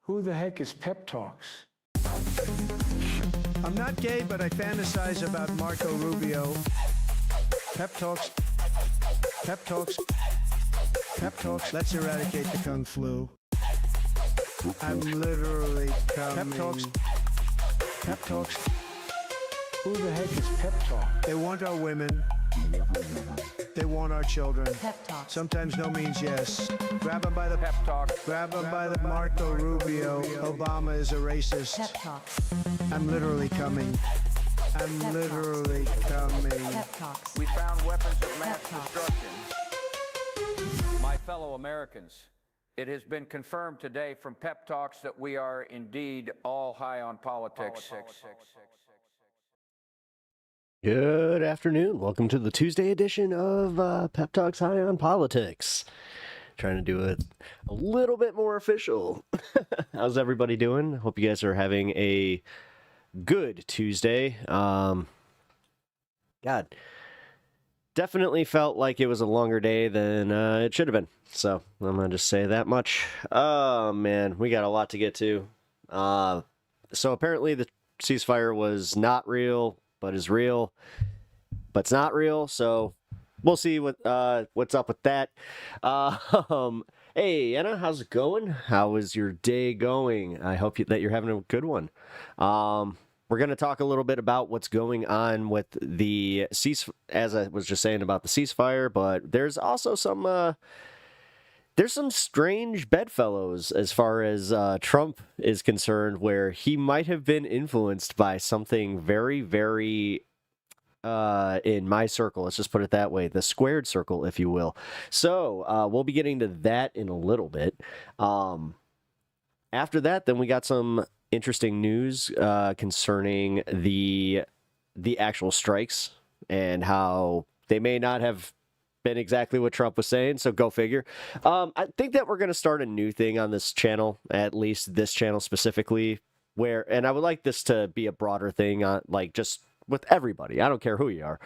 Who the heck is Pep Talks? I'm not gay, but I fantasize about Marco Rubio. Pep talks. Pep talks. Pep talks. Let's eradicate the Kung Flu. I'm literally coming. Pep talks. Pep talks. Who the heck is Pep Talk? They want our women. They want our children. Pep talk. Sometimes no means yes. Grab them by the Pep talk. Grab them by the Marco Rubio. Obama is a racist. Pep talk. I'm literally coming. I'm Pep literally coming. Pep talks. We found weapons of mass Pep talks. destruction. My fellow Americans, it has been confirmed today from Pep Talks that we are indeed all high on politics. Good afternoon. Welcome to the Tuesday edition of Pep Talks High on Politics. Trying to do it a little bit more official. How's everybody doing? Hope you guys are having a good Tuesday. God, definitely felt like it was a longer day than it should have been. So I'm going to just say that much. Oh, man, we got a lot to get to. So apparently the ceasefire was not real, but is real, but it's not real. So we'll see what's up with that. Hey, Anna, how's it going? How is your day going? I hope that you're having a good one. We're going to talk a little bit about what's going on with the as I was just saying about the ceasefire, but there's also some strange bedfellows as far as Trump is concerned, where he might have been influenced by something very, very in my circle. Let's just put it that way, the squared circle, if you will. So we'll be getting to that in a little bit. After that, then we got some interesting news concerning the actual strikes and how they may not have been exactly what Trump was saying, so go figure. I think that we're going to start a new thing on this channel, at least this channel specifically, and I would like this to be a broader thing, like just with everybody. I don't care who you are,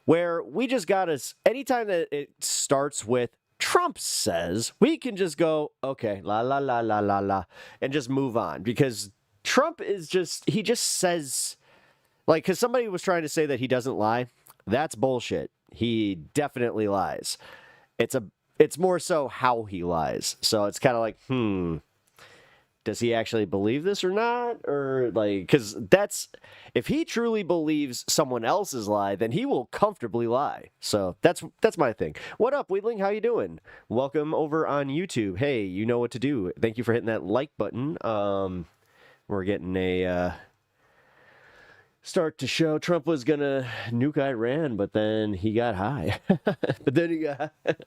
where we just got us, anytime that it starts with Trump says, we can just go, okay, la, la, la, la, la, la, and just move on, because Trump is he just says, like, because somebody was trying to say that he doesn't lie. That's bullshit. He definitely lies. It's more so how he lies. So it's kind of like, does he actually believe this or not? Or like, because if he truly believes someone else's lie, then he will comfortably lie. So that's my thing. What up, Weedling? How you doing? Welcome over on YouTube. Hey, you know what to do. Thank you for hitting that like button. We're getting a start to show Trump was gonna nuke Iran, but then he got high.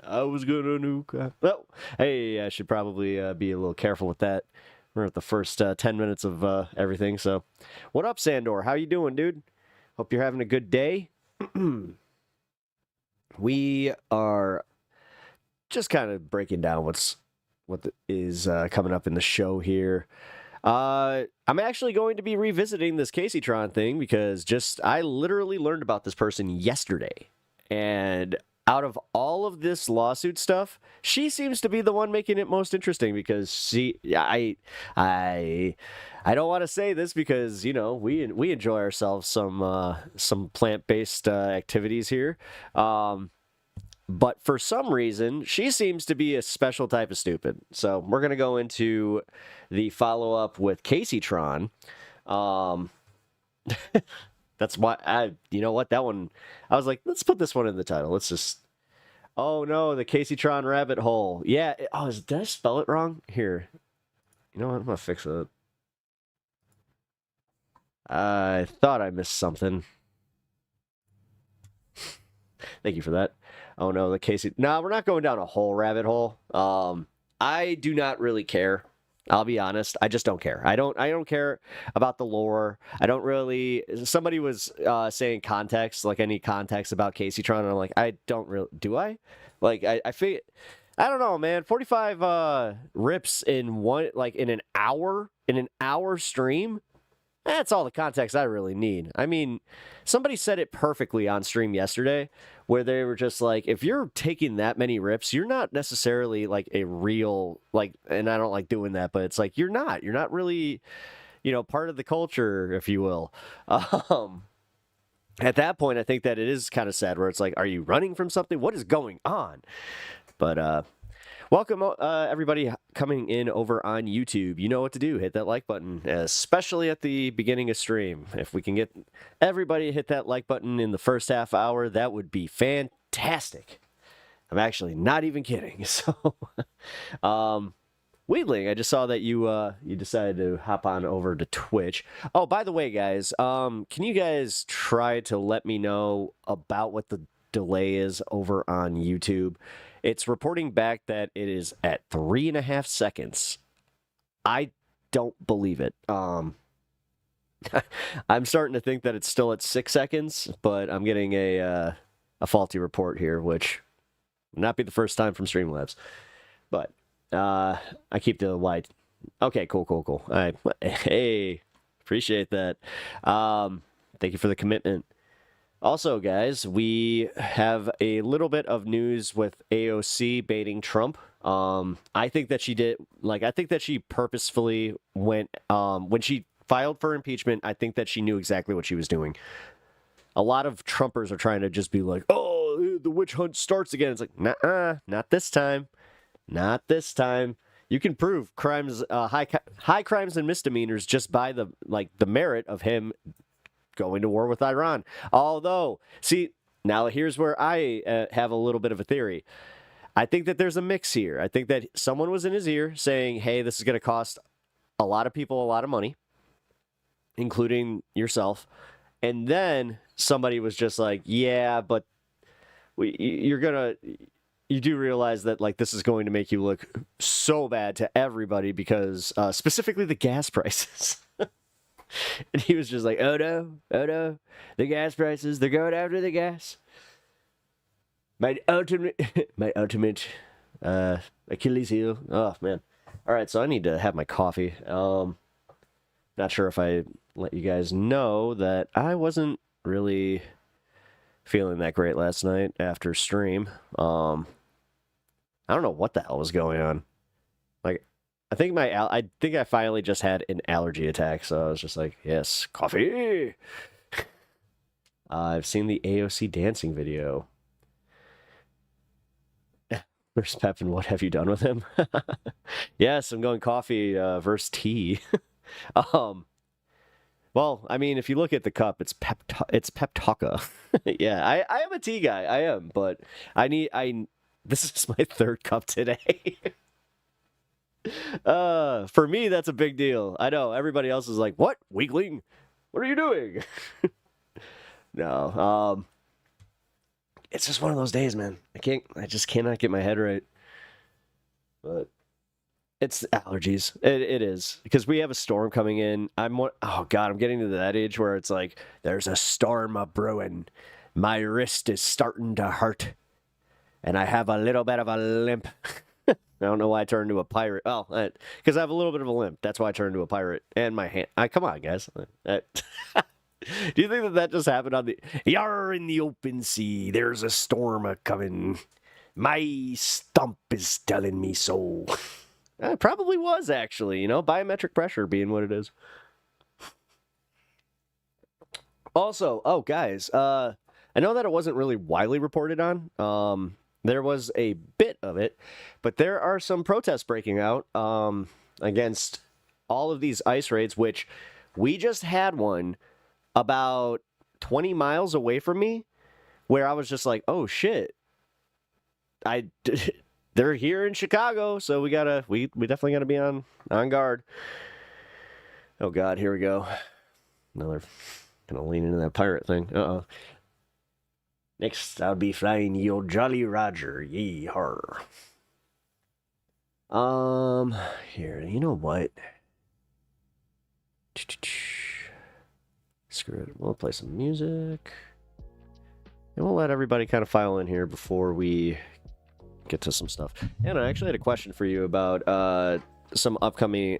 I was gonna nuke. Well, hey, I should probably be a little careful with that. We're at the first 10 minutes of everything. So, what up, Sandor? How you doing, dude? Hope you're having a good day. We are just kind of breaking down what is coming up in the show here. I'm actually going to be revisiting this KACEYTRON thing because I literally learned about this person yesterday. And out of all of this lawsuit stuff, she seems to be the one making it most interesting, because I don't want to say this because, you know, we enjoy ourselves some plant-based activities here. But for some reason, she seems to be a special type of stupid. So we're going to go into the follow-up with KACEYTRON. That's why you know what, that one, I was like, let's put this one in the title. Let's just, oh no, the KACEYTRON rabbit hole. Yeah. Did I spell it wrong? Here. You know what? I'm going to fix it. I thought I missed something. Thank you for that. Oh no, the Casey. No, we're not going down a whole rabbit hole. I do not really care. I'll be honest. I just don't care. I don't care about the lore. I don't really. Somebody was saying context, like any context about KACEYTRON, and I'm like, I don't really. Do I? Like, I feel. I don't know, man. 45 rips in an hour stream. That's all the context I really need. I mean, somebody said it perfectly on stream yesterday where they were just like, if you're taking that many rips, you're not necessarily like a real, like, and I don't like doing that, but it's like, you're not really, part of the culture, if you will. At that point, I think that it is kind of sad where it's like, are you running from something? What is going on? But, welcome, everybody coming in over on YouTube. You know what to do. Hit that like button, especially at the beginning of stream. If we can get everybody to hit that like button in the first half hour, that would be fantastic. I'm actually not even kidding. So, Weedling, I just saw that you decided to hop on over to Twitch. Oh, by the way, guys, can you guys try to let me know about what the delay is over on YouTube? It's reporting back that it is at 3.5 seconds. I don't believe it. I'm starting to think that it's still at 6 seconds, but I'm getting a faulty report here, which will not be the first time from Streamlabs. But I keep the wide. Okay, cool. Hey, appreciate that. Thank you for the commitment. Also, guys, we have a little bit of news with AOC baiting Trump. I think that she did, I think that she purposefully went, when she filed for impeachment, I think that she knew exactly what she was doing. A lot of Trumpers are trying to just be like, oh, the witch hunt starts again. It's like, nah, not this time. Not this time. You can prove crimes, high crimes and misdemeanors just by the merit of him going to war with Iran. Although, see, now here's where I have a little bit of a theory. I think that there's a mix here. I think that someone was in his ear saying, hey, this is going to cost a lot of people a lot of money, including yourself. And then somebody was just like, yeah, but you do realize that this is going to make you look so bad to everybody because specifically the gas prices. And he was just like, oh no, the gas prices, they're going after the gas. My ultimate Achilles heel. Oh, man. All right, so I need to have my coffee. Not sure if I let you guys know that I wasn't really feeling that great last night after stream. I don't know what the hell was going on. I think I finally just had an allergy attack, so I was just like, yes, coffee. I've seen the AOC dancing video. Where's Pep and what have you done with him? Yes, I'm going coffee versus tea. Well, I mean, if you look at the cup, it's Peptaka. Yeah, I am a tea guy. I am, but this is my third cup today. For me, that's a big deal. I know everybody else is like, what, weakling? What are you doing? No, it's just one of those days, man. I just cannot get my head right. But it's allergies. It is because we have a storm coming in. Oh God, I'm getting to that age where it's like there's a storm a brewing. My wrist is starting to hurt, and I have a little bit of a limp. I don't know why I turned into a pirate. Oh, because I have a little bit of a limp. That's why I turned into a pirate. And my hand. Come on, guys. Do you think that just happened on the... You're in the open sea. There's a storm a-coming. My stump is telling me so. It probably was, actually. Biometric pressure being what it is. Also, guys. I know that it wasn't really widely reported on. There was a bit of it, but there are some protests breaking out against all of these ICE raids, which we just had one about 20 miles away from me, where I was just like, oh shit, they're here in Chicago, so we definitely gotta be on guard. Oh God, here we go. Another gonna lean into that pirate thing. Uh-oh. Next, I'll be flying your Jolly Roger. Yee-har. Here, you know what? Screw it. We'll play some music. And we'll let everybody kind of file in here before we get to some stuff. And I actually had a question for you about some upcoming,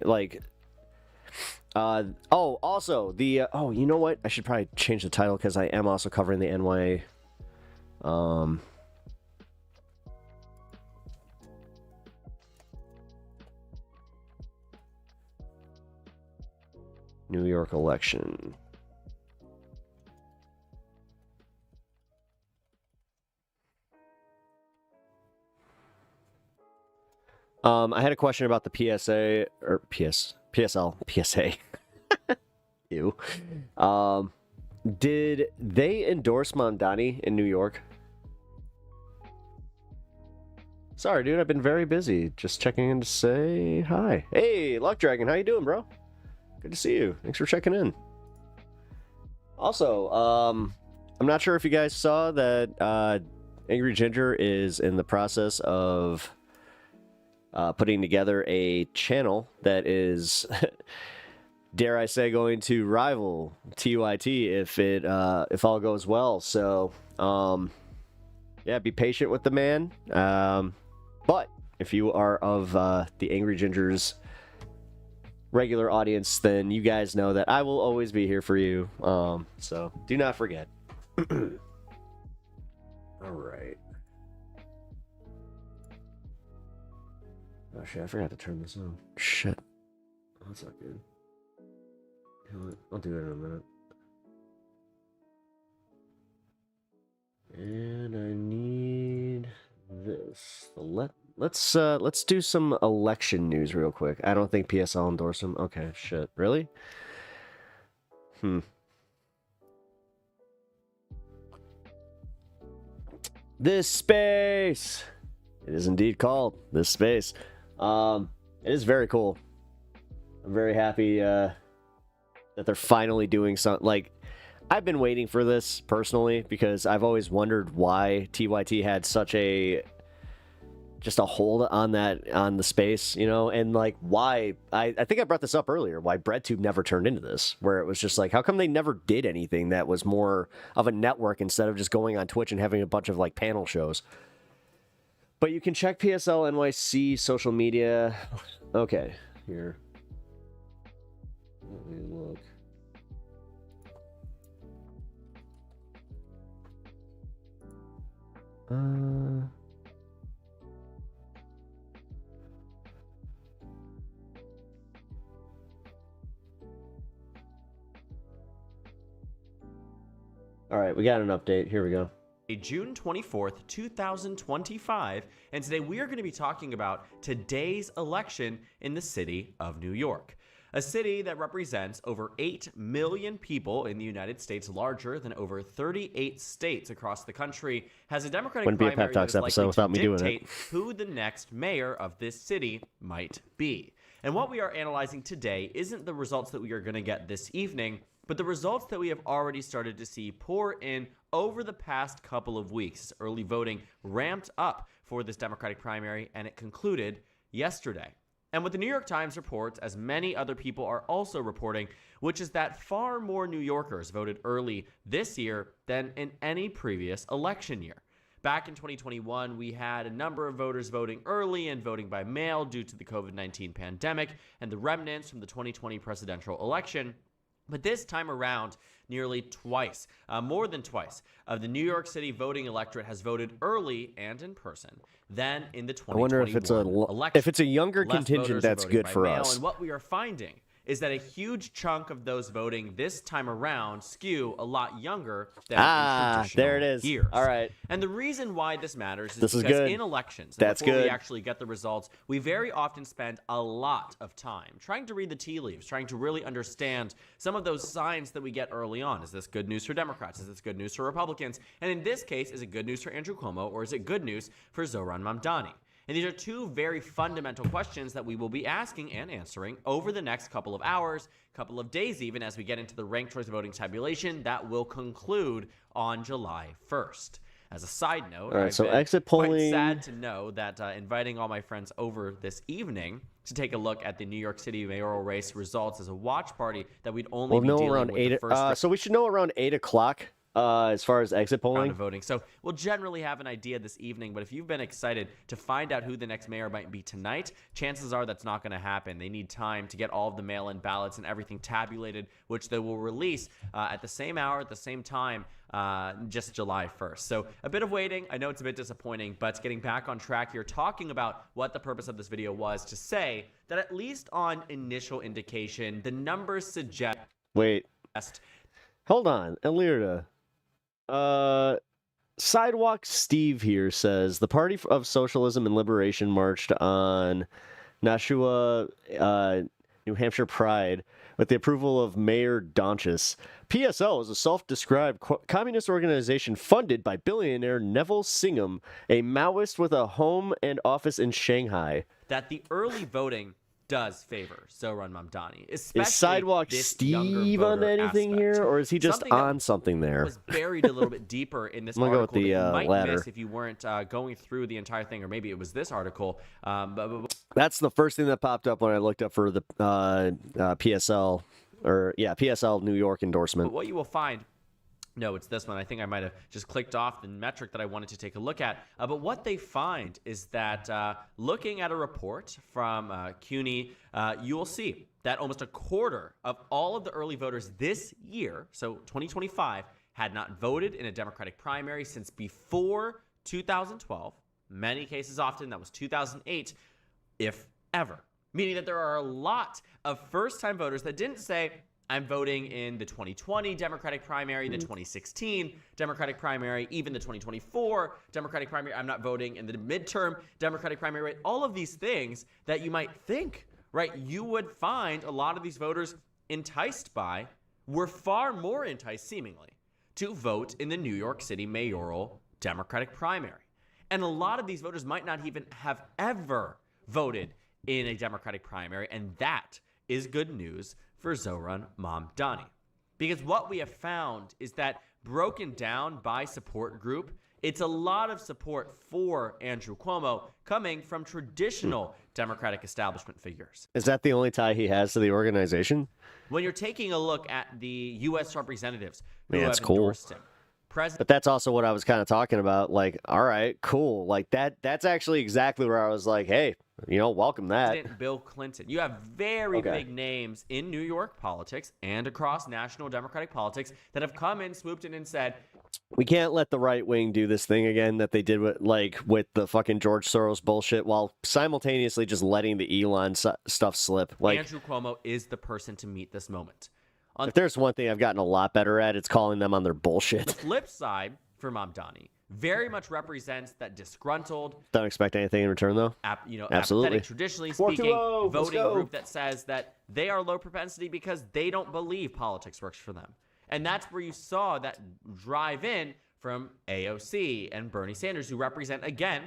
Also the you know what? I should probably change the title because I am also covering the NY. New York election. I had a question about the PSA or PSL, PSA. Ew. Did they endorse Mamdani in New York? Sorry, dude, I've been very busy. Just checking in to say hi. Hey, Luck Dragon, how you doing, bro? Good to see you. Thanks for checking in. Also, I'm not sure if you guys saw that Angry Ginger is in the process of putting together a channel that is, dare I say, going to rival TYT if all goes well. So, yeah, be patient with the man. But if you are of the Angry Ginger's regular audience, then you guys know that I will always be here for you. So do not forget. All right. Oh shit, I forgot to turn this on. Shit. Oh, that's not good. I'll do it in a minute. And I need this. Let's do some election news real quick. I don't think PSL endorsed him. Okay, shit. Really? This space. It is indeed called This Space. It is very cool. I'm very happy that they're finally doing something. Like, I've been waiting for this personally because I've always wondered why TYT had such a hold on the space, you know, and like why I think I brought this up earlier, why BreadTube never turned into this, where it was just like, how come they never did anything that was more of a network instead of just going on Twitch and having a bunch of like panel shows. But you can check PSL NYC social media. Okay, here. Let me look. All right, we got an update. Here we go. June 24th, 2025, and today we are going to be talking about today's election in the city of New York. A city that represents over 8 million people in the United States, larger than over 38 states across the country, has a Democratic primary that is likely to dictate who the next mayor of this city might be. And what we are analyzing today isn't the results that we are going to get this evening, but the results that we have already started to see pour in over the past couple of weeks. Early voting ramped up for this Democratic primary, and it concluded yesterday. And what the New York Times reports, as many other people are also reporting, which is that far more New Yorkers voted early this year than in any previous election year. Back in 2021, we had a number of voters voting early and voting by mail due to the COVID-19 pandemic and the remnants from the 2020 presidential election. But this time around, nearly twice, more than twice, of the New York City voting electorate has voted early and in person than in the 2021 election. I wonder if it's a younger contingent that's good for us. And what we are finding is that a huge chunk of those voting this time around skew a lot younger than in traditional there it is. Years. All right. And the reason why this matters is because good. In elections, That's before good. we actually get the results, we very often spend a lot of time trying to read the tea leaves, trying to really understand some of those signs that we get early on. Is this good news for Democrats? Is this good news for Republicans? And in this case, is it good news for Andrew Cuomo, or is it good news for Zohran Mamdani? And these are two very fundamental questions that we will be asking and answering over the next couple of hours, couple of days even, as we get into the ranked choice voting tabulation that will conclude on July 1st. As a side note, all right, so exit polling. Quite sad to know that inviting all my friends over this evening to take a look at the New York City mayoral race results as a watch party that we'd only be know dealing around with 8. the first. So we should know around 8 o'clock As far as exit round polling, of voting. So we'll generally have an idea this evening, but if you've been excited to find out who the next mayor might be tonight, chances are that's not going to happen. They need time to get all of the mail-in ballots and everything tabulated, which they will release at the same hour, at the same time, just July 1st. So a bit of waiting. I know it's a bit disappointing, but getting back on track here, talking about what the purpose of this video was to say that at least on initial indication, the numbers suggest... wait, hold on, Elirda. Sidewalk Steve here says the Party of Socialism and Liberation marched on Nashua, New Hampshire Pride with the approval of Mayor Donchis. PSL is a self-described communist organization funded by billionaire Neville Singham, a Maoist with a home and office in Shanghai. That the early voting does favor Zohran Mamdani, especially Is Sidewalk this Steve on younger voter anything aspect. here, or is he just Something that on something there? was buried a little bit deeper in this I'm gonna go article with the, that you might latter. miss if you weren't going through the entire thing, or maybe it was this article. That's the first thing that popped up when I looked up for the PSL, or yeah, PSL New York endorsement. But what you will find, no, it's this one. I think I might have just clicked off the metric that I wanted to take a look at. But what they find is that looking at a report from CUNY, you will see that almost a quarter of all of the early voters this year, so 2025, had not voted in a Democratic primary since before 2012. Many cases often, that was 2008, if ever. Meaning that there are a lot of first-time voters that didn't say, I'm voting in the 2020 Democratic primary, the 2016 Democratic primary, even the 2024 Democratic primary. I'm not voting in the midterm Democratic primary. Right? All of these things that you might think, right, you would find a lot of these voters enticed by, were far more enticed, seemingly, to vote in the New York City mayoral Democratic primary. And a lot of these voters might not even have ever voted in a Democratic primary, and that is good news for Zohran Mamdani. Because what we have found is that broken down by support group, it's a lot of support for Andrew Cuomo coming from traditional Democratic establishment figures. Is that the only tie he has to the organization? When you're taking a look at the U.S. representatives who Yeah, have that's cool. endorsed him, But that's also what I was kind of talking about. Like, all right, cool. Like that's actually exactly where I was like, hey, welcome that. President Bill Clinton. You have very big names in New York politics and across national Democratic politics that have come in, swooped in, and said, we can't let the right wing do this thing again that they did with the fucking George Soros bullshit, while simultaneously just letting the Elon stuff slip. Like, Andrew Cuomo is the person to meet this moment. If there's one thing I've gotten a lot better at, it's calling them on their bullshit. The flip side for Mamdani very much represents that disgruntled, Don't expect anything in return, though. absolutely, Absolutely. traditionally 4-2-0, speaking, let's voting go. group that says that they are low propensity because they don't believe politics works for them. And that's where you saw that drive in from AOC and Bernie Sanders, who represent, again,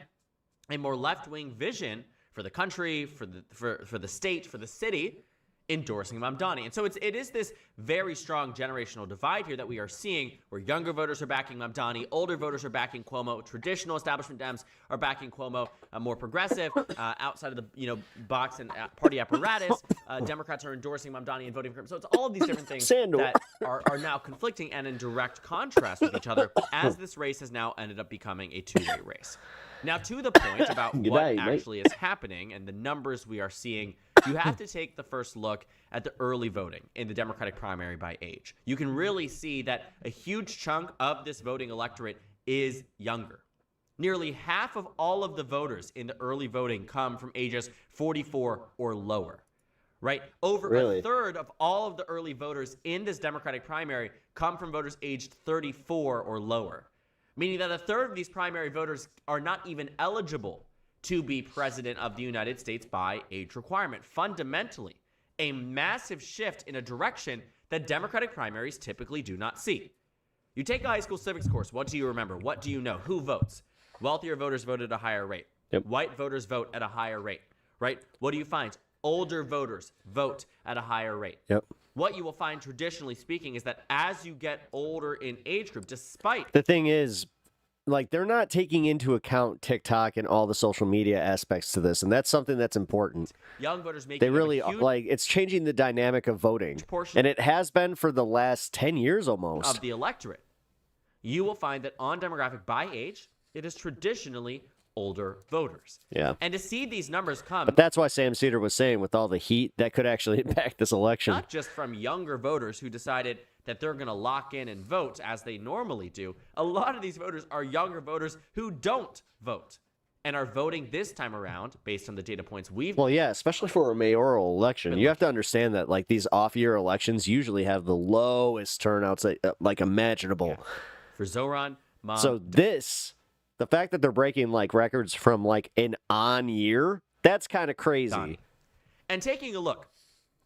a more left-wing vision for the country, for the state, for the city, endorsing Mamdani. And so it is this very strong generational divide here that we are seeing, where younger voters are backing Mamdani, older voters are backing Cuomo, traditional establishment Dems are backing Cuomo, more progressive, outside of the box and party apparatus, Democrats are endorsing Mamdani and voting for him. So it's all of these different things that are now conflicting and in direct contrast with each other, as this race has now ended up becoming a two-way race. Now, to the point about what actually is happening and the numbers we are seeing, you have to take the first look at the early voting in the Democratic primary by age. You can really see that a huge chunk of this voting electorate is younger. Nearly half of all of the voters in the early voting come from ages 44 or lower, right? Over a third of all of the early voters in this Democratic primary come from voters aged 34 or lower, meaning that a third of these primary voters are not even eligible to be president of the United States by age requirement. Fundamentally, a massive shift in a direction that Democratic primaries typically do not see. You take a high school civics course. What do you remember? What do you know? Who votes? Wealthier voters vote at a higher rate. Yep. White voters vote at a higher rate, right? What do you find? Older voters vote at a higher rate. Yep. What you will find, traditionally speaking, is that as you get older in age group, despite... The thing is, like, they're not taking into account TikTok and all the social media aspects to this, and that's something that's important. Young voters make They really, like, it's changing the dynamic of voting, and it has been for the last 10 years almost. Of the electorate. you will find that on demographic by age, it is traditionally older voters. Yeah. And to see these numbers come, But that's why Sam Cedar was saying with all the heat that could actually impact this election. not just from younger voters who decided that they're going to lock in and vote as they normally do. A lot of these voters are younger voters who don't vote and are voting this time around based on the data points we've. Well, yeah, especially for a mayoral election. You have to understand that like these off-year elections usually have the lowest turnouts like imaginable. Yeah. For Zoran, Mom, So the fact that they're breaking like records from like an on year, that's kind of crazy. Donnie. And taking a look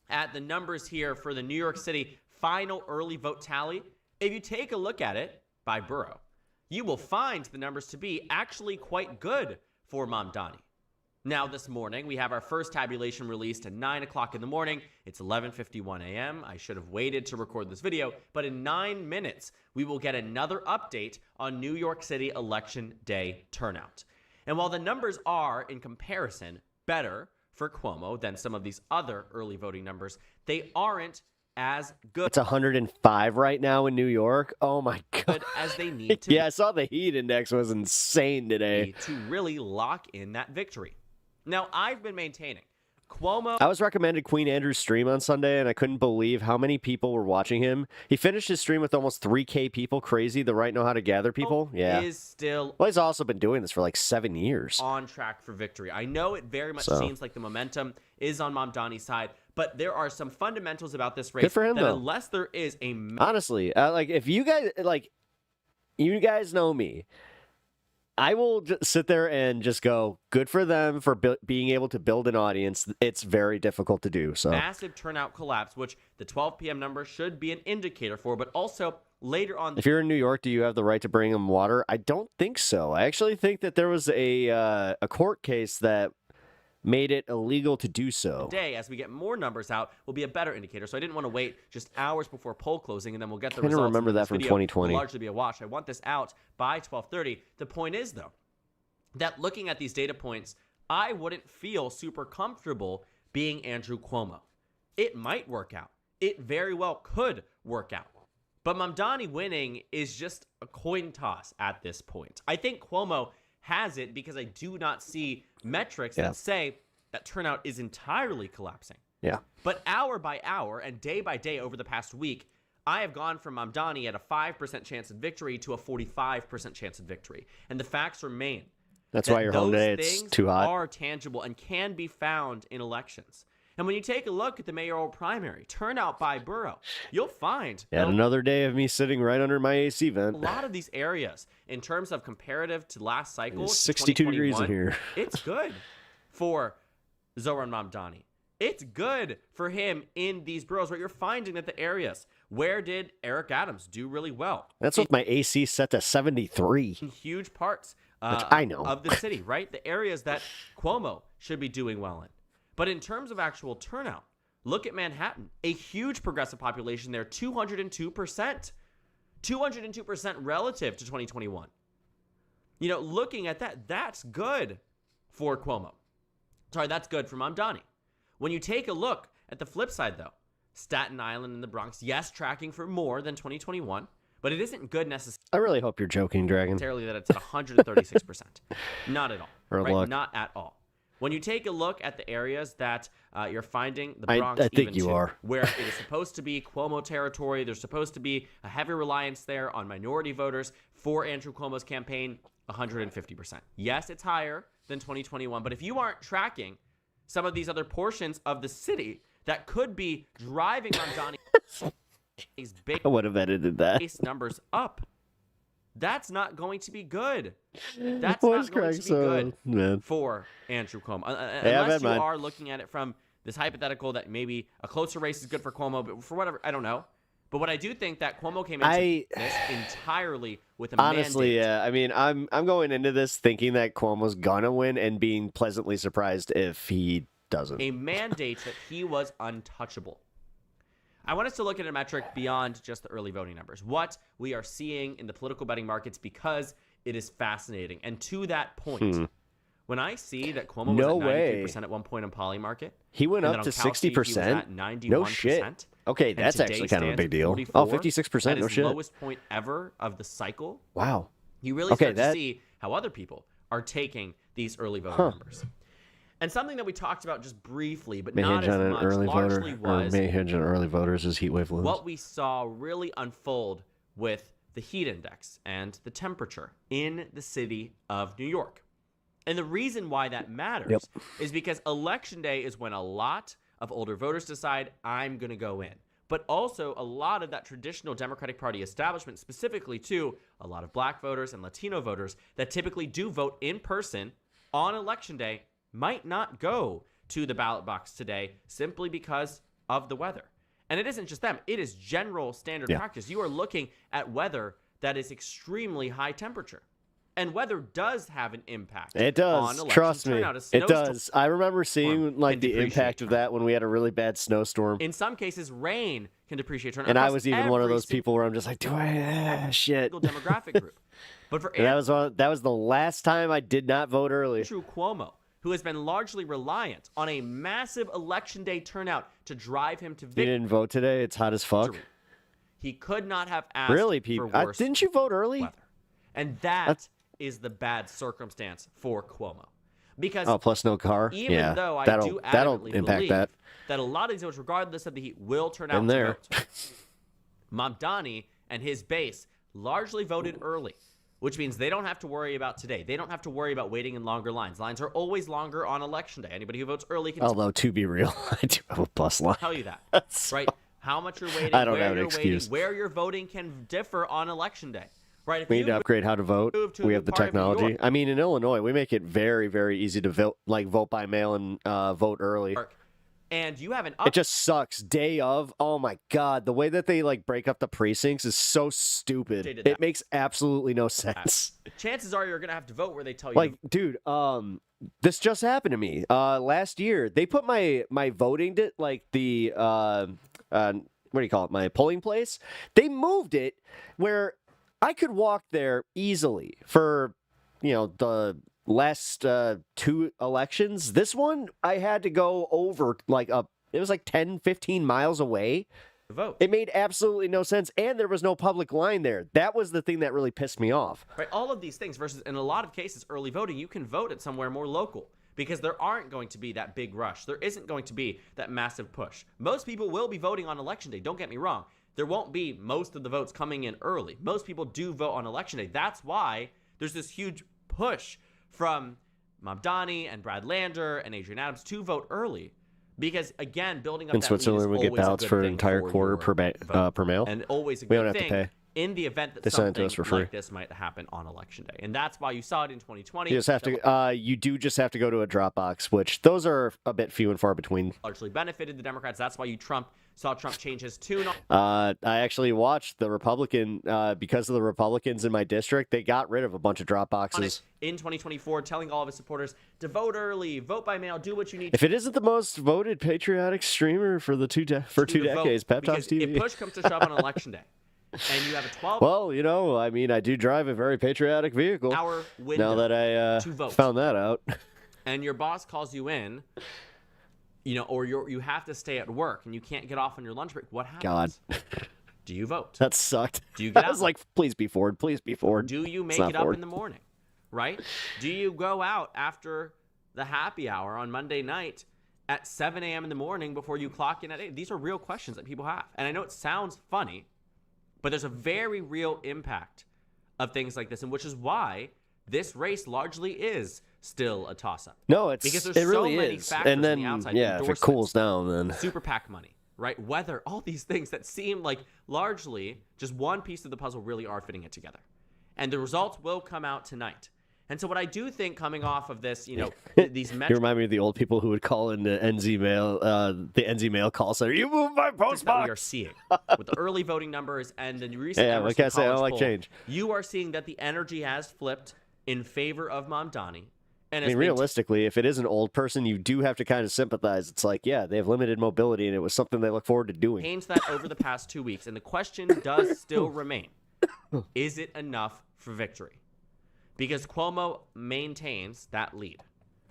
at the numbers here for the New York City final early vote tally, if you take a look at it by borough, you will find the numbers to be actually quite good for Mamdani. Now this morning, we have our first tabulation released at 9 o'clock in the morning. It's 11:51 a.m. I should have waited to record this video, but in 9 minutes, we will get another update on New York City Election Day turnout. And while the numbers are, in comparison, better for Cuomo than some of these other early voting numbers, they aren't as good. It's 105 right now in New York. Oh my god. As they need to Yeah, I saw the heat index was insane today. to really lock in that victory. Now, I've been maintaining Cuomo. I was recommended Queen Andrew's stream on Sunday, and I couldn't believe how many people were watching him. He finished his stream with almost 3K people. Crazy. The right know how to gather people. Yeah. Is still Well, he's also been doing this for like 7 years. on track for victory. I know it very much So. seems like the momentum is on Mamdani's side, but there are some fundamentals about this race Good for him, that though. unless there is a Honestly, like if you guys know me, I will just sit there and just go, good for them for being able to build an audience. It's very difficult to do. So massive turnout collapse, which the 12 p.m. number should be an indicator for, but also later on. if you're in New York, do you have the right to bring them water? I don't think so. I actually think that there was a court case that made it illegal to do so. Day, as we get more numbers out, will be a better indicator. So I didn't want to wait just hours before poll closing, and then we'll get the I kinda results. remember and then that this from video 2020. will largely be a wash. I want this out by 12:30. The point is, though, that looking at these data points, I wouldn't feel super comfortable being Andrew Cuomo. It might work out. It very well could work out. But Mamdani winning is just a coin toss at this point. I think Cuomo has it because I do not see metrics Yeah. that say that turnout is entirely collapsing. Yeah. But hour by hour and day by day over the past week, I have gone from Mamdani at a 5% chance of victory to a 45% chance of victory. And the facts remain. That's that why you're home those today. It's things too hot. are tangible and can be found in elections. And when you take a look at the mayoral primary, turnout by borough, you'll find Yet that another day of me sitting right under my AC a vent. lot of these areas, in terms of comparative to last cycle, It's to 62 degrees in 2021, here. it's good for Zoran Mamdani. It's good for him in these boroughs where you're finding that the areas where did Eric Adams do really well? That's with my AC set to 73. In huge parts Which I know. of the city, right? The areas that Cuomo should be doing well in. But in terms of actual turnout, look at Manhattan. A huge progressive population there, 202%. 202% relative to 2021. You know, looking at that, that's good for Cuomo. Sorry, that's good for Mamdani. When you take a look at the flip side, though, Staten Island and the Bronx, yes, tracking for more than 2021, but it isn't good necessarily. I really hope you're joking, Dragon. That it's at 136%. Not at all. Or Right? look. Not at all. When you take a look at the areas that you're finding the I Bronx, think even you too, are. where it is supposed to be Cuomo territory, there's supposed to be a heavy reliance there on minority voters for Andrew Cuomo's campaign, 150%. Yes, it's higher than 2021, but if you aren't tracking some of these other portions of the city that could be driving Mamdani's big I would have edited that. base numbers up, that's not going to be good. That's Voice not going crack, to be so, good man. for Andrew Cuomo. Hey, I've Unless had you mine. are looking at it from this hypothetical that maybe a closer race is good for Cuomo, but for whatever, I don't know. But what I do think that Cuomo came into this entirely with a Honestly, mandate. yeah. I mean, I'm going into this thinking that Cuomo's gonna win and being pleasantly surprised if he doesn't. A mandate that he was untouchable. I want us to look at a metric beyond just the early voting numbers. What we are seeing in the political betting markets, because it is fascinating. And to that point, when I see that Cuomo No was at way. 93% at one point on Polymarket, He went and up then to on Kalshi, he was 60%. at 91%. No shit. Okay, And that's today actually kind of a stands big at deal. 44, Oh, 56%, at no its shit. lowest point ever of the cycle. Wow. You really Okay, start to that- see how other people are taking these early voter numbers. And something that we talked about just briefly, but May not hinge as on an much, early largely voter, or was may hinge on early voters as heat wave looms. what we saw really unfold with the heat index and the temperature in the city of New York. And the reason why that matters is because Election Day is when a lot of older voters decide, I'm going to go in. But also a lot of that traditional Democratic Party establishment, specifically to a lot of black voters and Latino voters that typically do vote in person on Election Day, might not go to the ballot box today simply because of the weather. And it isn't just them. It is general standard practice. You are looking at weather that is extremely high temperature. And weather does have an impact. It does. On election Trust me. turnout. A It snowstorm does. I remember seeing like can the depreciate impact of turnout. that when we had a really bad snowstorm. In some cases, rain can depreciate turnout. And I across was even one of every those people where I'm just like, do I shit. single demographic group. But for And that was the last time I did not vote early. Andrew Cuomo, who has been largely reliant on a massive election day turnout to drive him to You victory, didn't vote today. It's hot as fuck. he could not have asked Really, for people? worse Didn't you vote early? weather. And that is the bad circumstance for Cuomo. Because Oh, plus no car. even yeah, though I that'll do that'll adamantly impact believe that. a lot of these votes, regardless of the heat, will turn out In to there. vote, Mamdani and his base largely voted early, which means they don't have to worry about today. They don't have to worry about waiting in longer lines. Lines are always longer on Election Day. Anybody who votes early can Although to be real, I do have a bus line. tell you that, right? How much you're waiting, I don't where have an you're excuse. waiting, where you're voting can differ on Election Day, right? If We you need to upgrade how to vote. move to a We new have the part of New technology. York- I mean, in Illinois, we make it very, very easy to vote, vote by mail and vote early. and you have an It just sucks. Day of, oh my god, the way that they break up the precincts is so stupid. They did that. It makes absolutely no sense. chances are you're gonna have to vote where they tell you. Like, dude, this just happened to me. Last year, they put my voting the what do you call it? My polling place. They moved it where I could walk there easily for, the last 2 elections. This one, I had to go over it was 10, 15 miles away. to vote. It made absolutely no sense. And there was no public line there. That was the thing that really pissed me off. Right, all of these things versus in a lot of cases, early voting, you can vote at somewhere more local because there aren't going to be that big rush. There isn't going to be that massive push. Most people will be voting on Election Day. Don't get me wrong. There won't be most of the votes coming in early. Most people do vote on Election Day. That's why there's this huge push from Mamdani and Brad Lander and Adrian Adams to vote early. Because again, building up In that lead is Switzerland, we get always a ballots good for an thing entire for quarter your vote. per mail. And always a We good don't have to thing pay. in the event that They send it to something us for free. like this might happen on Election Day. And that's why you saw it in 2020. You just have to. You do just have to go to a drop box, which those are a bit few and far between. Largely benefited the Democrats. That's why you saw Trump change his tune. I actually watched the Republican because of the Republicans in my district. They got rid of a bunch of drop On boxes. it in 2024, telling all of his supporters to vote early, vote by mail, do what you need If it isn't the most voted patriotic streamer for the two to decades, vote, Pep Talks because TV. if push comes to shove on Election Day, and you have a 12-hour Well, I mean, I do drive a very patriotic vehicle. window Now that I to vote. found that out. and your boss calls you in, or you have to stay at work and you can't get off on your lunch break, what happens? God. Do you vote? That sucked. Do you get I was out? like, please be Ford, please be Ford. Do you make not it up Ford. in the morning, right? Do you go out after the happy hour on Monday night at 7 a.m. in the morning before you clock in at 8? These are real questions that people have. And I know it sounds funny, but there's a very real impact of things like this, and which is why this race largely is still a toss-up. No, Because there's it really so many is. factors And on then, the outside. yeah, if it Endorsements, cools down, then Super PAC money, right? Weather, all these things that seem like largely just one piece of the puzzle really are fitting it together. And the results will come out tonight. And so what I do think coming off of this, these you metrics remind me of the old people who would call in the NZ Mail call center. You moved my post that we are box. seeing with the early voting numbers and the recent Yeah, like I Emerson say, I College like poll, change. you are seeing that the energy has flipped in favor of Mamdani. And I mean, realistically, if it is an old person, you do have to kind of sympathize. It's like, yeah, they have limited mobility, and it was something they look forward to doing. changed that over the past 2 weeks. And the question does still remain, is it enough for victory? Because Cuomo maintains that lead.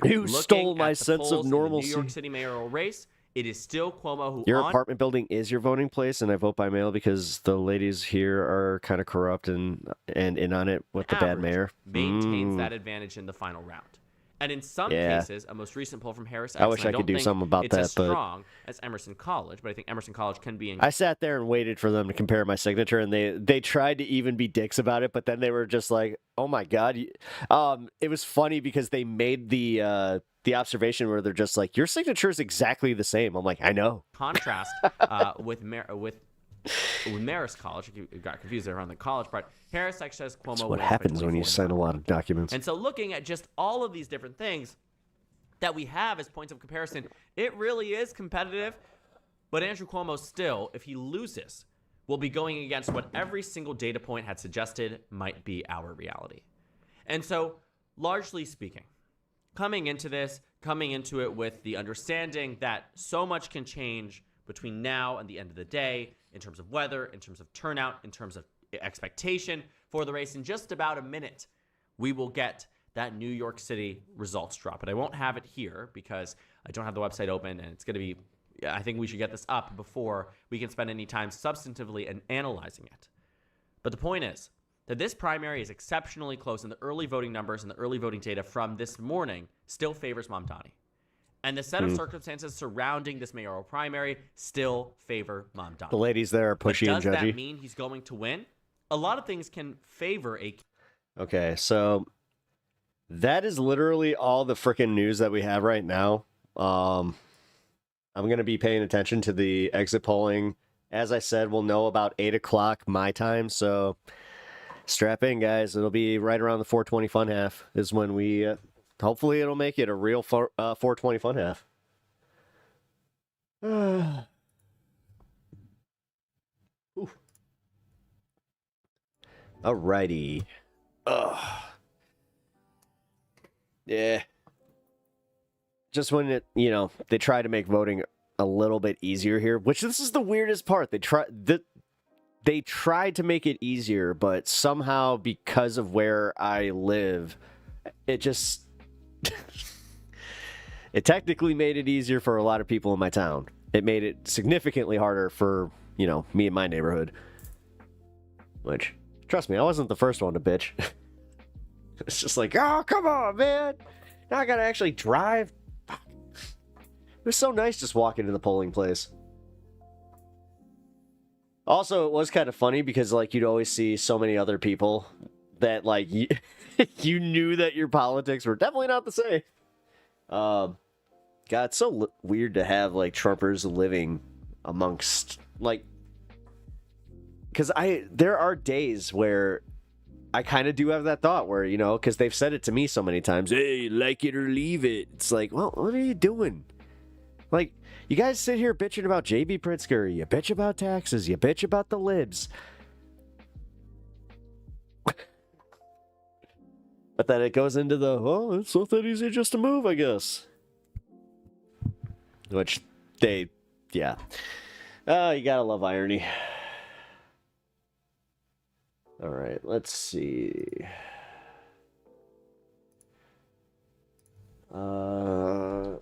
You Looking stole my at the sense polls of in the normalcy. New York City mayoral race, it is still Cuomo who Your apartment building is your voting place, and I vote by mail because the ladies here are kind of corrupt and in on it with the bad mayor. Maintains that advantage in the final round. And in some cases, a most recent poll from Harris, I wish I could do something about it's that, as strong as Emerson College, but I think Emerson College can be. I sat there and waited for them to compare my signature, and they tried to even be dicks about it, but then they were just like, "Oh my god!" It was funny because they made the observation where they're just like, "Your signature is exactly the same." I'm like, "I know." Contrast with Marist College, you got confused there on the college part. Harris actually says Cuomo. That's what happens when you sign a lot of documents. And so, looking at just all of these different things that we have as points of comparison, it really is competitive. But Andrew Cuomo still, if he loses, will be going against what every single data point had suggested might be our reality. And so, largely speaking, coming into it with the understanding that so much can change between now and the end of the day in terms of weather, in terms of turnout, in terms of expectation for the race. In just about a minute, we will get that New York City results drop. But I won't have it here because I don't have the website open, and it's going to be, I think we should get this up before we can spend any time substantively and analyzing it. But the point is that this primary is exceptionally close, and the early voting numbers and the early voting data from this morning still favors Mamdani. And the set of circumstances surrounding this mayoral primary still favor Mamdani. The ladies there are pushy and judgy. Does that mean he's going to win? A lot of things can favor a... Okay, so that is literally all the freaking news that we have right now. I'm going to be paying attention to the exit polling. As I said, we'll know about 8 o'clock my time, so strap in, guys. It'll be right around the 420 fun half is when we... hopefully it'll make it a real 420 fun half. Alrighty. Yeah. Just when they try to make voting a little bit easier here, which this is the weirdest part. They tried to make it easier, but somehow because of where I live, it just it technically made it easier for a lot of people in my town. It made it significantly harder for, me and my neighborhood. Which, trust me, I wasn't the first one to bitch. It's just like, oh, come on, man. Now I gotta actually drive. Fuck. It was so nice just walking to the polling place. Also, it was kind of funny because, you'd always see so many other people that, you knew that your politics were definitely not the same. God, it's so weird to have, Trumpers living amongst, because there are days where I kind of do have that thought where, because they've said it to me so many times, hey, like it or leave it. It's like, well, what are you doing? You guys sit here bitching about J.B. Pritzker, you bitch about taxes, you bitch about the libs. But then it goes into it's not that easy just to move, I guess. Which yeah. You gotta love irony. Alright, let's see.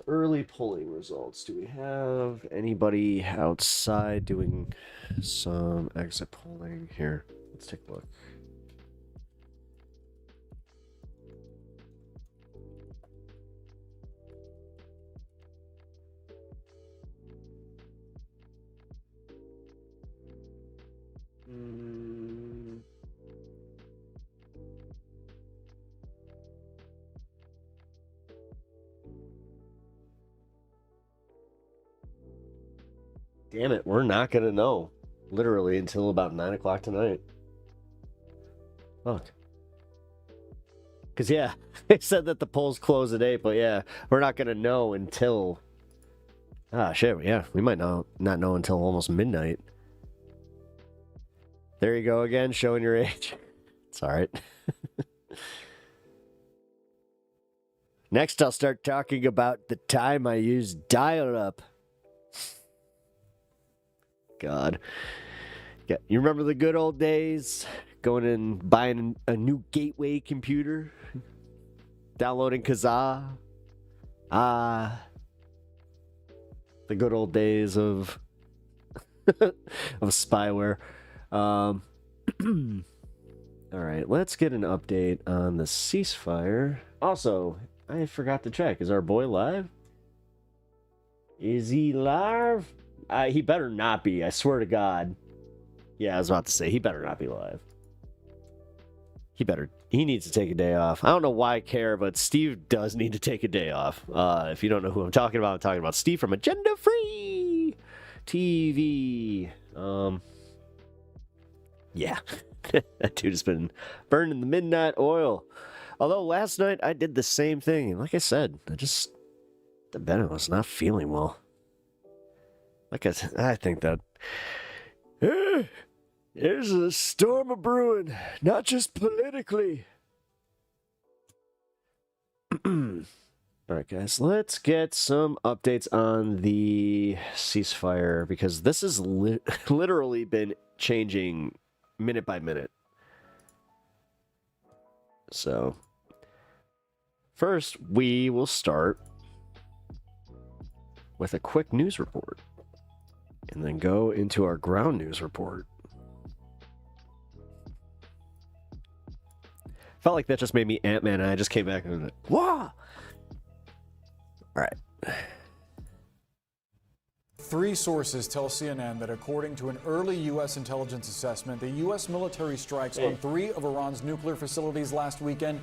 Early polling results. Do we have anybody outside doing some exit polling? Here, let's take a look. Damn it, we're not gonna know, literally, until about 9 o'clock tonight. Fuck. Because, yeah, they said that the polls close at 8, but yeah, we're not gonna know until... shit, yeah, we might not know until almost midnight. There you go again, showing your age. It's alright. Next, I'll start talking about the time I used dial-up. God. Yeah, you remember the good old days? Going and buying a new gateway computer? Downloading Kazaa? The good old days of of spyware. All right, let's get an update on the ceasefire. Also, I forgot to check. Is our boy live? Is he live? He better not be. I swear to God. Yeah, I was about to say, he better not be live. He needs to take a day off. I don't know why I care, but Steve does need to take a day off. If you don't know who I'm talking about Steve from Agenda Free TV. Yeah. That dude has been burning the midnight oil. Although last night I did the same thing. And like I said, the Bennett was not feeling well. Like I think that there's a storm of brewing, not just politically. All right, guys, let's get some updates on the ceasefire because this has literally been changing minute by minute. So, first, we will start with a quick news report and then go into our ground news report. Felt like that just made me Ant-Man, and I just came back and was like, "Wah!" All right. 3 sources tell CNN that according to an early U.S. intelligence assessment, the U.S. military strikes on 3 of Iran's nuclear facilities last weekend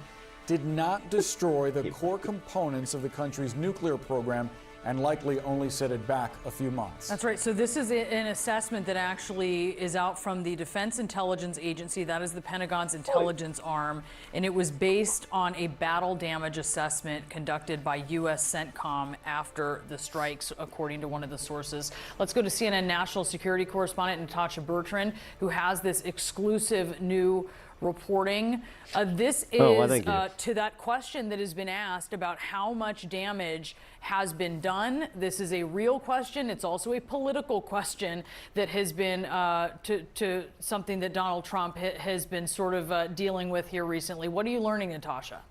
did not destroy the core components of the country's nuclear program and likely only set it back a few months. That's right. So this is an assessment that actually is out from the Defense Intelligence Agency. That is the Pentagon's intelligence arm. And it was based on a battle damage assessment conducted by U.S. CENTCOM after the strikes, according to one of the sources. Let's go to CNN national security correspondent Natasha Bertrand, who has this exclusive new reporting. This is to that question that has been asked about how much damage has been done. This is a real question. It's also a political question that has been to something that Donald Trump has been sort of dealing with here recently. What are you learning, Natasha?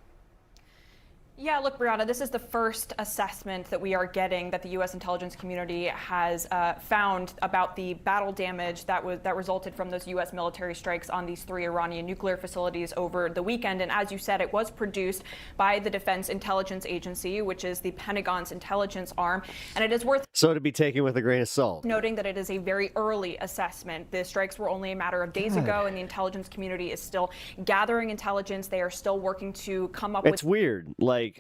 Yeah, look, Brianna, this is the first assessment that we are getting that the U.S. intelligence community has found about the battle damage that resulted from those U.S. military strikes on these 3 Iranian nuclear facilities over the weekend. And as you said, it was produced by the Defense Intelligence Agency, which is the Pentagon's intelligence arm. And it is worth to be taken with a grain of salt. Noting that it is a very early assessment. The strikes were only a matter of days ago, and the intelligence community is still gathering intelligence. They are still working to come up with... It's weird. Like,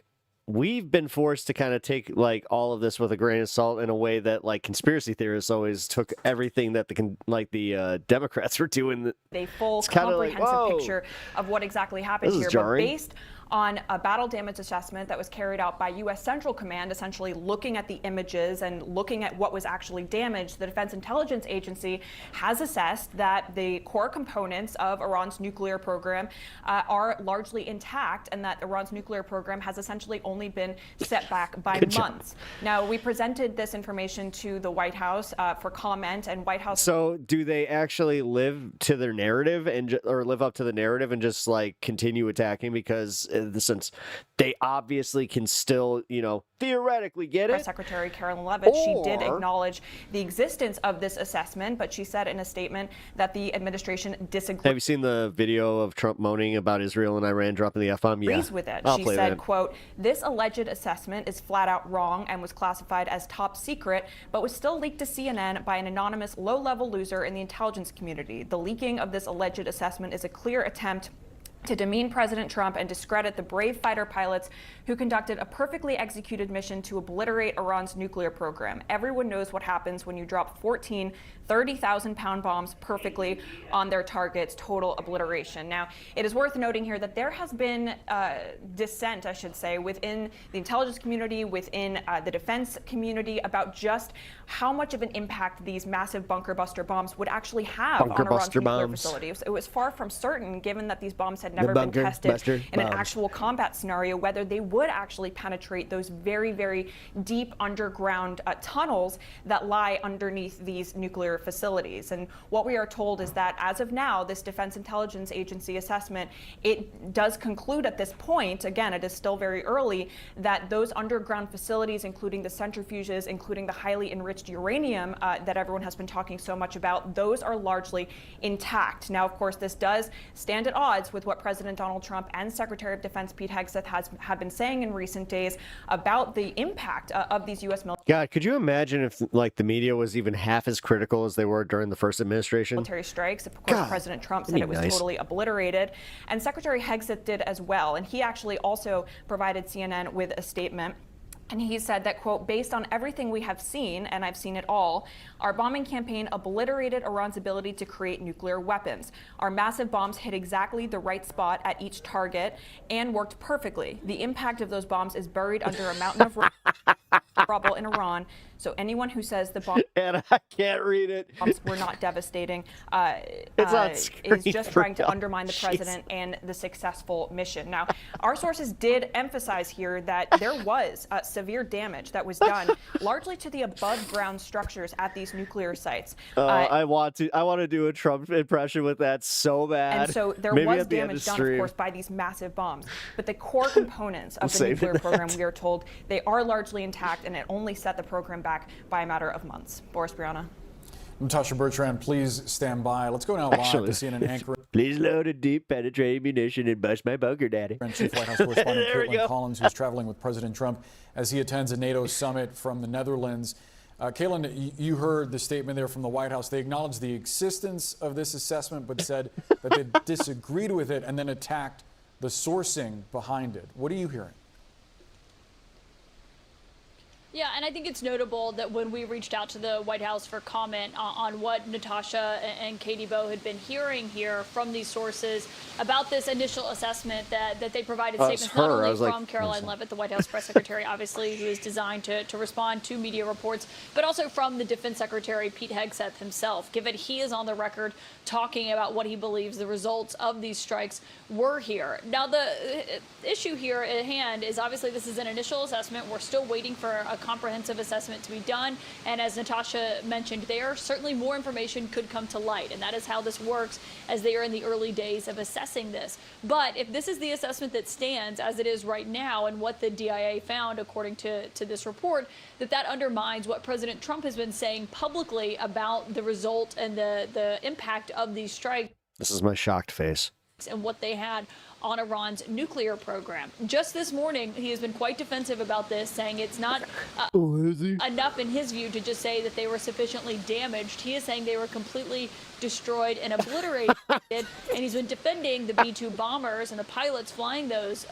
we've been forced to kind of take like all of this with a grain of salt in a way that like conspiracy theorists always took everything that the Democrats were doing. A full comprehensive picture of what exactly happened here, but based on a battle damage assessment that was carried out by U.S. Central Command, essentially looking at the images and looking at what was actually damaged, the Defense Intelligence Agency has assessed that the core components of Iran's nuclear program are largely intact, and that Iran's nuclear program has essentially only been set back by months. Now, we presented this information to the White House for comment, and White House... So do they actually live to their narrative or live up to the narrative and just like continue attacking because since they obviously can still, theoretically get it? Press Secretary Carolyn Leavitt, she did acknowledge the existence of this assessment, but she said in a statement that the administration disagrees. Have you seen the video of Trump moaning about Israel and Iran dropping the F-bomb? Yeah. Agrees with it. She said, quote, "This alleged assessment is flat out wrong and was classified as top secret, but was still leaked to CNN by an anonymous low-level loser in the intelligence community. The leaking of this alleged assessment is a clear attempt to demean President Trump and discredit the brave fighter pilots who conducted a perfectly executed mission to obliterate Iran's nuclear program. Everyone knows what happens when you drop 14 30,000-pound bombs perfectly on their targets, total obliteration." Now, it is worth noting here that there has been dissent, I should say, within the intelligence community, within the defense community, about just how much of an impact these massive bunker buster bombs would actually have on Iran's nuclear facility. It was far from certain, given that these bombs had had never been bunker tested buster in an bombs. actual combat scenario, whether they would actually penetrate those very, very deep underground tunnels that lie underneath these nuclear facilities. And what we are told is that as of now, this Defense Intelligence Agency assessment, it does conclude at this point, again, it is still very early, that those underground facilities, including the centrifuges, including the highly enriched uranium that everyone has been talking so much about, those are largely intact. Now, of course, this does stand at odds with what President Donald Trump and Secretary of Defense Pete Hegseth have been saying in recent days about the impact of these U.S. God, could you imagine if like the media was even half as critical as they were during the first administration? Military strikes. Of course, President Trump said it was totally obliterated, and Secretary Hegseth did as well. And he actually also provided CNN with a statement. And he said that, quote, based on everything we have seen, and I've seen it all, our bombing campaign obliterated Iran's ability to create nuclear weapons. Our massive bombs hit exactly the right spot at each target and worked perfectly. The impact of those bombs is buried under a mountain of rubble in Iran. So anyone who says the bombs And I can't read it. were not devastating is just trying to undermine the president and the successful mission. Now, our sources did emphasize here that there was severe damage that was done largely to the above-ground structures at these nuclear sites. I want to do a Trump impression with that so bad. And so there Maybe was at the end damage of done, stream. of course, by these massive bombs. But the core components of the nuclear program, we are told, they are largely intact, and it only set the program back by a matter of months. Boris Brianna. Natasha Bertrand, please stand by. Let's go now live to CNN anchor. Please load a deep penetrating munition and bust my bunker, Daddy. And Chief White House correspondent There we KLEIN go. Collins, who's traveling with President Trump as he attends a NATO summit from the Netherlands. KLEIN, you heard the statement there from the White House. They acknowledged the existence of this assessment, but said that they disagreed with it and then attacked the sourcing behind it. What are you hearing? Yeah, and I think it's notable that when we reached out to the White House for comment on what Natasha and Katie Bowe had been hearing here from these sources about this initial assessment that they provided statements not only from Caroline Leavitt, the White House press secretary, obviously, who is designed to respond to media reports, but also from the Defense Secretary, Pete Hegseth himself, given he is on the record talking about what he believes the results of these strikes were here. Now, the issue here at hand is obviously this is an initial assessment. We're still waiting for a comprehensive assessment to be done. And as Natasha mentioned there, certainly more information could come to light. And that is how this works as they are in the early days of assessing this. But if this is the assessment that stands as it is right now and what the DIA found, according to this report, that undermines what President Trump has been saying publicly about the result and the impact of these strikes. This is my shocked face. And what they had on Iran's nuclear program. Just this morning, he has been quite defensive about this, saying it's not enough in his view to just say that they were sufficiently damaged. He is saying they were completely destroyed and obliterated, and he's been defending the B-2 bombers and the pilots flying those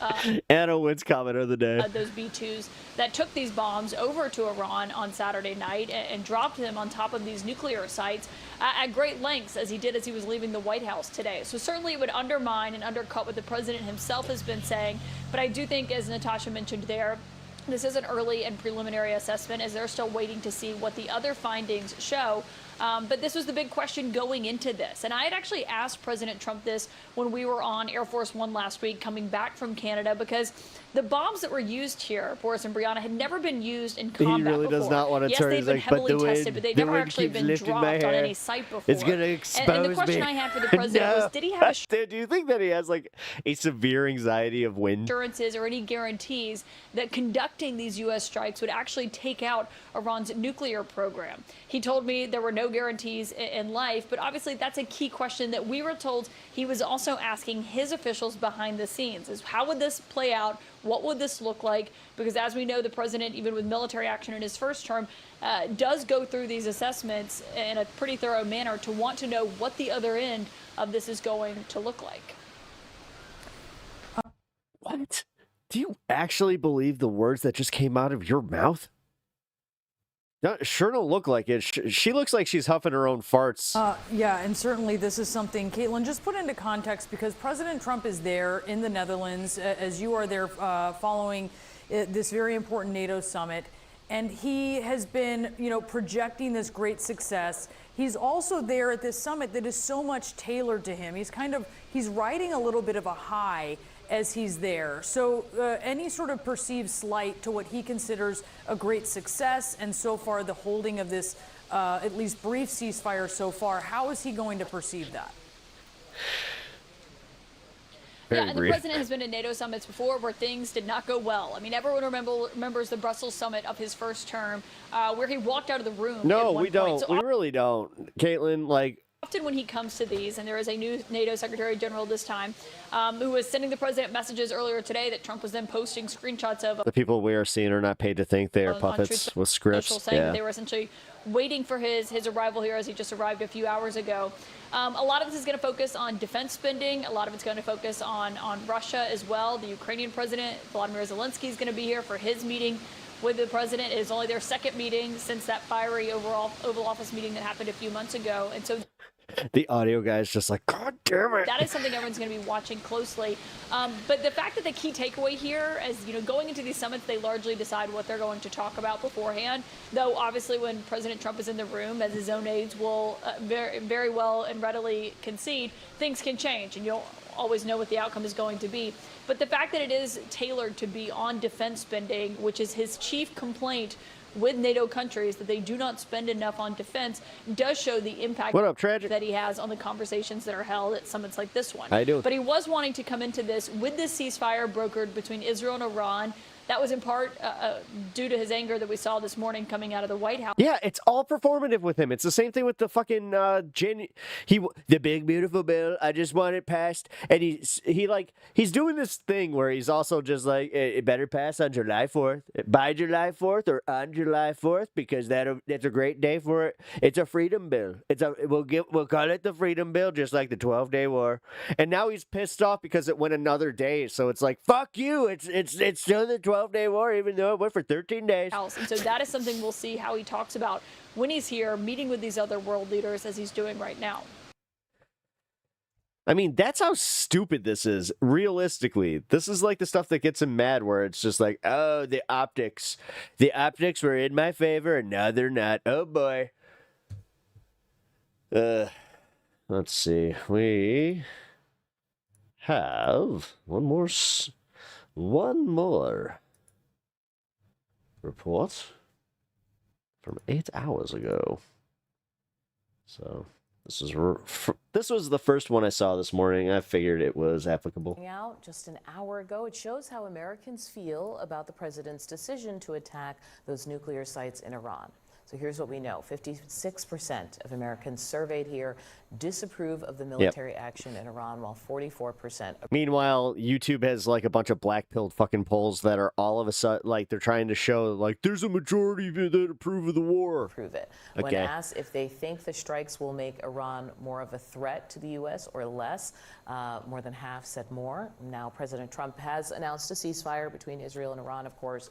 Anna Wins comment of the day. Those B-2s that took these bombs over to Iran on Saturday night and dropped them on top of these nuclear sites at great lengths, as he did as he was leaving the White House today. So certainly it would undermine and undercut what the president himself has been saying. But I do think, as Natasha mentioned there, this is an early and preliminary assessment, as they're still waiting to see what the other findings show. But this was the big question going into this. And I had actually asked President Trump this when we were on Air Force One last week coming back from Canada, because the bombs that were used here, Boris and Brianna, had never been used in combat He really before. does not want to turn. Yes, He's they've been like, heavily but the tested, wind, but they've the never wind actually keeps been lifting my dropped on hair. any site before. It's going to expose and the question me. I had for the president was, did he have Do you think that he has like a severe anxiety of wind? Assurances or any guarantees that conducting these U.S. strikes would actually take out Iran's nuclear program? He told me there were no guarantees in life, but obviously that's a key question that we were told he was also asking his officials behind the scenes, is how would this play out? What would this look like? Because as we know, the president, even with military action in his first term, does go through these assessments in a pretty thorough manner to want to know what the other end of this is going to look like. What? Do you actually believe the words that just came out of your mouth? No, sure don't look like it. She looks like she's huffing her own farts. Yeah, and certainly this is something, Caitlin, just put into context, because President Trump is there in the Netherlands, as you are there following this very important NATO summit. and he has been, projecting this great success. He's also there at this summit that is so much tailored to him. He's riding a little bit of a high as he's there. So any sort of perceived slight to what he considers a great success, and so far the holding of this at least brief ceasefire so far, how is he going to perceive that? And the president has been at NATO summits before where things did not go well. I mean, everyone remembers the Brussels summit of his first term, where he walked out of the room. No, we don't. We really don't. Caitlin, often when he comes to these, and there is a new NATO Secretary General this time, who was sending the president messages earlier today that Trump was then posting screenshots of. the people we are seeing are not paid to think they are puppets with scripts. Saying that they were essentially waiting for his arrival here, as he just arrived a few hours ago. A lot of this is going to focus on defense spending. A lot of it's going to focus on Russia as well. The Ukrainian president, Volodymyr Zelensky, is going to be here for his meeting with the president. It is only their second meeting since that fiery Oval Office meeting that happened a few months ago. And so the audio guy's just like, God damn it. that is something everyone's going to be watching closely. But the fact that the key takeaway here is, going into these summits, they largely decide what they're going to talk about beforehand. Though, obviously, when President Trump is in the room, as his own aides will very, very well and readily concede, things can change, and you don't always know what the outcome is going to be. But the fact that it is tailored to be on defense spending, which is his chief complaint with NATO countries, that they do not spend enough on defense, does show the impact that he has on the conversations that are held at summits like this one. I do. But he was wanting to come into this with this ceasefire brokered between Israel and Iran. That was in part due to his anger that we saw this morning coming out of the White House. Yeah, it's all performative with him. It's the same thing with the fucking the big beautiful bill. I just want it passed, and he's doing this thing where he's also just like, it better pass on July 4th, by July 4th or on July 4th, because that's a great day for it. It's a freedom bill. We'll call it the freedom bill, just like the 12-day war. And now he's pissed off because it went another day. So it's like, fuck you. It's still the 12-day war, even though it went for 13 days. And so that is something we'll see how he talks about when he's here meeting with these other world leaders, as he's doing right now. I mean, that's how stupid this is. Realistically, this is like the stuff that gets him mad, where it's just like, oh, the optics were in my favor, and now they're not. Oh boy. Let's see. We have one more report from 8 hours ago. So this was the first one I saw this morning. I figured it was applicable. Out just an hour ago, it shows how Americans feel about the president's decision to attack those nuclear sites in Iran. So here's what we know. 56% of Americans surveyed here disapprove of the military action in Iran, while 44%. Meanwhile, YouTube has like a bunch of black-pilled fucking polls that are all of a sudden, like, they're trying to show, like, there's a majority that approve of the war. Approve it. When asked if they think the strikes will make Iran more of a threat to the U.S. or less, more than half said more. Now, President Trump has announced a ceasefire between Israel and Iran, of course,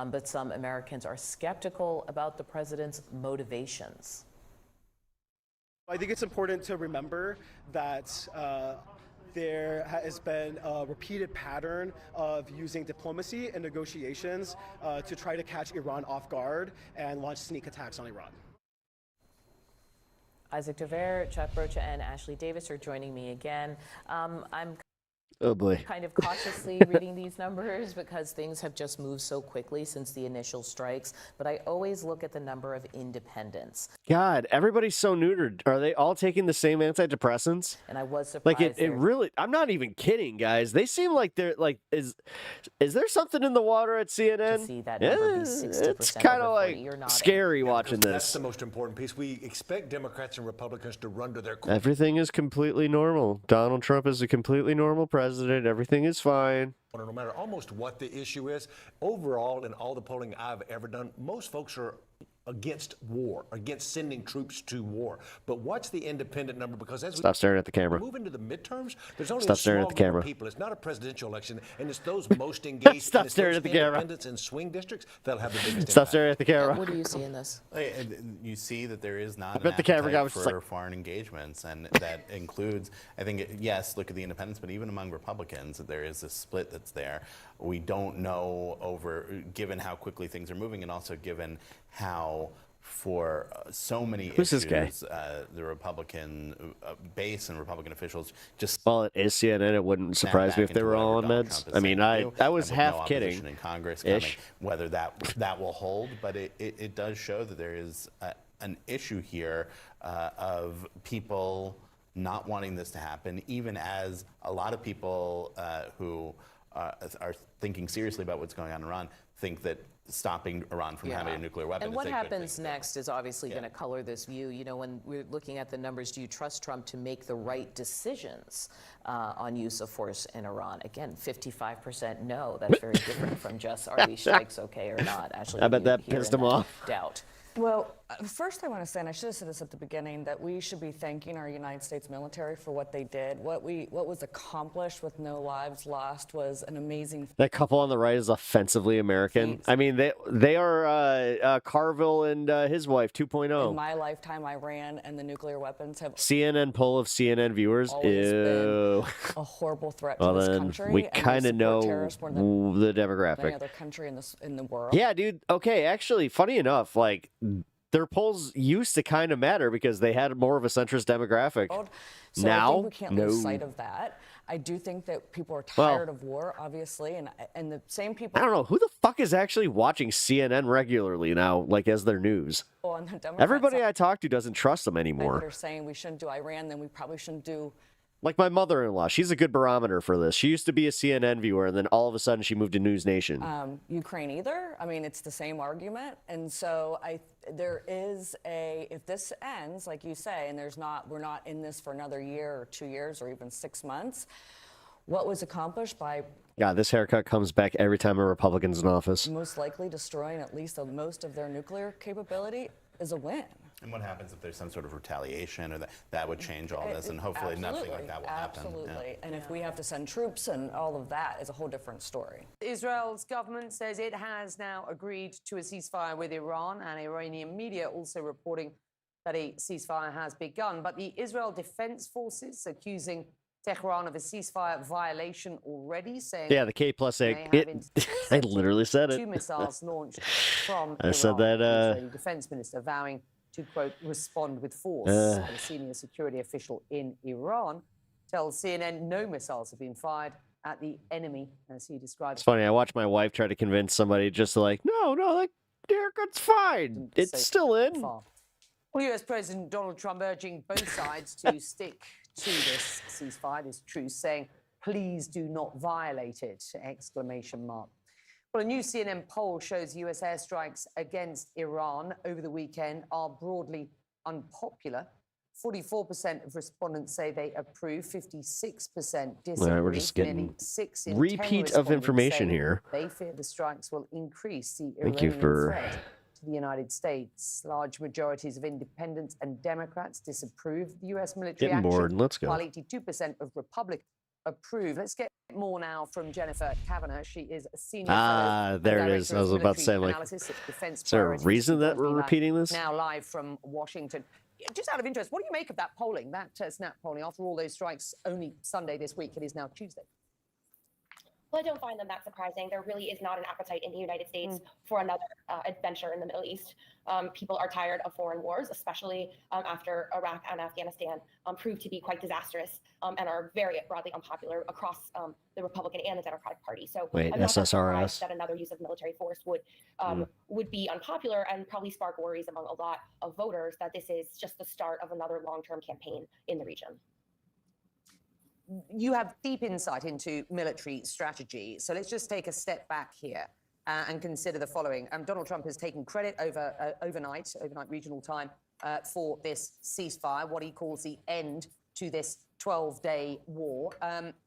but some Americans are skeptical about the president's motivations. I think it's important to remember that there has been a repeated pattern of using diplomacy and negotiations to try to catch Iran off guard and launch sneak attacks on Iran. Isaac Dever, Chuck Brocha, and Ashley Davis are joining me again. I'm Oh boy. kind of cautiously reading these numbers because things have just moved so quickly since the initial strikes, but I always look at the number of independents. God, everybody's so neutered. Are they all taking the same antidepressants? And I was surprised. Like it really, I'm not even kidding, guys. They seem like they're like, is there something in the water at CNN? To see that number be 60% it's kind of over 40. like You're nodding. scary watching That's this. the most important piece. We expect Democrats and Republicans to run to their core. Everything is completely normal. Donald Trump is a completely normal president. Everything is fine. No matter almost what the issue is, overall, in all the polling I've ever done, most folks are against war, against sending troops to war. But what's the independent number? Because as Stop staring at the camera. we move into the midterms, there's only Stop a staring small at the group camera. of people. It's not a presidential election, and it's those most engaged. Stop and it's staring those at the camera. independents in swing districts that'll have the biggest Stop impact. staring at the camera. What do you see in this? You see that there is not I an bet the camera guy appetite was just for like- foreign engagements, and that includes, I think, yes, look at the independents, but even among Republicans, there is this split that's there. We don't know given how quickly things are moving, and also given how for so many Who's issues, this guy? the Republican base and Republican officials just. Well, it is CNN. It wouldn't surprise me if they were all on meds. I mean, I was half kidding. In Congress Ish. coming, whether that will hold, but it does show that there is an issue here of people not wanting this to happen, even as a lot of people who are thinking seriously about what's going on in Iran think that stopping Iran from having a nuclear weapon And is what a good happens thing. next is obviously going to color this view. You know, when we're looking at the numbers, do you trust Trump to make the right decisions on use of force in Iran? Again, 55% no. That's very different from just are these strikes okay or not? Actually, I bet you that hear pissed in him that off. Doubt. Well, first I want to say, and I should have said this at the beginning, that we should be thanking our United States military for what they did. What was accomplished with no lives lost was an amazing. That couple on the right is offensively American. I mean, they are Carville and his wife 2.0. In my lifetime, Iran and the nuclear weapons have CNN poll of CNN viewers. always Ew. been a horrible threat Well, to this then country. we and they kind of support know terrorists more than the any demographic. other country in the world. Yeah, dude. Okay, actually, funny enough, like their polls used to kind of matter because they had more of a centrist demographic. So now, I think we can't no. lose sight of that. I do think that people are tired of war, obviously, and the same people. I don't know who the fuck is actually watching CNN regularly now, like as their news. On the Democrat Everybody side I talk to doesn't trust them that anymore. are saying we shouldn't do Iran, then we probably shouldn't do. Like my mother-in-law, she's a good barometer for this. She used to be a CNN viewer, and then all of a sudden she moved to News Nation. Ukraine either. I mean, it's the same argument, and so there is if this ends, like you say, and we're not in this for another year or 2 years or even 6 months. What was accomplished by God, this haircut comes back every time a Republican's in office. most likely destroying at least most of their nuclear capability is a win. And what happens if there's some sort of retaliation, or that would change all this, and hopefully nothing like that will happen. Absolutely. Yeah. And if we have to send troops and all of that is a whole different story. Israel's government says it has now agreed to a ceasefire with Iran, and Iranian media also reporting that a ceasefire has begun. But the Israel Defense Forces accusing Tehran of a ceasefire violation already, saying Yeah, the K+8. I literally said it. 2 missiles launched from I said Iran. that, The Israeli defense minister vowing to, quote, respond with force. A senior security official in Iran tells CNN no missiles have been fired at the enemy, as he describes. It's funny. I watched my wife try to convince somebody just like, no, like, the haircut's fine. It's still in. Well, U.S. President Donald Trump urging both sides to stick to this ceasefire, this truce, saying, please do not violate it, exclamation mark. Well, a new CNN poll shows U.S. airstrikes against Iran over the weekend are broadly unpopular. 44% of respondents say they approve, 56% disagree. All right, we're just getting Nearly 6 in 10 repeat of respondents information say here. They fear the strikes will increase the Thank you Iranian for- threat to the United States. Large majorities of independents and Democrats disapprove of the U.S. military Getting action, bored. Let's go. while 82% of Republicans approve. Let's get more now from Jennifer Kavanagh. She is a senior fellow and there it is. director I was of about to say, military like, analysis at Defense is there a Priorities. reason that She we're joins me repeating this? Now live from Washington. Just out of interest, what do you make of that polling, that snap polling? After all those strikes only Sunday this week, it is now Tuesday. Well, I don't find them that surprising. There really is not an appetite in the United States for another adventure in the Middle East. People are tired of foreign wars, especially after Iraq and Afghanistan proved to be quite disastrous and are very broadly unpopular across the Republican and the Democratic Party. So Wait, I'm not that SSRS? surprised that another use of military force would be unpopular and probably spark worries among a lot of voters that this is just the start of another long-term campaign in the region. You have deep insight into military strategy. So let's just take a step back here and consider the following. Donald Trump has taken credit overnight regional time, for this ceasefire, what he calls the end to this 12-day war.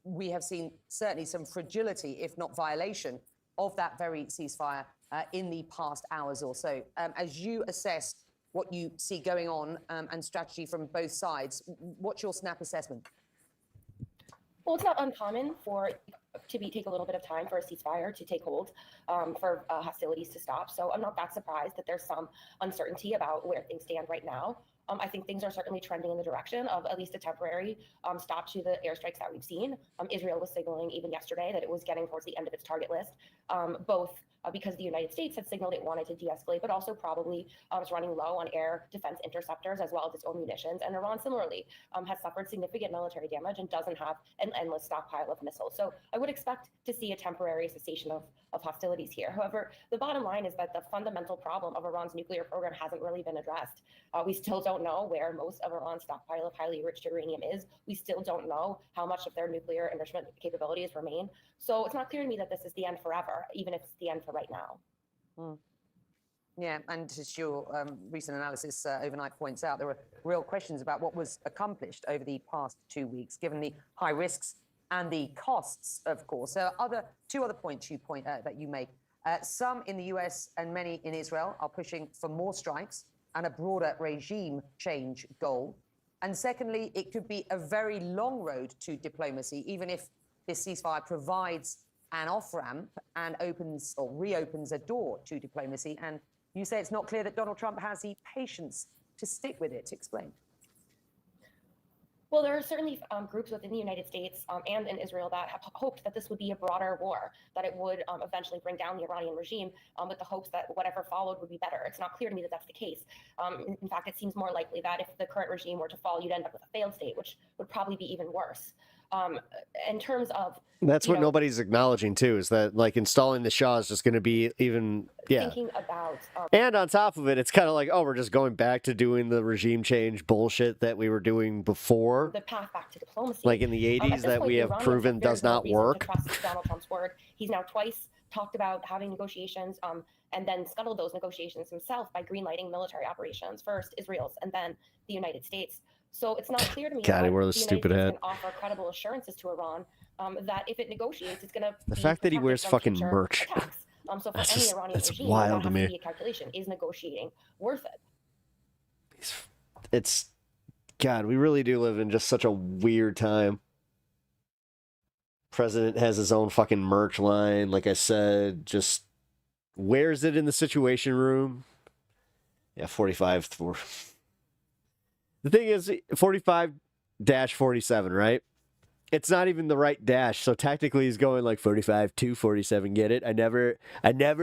We have seen certainly some fragility, if not violation, of that very ceasefire in the past hours or so. As you assess what you see going on and strategy from both sides, what's your snap assessment? Well, it's not uncommon for take a little bit of time for a ceasefire to take hold, for hostilities to stop. So I'm not that surprised that there's some uncertainty about where things stand right now. I think things are certainly trending in the direction of at least a temporary stop to the airstrikes that we've seen. Israel was signaling even yesterday that it was getting towards the end of its target list, both because the United States had signaled it wanted to de-escalate, but also probably was running low on air defense interceptors as well as its own munitions. And Iran similarly has suffered significant military damage and doesn't have an endless stockpile of missiles. So I would expect to see a temporary cessation of hostilities here. However, the bottom line is that the fundamental problem of Iran's nuclear program hasn't really been addressed. We still don't know where most of Iran's stockpile of highly enriched uranium is. We still don't know how much of their nuclear enrichment capabilities remain. So it's not clear to me that this is the end forever, even if it's the end for right now. Yeah, and as your recent analysis overnight points out, there were real questions about what was accomplished over the past 2 weeks, given the high risks and the costs, of course. There are two other points you point out that you make. Some in the US and many in Israel are pushing for more strikes and a broader regime change goal. And secondly, it could be a very long road to diplomacy, even if this ceasefire provides an off-ramp and opens or reopens a door to diplomacy. And you say it's not clear that Donald Trump has the patience to stick with it. Explain. Well, there are certainly groups within the United States and in Israel that have hoped that this would be a broader war, that it would eventually bring down the Iranian regime with the hopes that whatever followed would be better. It's not clear to me that that's the case. In fact, it seems more likely that if the current regime were to fall, you'd end up with a failed state, which would probably be even worse. In terms of that's what nobody's acknowledging too, is that like installing the Shah is just going to be even thinking about and on top of it, it's kind of like, oh, we're just going back to doing the regime change bullshit that we were doing before, the path back to diplomacy, like in the 80s, that we have proven does not work. To trust Donald Trump's word. He's now twice talked about having negotiations and then scuttled those negotiations himself by greenlighting military operations, first Israel's and then the United States. So it's not clear to me God, that he wore the this United stupid States hat. can offer credible assurances to Iran that if it negotiates, it's going to The fact that he wears fucking merch. So for That's any just, Iranian it's regime, wild that to has me. to be a calculation. Is negotiating worth it? It's, God, we really do live in just such a weird time. President has his own fucking merch line, like I said, just wears it in the Situation Room. Yeah, 45. The thing is, 45-47, right? It's not even the right dash, so technically he's going like 45 to 47. Get it? I never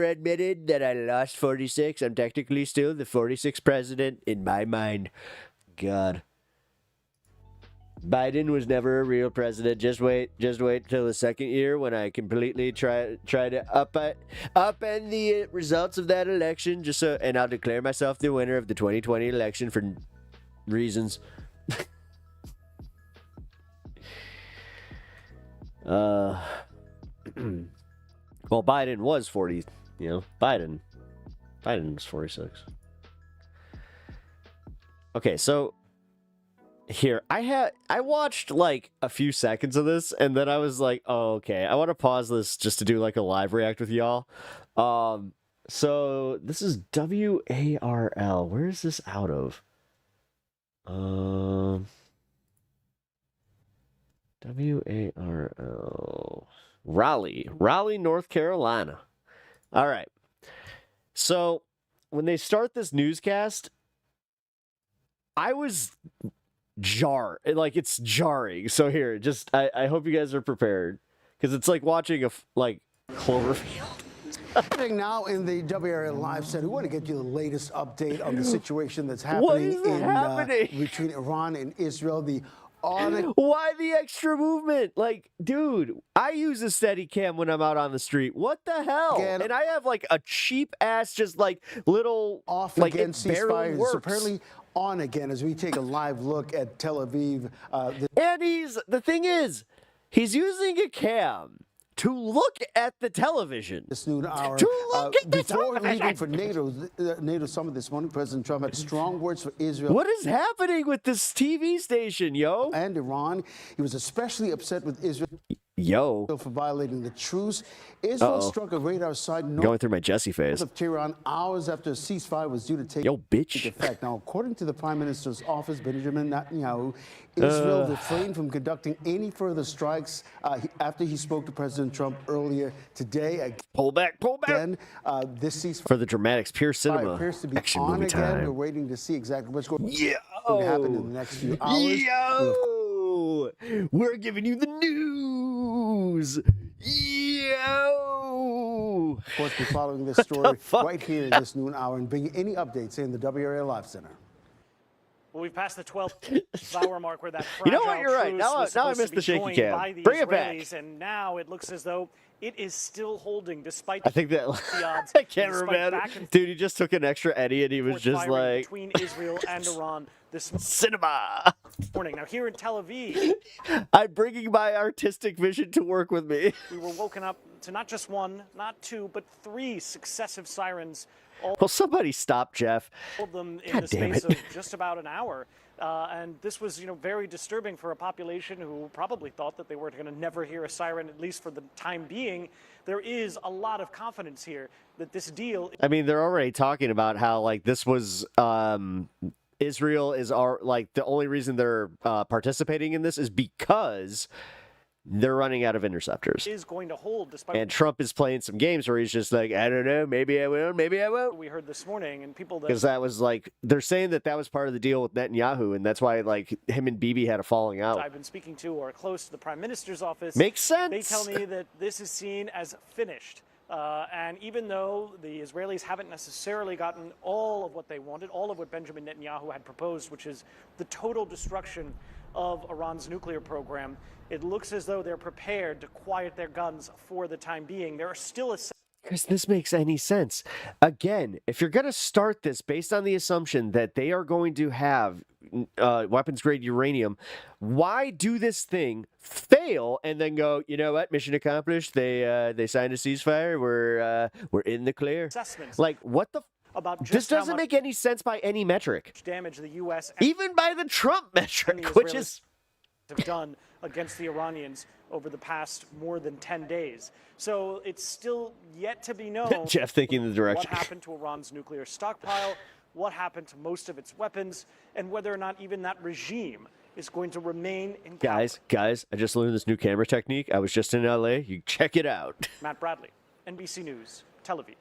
admitted that I lost 46. I'm technically still the 46th president in my mind. God. Biden was never a real president. Just wait till the second year when I completely try to upend the results of that election, and I'll declare myself the winner of the 2020 election for reasons. Well, Biden was 40. Biden was 46. Okay, so. Here, I watched like a few seconds of this, and then I was like, oh, okay, I want to pause this just to do like a live react with y'all. So this is WARL. Where is this out of? WARL. Raleigh, North Carolina. All right. So when they start this newscast, I was it's jarring. So here, I hope you guys are prepared, because it's like watching a Cloverfield. Now in the WRL Live Set, we want to get you the latest update on the situation that's happening between Iran and Israel. Why the extra movement? Like, dude, I use a Steadicam when I'm out on the street. What the hell? Again, and I have like a cheap ass, just like little off like again it barely ceasefire. works. It's apparently on again as we take a live look at Tel Aviv. And the thing is, he's using a cam to look at the television. This noon hour. To look at the before television. leaving for NATO summit this morning, President Trump had strong words for Israel. What is happening with this TV station, yo? And Iran. He was especially upset with Israel. Yo. For violating the truce. Israel struck a radar site north Going through my Jesse phase. of Tehran hours after a ceasefire was due to take effect. Now, according to the Prime Minister's office, Benjamin Netanyahu, Israel refrained from conducting any further strikes after he spoke to President Trump earlier today. Pull back. Again, this ceasefire For the dramatics, pure cinema. appears to be Action on movie again. time. We're waiting to see exactly what's going Yeah. to happen in the next few hours. Yo! We're giving you the news. Yo! Of course, we're following this story right here in this noon hour and bringing any updates in the W Area Live Center. Well, we've passed the 12-hour mark where that You know what? You're right. truce was Now I supposed missed to the be shaky joined cam. by the Bring it back. Israelis, and now it looks as though it is still holding despite I think that the odds. I can't despite remember. back and Dude, he just took an extra Eddie and he was forth just firing like between Israel and Iran this cinema. morning. Now here in Tel Aviv, I'm bringing my artistic vision to work with me. we were woken up to not just one, not two, but three successive sirens. Well, somebody stop Jeff. All of them in God the damn space it. of just about an hour. And this was, very disturbing for a population who probably thought that they were going to never hear a siren, at least for the time being. There is a lot of confidence here that this deal. I mean, they're already talking about how like this was Israel is the only reason they're participating in this is because they're running out of interceptors. Is going to hold despite. And Trump is playing some games where he's just like, I don't know, maybe I will, maybe I won't. We heard this morning, and people Because that was like, they're saying that was part of the deal with Netanyahu, and that's why like him and Bibi had a falling out. I've been speaking to or close to the Prime Minister's office. Makes sense. They tell me that this is seen as finished. And even though the Israelis haven't necessarily gotten all of what they wanted, all of what Benjamin Netanyahu had proposed, which is the total destruction of Iran's nuclear program, it looks as though they're prepared to quiet their guns for the time being. There are still Because this makes any sense. Again, if you're going to start this based on the assumption that they are going to have weapons-grade uranium, why do this thing, fail, and then go, you know what, mission accomplished, they signed a ceasefire, we're in the clear? Like, what the... About this doesn't make any sense by any metric. damage the U.S. Even by the Trump metric, which is... have done against the Iranians over the past more than 10 days. So it's still yet to be known Jeff thinking the direction. what happened to Iran's nuclear stockpile, what happened to most of its weapons, and whether or not even that regime is going to remain in power. Guys, I just learned this new camera technique. I was just in LA. You check it out. Matt Bradley, NBC News, Tel Aviv.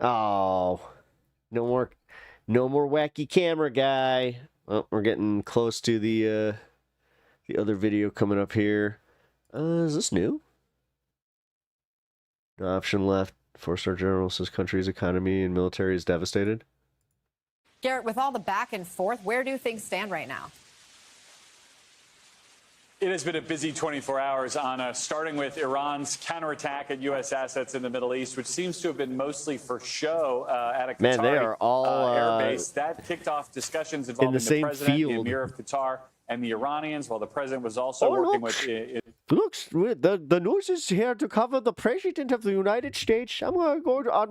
Oh, no more wacky camera guy. Well, we're getting close to the other video coming up here. Is this new? No option left. 4-star general says country's economy and military is devastated. Garrett, with all the back and forth, where do things stand right now? It has been a busy 24 hours, Anna, starting with Iran's counterattack at U.S. assets in the Middle East, which seems to have been mostly for show at a Qatari Man, they are all airbase. That kicked off discussions involving the same president, field. the emir of Qatar, and the Iranians, while the president was also working with... Look, the news is here to cover the president of the United States. I'm going to go on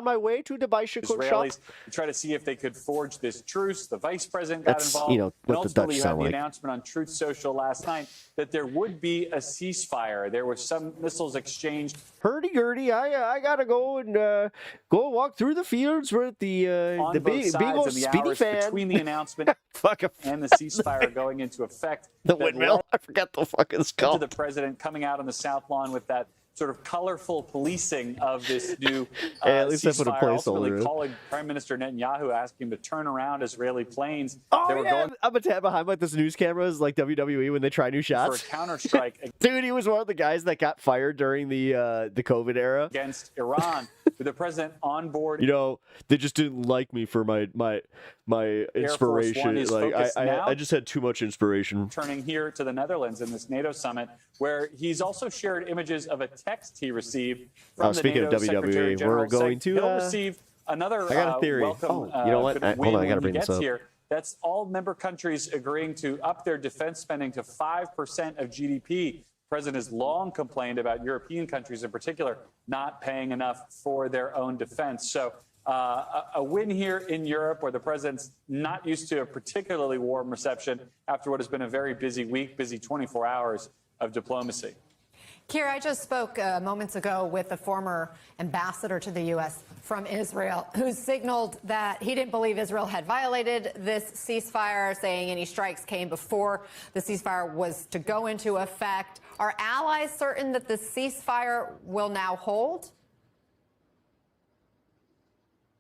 my way to the bicycle Israelis shop. to try to see if they could forge this truce. The vice president got That's, involved. you know, what and the Dutch ultimately, you had sound the like. announcement on Truth Social last night that there would be a ceasefire. There were some missiles exchanged. Hurdy-gurdy, I gotta go and walk through the fields with the on both big sides old of the speedy hours fan. between the announcement and the ceasefire going into effect. The that windmill. led I forgot the fucking to skull. the president coming out on the South Lawn with that sort of colorful policing of this new Hey, at least I put a ceasefire, ultimately placeholder in. calling Prime Minister Netanyahu, asking him to turn around Israeli planes. Oh, They were yeah. going I'm a tad behind like this news cameras like WWE when they try new for a shots. counterstrike Dude, he was one of the guys that got fired during the COVID era. against Iran, with the president on board. You know, they just didn't like me for my inspiration. One is Like focused now. I just had too much inspiration. Turning here to the Netherlands in this NATO summit, where he's also shared images of a text he received from the Speaking NATO of Secretary WWE, General we're going saying to. he'll receive another I got a theory. welcome. You know what? Hold on, I gotta when bring he this gets up. here. That's all member countries agreeing to up their defense spending to 5% of GDP. The president has long complained about European countries in particular not paying enough for their own defense. So A win here in Europe where the president's not used to a particularly warm reception after what has been a very busy week, busy 24 hours of diplomacy. Keir, I just spoke moments ago with a former ambassador to the U.S. from Israel who signaled that he didn't believe Israel had violated this ceasefire, saying any strikes came before the ceasefire was to go into effect. Are allies certain that the ceasefire will now hold?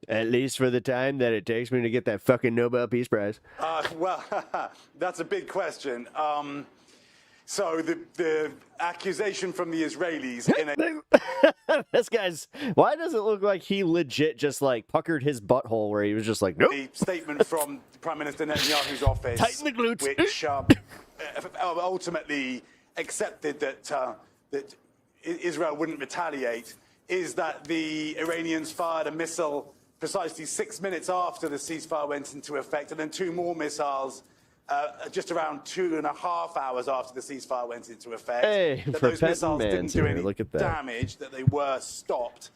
At least for the time that it takes me to get that fucking Nobel Peace Prize. Well, that's a big question. So the accusation from the Israelis in a This guy's, why does it look like he legit just like puckered his butthole where he was just like, nope. a statement from Prime Minister Netanyahu's office, Tighten the glutes. which ultimately accepted that Israel wouldn't retaliate, is that the Iranians fired a missile precisely 6 minutes after the ceasefire went into effect, and then 2 more missiles just around 2.5 hours after the ceasefire went into effect. Hey, that for those missiles didn't do any look at that. damage, that they were stopped.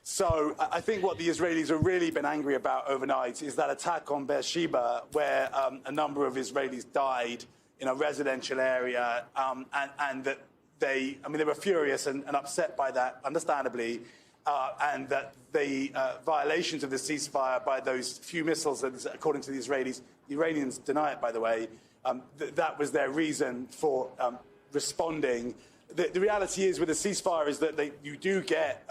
So I think what the Israelis have really been angry about overnight is that attack on Beersheba, where a number of Israelis died in a residential area, and that they were furious and upset by that, understandably, and that the violations of the ceasefire by those few missiles, according to the Israelis, the Iranians deny it, by the way, that was their reason for responding. The reality is with a ceasefire is that you do get,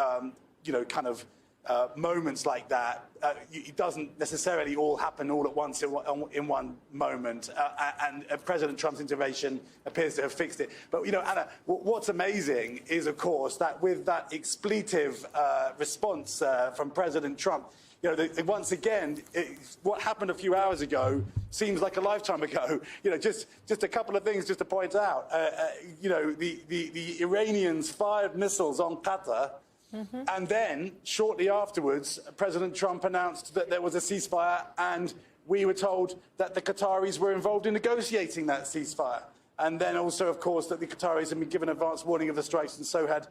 moments like that. It doesn't necessarily all happen all at once in one moment. And President Trump's intervention appears to have fixed it. But, Anna, what's amazing is, of course, that with that expletive response from President Trump, once again, what happened a few hours ago seems like a lifetime ago. Just a couple of things just to point out. The Iranians fired missiles on Qatar. Mm-hmm. And then, shortly afterwards, President Trump announced that there was a ceasefire, and we were told that the Qataris were involved in negotiating that ceasefire. And then also, of course, that the Qataris had been given advance warning of the strikes, and so had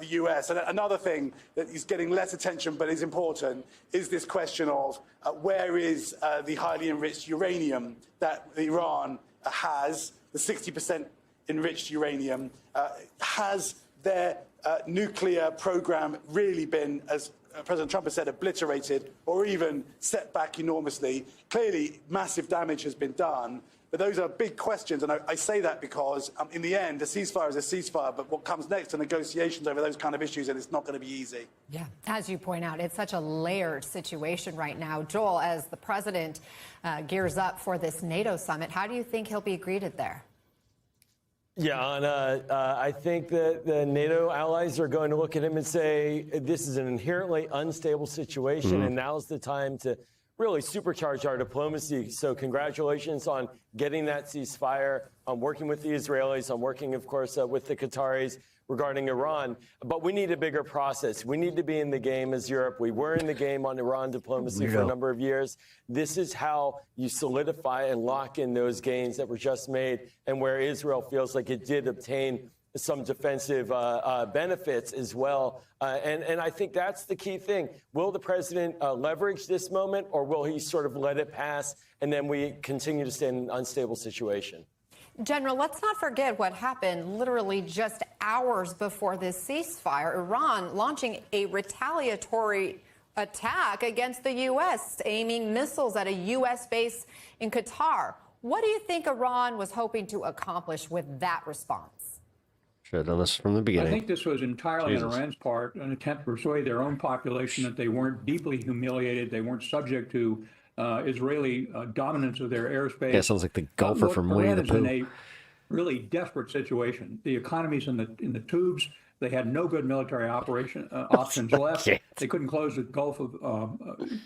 the US. And another thing that is getting less attention but is important is this question of where is the highly enriched uranium that Iran has, the 60% enriched uranium, has their nuclear program really been, as President Trump has said, obliterated or even set back enormously? Clearly, massive damage has been done. But those are big questions, and I say that because, in the end, a ceasefire is a ceasefire, but what comes next are negotiations over those kind of issues, and it's not going to be easy. Yeah, as you point out, it's such a layered situation right now. Joel, as the president gears up for this NATO summit, how do you think he'll be greeted there? Yeah, and I think that the NATO allies are going to look at him and say, this is an inherently unstable situation, and now's the time to really supercharge our diplomacy. So congratulations on getting that ceasefire, on working with the Israelis, on working, of course, with the Qataris regarding Iran. But we need a bigger process. We need to be in the game as Europe. We were in the game on Iran diplomacy for a number of years. This is how you solidify and lock in those gains that were just made, and where Israel feels like it did obtain some defensive benefits as well. And I think that's the key thing. Will the president leverage this moment, or will he sort of let it pass and then we continue to stay in an unstable situation? General, let's not forget what happened literally just hours before this ceasefire. Iran launching a retaliatory attack against the U.S., aiming missiles at a U.S. base in Qatar. What do you think Iran was hoping to accomplish with that response? Should have done this from the beginning. I think this was entirely on Iran's part an attempt to persuade their own population that they weren't deeply humiliated, they weren't subject to Israeli dominance of their airspace. Yeah, sounds like the golfer from Winnie the Pooh. Iran is in a really desperate situation. The economy's in the tubes. They had no good military options left. They couldn't close the Gulf of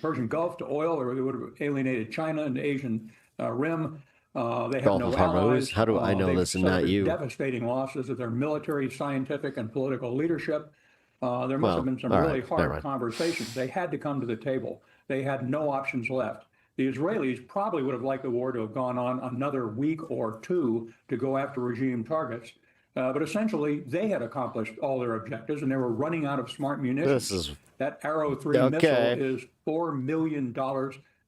Persian Gulf to oil, or they would have alienated China and the Asian Rim. They have no allies. How do I know this and not you? Devastating losses of their military, scientific, and political leadership. There must have been some really hard conversations. They had to come to the table. They had no options left. The Israelis probably would have liked the war to have gone on another week or two to go after regime targets. But essentially, they had accomplished all their objectives, and they were running out of smart munitions. That Arrow 3 missile is $4 million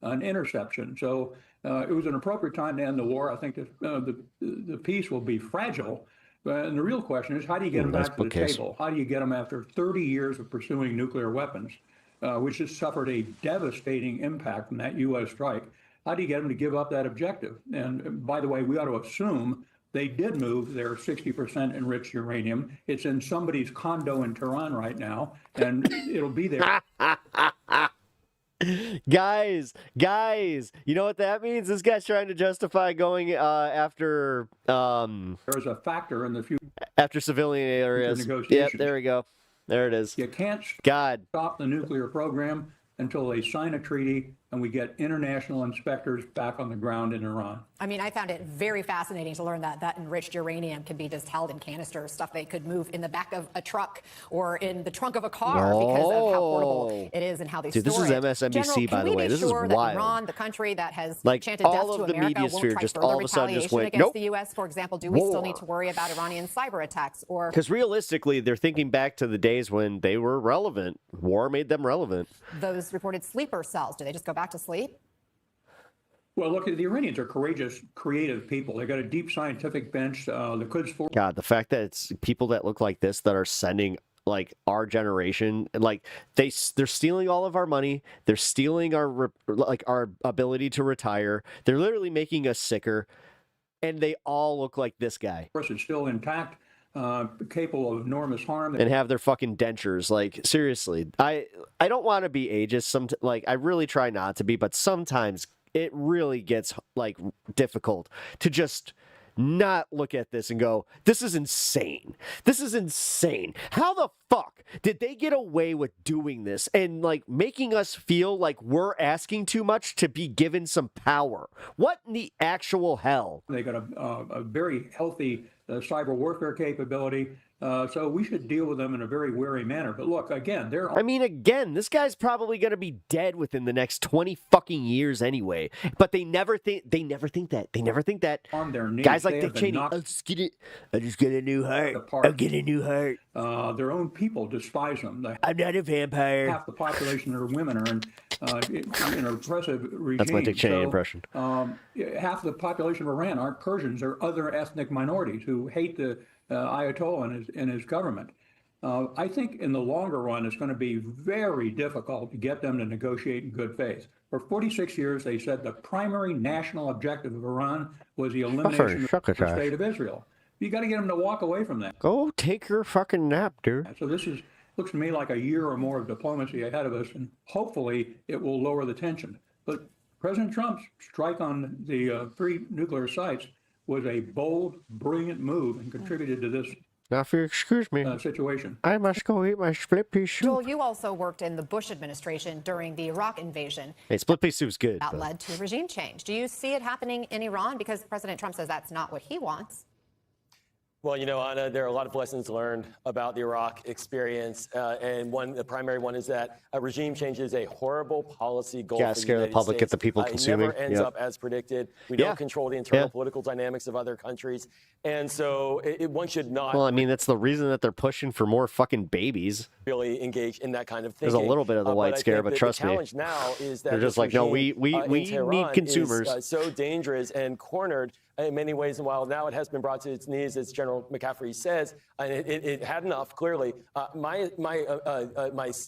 an interception. So it was an appropriate time to end the war. I think the peace will be fragile. And the real question is, how do you get them back to the table? How do you get them after 30 years of pursuing nuclear weapons, which has suffered a devastating impact from that U.S. strike? How do you get them to give up that objective? And by the way, we ought to assume they did move their 60% enriched uranium. It's in somebody's condo in Tehran right now, and it'll be there. Guys, you know what that means? This guy's trying to justify going after there's a factor in the future after civilian areas. Yep, there we go. There it is. You can't stop the nuclear program until they sign a treaty and we get international inspectors back on the ground in Iran. I mean, I found it very fascinating to learn that that enriched uranium can be just held in canisters, stuff they could move in the back of a truck or in the trunk of a car because of how portable it is and how they store it. This is MSNBC, by the way. This is wild. Iran, the country that has chanted all death of to the America, media won't sphere try just further all of a sudden just went, against the U.S., for example? Do we still need to worry about Iranian cyber attacks? Or because realistically, they're thinking back to the days when they were relevant. War made them relevant. Those reported sleeper cells, do they just go back to sleep? Well, look, the Iranians are courageous, creative people. They got a deep scientific bench. The Quds Force. God, the fact that it's people that look like this that are sending like our generation, like they're stealing all of our money. They're stealing our ability to retire. They're literally making us sicker, and they all look like this guy. Of course, it's still intact, capable of enormous harm, and have their fucking dentures. Like seriously, I don't want to be ageist. I really try not to be, but sometimes it really gets like difficult to just not look at this and go, this is insane. This is insane. How the fuck did they get away with doing this and like making us feel like we're asking too much to be given some power? What in the actual hell? They got a very healthy cyber warfare capability. So we should deal with them in a very wary manner. But look, again, this guy's probably going to be dead within the next 20 fucking years anyway. But they never think that. On their knees. Guys like Dick Cheney, I just get a new heart. I'll get a new heart. Their own people despise them. I'm not a vampire. Half the population are women are in an oppressive regime. That's my Dick Cheney impression. Half the population of Iran aren't Persians. They're other ethnic minorities who hate the Ayatollah and his government. I think in the longer run, it's going to be very difficult to get them to negotiate in good faith. For 46 years, they said the primary national objective of Iran was the elimination of the state of Israel. You got to get them to walk away from that. Go take your fucking nap, dude. So this looks to me like a year or more of diplomacy ahead of us, and hopefully it will lower the tension. But President Trump's strike on the 3 nuclear sites was a bold, brilliant move and contributed to this Now, if you excuse me, situation. I must go eat my split pea soup. Joel, you also worked in the Bush administration during the Iraq invasion. Hey, split pea soup's good. That led to regime change. Do you see it happening in Iran? Because President Trump says that's not what he wants. Well, you know, Anna, there are a lot of lessons learned about the Iraq experience, and the primary one is that a regime change is a horrible policy goal. Yeah, scare the public, get the people consuming. It never ends up as predicted. We don't control the internal political dynamics of other countries, and so one should not. Well, I mean, that's the reason that they're pushing for more fucking babies. Really engage in that kind of thinking. There's a little bit of the white scare, but trust me, the challenge now is that they're just like, no, we need consumers. Is, so dangerous and cornered in many ways, and while now it has been brought to its knees, as General McCaffrey says, and it had enough, clearly. My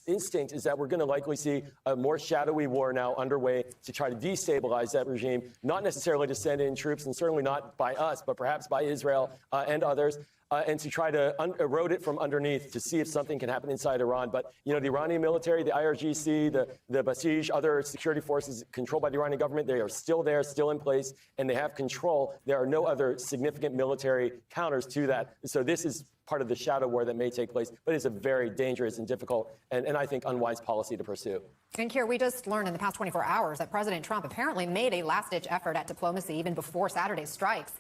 instinct is that we're going to likely see a more shadowy war now underway to try to destabilize that regime, not necessarily to send in troops, and certainly not by us, but perhaps by Israel and others. And to try to erode it from underneath to see if something can happen inside Iran. But, you know, the Iranian military, the IRGC, the Basij, other security forces controlled by the Iranian government, they are still there, still in place, and they have control. There are no other significant military counters to that. So this is part of the shadow war that may take place, but it's a very dangerous and difficult and I think unwise policy to pursue. And Keir, we just learned in the past 24 hours that President Trump apparently made a last-ditch effort at diplomacy even before Saturday's strikes.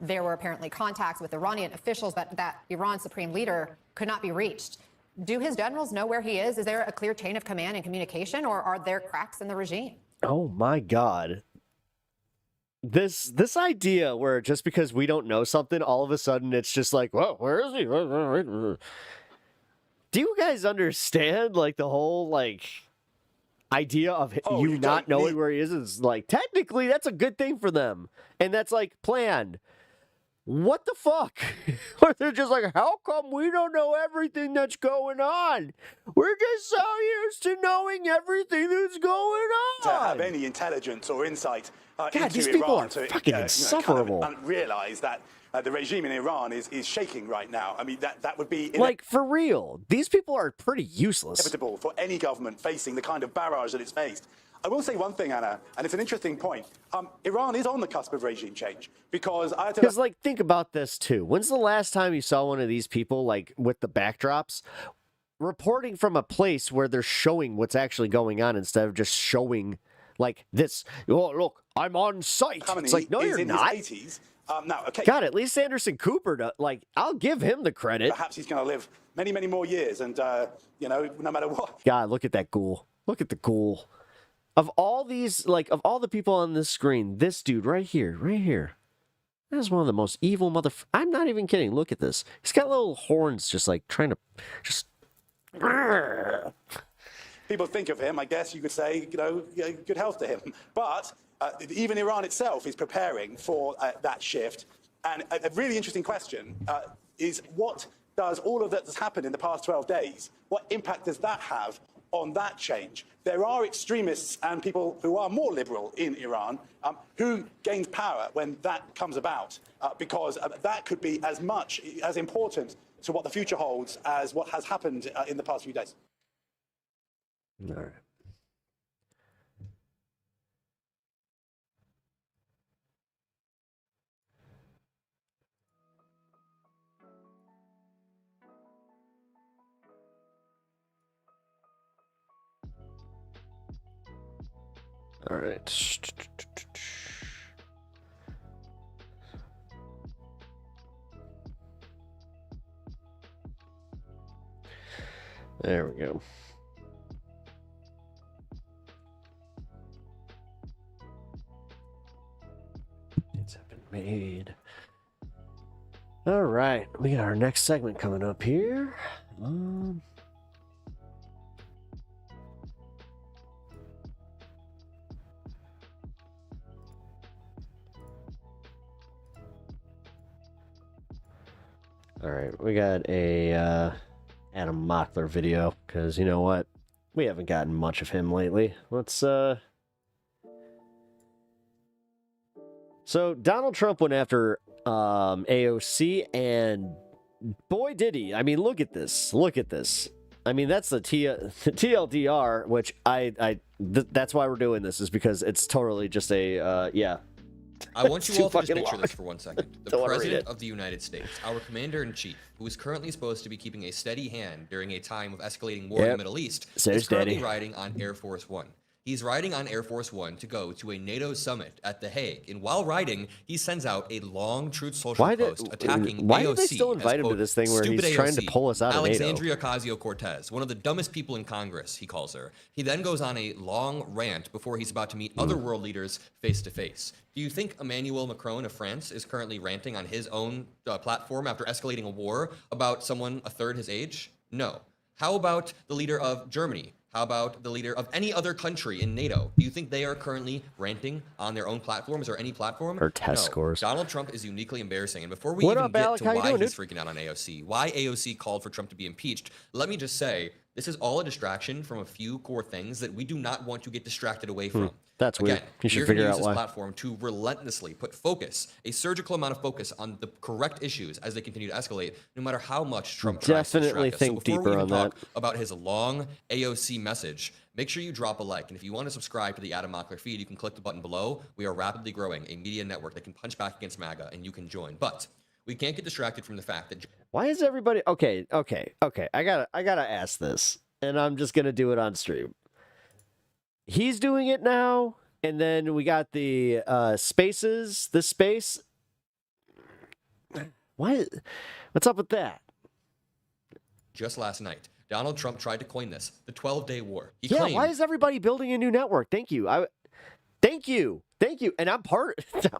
There were apparently contacts with Iranian officials, but that Iran's supreme leader could not be reached. Do his generals know where he is? Is there a clear chain of command and communication, or are there cracks in the regime? Oh, my God. This idea where just because we don't know something, all of a sudden it's just like, whoa, where is he? Do you guys understand like the whole like idea of you not knowing where he is like technically that's a good thing for them, and that's like planned. What the fuck? Or they're just like, how come we don't know everything that's going on? We're just so used to knowing everything that's going on. To have any intelligence or insight into these Iran people are to fucking insufferable. Kind of realize that the regime in Iran is shaking right now. I mean, that would be like for real. These people are pretty useless. Inevitable for any government facing the kind of barrage that it's faced. I will say one thing, Anna, and it's an interesting point. Iran is on the cusp of regime change because like, think about this too. When's the last time you saw one of these people like with the backdrops reporting from a place where they're showing what's actually going on instead of just showing like this? Oh, look, I'm on site. It's like, no, you're not. Now, okay. God, at least Anderson Cooper, like, I'll give him the credit. Perhaps he's going to live many, many more years, and no matter what. God, look at that ghoul. Look at the ghoul. Of all these, like, of all the people on this screen, this dude right here, that is one of the most evil I'm not even kidding. Look at this. He's got little horns just, like, trying to just... People think of him, I guess you could say, good health to him. But even Iran itself is preparing for that shift. And a really interesting question is what does all of that that's happened in the past 12 days, what impact does that have on that change? There are extremists and people who are more liberal in Iran who gains power when that comes about, because that could be as important to what the future holds as what has happened in the past few days. All right. All right. There we go. It's been made. All right, we got our next segment coming up here. All right, we got a Adam Mockler video, because you know what? We haven't gotten much of him lately. Let's, So Donald Trump went after AOC, and boy did he. I mean, look at this. Look at this. I mean, that's the TLDR, which that's why we're doing this, is because it's totally just a, yeah. I want you all to just picture this for 1 second. The President of the United States, our Commander-in-Chief, who is currently supposed to be keeping a steady hand during a time of escalating war in the Middle East, is currently riding on Air Force One. He's riding on Air Force One to go to a NATO summit at The Hague, and while riding, he sends out a long Truth Social post attacking why AOC. did they still invite him to this thing where he's trying to pull us out of NATO? Alexandria Ocasio-Cortez, one of the dumbest people in Congress, he calls her. He then goes on a long rant before he's about to meet other world leaders face to face. Do you think Emmanuel Macron of France is currently ranting on his own platform after escalating a war about someone a third his age? No. How about the leader of Germany? How about the leader of any other country in NATO? Do you think they are currently ranting on their own platforms or any platform? Or test scores. Donald Trump is uniquely embarrassing. And before we even get to why he's freaking out on AOC, why AOC called for Trump to be impeached, let me just say, this is all a distraction from a few core things that we do not want to get distracted away from. That's weird. Again, You should we're figure gonna out use why. this platform to relentlessly put focus, a surgical amount of focus on the correct issues as they continue to escalate, no matter how much Trump tries to Definitely distract us. think So before deeper we on even that. talk about his long AOC message, make sure you drop a like. And if you want to subscribe to the Adam Mockler feed, you can click the button below. We are rapidly growing a media network that can punch back against MAGA, and you can join. But we can't get distracted from the fact that Why is everybody okay? I gotta ask this, and I'm just gonna do it on stream. He's doing it now, and then we got the spaces. The space. Why? What's up with that? just last night, Donald Trump tried to coin this, the 12-day war. He Yeah, claimed why is everybody building a new network? Thank you. Thank you. And I'm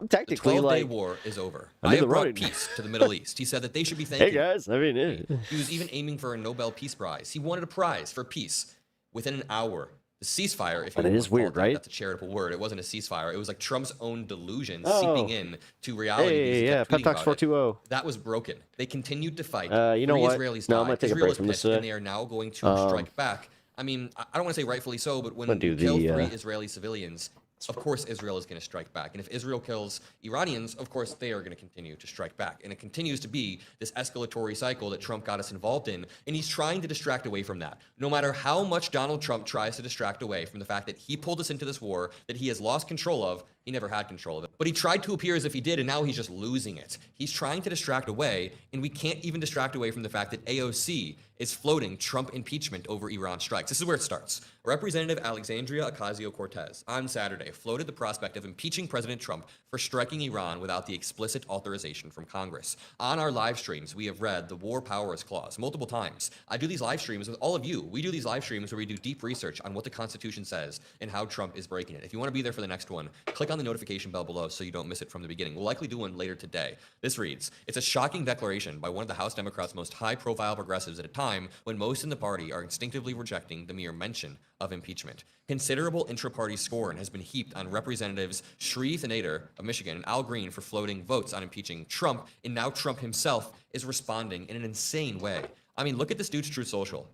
technically the 12-day like war is over. I'm I in have the brought running. peace to the Middle East. He said that they should be thanking Hey guys, I mean, He was even aiming for a Nobel Peace Prize. He wanted a prize for peace. Within an hour, the ceasefire, if you but it is weird, right? that's a charitable word. It wasn't a ceasefire. It was like Trump's own delusion Oh. seeping in to reality. because he Hey, yeah, kept Pep tweeting Talks about it. 420. That was broken. They continued to fight. You know 3 what? Israelis No, died. I'm gonna take a Israel break was from this pissed, today. and they are now going to strike back. I mean, I don't want to say rightfully so, but when you kill 3 Israeli civilians, of course Israel is going to strike back. And if Israel kills Iranians, of course they are going to continue to strike back. And it continues to be this escalatory cycle that Trump got us involved in. And he's trying to distract away from that. No matter how much Donald Trump tries to distract away from the fact that he pulled us into this war that he has lost control of, he never had control of it. But he tried to appear as if he did, and now he's just losing it. He's trying to distract away, and we can't even distract away from the fact that AOC is floating Trump impeachment over Iran strikes. This is where it starts. Representative Alexandria Ocasio-Cortez on Saturday floated the prospect of impeaching President Trump for striking Iran without the explicit authorization from Congress. On our live streams, we have read the War Powers Clause multiple times. I do these live streams with all of you. We do these live streams where we do deep research on what the Constitution says and how Trump is breaking it. If you want to be there for the next one, click on the notification bell below so you don't miss it from the beginning. We'll likely do one later today. This reads, it's a shocking declaration by one of the House Democrats' most high-profile progressives at a time when most in the party are instinctively rejecting the mere mention of impeachment. Considerable intra-party scorn has been heaped on Representatives Shree Thanater of Michigan and Al Green for floating votes on impeaching Trump, and now Trump himself is responding in an insane way. I mean, look at this dude's Truth Social.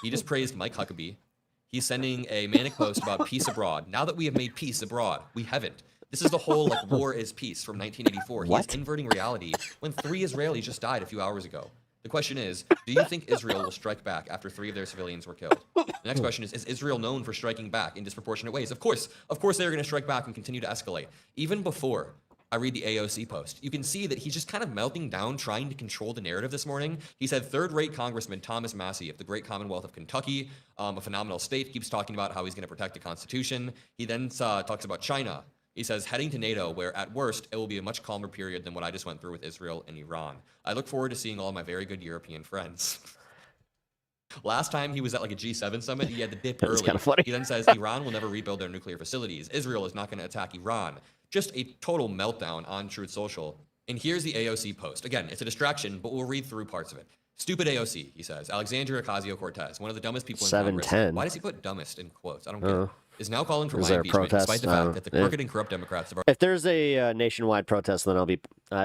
He just praised Mike Huckabee. He's sending a manic post about peace abroad. Now that we have made peace abroad, we haven't. This is the whole like war is peace from 1984. He's inverting reality when 3 Israelis just died a few hours ago. The question is, do you think Israel will strike back after 3 of their civilians were killed? The next question is Israel known for striking back in disproportionate ways? Of course they're going to strike back and continue to escalate. Even before I read the AOC post, you can see that he's just kind of melting down, trying to control the narrative this morning. He said third-rate Congressman Thomas Massie of the great Commonwealth of Kentucky, a phenomenal state, keeps talking about how he's going to protect the Constitution. He then talks about China. He says, heading to NATO, where at worst, it will be a much calmer period than what I just went through with Israel and Iran. I look forward to seeing all my very good European friends. Last time he was at like a G7 summit, he had the dip early. Kind of funny. He then says Iran will never rebuild their nuclear facilities. Israel is not going to attack Iran. Just a total meltdown on Truth Social. And here's the AOC post. Again, it's a distraction, but we'll read through parts of it. Stupid AOC, he says. Alexandria Ocasio-Cortez, one of the dumbest people in Congress. 710. Why does he put dumbest in quotes? I don't get it. Is now calling for Is my there a impeachment, protest? despite the fact that the crooked and corrupt Democrats have If there's a nationwide protest, then I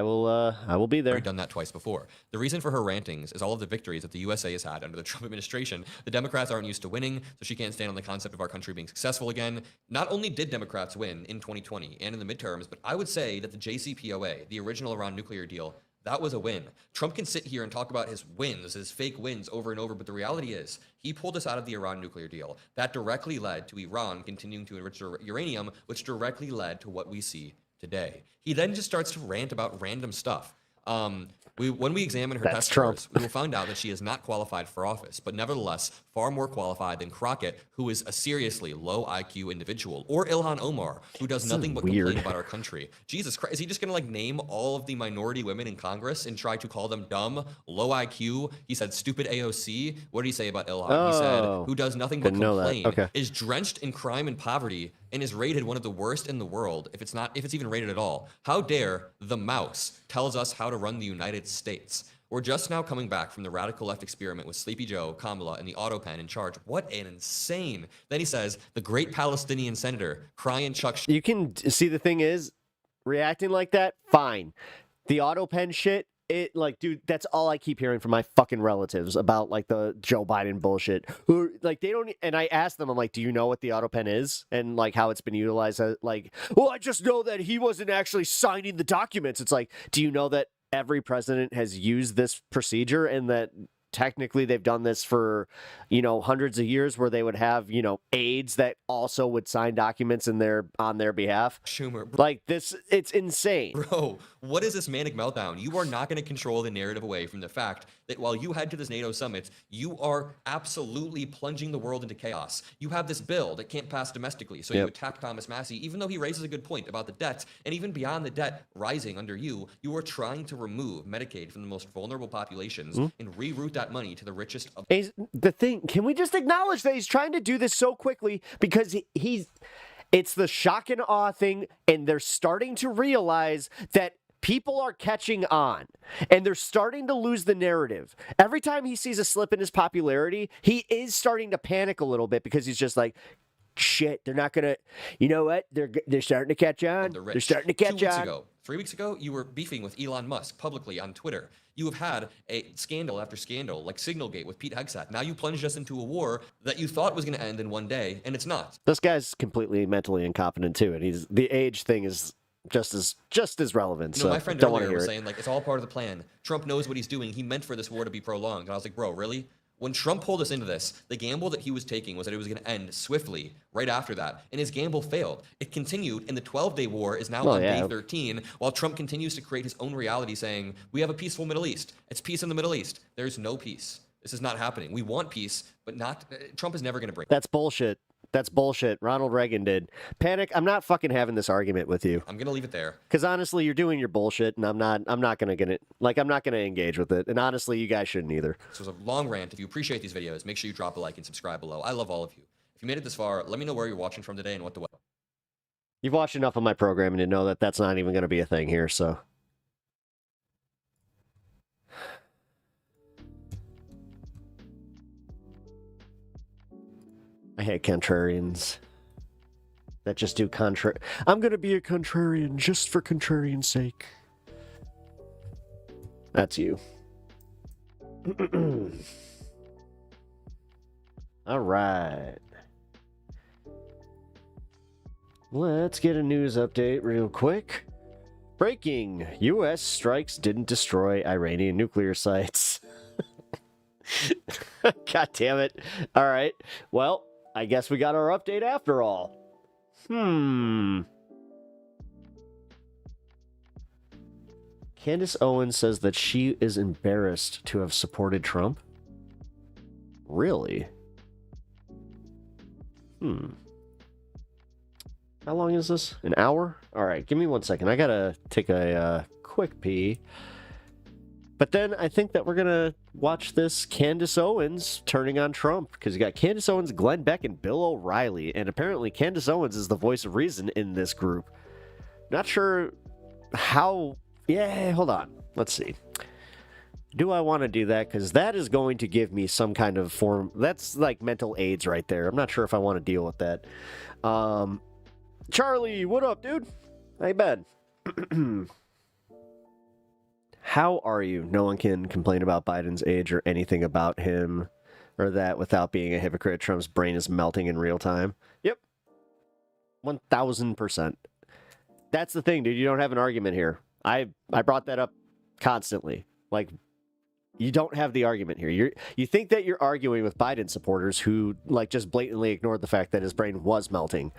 will be there. already done that twice before. The reason for her rantings is all of the victories that the USA has had under the Trump administration. The Democrats aren't used to winning, so she can't stand on the concept of our country being successful again. Not only did Democrats win in 2020 and in the midterms, but I would say that the JCPOA, the original Iran nuclear deal, that was a win. Trump can sit here and talk about his wins, his fake wins over and over, but the reality is he pulled us out of the Iran nuclear deal. That directly led to Iran continuing to enrich their uranium, which directly led to what we see today. He then just starts to rant about random stuff. When we examine her test scores, we will find out that she is not qualified for office, but nevertheless far more qualified than Crockett, who is a seriously low IQ individual, or Ilhan Omar, who does nothing but complain about our country. Jesus Christ, is he just going to like name all of the minority women in Congress and try to call them dumb, low IQ? He said stupid AOC. What did he say about Ilhan? He said who does nothing but complain, is drenched in crime and poverty, and is rated one of the worst in the world, if it's even rated at all. How dare the mouse tells us how to run the United States? We're just now coming back from the radical left experiment with Sleepy Joe, Kamala, and the autopen in charge. What an insane. Then he says, the great Palestinian senator, crying Chuck. You can see the thing is, reacting like that, fine. The autopen shit, it like, dude, that's all I keep hearing from my fucking relatives about like the Joe Biden bullshit. Who like they don't, and I asked them, I'm like, do you know what the autopen is and like how it's been utilized? Like, well, I just know that he wasn't actually signing the documents. It's like, do you know that every president has used this procedure and that technically they've done this for, hundreds of years where they would have, aides that also would sign documents on their behalf. Schumer. Like this, it's insane. Bro, what is this manic meltdown? You are not going to control the narrative away from the fact that while you head to this NATO summit, you are absolutely plunging the world into chaos. You have this bill that can't pass domestically, so you attack Thomas Massie, even though he raises a good point about the debt, and even beyond the debt rising under you are trying to remove Medicaid from the most vulnerable populations and reroute that money to the richest of The thing, can we just acknowledge that he's trying to do this so quickly because It's the shock and awe thing, and they're starting to realize that people are catching on, and they're starting to lose the narrative. Every time he sees a slip in his popularity, he is starting to panic a little bit because he's just like, shit, they're not gonna, you know what? They're starting to catch on. They're starting to catch 2 weeks on. ago, 3 weeks ago, you were beefing with Elon Musk publicly on Twitter. You have had a scandal after scandal, like Signalgate with Pete Hegseth. Now you plunged us into a war that you thought was going to end in one day, and it's not. This guy's completely mentally incompetent too, and the age thing is just as relevant. No, So my friend don't want to earlier hear was it. saying, like, it's all part of the plan. Trump knows what he's doing. He meant for this war to be prolonged. And I was like, bro, really? When Trump pulled us into this, the gamble that he was taking was that it was going to end swiftly right after that. And his gamble failed. It continued, and the 12-day war is now on day 13, while Trump continues to create his own reality saying, we have a peaceful Middle East. It's peace in the Middle East. There's no peace. This is not happening. We want peace, but not. Trump is never going to bring it. That's bullshit. That's bullshit. Ronald Reagan did. Panic, I'm not fucking having this argument with you. I'm going to leave it there. Because honestly, you're doing your bullshit, and I'm not going to get it. Like, I'm not going to engage with it. And honestly, you guys shouldn't either. This was a long rant. If you appreciate these videos, make sure you drop a like and subscribe below. I love all of you. If you made it this far, let me know where you're watching from today and what the weather. You've watched enough of my programming to know that that's not even going to be a thing here, so. I hate contrarians that just do I'm going to be a contrarian just for contrarian's sake. That's you. All right. Let's get a news update real quick. Breaking. U.S. strikes didn't destroy Iranian nuclear sites. God damn it. All right. Well, I guess we got our update after all. Candace Owens says that she is embarrassed to have supported Trump. Really? How long is this? An hour? All right, give me 1 second. I gotta take a quick pee. But then I think that we're gonna watch this Candace Owens turning on Trump, because you got Candace Owens, Glenn Beck, and Bill O'Reilly, and apparently Candace Owens is the voice of reason in this group. Not sure how. Yeah, hold on. Let's see. Do I want to do that? Because that is going to give me some kind of form. That's like mental AIDS right there. I'm not sure if I want to deal with that. Charlie, what up, dude? How you been? How are you? No one can complain about Biden's age or anything about him or that without being a hypocrite. Trump's brain is melting in real time. Yep. 1000%. That's the thing, dude. You don't have an argument here. I brought that up constantly. Like, you don't have the argument here. You think that you're arguing with Biden supporters who, like, just blatantly ignored the fact that his brain was melting.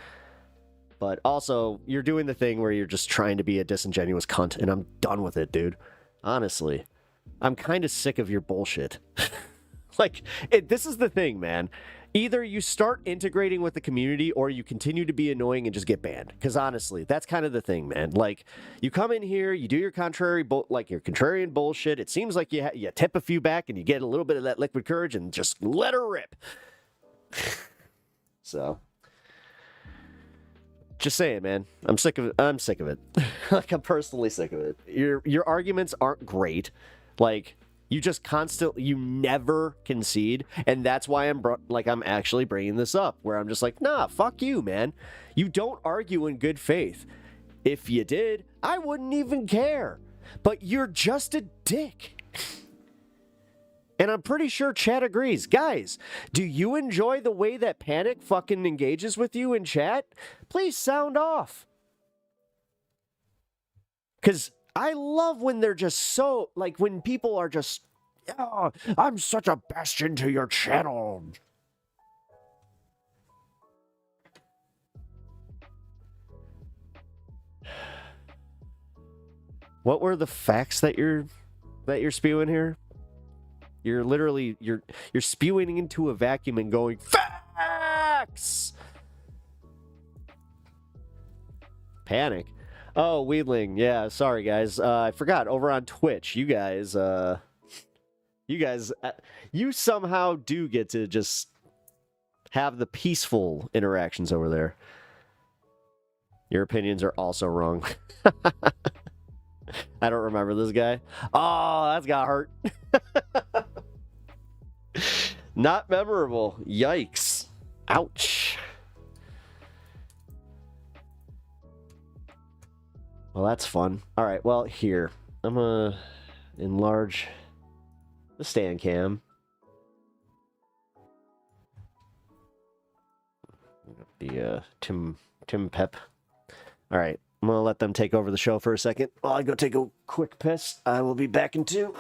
But also, you're doing the thing where you're just trying to be a disingenuous cunt, and I'm done with it, dude. Honestly. I'm kind of sick of your bullshit. Like, this is the thing, man. Either you start integrating with the community or you continue to be annoying and just get banned. Because honestly, that's kind of the thing, man. Like, you come in here, you do your your contrarian bullshit. It seems like you tip a few back and you get a little bit of that liquid courage and just let her rip. So, just saying, man. I'm sick of it. I'm sick of it. Like, I'm personally sick of it. Your arguments aren't great. Like, you never concede, and that's why I'm actually bringing this up, where I'm just like, nah, fuck you, man. You don't argue in good faith. If you did, I wouldn't even care. But you're just a dick. And I'm pretty sure chat agrees. Guys, do you enjoy the way that Panic fucking engages with you in chat? Please sound off. Because I love when they're just so, like, when people are just, oh, I'm such a bastion to your channel. What were the facts that you're spewing here? You're literally, you're spewing into a vacuum and going, facts! Panic. Oh, Weedling. Yeah, sorry, guys. I forgot. Over on Twitch, you guys, you somehow do get to just have the peaceful interactions over there. Your opinions are also wrong. I don't remember this guy. Oh, that's got hurt. Not memorable. Yikes. Ouch. Well, that's fun. All right, well, here. I'm going to enlarge the stand cam. The Tim Pep. All right, I'm going to let them take over the show for a second. While I go take a quick piss, I will be back in 2.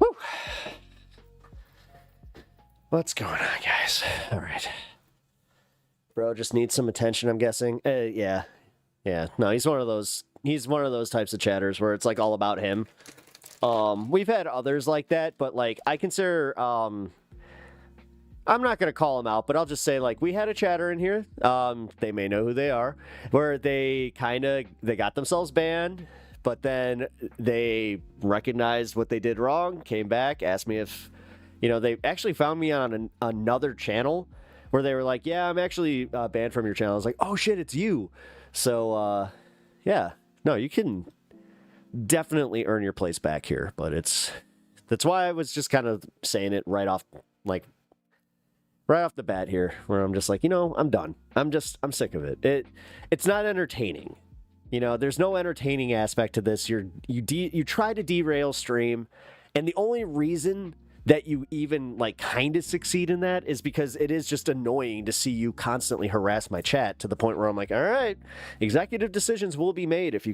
Woo. What's going on, guys? All right. Bro just needs some attention, I'm guessing. Yeah. No, he's one of those types of chatters where it's like all about him. We've had others like that, but like I consider I'm not going to call him out, but I'll just say, like, we had a chatter in here. They may know who they are, where they got themselves banned, but then they recognized what they did wrong, came back, asked me if, they actually found me on another channel where they were like, yeah, I'm actually banned from your channel. I was like, oh shit, it's you. So, yeah, no, you can definitely earn your place back here, but that's why I was just kind of saying it right off the bat here, where I'm just like, I'm done. I'm sick of it. It's not entertaining. There's no entertaining aspect to this. You try to derail stream, and the only reason that you even like kind of succeed in that is because it is just annoying to see you constantly harass my chat to the point where I'm like, all right, executive decisions will be made if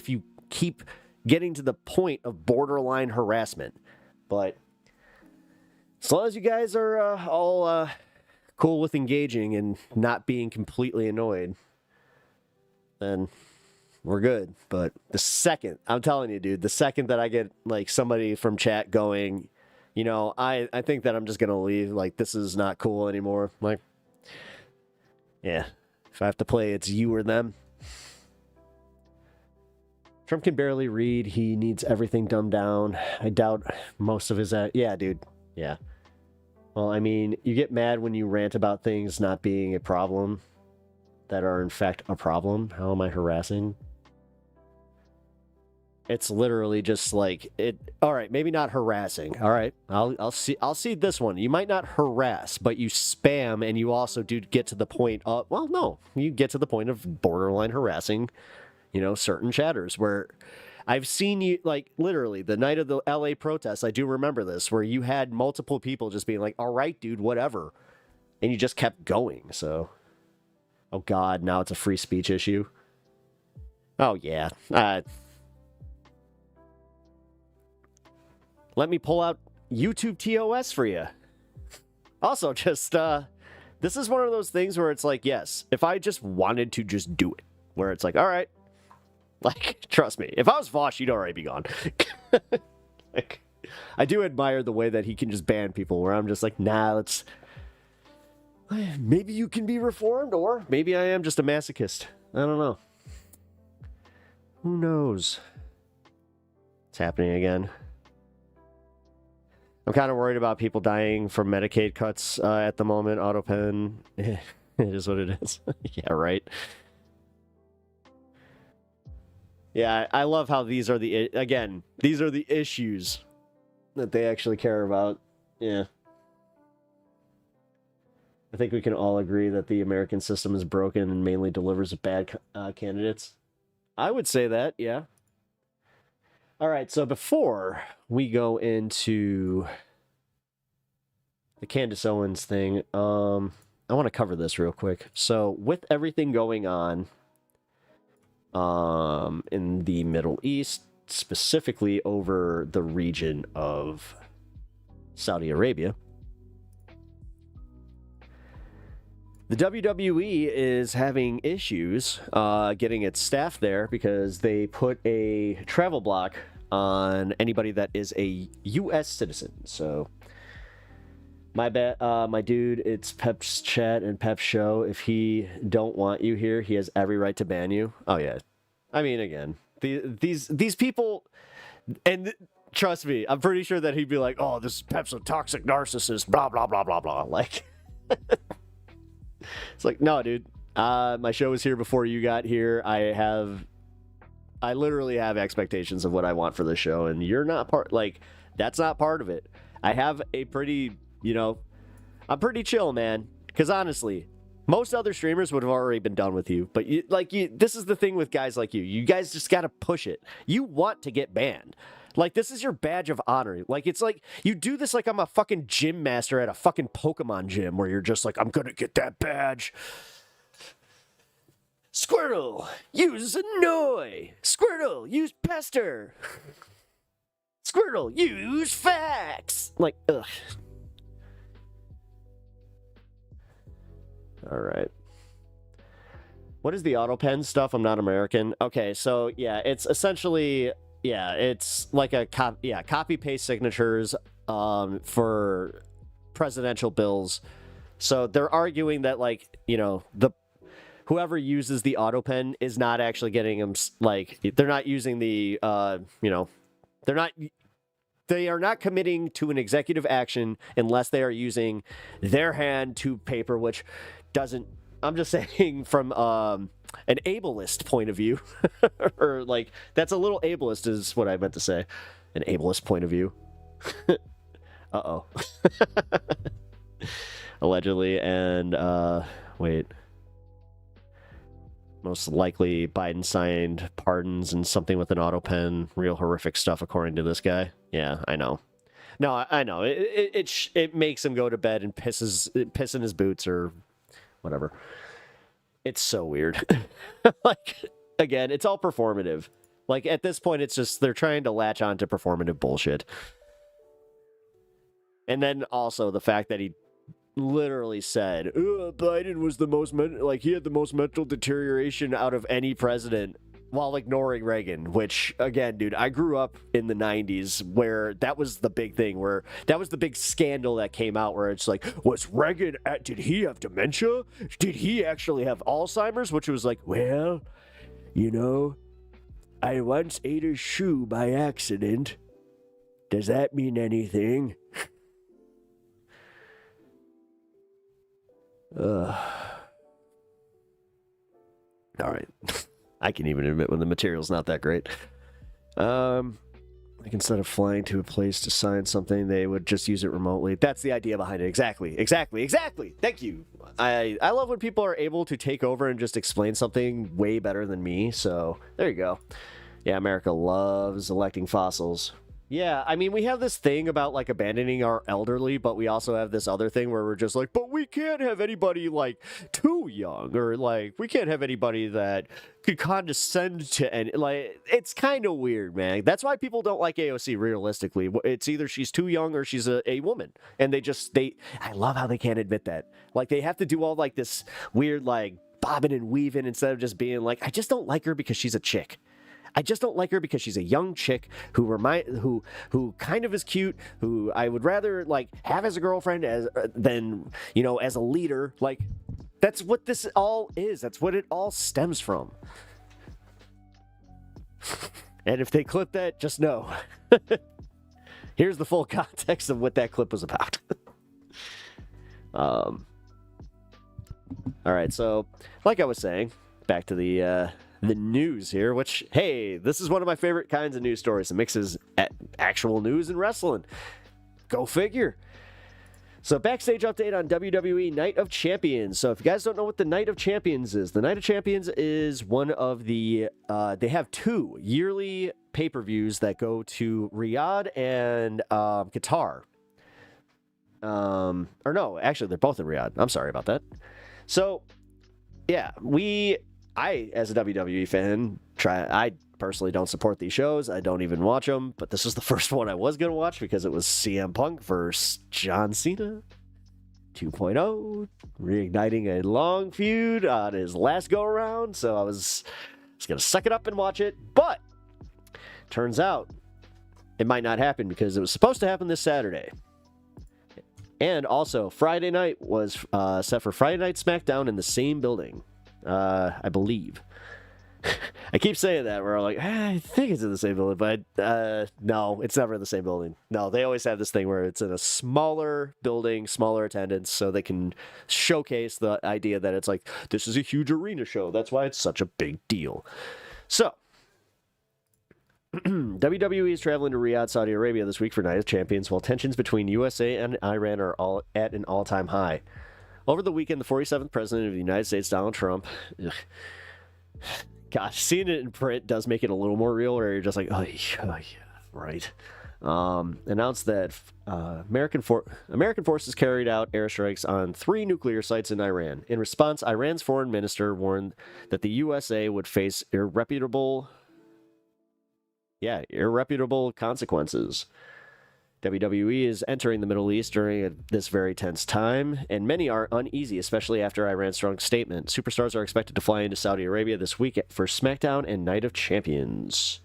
you keep getting to the point of borderline harassment. But as long as you guys are all cool with engaging and not being completely annoyed, then we're good. But I'm telling you, dude, the second that I get like somebody from chat going, I think that I'm just going to leave. Like, this is not cool anymore. Like, yeah, if I have to play, it's you or them. Trump can barely read. He needs everything dumbed down. I doubt most of his... yeah, dude. Yeah. Well, I mean, you get mad when you rant about things not being a problem that are, in fact, a problem. How am I harassing? It's literally just like it. All right, maybe not harassing. All right, I'll see this one. You might not harass, but you spam, and you also do get to the point of, well, no, you get to the point of borderline harassing, certain chatters where I've seen you, like, literally the night of the LA protests. I do remember this, where you had multiple people just being like, all right, dude, whatever, and you just kept going. So, oh God, now it's a free speech issue. Oh yeah. Let me pull out YouTube TOS for you. Also, just, this is one of those things where it's like, yes, if I just wanted to just do it, where it's like, all right, Like, trust me. If I was Vosh, you'd already be gone. Like, I do admire the way that he can just ban people, where I'm just like, nah, let's... Maybe you can be reformed, or maybe I am just a masochist. I don't know. Who knows? It's happening again. I'm kind of worried about people dying from Medicaid cuts at the moment. AutoPen, it is what it is. Yeah, right. Yeah, I love how these are the issues that they actually care about. Yeah. I think we can all agree that the American system is broken and mainly delivers bad candidates. I would say that, yeah. All right, so before we go into the Candace Owens thing, I want to cover this real quick. So with everything going on in the Middle East, specifically over the region of Saudi Arabia, the WWE is having issues getting its staff there because they put a travel block on anybody that is a U.S. citizen. So, my dude, it's Pep's chat and Pep's show. If he don't want you here, he has every right to ban you. Oh yeah, I mean, again, these people, and trust me, I'm pretty sure that he'd be like, "Oh, this Pep's a toxic narcissist," blah blah blah blah blah. Like. It's like, no, dude. My show was here before you got here. I literally have expectations of what I want for the show, and you're not that's not part of it. I have a pretty, I'm pretty chill, man. Because honestly, most other streamers would have already been done with you. But this is the thing with guys like you. You guys just got to push it. You want to get banned. Like, this is your badge of honor. Like, it's like, you do this like I'm a fucking gym master at a fucking Pokemon gym, where you're just like, I'm gonna get that badge. Squirtle, use Annoy. Squirtle, use Pester. Squirtle, use Fax. Like, ugh. All right. What is the AutoPen stuff? I'm not American. Okay, so, yeah, it's essentially... Yeah, it's like a copy-paste signatures for presidential bills. So they're arguing that, like, whoever uses the AutoPen is not actually getting them, like, they're not using the, they are not committing to an executive action unless they are using their hand to paper, which doesn't, I'm just saying from an ableist point of view, or like, that's a little ableist is what I meant to say. An ableist point of view. Uh-oh. Allegedly, and wait. Most likely Biden signed pardons and something with an AutoPen. Real horrific stuff, according to this guy. Yeah, I know. No, I know. It makes him go to bed and piss in his boots or whatever. It's so weird. Like, again, it's all performative. Like, at this point, it's just they're trying to latch on to performative bullshit. And then also the fact that he literally said, Biden was the most, he had the most mental deterioration out of any president, while ignoring Reagan, which, again, dude, I grew up in the 90s where that was the big thing, where that was the big scandal that came out, where it's like, was Reagan, did he have dementia? Did he actually have Alzheimer's? Which was like, well, I once ate a shoe by accident. Does that mean anything? All right. I can even admit when the material's not that great. Like, instead of flying to a place to sign something, they would just use it remotely. That's the idea behind it. Exactly. Thank you. I love when people are able to take over and just explain something way better than me. So there you go. Yeah, America loves electing fossils. Yeah, I mean, we have this thing about, like, abandoning our elderly, but we also have this other thing where we're just like, but we can't have anybody, like, too young, or, like, we can't have anybody that could condescend to any, like, it's kind of weird, man. That's why people don't like AOC, realistically. It's either she's too young or she's a woman, and I love how they can't admit that. Like, they have to do all, like, this weird, like, bobbing and weaving instead of just being like, I just don't like her because she's a chick. I just don't like her because she's a young chick who kind of is cute, who I would rather like have as a girlfriend than, you know, as a leader. Like, that's what this all is. That's what it all stems from. And if they clip that, just know. Here's the full context of what that clip was about. All right, so like I was saying, back to the news here, which, hey, this is one of my favorite kinds of news stories. It mixes actual news and wrestling. Go figure. So backstage update on WWE Night of Champions. So if you guys don't know what the Night of Champions is, the Night of Champions is one of the, they have 2 yearly pay-per-views that go to Riyadh and Qatar. Or no, actually they're both in Riyadh. I'm sorry about that. So yeah, I, as a WWE fan, I personally don't support these shows. I don't even watch them, but this was the first one I was going to watch because it was CM Punk versus John Cena 2.0, reigniting a long feud on his last go-around, so I was going to suck it up and watch it, but turns out it might not happen because it was supposed to happen this Saturday. And also, Friday night was set for Friday Night SmackDown in the same building, I believe. I keep saying that where I'm like, I think it's in the same building, but no, it's never in the same building. No, they always have this thing where it's in a smaller building, smaller attendance, so they can showcase the idea that it's like, this is a huge arena show. That's why it's such a big deal. So, WWE is traveling to Riyadh, Saudi Arabia this week for Night of Champions, while tensions between USA and Iran are all at an all-time high. Over the weekend, the 47th President of the United States, Donald Trump... Gosh, seeing it in print does make it a little more real, where you're just like, oh yeah, right. Announced that American forces carried out airstrikes on 3 nuclear sites in Iran. In response, Iran's foreign minister warned that the USA would face irreputable consequences. WWE is entering the Middle East during this very tense time, and many are uneasy, especially after Iran's strong statement. Superstars are expected to fly into Saudi Arabia this week for SmackDown and Night of Champions.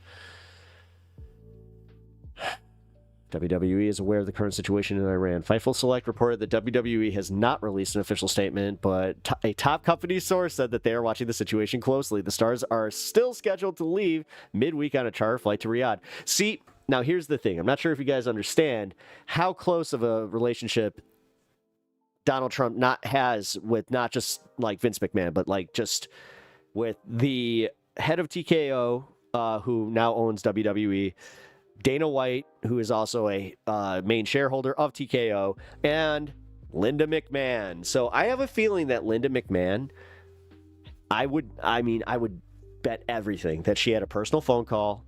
WWE is aware of the current situation in Iran. Fightful Select reported that WWE has not released an official statement, but a top company source said that they are watching the situation closely. The stars are still scheduled to leave midweek on a charter flight to Riyadh. See, now here's the thing. I'm not sure if you guys understand how close of a relationship Donald Trump has with not just like Vince McMahon, but like just with the head of TKO, who now owns WWE, Dana White, who is also a main shareholder of TKO, and Linda McMahon. So I have a feeling that Linda McMahon, I would bet everything that she had a personal phone call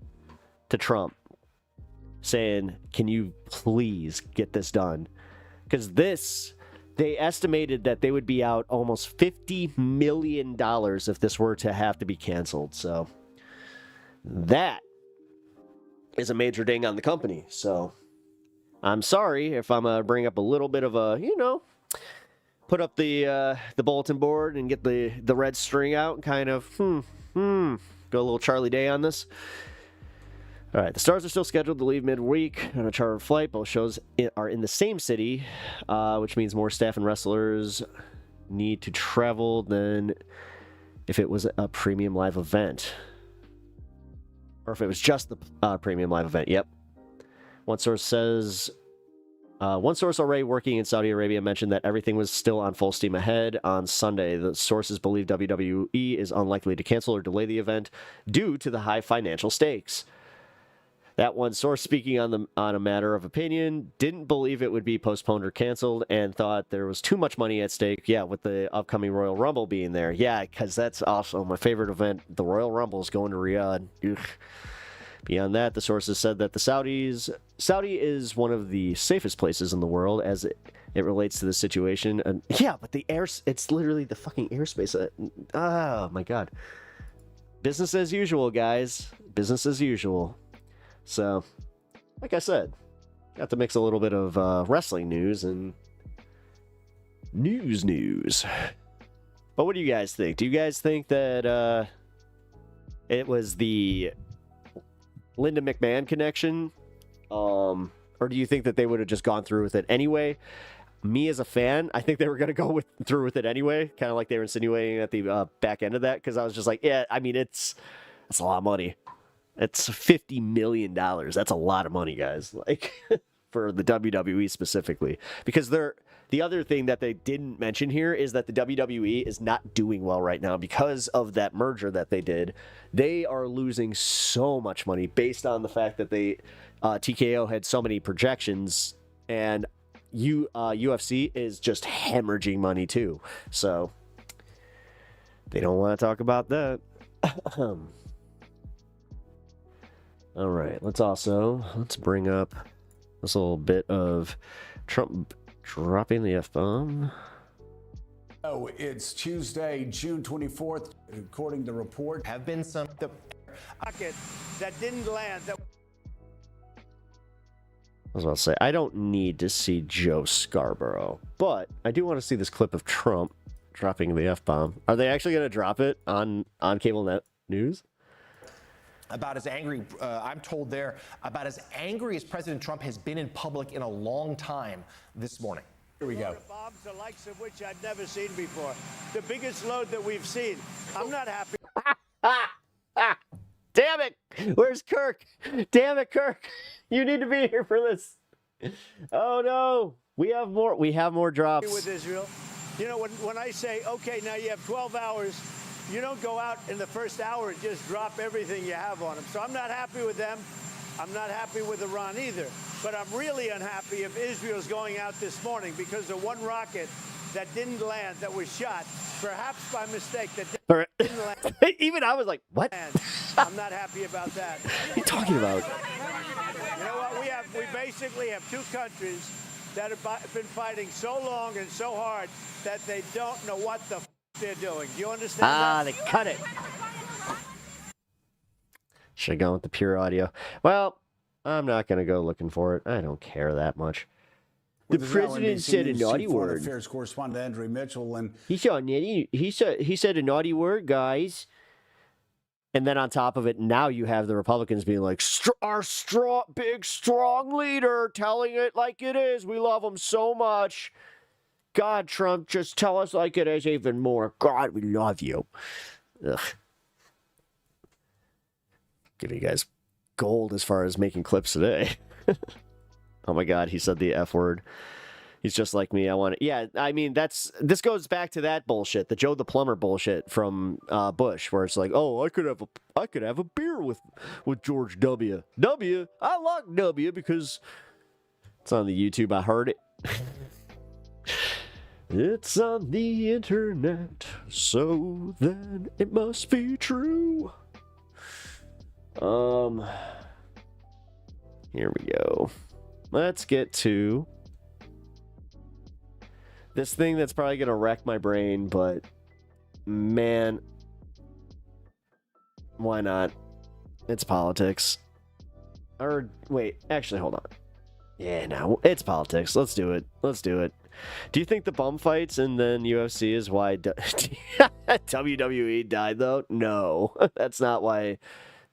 to Trump saying, can you please get this done? Because they estimated that they would be out almost $50 million if this were to have to be canceled. So that is a major ding on the company. So I'm sorry if I'm going to bring up a little bit of a, put up the bulletin board and get the red string out and kind of, go a little Charlie Day on this. All right, the stars are still scheduled to leave midweek on a chartered flight. Both shows are in the same city, which means more staff and wrestlers need to travel than if it was a premium live event. Or if it was just the premium live event. Yep. One source already working in Saudi Arabia mentioned that everything was still on full steam ahead on Sunday. The sources believe WWE is unlikely to cancel or delay the event due to the high financial stakes. That one source, speaking on a matter of opinion, didn't believe it would be postponed or canceled and thought there was too much money at stake. Yeah, with the upcoming Royal Rumble being there. Yeah, because that's also my favorite event. The Royal Rumble is going to Riyadh. Ugh. Beyond that, the sources said that Saudi is one of the safest places in the world as it relates to the situation. And yeah, but it's literally the fucking airspace. Oh my God. Business as usual, guys. Business as usual. So, like I said, got to mix a little bit of wrestling news and news. But what do you guys think? Do you guys think that it was the Linda McMahon connection? Or do you think that they would have just gone through with it anyway? Me as a fan, I think they were going to go through with it anyway, kind of like they were insinuating at the back end of that, because I was just like, yeah, I mean, it's a lot of money. It's $50 million. That's a lot of money, guys. Like, for the WWE specifically. Because the other thing that they didn't mention here is that the WWE is not doing well right now because of that merger that they did. They are losing so much money based on the fact that they TKO had so many projections, and UFC is just hemorrhaging money too. So they don't want to talk about that. All right, let's bring up this little bit of Trump dropping the F-bomb. Oh, it's Tuesday, June 24th, according to report. Have been some rocket that didn't land. I was about to say, I don't need to see Joe Scarborough, but I do want to see this clip of Trump dropping the F-bomb. Are they actually going to drop it on cable net news? About as angry, I'm told there, about as angry as President Trump has been in public in a long time this morning. Here we go. Bombs, the likes of which I've never seen before. The biggest load that we've seen. I'm not happy. Damn it! Where's Kirk? Damn it, Kirk! You need to be here for this. Oh no! We have more drops. With Israel, you know, when I say, okay, now you have 12 hours, you don't go out in the first hour and just drop everything you have on them. So I'm not happy with them. I'm not happy with Iran either. But I'm really unhappy if Israel's going out this morning because of one rocket that didn't land, that was shot, perhaps by mistake, that didn't land. Even I was like, what? I'm not happy about that. What are you talking about? You know what? We basically have two countries that have been fighting so long and so hard that they don't know what the they're doing. Do you understand that? They cut it. Should have gone with the pure audio. Well, I'm not going to go looking for it. I don't care that much. The president said a naughty word. Affairs correspondent Andrew Mitchell, and he said a naughty word, guys. And then on top of it, now you have the Republicans being like, our big, strong leader telling it like it is. We love him so much. God, Trump, just tell us like it is even more. God, we love you. Ugh. Give you guys gold as far as making clips today. Oh my God, he said the F word. He's just like me. Yeah, I mean, this goes back to that bullshit, the Joe the Plumber bullshit from Bush, where it's like, oh, I could have a beer with George W. W. I like W because it's on the YouTube. I heard it. It's on the internet, so then it must be true. Here we go. Let's get to this thing that's probably going to wreck my brain, but man, why not? It's politics. Or wait, actually, hold on. Yeah, no, it's politics. Let's do it. Do you think the bum fights and then UFC is why WWE died, though? No, that's not why.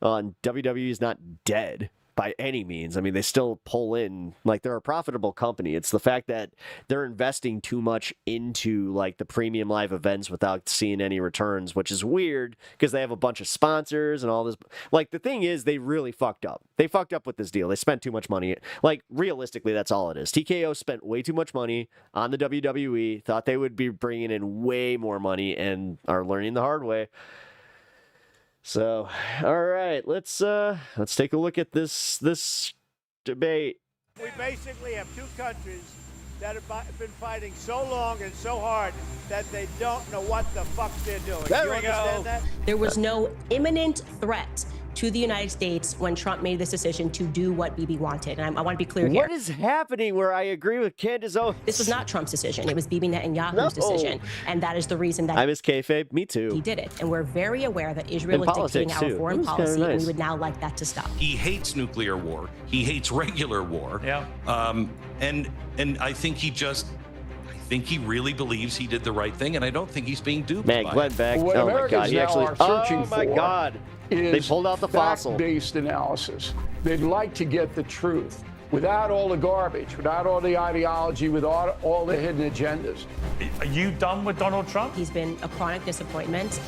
WWE is not dead by any means. I mean, they still pull in, like, they're a profitable company. It's the fact that they're investing too much into, like, the premium live events without seeing any returns, which is weird because they have a bunch of sponsors and all this. Like, the thing is, they really fucked up. They fucked up with this deal. They spent too much money. Like, realistically, that's all it is. TKO spent way too much money on the WWE, thought they would be bringing in way more money, and are learning the hard way. So, all right, let's take a look at this debate. We basically have two countries that have been fighting so long and so hard that they don't know what the fuck they're doing. There you we understand go. that? There was no imminent threat to the United States when Trump made this decision to do what Bibi wanted. And I want to be clear here. What is happening where I agree with Candace Owens? This was not Trump's decision. It was Bibi Netanyahu's decision. And that is the reason that I miss kayfabe. Me too. He did it. And we're very aware that Israel is dictating our foreign policy, and we would now like that to stop. He hates nuclear war. He hates regular war. Yeah. And I think he just think he really believes he did the right thing, and I don't think he's being duped Man, by Glenn it. Beck. What Oh my Americans God, he now actually. are searching Oh my for God. is They pulled out the fossil. fact-based analysis. They'd like to get the truth without all the garbage, without all the ideology, without all the hidden agendas. Are you done with Donald Trump? He's been a chronic disappointment.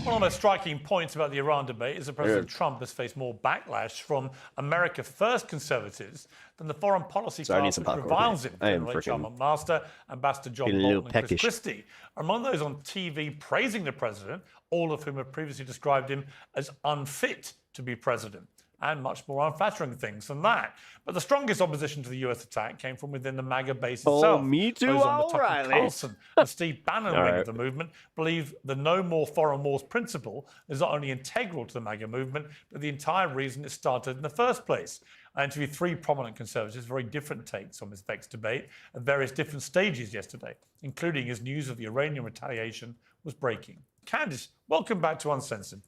One of the most striking points about the Iran debate is that President Trump has faced more backlash from America First conservatives than the foreign policy class which reviles him. General Charles Master, Ambassador John Bolton, and Chris Christie are among those on TV praising the president, all of whom have previously described him as unfit to be president, and much more unflattering things than that. But the strongest opposition to the US attack came from within the MAGA base itself. Me too, Those on the Tucker O'Reilly. Carlson and Steve Bannon wing right. of the movement believe the no more foreign wars principle is not only integral to the MAGA movement, but the entire reason it started in the first place. I interviewed three prominent conservatives, very different takes on this vexed debate at various different stages yesterday, including as news of the Iranian retaliation was breaking. Candice, welcome back to Uncensored.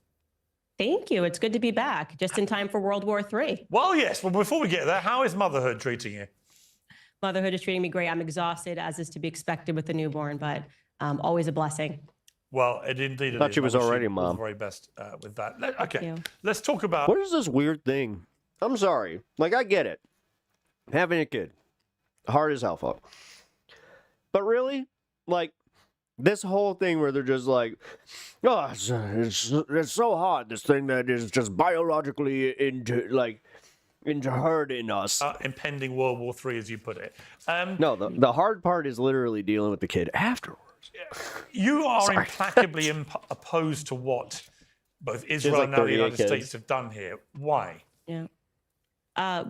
Thank you. It's good to be back, just in time for World War III. Well, yes. Well, before we get there, how is motherhood treating you? Motherhood is treating me great. I'm exhausted, as is to be expected with a newborn, but always a blessing. Well, it indeed. Thought she was already a mom. The very best with that. Okay, let's talk about. What is this weird thing? I'm sorry. Like, I get it. Having a kid, hard as hell, fuck. But really, like, this whole thing where they're just like, oh, it's so hard, this thing that is just biologically inherent in us. Impending World War III, as you put it. No, the hard part is literally dealing with the kid afterwards. You are implacably opposed to what both Israel and now the United States have done here. Why? Yeah.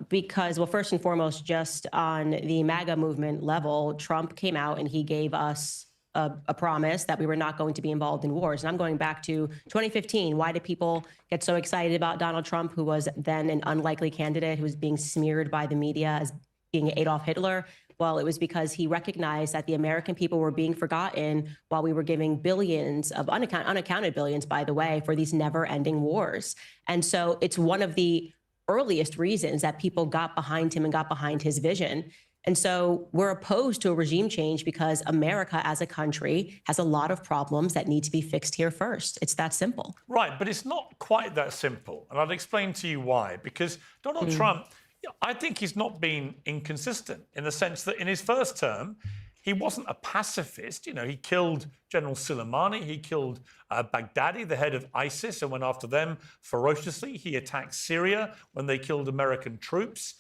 Because, well, first and foremost, just on the MAGA movement level, Trump came out and he gave us a promise that we were not going to be involved in wars. And I'm going back to 2015. Why did people get so excited about Donald Trump, who was then an unlikely candidate, who was being smeared by the media as being Adolf Hitler? Well, it was because he recognized that the American people were being forgotten while we were giving billions of unaccounted billions, by the way, for these never-ending wars. And so it's one of the earliest reasons that people got behind him and got behind his vision. And so we're opposed to a regime change because America as a country has a lot of problems that need to be fixed here first. It's that simple. Right, but it's not quite that simple. And I'll explain to you why. Because Donald Trump, I think he's not been inconsistent in the sense that in his first term, he wasn't a pacifist. You know, he killed General Soleimani. He killed Baghdadi, the head of ISIS, and went after them ferociously. He attacked Syria when they killed American troops.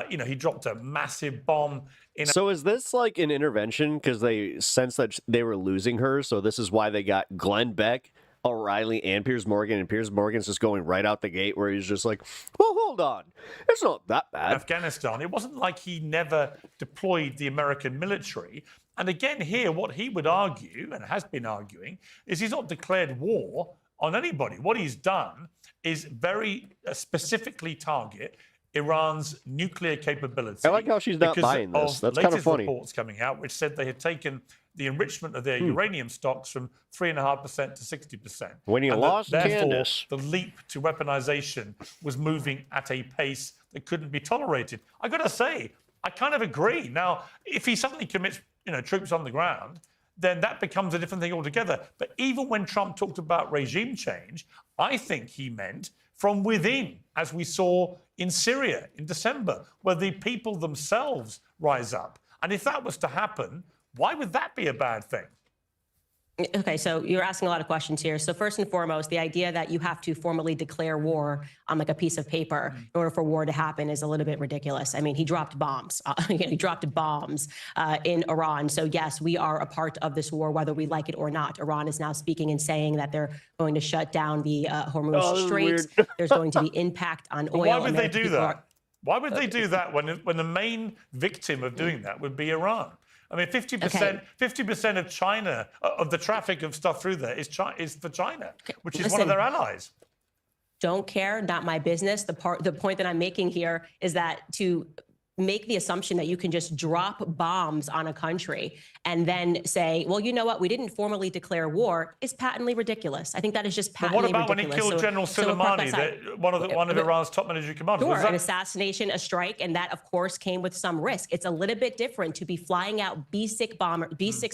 He dropped a massive bomb. So is this like an intervention because they sensed that they were losing her? So this is why they got Glenn Beck, O'Reilly, and Piers Morgan. And Piers Morgan's just going right out the gate where he's just like, well, hold on. It's not that bad. Afghanistan. It wasn't like he never deployed the American military. And again, here, what he would argue, and has been arguing, is he's not declared war on anybody. What he's done is very specifically target Iran's nuclear capability. I like how she's not buying this. That's kind of funny. Reports coming out which said they had taken the enrichment of their uranium stocks from 3.5% to 60%. When you lost Candace, the leap to weaponization was moving at a pace that couldn't be tolerated. I got to say, I kind of agree. Now, if he suddenly commits, troops on the ground, then that becomes a different thing altogether. But even when Trump talked about regime change, I think he meant from within, as we saw in Syria in December, where the people themselves rise up. And if that was to happen, why would that be a bad thing? Okay, so you're asking a lot of questions here. So first and foremost, the idea that you have to formally declare war on like a piece of paper in order for war to happen is a little bit ridiculous. I mean, he dropped bombs. He dropped bombs in Iran. So yes, we are a part of this war, whether we like it or not. Iran is now speaking and saying that they're going to shut down the Hormuz Strait. There's going to be impact on oil. Why would they do that? Why would they do that when the main victim of doing that would be Iran? I mean, 50% of China, of the traffic of stuff through there is for China, which is one of their allies. Don't care, not my business. The point that I'm making here is that to make the assumption that you can just drop bombs on a country and then say, well, you know what, we didn't formally declare war, is patently ridiculous. I think that is just patently ridiculous. But what about when he killed General Soleimani, one of Iran's top military commanders? Sure, an assassination, a strike, and that, of course, came with some risk. It's a little bit different to be flying out B-6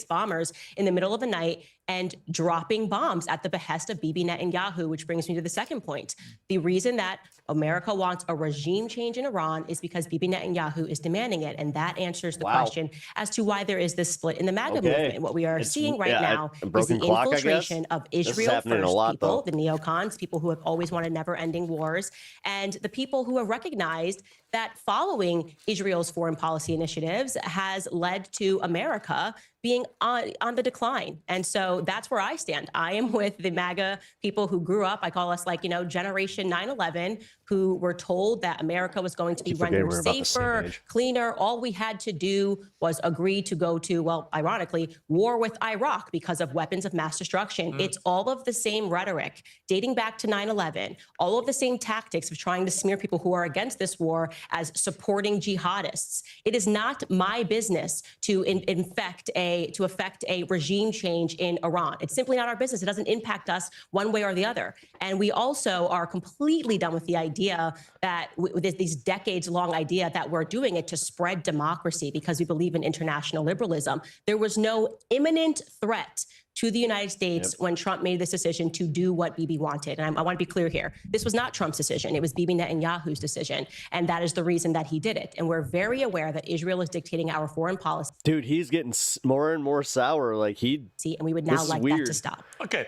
bombers in the middle of the night and dropping bombs at the behest of Bibi Netanyahu, which brings me to the second point. The reason that America wants a regime change in Iran is because Bibi Netanyahu is demanding it. And that answers the question as to why there is this split in the MAGA movement. What we are seeing right now is the infiltration of Israel first people, the neocons, people who have always wanted never-ending wars, and the people who have recognized that following Israel's foreign policy initiatives has led to America being on the decline. And so that's where I stand. I am with the MAGA people who grew up, I call us like, Generation 9/11, who were told that America was going to be rendered safer, cleaner. All we had to do was agree to go to, well, ironically, war with Iraq because of weapons of mass destruction. It's all of the same rhetoric dating back to 9/11, all of the same tactics of trying to smear people who are against this war as supporting jihadists. It is not my business to affect a regime change in Iran. It's simply not our business. It doesn't impact us one way or the other. And we also are completely done with the idea that these decades-long idea that we're doing it to spread democracy because we believe in international liberalism. There was no imminent threat to the United States when Trump made this decision to do what Bibi wanted. And I want to be clear here. This was not Trump's decision. It was Bibi Netanyahu's decision. And that is the reason that he did it. And we're very aware that Israel is dictating our foreign policy. Dude, he's getting more and more sour. Like and we would now like that to stop. Okay.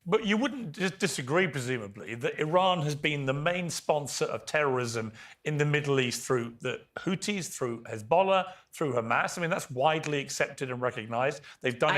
But you wouldn't disagree, presumably, that Iran has been the main sponsor of terrorism in the Middle East through the Houthis, through Hezbollah, through Hamas. I mean, that's widely accepted and recognized. They've done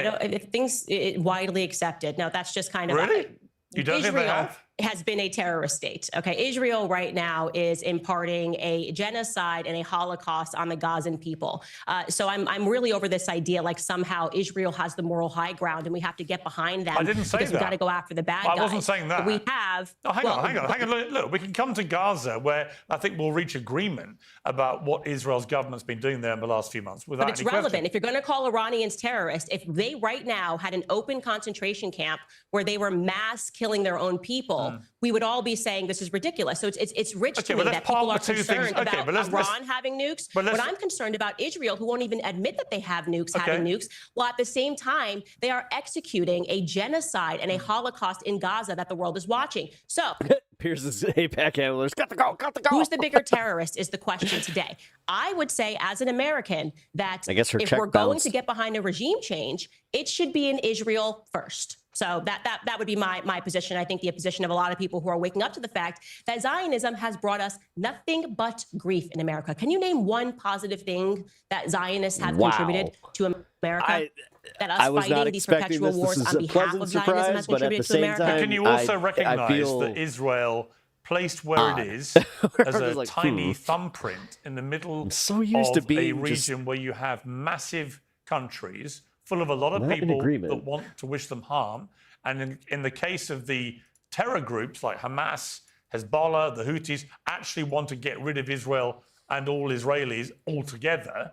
Widely accepted. No, that's just kind of... Really? You don't think they Israel have? has been a terrorist state. Okay, Israel right now is imparting a genocide and a Holocaust on the Gazan people. So I'm really over this idea like somehow Israel has the moral high ground and we have to get behind them. I didn't say because that. we got to go after the bad I guys. wasn't saying that. But we have. Oh, hang on. Look, we can come to Gaza where I think we'll reach agreement about what Israel's government's been doing there in the last few months. Without But it's any relevant. question. If you're going to call Iranians terrorists, if they right now had an open concentration camp where they were mass killing their own people, we would all be saying this is ridiculous. So it's rich to me that people are concerned about Iran having nukes. But I'm concerned about Israel, who won't even admit that they have nukes, having nukes, while at the same time they are executing a genocide and a Holocaust in Gaza that the world is watching. So Pierce's APAC handlers, got to go. who's the bigger terrorist is the question today. I would say as an American that if we're going to get behind a regime change, it should be in Israel first. So that would be my position. I think the position of a lot of people who are waking up to the fact that Zionism has brought us nothing but grief in America. Can you name one positive thing that Zionists have contributed to America? That us fighting these perpetual wars on behalf of Zionism has contributed to America? But can you also recognize that Israel, placed where it is as a tiny thumbprint in the middle of a region where you have massive countries full of a lot of people that want to wish them harm. And in the case of the terror groups like Hamas, Hezbollah, the Houthis, actually want to get rid of Israel and all Israelis altogether.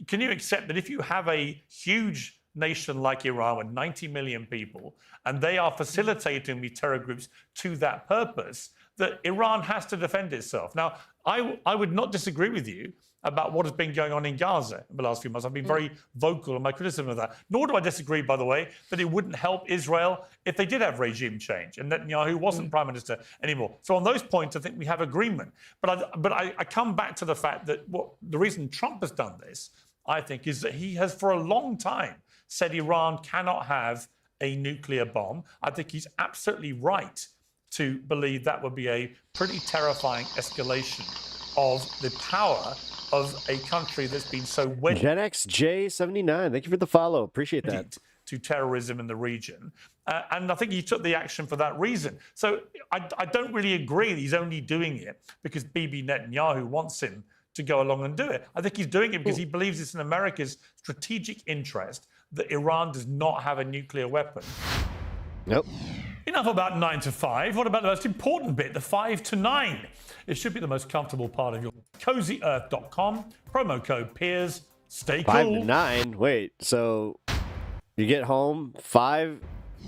Can you accept that if you have a huge nation like Iran with 90 million people, and they are facilitating the terror groups to that purpose, that Iran has to defend itself? Now, I would not disagree with you about what has been going on in Gaza in the last few months. I've been very vocal in my criticism of that. Nor do I disagree, by the way, that it wouldn't help Israel if they did have regime change and Netanyahu wasn't prime minister anymore. So on those points, I think we have agreement. But I come back to the fact that the reason Trump has done this, I think, is that he has for a long time said Iran cannot have a nuclear bomb. I think he's absolutely right to believe that would be a pretty terrifying escalation of the power of a country that's been so wedded. Gen X J79, thank you for the follow. Appreciate that. To terrorism in the region. And I think he took the action for that reason. So I don't really agree that he's only doing it because Bibi Netanyahu wants him to go along and do it. I think he's doing it because he believes it's in America's strategic interest that Iran does not have a nuclear weapon. Nope. Enough about 9 to 5. What about the most important bit, the 5 to 9? It should be the most comfortable part of your CozyEarth.com. Promo code PEERS. Stay cool. 5 to 9. Wait, so you get home 5.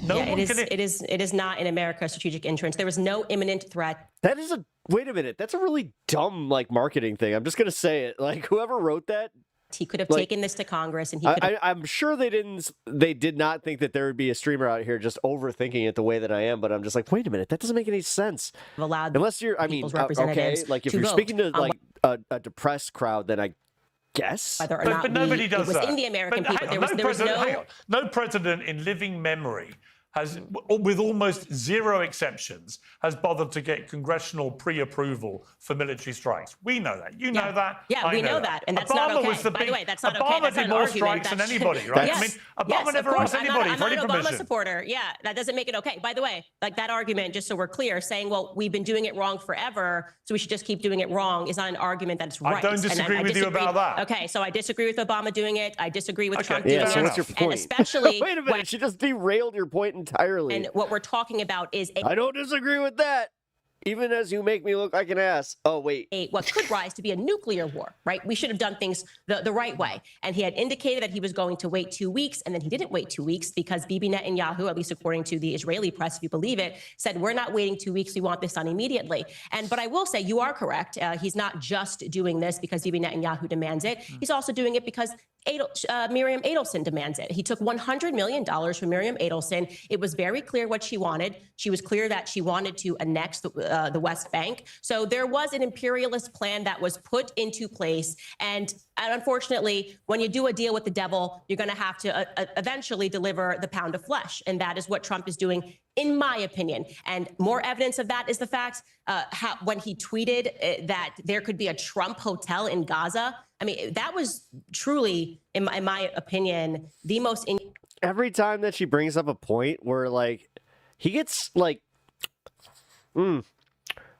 No, yeah, it is not in America's strategic interest. There was no imminent threat. That is wait a minute. That's a really dumb marketing thing. I'm just gonna say it. Whoever wrote that, he could have taken this to Congress, and he could. I'm sure they didn't. They did not think that there would be a streamer out here just overthinking it the way that I am. But I'm just like, wait a minute, that doesn't make any sense. Allowed unless you're. I mean, okay, if you're speaking to a depressed crowd, then I guess. Whether or but not nobody does it was that. in the American people. There was no president in living memory has, with almost zero exceptions, has bothered to get congressional pre-approval for military strikes. We know that. You know that. Yeah, we know that. And that's Obama not okay. Was the By big, the way, that's not Obama okay. That's did not more an argument. strikes than anybody, right? I mean, Obama never asked anybody for any I'm not an Obama permission. supporter. Yeah, that doesn't make it okay. By the way, that argument, just so we're clear, saying, well, we've been doing it wrong forever, so we should just keep doing it wrong, is not an argument that's right. I don't disagree with you about that. Okay, so I disagree with Obama doing it. I disagree with Trump doing it. So what's your point? And especially wait a minute, she just derailed your point entirely. And what we're talking about is I don't disagree with that. Even as you make me look like an ass. Oh, wait. What could rise to be a nuclear war, right? We should have done things the right way. And he had indicated that he was going to wait 2 weeks, and then he didn't wait 2 weeks because Bibi Netanyahu, at least according to the Israeli press, if you believe it, said, we're not waiting 2 weeks. We want this done immediately. But I will say, you are correct. He's not just doing this because Bibi Netanyahu demands it. He's also doing it because Miriam Adelson demands it. He took $100 million from Miriam Adelson. It was very clear what she wanted. She was clear that she wanted to annex the West Bank. So there was an imperialist plan that was put into place. And unfortunately, when you do a deal with the devil, you're going to have to eventually deliver the pound of flesh. And that is what Trump is doing, in my opinion. And more evidence of that is the fact when he tweeted that there could be a Trump hotel in Gaza. I mean, that was truly, in my opinion, the most... Every time that she brings up a point where, he gets,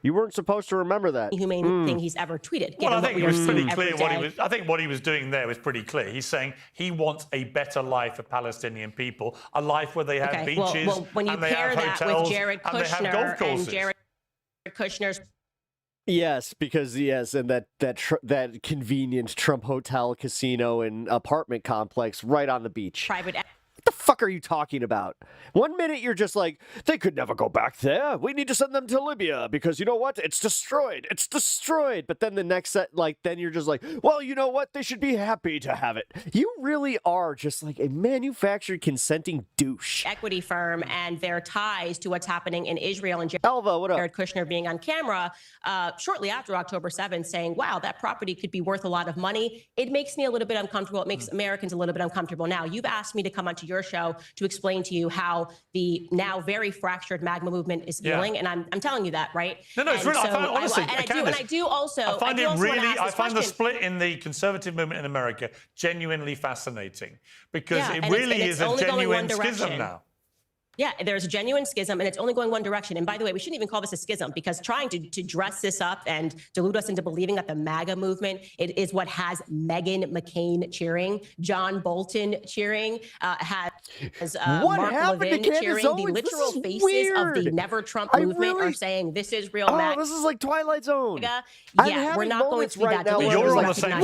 you weren't supposed to remember that. Inhumane thing he's ever tweeted. Well, I think it was pretty clear I think what he was doing there was pretty clear. He's saying he wants a better life for Palestinian people, a life where they have beaches, well, when you and they have hotels, with Jared and they have golf courses. And Jared Kushner's Yes, because and that convenient Trump hotel, casino, and apartment complex right on the beach. Private. What the fuck are you talking about? 1 minute you're just like, they could never go back there. We need to send them to Libya because you know what? It's destroyed. It's destroyed. But then the next set, then you're just like, well, you know what? They should be happy to have it. You really are just like a manufactured consenting douche. Equity firm and their ties to what's happening in Israel and Elva, what up? Jared Kushner being on camera shortly after October 7th saying, wow, that property could be worth a lot of money. It makes me a little bit uncomfortable. It makes Americans a little bit uncomfortable. Now, you've asked me to come onto your show to explain to you how the now very fractured MAGA movement is feeling, and I'm telling you that, right? No, it's really. I find, honestly, I do also. I find it really. I find the question. split in the conservative movement in America genuinely fascinating because it and really it's is a only going genuine one direction. schism now. Yeah, there's a genuine schism, and it's only going one direction. And by the way, we shouldn't even call this a schism because trying to dress this up and delude us into believing that the MAGA movement is what has Meghan McCain cheering, John Bolton cheering, has Mark Levin cheering. The literal faces of the Never Trump movement are saying this is real MAGA. This is like Twilight Zone. Yeah, we're not going to do that. You're on the same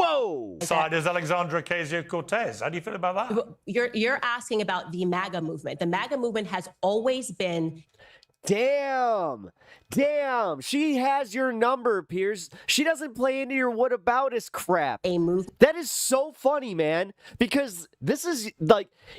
side as Alexandra Ocasio-Cortez. How do you feel about that? You're asking about the MAGA movement. The MAGA movement has always been. Damn. She has your number, Piers. She doesn't play into your whataboutis crap. That is so funny, man, because this is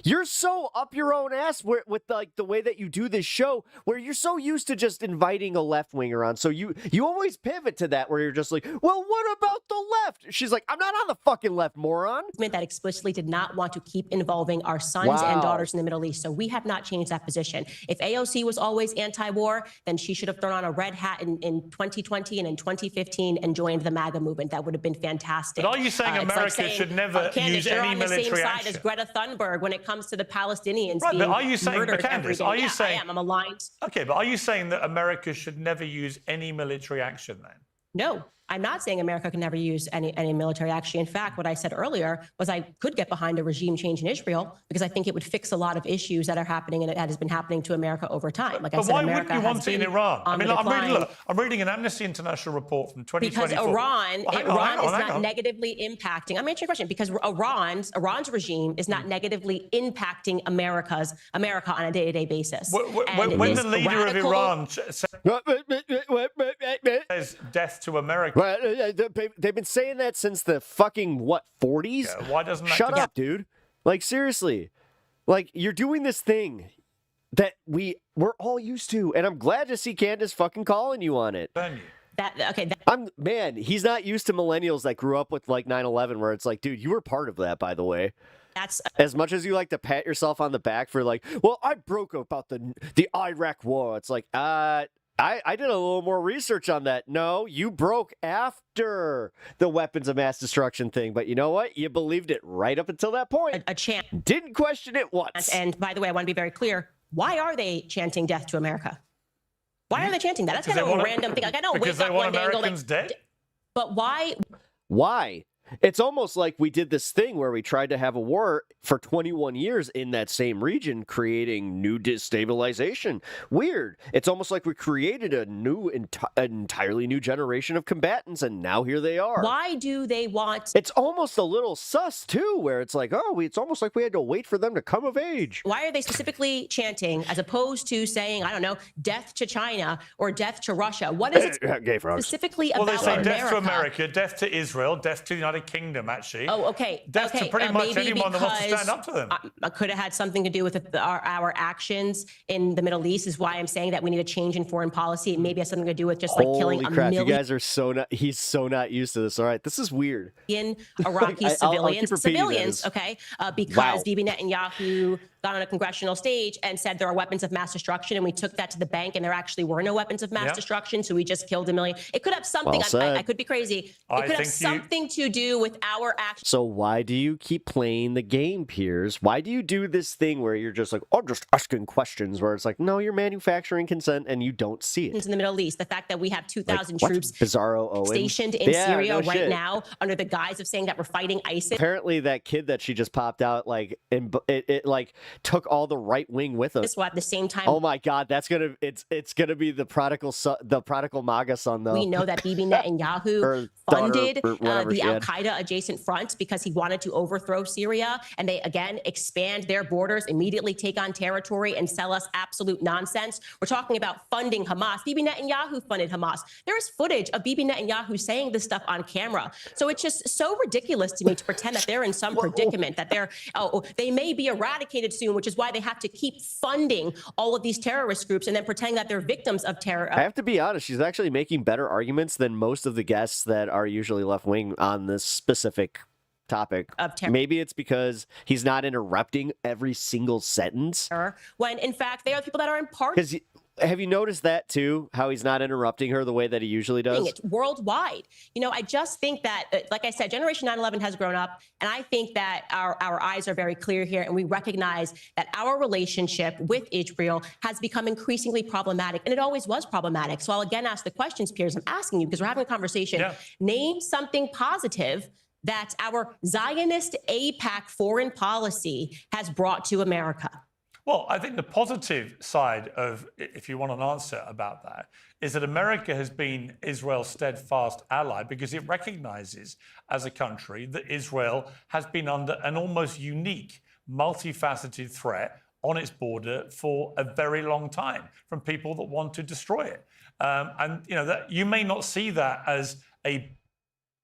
you're so up your own ass with the way that you do this show, where you're so used to just inviting a left winger on. So you always pivot to that where you're just like, well, what about the left? She's like, I'm not on the fucking left, moron. That explicitly did not want to keep involving our sons and daughters in the Middle East. So we have not changed that position. If AOC was always anti-war, then she should have thrown on a red hat in 2020 and in 2015 and joined the MAGA movement. That would have been fantastic. But are you saying America should never use any military action? You're on the same side as Greta Thunberg when it comes to the Palestinians being but are you saying, murdered every Candace, day. are you saying, I am. I'm aligned. Okay, but are you saying that America should never use any military action then? No. I'm not saying America can never use any military action. In fact, what I said earlier was I could get behind a regime change in Israel because I think it would fix a lot of issues that are happening and it has been happening to America over time. Like I said, why America wouldn't you want has it in been Iran? I on mean, the decline. I'm reading an Amnesty International report from 2024. Because Iran is not on. negatively impacting. I'm answering your question because Iran's regime is not negatively impacting America on a day-to-day basis. When the leader of Iran says death to America, they've been saying that since the fucking 40s. Yeah, why doesn't that Shut up, dude? Like seriously, like you're doing this thing that we're all used to, and I'm glad to see Candace fucking calling you on it. He's not used to millennials that grew up with like 9/11, where it's like, dude, you were part of that, by the way. That's as much as you like to pat yourself on the back for like, well, I broke about the Iraq war. It's like, I did a little more research on that. No, you broke after the weapons of mass destruction thing. But you know what? You believed it right up until that point. A chant. Didn't question it once. And by the way, I want to be very clear. Why are they chanting death to America? Why are they chanting that? That's kind of a random thing. Like I know because they want Americans dead. But why? Why? It's almost like we did this thing where we tried to have a war for 21 years in that same region, creating new destabilization. Weird. It's almost like we created a new, entirely new generation of combatants, and now here they are. Why do they want... It's almost a little sus, too, where it's like, oh, it's almost like we had to wait for them to come of age. Why are they specifically chanting, as opposed to saying, I don't know, death to China or death to Russia? What is it specifically about America? Well, they say death to America, death to Israel, death to the United Kingdom, actually. Oh, okay. Death to pretty much anyone that wants to stand up to them. Could have had something to do with our actions in the Middle East, is why I'm saying that we need a change in foreign policy. It maybe has something to do with just like killing a million. You guys are he's so not used to this. All right, this is weird. Iraqi civilians, okay? Because Bibi Netanyahu got on a congressional stage and said there are weapons of mass destruction, and we took that to the bank, and there actually were no weapons of mass destruction, so we just killed a million. It could have something, I could be crazy. It could have something to do with our actions. So why do you keep playing the game, Piers? Why do you do this thing where you're just like, oh, just asking questions, where it's like, no, you're manufacturing consent and you don't see it? In the Middle East, the fact that we have 2,000 troops stationed in Syria now under the guise of saying that we're fighting ISIS. Apparently that kid that she just popped out, like, it like took all the right wing with us. At the same time. Oh my God, it's gonna be the prodigal MAGA son, though. We know that Bibi Netanyahu funded the Al-Qaeda adjacent front because he wanted to overthrow Syria, and they again expand their borders, immediately take on territory, and sell us absolute nonsense. We're talking about funding Hamas. Bibi Netanyahu funded Hamas. There is footage of Bibi Netanyahu saying this stuff on camera. So it's just so ridiculous to me to pretend that they're in some predicament, that they may be eradicated soon, which is why they have to keep funding all of these terrorist groups and then pretending that they're victims of terror. I have to be honest, she's actually making better arguments than most of the guests that are usually left-wing on this specific topic. Maybe it's because he's not interrupting every single sentence. When in fact, they are the people that are in part. Have you noticed that too? How he's not interrupting her the way that he usually does? It's worldwide. You know, I just think that, like I said, Generation 9/11 has grown up, and I think that our eyes are very clear here, and we recognize that our relationship with Israel has become increasingly problematic, and it always was problematic. So I'll again ask the questions, Piers. I'm asking you because we're having a conversation. Name something positive that our Zionist AIPAC foreign policy has brought to America. Well, I think the positive side of, if you want an answer about that, is that America has been Israel's steadfast ally because it recognizes as a country that Israel has been under an almost unique, multifaceted threat on its border for a very long time from people that want to destroy it. And you know that you may not see that as a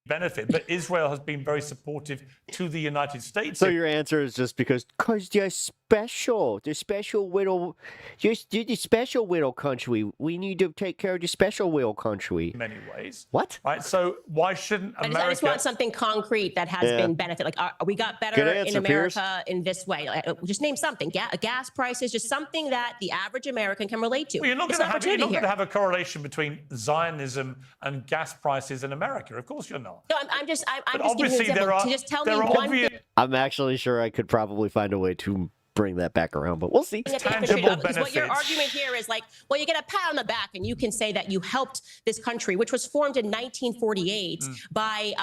benefit, but Israel has been very supportive to the United States. So your answer is just because they're special. They're special little, just the special little country. We need to take care of the special little country. In many ways. What? Right. So why shouldn't America? I just want something concrete that has been benefit. Like we got better in America in this way. Like, just name something. Gas prices, just something that the average American can relate to. Well, you're not going to have a correlation between Zionism and gas prices in America. Of course, you're not. No, I'm just giving you an example. To just tell me one thing. I'm actually sure I could probably find a way to bring that back around, but we'll see. Tangible Because what your benefits. argument here is like, well, you get a pat on the back and you can say that you helped this country, which was formed in 1948 by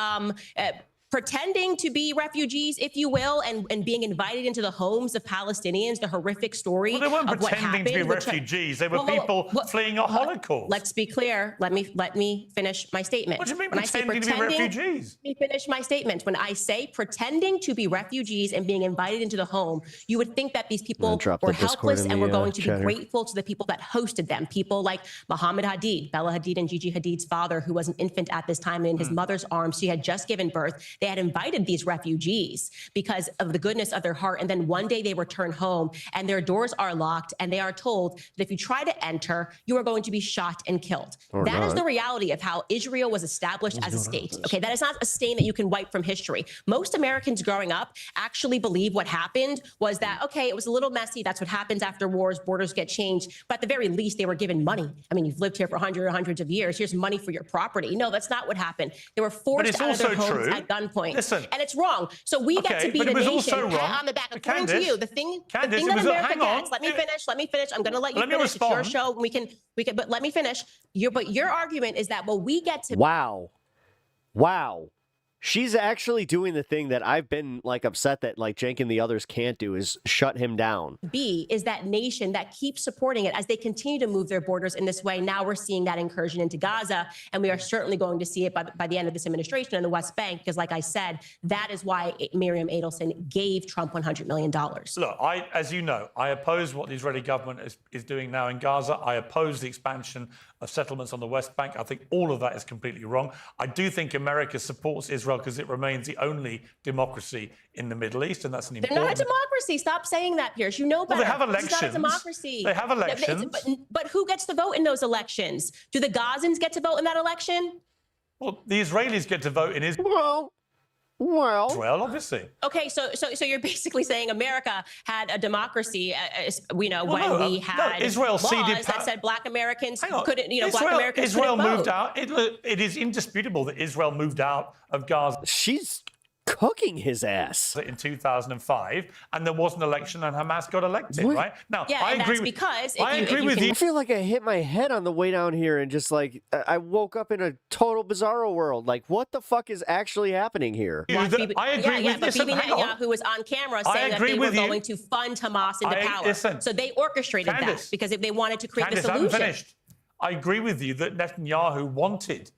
pretending to be refugees, if you will, and being invited into the homes of Palestinians, the horrific story Well, they weren't of what pretending to be happened. refugees. They were people fleeing a Holocaust. Let's be clear. Let me finish my statement. What do you mean When I say pretending to be refugees? Let me finish my statement. When I say pretending to be refugees and being invited into the home, you would think that these people drop the were Discord helpless in and the, were going to chat be here. grateful to the people that hosted them. People like Muhammad Hadid, Bella Hadid and Gigi Hadid's father, who was an infant at this time in his mother's arms. She had just given birth. They had invited these refugees because of the goodness of their heart. And then one day they return home and their doors are locked and they are told that if you try to enter, you are going to be shot and killed. Or That is not. the reality of how Israel was established as a state. Okay, that is not a stain that you can wipe from history. Most Americans growing up actually believe what happened was that, okay, it was a little messy. That's what happens after wars. Borders get changed. But at the very least, they were given money. I mean, you've lived here for hundreds of years. Here's money for your property. No, that's not what happened. They were forced it's out of their also homes true. at gunpoint. Listen. And it's wrong. So we get Okay, to be but the it was nation, also wrong. pat on the back. According to Candace, you, the thing Candace, that it was America hang on. gets. Let me finish. I'm going to let you Let me finish. It's your respond. show. We can. But let me finish. But your argument is that, well, we get to. Wow. She's actually doing the thing that I've been like upset that like Cenk and the others can't do, is shut him down. Be is that nation that keeps supporting it as they continue to move their borders in this way. Now we're seeing that incursion into Gaza, and we are certainly going to see it by the end of this administration in the West Bank, because like I said, that is why Miriam Adelson gave Trump $100 million. Look, as you know, I oppose what the Israeli government is doing now in Gaza. I oppose the expansion of settlements on the West Bank. I think all of that is completely wrong. I do think America supports Israel because it remains the only democracy in the Middle East, and that's an They're important... not a democracy. Stop saying that, Pierce. You know better. Well, they have This is not a elections. democracy. They have elections. But who gets to vote in those elections? Do the Gazans get to vote in that election? Well, the Israelis get to vote in Israel. Well, Israel, obviously. Okay, so you're basically saying America had a democracy, we know, Well, when no, we had Israel laws ceded that said Black Americans couldn't, Israel, Black Americans Israel couldn't moved vote. out. It is indisputable that Israel moved out of Gaza. She's cooking his ass in 2005, and there was an election, and Hamas got elected. What? Right now, Yeah, I and agree. that's because I agree with you. I feel like I hit my head on the way down here and just like I woke up in a total bizarro world. Like, what the fuck is actually happening here? I agree with but this. Bibi Netanyahu was on camera saying that they were going to fund Hamas into power. Listen, so they orchestrated Candace, that because if they wanted to create Candace, the I haven't solution. finished. I agree with you that Netanyahu wanted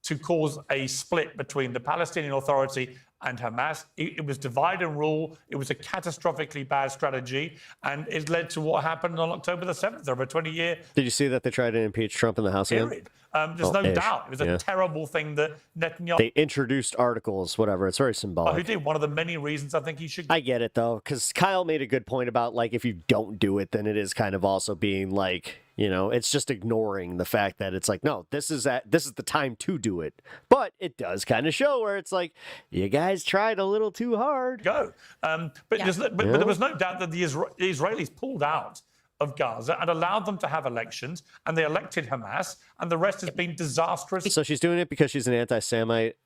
to cause a split between the Palestinian Authority and Hamas. It was divide and rule. It was a catastrophically bad strategy, and it led to what happened on October the 7th, over a 20-year Did you see that they tried to impeach Trump in the House again? period. There's no doubt. It was a terrible thing that Netanyahu... They introduced articles, whatever. It's very symbolic. who did. One of the many reasons I think he should... I get it, though, because Kyle made a good point about, like, if you don't do it, then it is kind of also being, like, you know, it's just ignoring the fact that it's like, no, this is the time to do it. But it does kind of show where it's like, you guys tried a little too hard. But there was no doubt that the Israelis pulled out of Gaza and allowed them to have elections, and they elected Hamas, and the rest has been disastrous. So she's doing it because she's an anti-Semite,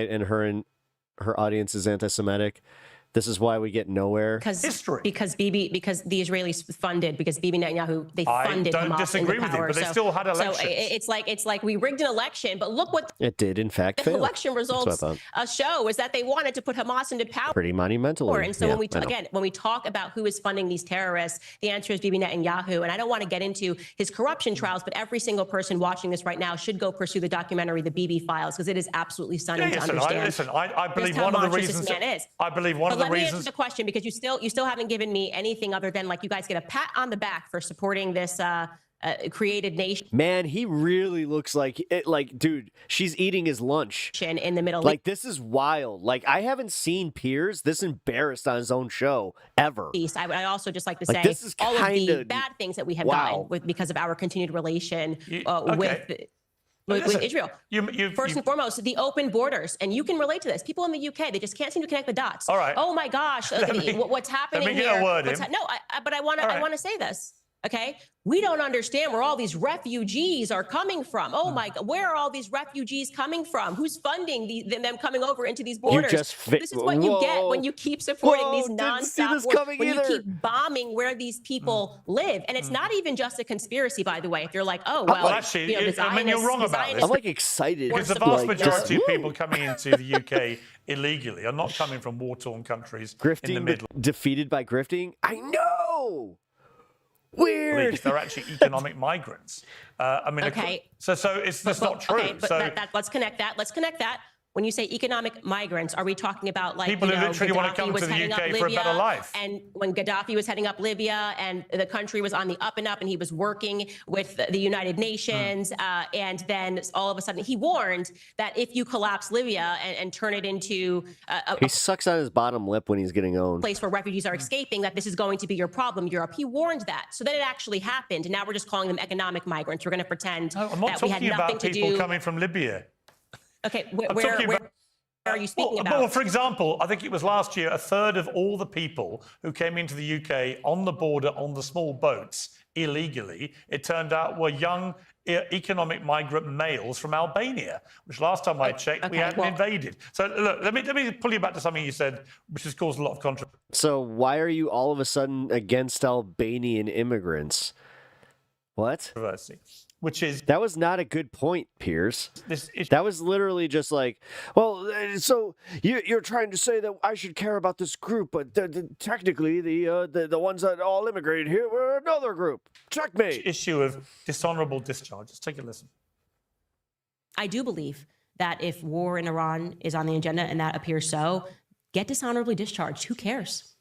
and her audience is anti-Semitic. This is why we get nowhere. Because the Israelis funded, because Bibi Netanyahu, they funded Hamas. I don't disagree with you, but they still had elections. So it's like we rigged an election, but look what it did, in fact, the fail. election results show is that they wanted to put Hamas into power. Pretty monumentally. And so when we talk about who is funding these terrorists, the answer is Bibi Netanyahu. And I don't want to get into his corruption trials, but every single person watching this right now should go pursue the documentary, The Bibi Files, because it is absolutely stunning to understand. I believe one of the reasons. I believe one of the Let me reasons. answer the question, because you still haven't given me anything other than like you guys get a pat on the back for supporting this created nation. Man, he really looks like it. Like, dude, she's eating his lunch in the Middle East. Like, this is wild. Like, I haven't seen Piers this embarrassed on his own show ever. I also just like to Like, say this is all of the kinda- bad things that we have Wow. gotten because of our continued relation okay. with Israel. First and foremost, the open borders. And you can relate to this. People in the UK, they just can't seem to connect the dots. All right. Oh my gosh, what's happening let me here? get a word in. No, but I want to say this. Okay, we don't understand where all these refugees are coming from. Oh my God, where are all these refugees coming from? Who's funding them coming over into these borders? This is what you get when you keep supporting these nonstop wars, when you keep bombing where these people live. And it's not even just a conspiracy, by the way. If you're like, oh, well, actually, the I mean, you're wrong about this. I'm like excited. Because the vast majority of people coming into the UK illegally are not coming from war-torn countries in the Middle East. Defeated by grifting? I know! Weird. They're actually economic migrants. I mean, okay. So that's not true. Okay, but let's connect that. Let's connect that. When you say economic migrants, are we talking about like people who literally want to come to the UK for a better life? And when Gaddafi was heading up Libya and the country was on the up and up, and he was working with the United Nations, and then all of a sudden he warned that if you collapse Libya and turn it into he sucks on his bottom lip when he's getting owned. Place where refugees are escaping, that this is going to be your problem, Europe. He warned that. So then it actually happened, and now we're just calling them economic migrants. We're going to pretend that we had nothing to do. People coming from Libya. Okay, where are you speaking about? Well, for example, I think it was last year, a third of all the people who came into the UK on the border on the small boats illegally, it turned out were young economic migrant males from Albania, which last time I checked, we hadn't invaded. So look, let me pull you back to something you said, which has caused a lot of controversy. So why are you all of a sudden against Albanian immigrants? What? Which is... That was not a good point, Piers. That was literally just like, well, so you're trying to say that I should care about this group, but technically the ones that all immigrated here were another group. Checkmate. Issue of dishonorable discharge. Let's take a listen. I do believe that if war in Iran is on the agenda, and that appears so, get dishonorably discharged. Who cares?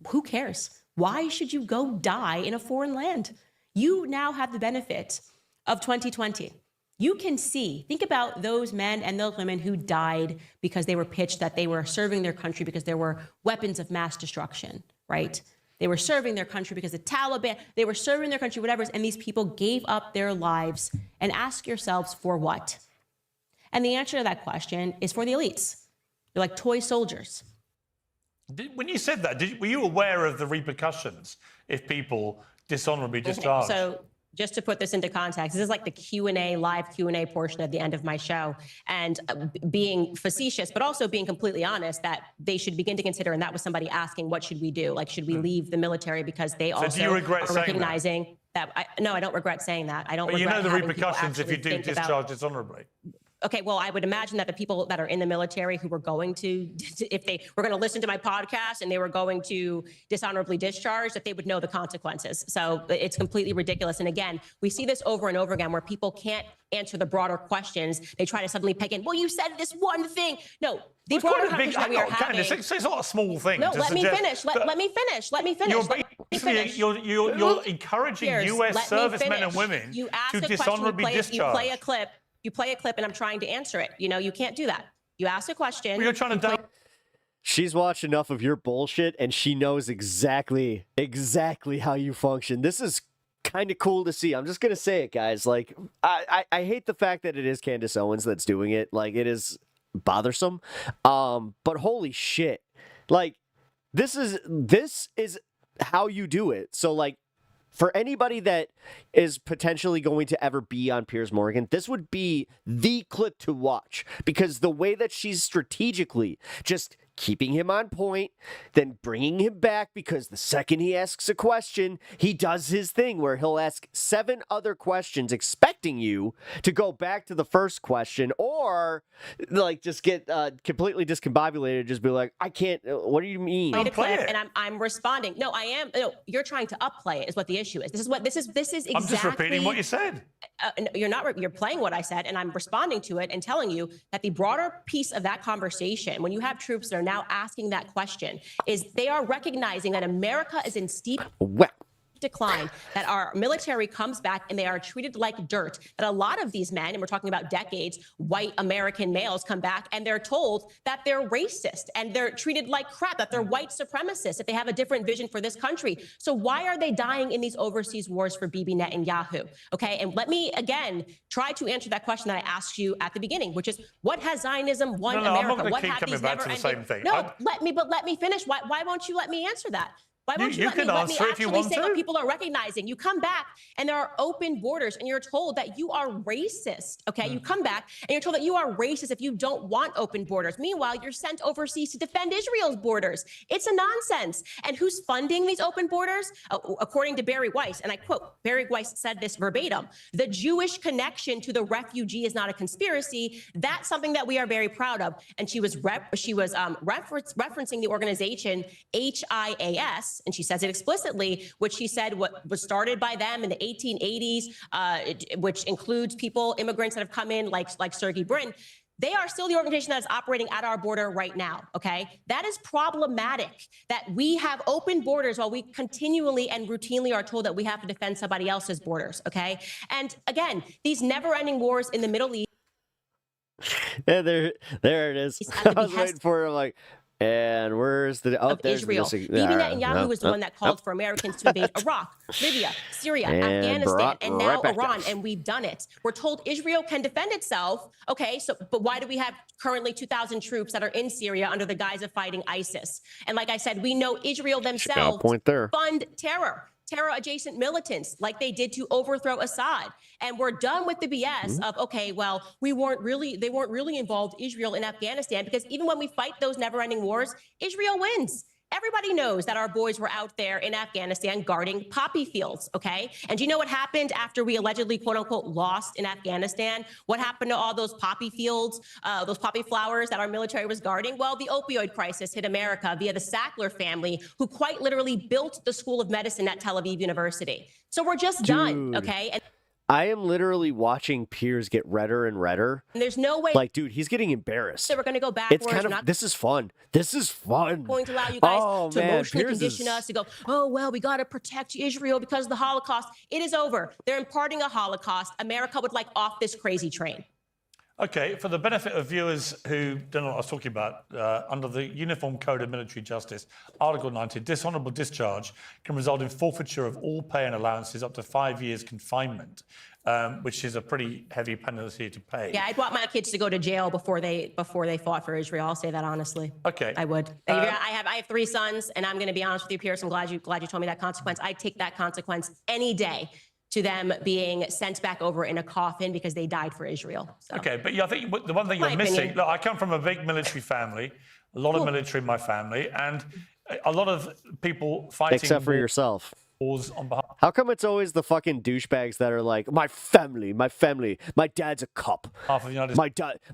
Who cares? Why should you go die in a foreign land? You now have the benefit of 2020. You can see, think about those men and those women who died because they were pitched that they were serving their country because there were weapons of mass destruction, right? They were serving their country because the Taliban, they were serving their country, whatever, and these people gave up their lives. And ask yourselves, for what? And the answer to that question is for the elites. They're like toy soldiers. When you said that, were you aware of the repercussions if people dishonorably discharged? So just to put this into context, this is like the Q&A, live Q&A portion at the end of my show. And being facetious, but also being completely honest, that they should begin to consider, and that was somebody asking, what should we do? Like, should we leave the military because they also do you regret are recognizing that? No, I don't regret saying that. I don't regret you know the having repercussions if you do think discharge dishonorably. Okay, well, I would imagine that the people that are in the military who were going to, if they were going to listen to my podcast and they were going to dishonorably discharge, that they would know the consequences. So it's completely ridiculous. And again, we see this over and over again where people can't answer the broader questions. They try to suddenly peg in, well, you said this one thing. No, the broader conversation that we are having. It's not a small thing. No, let me finish. Let me finish. Let me finish. You're encouraging US servicemen and women to dishonorably discharge. You play a clip and I'm trying to answer it. You know, you can't do that. You ask a question. Well, you're trying to... She's watched enough of your bullshit and she knows exactly how you function. This is kind of cool to see. I'm just going to say it, guys. Like, I hate the fact that it is Candace Owens that's doing it. Like, it is bothersome. But holy shit. Like, this is how you do it. So, like, for anybody that is potentially going to ever be on Piers Morgan, this would be the clip to watch, because the way that she's strategically just keeping him on point, then bringing him back, because the second he asks a question, he does his thing where he'll ask 7 other questions expecting you to go back to the first question, or like just get completely discombobulated, just be like, I can't, what do you mean? And I'm responding. No, I am. No, you're trying to upplay it is what the issue is. This is exactly. I'm just repeating what you said. You're not. You're playing what I said, and I'm responding to it and telling you that the broader piece of that conversation, when you have troops that are now asking that question, is they are recognizing that America is in steep decline, that our military comes back and they are treated like dirt, that a lot of these men, and we're talking about decades, white American males come back and they're told that they're racist and they're treated like crap, that they're white supremacists, that they have a different vision for this country. So why are they dying in these overseas wars for Bibi Netanyahu? Okay, and let me again try to answer that question that I asked you at the beginning, which is, what has Zionism won America? I'm not what keep have coming these back never to the ending? same thing. No, let me finish. Why won't you let me answer that? Why won't you, let me actually say what people are recognizing? You come back and there are open borders and you're told that you are racist, okay? You come back and you're told that you are racist if you don't want open borders. Meanwhile, you're sent overseas to defend Israel's borders. It's a nonsense. And who's funding these open borders? According to Barry Weiss, and I quote, Barry Weiss said this verbatim, the Jewish connection to the refugee is not a conspiracy. That's something that we are very proud of. And she was referencing the organization HIAS, and she says it explicitly, which she said what was started by them in the 1880s, which includes immigrants that have come in like Sergey Brin. They are still the organization that is operating at our border right now, okay? That is problematic, that we have open borders while we continually and routinely are told that we have to defend somebody else's borders, okay? And again, these never-ending wars in the Middle East. Yeah, there it is. I was waiting for it, like, and where's the there's Israel? Bibi Netanyahu was the one that called for Americans to invade Iraq, Libya, Syria, Afghanistan, and now Iran, and we've done it. We're told Israel can defend itself. Okay, so but why do we have currently 2,000 troops that are in Syria under the guise of fighting ISIS? And like I said, we know Israel themselves fund terror-adjacent militants like they did to overthrow Assad. And we're done with the BS of, okay, well, they weren't really involved, Israel, in Afghanistan, because even when we fight those never-ending wars, Israel wins. Everybody knows that our boys were out there in Afghanistan guarding poppy fields, okay? And do you know what happened after we allegedly, quote unquote, lost in Afghanistan? What happened to all those poppy fields, those poppy flowers that our military was guarding? Well, the opioid crisis hit America via the Sackler family, who quite literally built the School of Medicine at Tel Aviv University. So we're just done, okay? And I am literally watching Piers get redder and redder. And there's no way. Like, dude, he's getting embarrassed. So we're going to go backwards. It's kind of, this is fun. This is fun. Going to allow you guys to emotionally condition us to go, oh, well, we got to protect Israel because of the Holocaust. It is over. They're imparting a Holocaust. America would like off this crazy train. Okay, for the benefit of viewers who don't know what I was talking about, under the Uniform Code of Military Justice, Article 90, dishonourable discharge can result in forfeiture of all pay and allowances up to 5 years confinement, which is a pretty heavy penalty to pay. Yeah, I'd want my kids to go to jail before they fought for Israel. I'll say that honestly. Okay, I would. I have 3 sons, and I'm going to be honest with you, Pierce. I'm glad you told me that consequence. I'd take that consequence any day to them being sent back over in a coffin because they died for Israel. So. Okay, but I think the one thing you're missing, look, I come from a big military family, a lot of military in my family, and a lot of people fighting. Except for yourself. On behalf. How come it's always the fucking douchebags that are like, my family, my dad's a cop.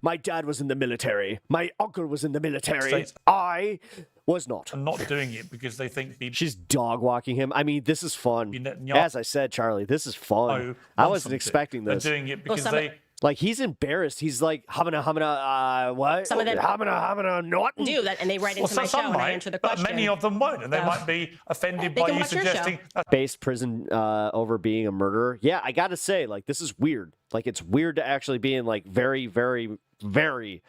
My dad was in the military. My uncle was in the military. States. I was not. And not doing it because they think she's dog walking him. I mean, this is fun. As I said, Charlie, this is fun. I wasn't expecting this. They're doing it because they. Like, he's embarrassed. He's like, what? Some of them not do that, and they write into my show and I answer the question. But many of them won't, and they might be offended by you suggesting. Based prison over being a murderer. Yeah, I gotta say, like, this is weird. Like, it's weird to actually be in, like, very, very, very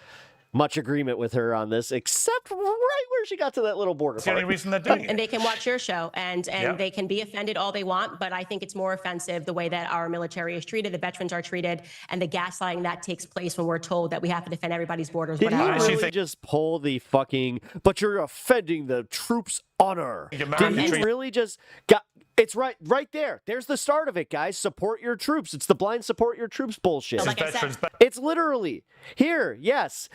much agreement with her on this, except right where she got to that little border. That's the only reason they're doing it. And they can watch your show, and they can be offended all they want, but I think it's more offensive the way that our military is treated, the veterans are treated, and the gaslighting that takes place when we're told that we have to defend everybody's borders. Did he really just pull the fucking, but you're offending the troops' honor? Did he really just got... It's right there. There's the start of it, guys. Support your troops. It's the blind support your troops bullshit. Like I said, it's literally here. Yes,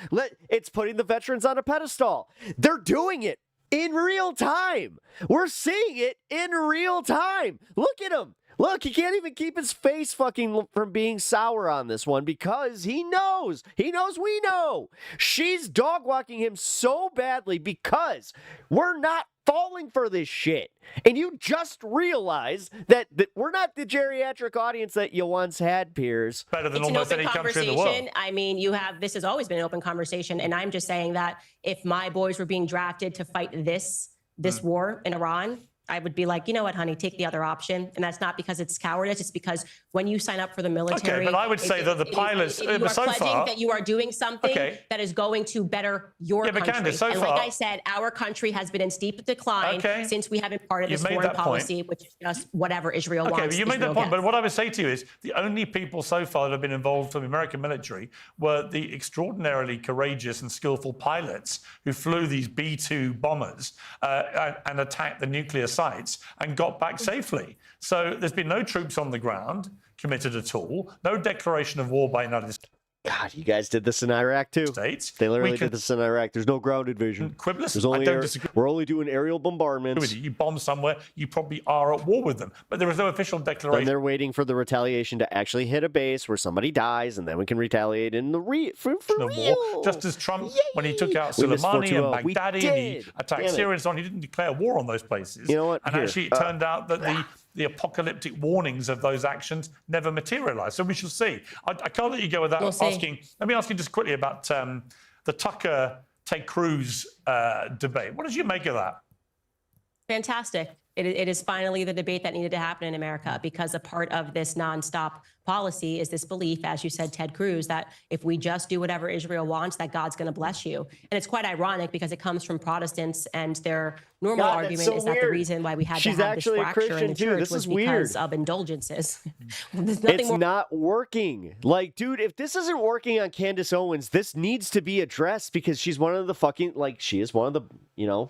it's putting the veterans on a pedestal. They're doing it in real time. We're seeing it in real time. Look at him. Look, he can't even keep his face fucking from being sour on this one because he knows. He knows we know. She's dog walking him so badly because we're not falling for this shit. And you just realize that we're not the geriatric audience that you once had, Piers. Better than almost any country in the world. I mean, this has always been an open conversation, and I'm just saying that if my boys were being drafted to fight this war in Iran, I would be like, you know what, honey, take the other option. And that's not because it's cowardice. It's because when you sign up for the military... Okay, but I would say that the pilots... You are pledging that you are doing something that is going to better your country. Candace, and like I said, our country has been in steep decline since we have been part of this foreign policy, which is just whatever Israel wants. Okay, but you made that point. But what I would say to you is the only people so far that have been involved from the American military were the extraordinarily courageous and skillful pilots who flew these B-2 bombers and attacked the nuclear sites and got back safely. So there's been no troops on the ground committed at all, no declaration of war by the United States. God, you guys did this in Iraq too. They literally did this in Iraq. There's no ground invasion. There's only we're only doing aerial bombardments. You bomb somewhere, you probably are at war with them. But there is no official declaration. And they're waiting for the retaliation to actually hit a base where somebody dies, and then we can retaliate in the for real. War. Just as Trump, when he took out Soleimani and Baghdadi and he attacked Syria and so on, he didn't declare war on those places. You know what? And actually, it turned out that the apocalyptic warnings of those actions never materialized. So we shall see. I can't let you go without asking. Let me ask you just quickly about the Tucker-Ted Cruz debate. What did you make of that? Fantastic. It is finally the debate that needed to happen in America, because a part of this nonstop policy is this belief, as you said, Ted Cruz, that if we just do whatever Israel wants, that God's going to bless you. And it's quite ironic because it comes from Protestants, and their normal argument is that the reason why we had to have this fracture in the church was because of indulgences. It's not working. Like, dude, if this isn't working on Candace Owens, this needs to be addressed, because she's one of the she is one of the,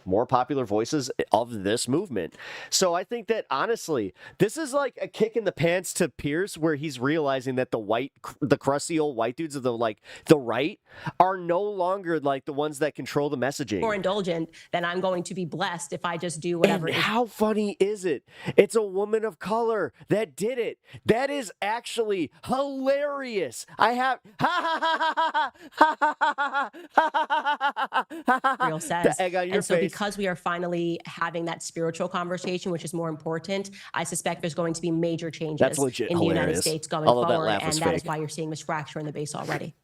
more popular voices of this movement. So I think that, honestly, this is like a kick in the pants to Pierce, where he's realizing that the crusty old white dudes of the right are no longer like the ones that control the messaging. More indulgent, then I'm going to be blessed if I just do whatever. And how funny is it? It's a woman of color that did it. That is actually hilarious. I have Real says. The egg on your and so face. Because we are finally having that spiritual conversation, which is more important, I suspect there's going to be major changes in the United States going forward, and that is why you're seeing this fracture in the base already.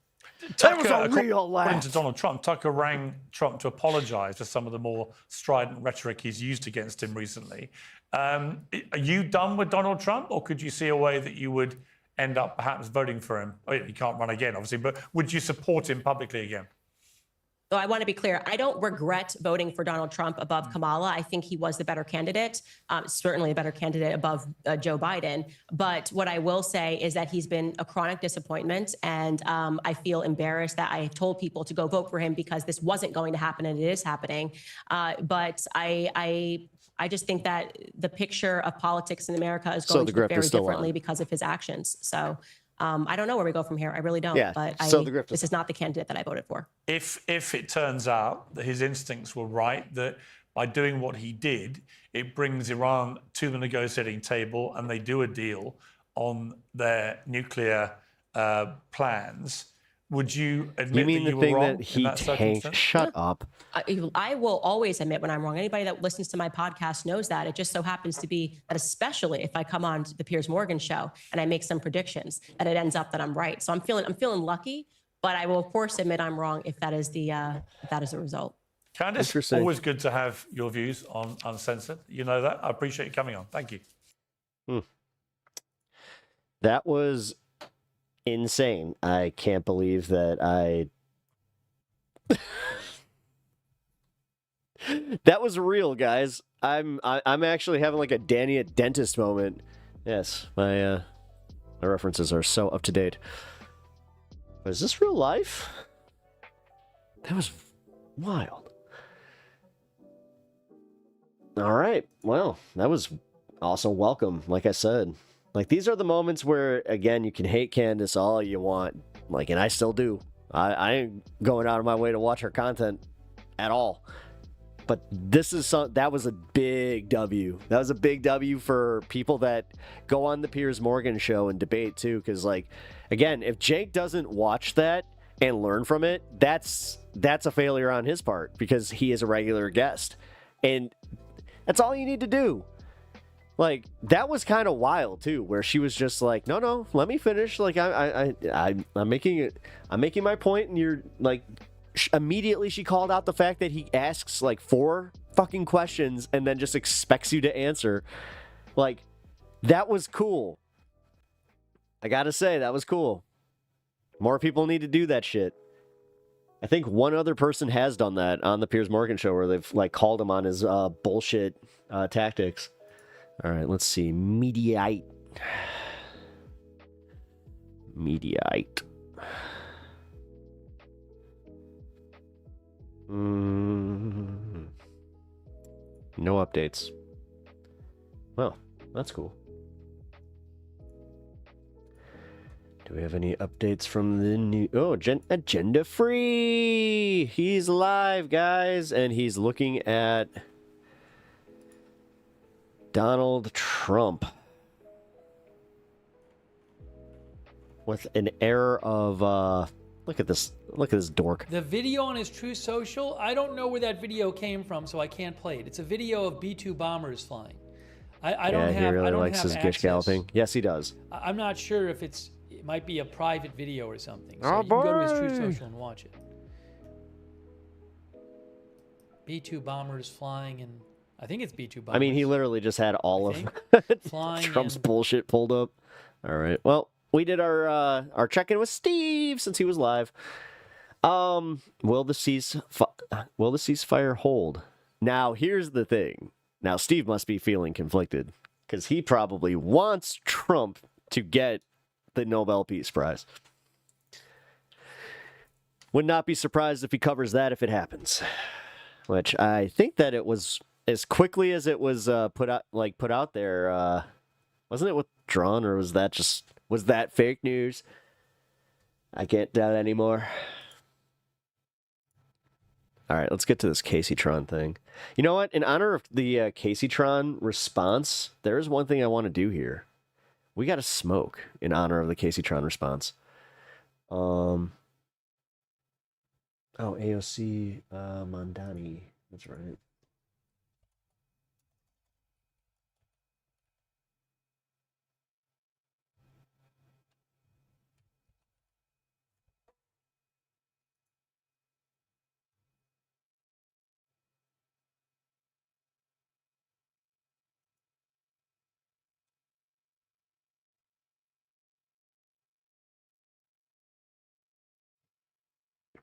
That was a real laugh. According to Donald Trump, Tucker rang Trump to apologize for some of the more strident rhetoric he's used against him recently. Are you done with Donald Trump, or could you see a way that you would end up perhaps voting for him? Oh, he can't run again, obviously, but would you support him publicly again? So I want to be clear. I don't regret voting for Donald Trump above Kamala. I think he was the better candidate, certainly a better candidate above Joe Biden. But what I will say is that he's been a chronic disappointment. And I feel embarrassed that I told people to go vote for him, because this wasn't going to happen, and it is happening. But I just think that the picture of politics in America is going to look very differently because of his actions. So I don't know where we go from here. I really don't. Yeah, but this is not the candidate that I voted for. If it turns out that his instincts were right, that by doing what he did, it brings Iran to the negotiating table and they do a deal on their nuclear plans, would you admit that you were wrong in that circumstance? Shut up. I will always admit when I'm wrong. Anybody that listens to my podcast knows that. It just so happens to be that, especially if I come on to the Piers Morgan show and I make some predictions, that it ends up that I'm right. So I'm feeling lucky, but I will of course admit I'm wrong if that is the result. Candace, always good to have your views on Uncensored. You know that. I appreciate you coming on. Thank you. That was insane. I can't believe that that was real, guys. I'm actually having like a Danny at dentist moment. Yes, my references are so up to date. But is this real life? That was wild. All right. Well, that was also welcome. Like I said, like, these are the moments where, again, you can hate Candace all you want. Like, and I still do. I ain't going out of my way to watch her content at all. But that was a big W. That was a big W for people that go on the Piers Morgan show and debate too. Because, like, again, if Jake doesn't watch that and learn from it, that's a failure on his part, because he is a regular guest. And that's all you need to do. Like, that was kind of wild too, where she was just like, no, let me finish. Like, I'm making my point, and you're like, immediately she called out the fact that he asks like 4 fucking questions and then just expects you to answer. Like, that was cool. I gotta say, that was cool. More people need to do that shit. I think one other person has done that on the Piers Morgan show, where they've like called him on his bullshit tactics. All right, let's see. Mediate. No updates. Well, that's cool. Do we have any updates from the new... Oh, Agenda Free! He's live, guys, and he's looking at Donald Trump with an air of... Look at this dork. The video on his True Social, I don't know where that video came from, so I can't play it. It's a video of B-2 bombers flying. I don't have. He really I don't likes have his access. gish galloping. Yes, he does. I'm not sure if it might be a private video or something. So Oh, you can go to his True boy. Social and watch it. B-2 bombers flying, and I think it's B-2 bombers. I mean, he literally just had all of flying Trump's in. bullshit pulled up. All right. Well, we did our check-in with Steve since he was live. Will the ceasefire hold? Now, here's the thing. Now, Steve must be feeling conflicted because he probably wants Trump to get the Nobel Peace Prize. Would not be surprised if he covers that if it happens. Which I think that it was as quickly as it was put out there. Wasn't it withdrawn, or was that fake news? I can't doubt anymore. All right, let's get to this KACEYTRON thing. You know what? In honor of the KACEYTRON response, there is one thing I want to do here. We got to smoke in honor of the KACEYTRON response. Oh, AOC Mondani. That's right.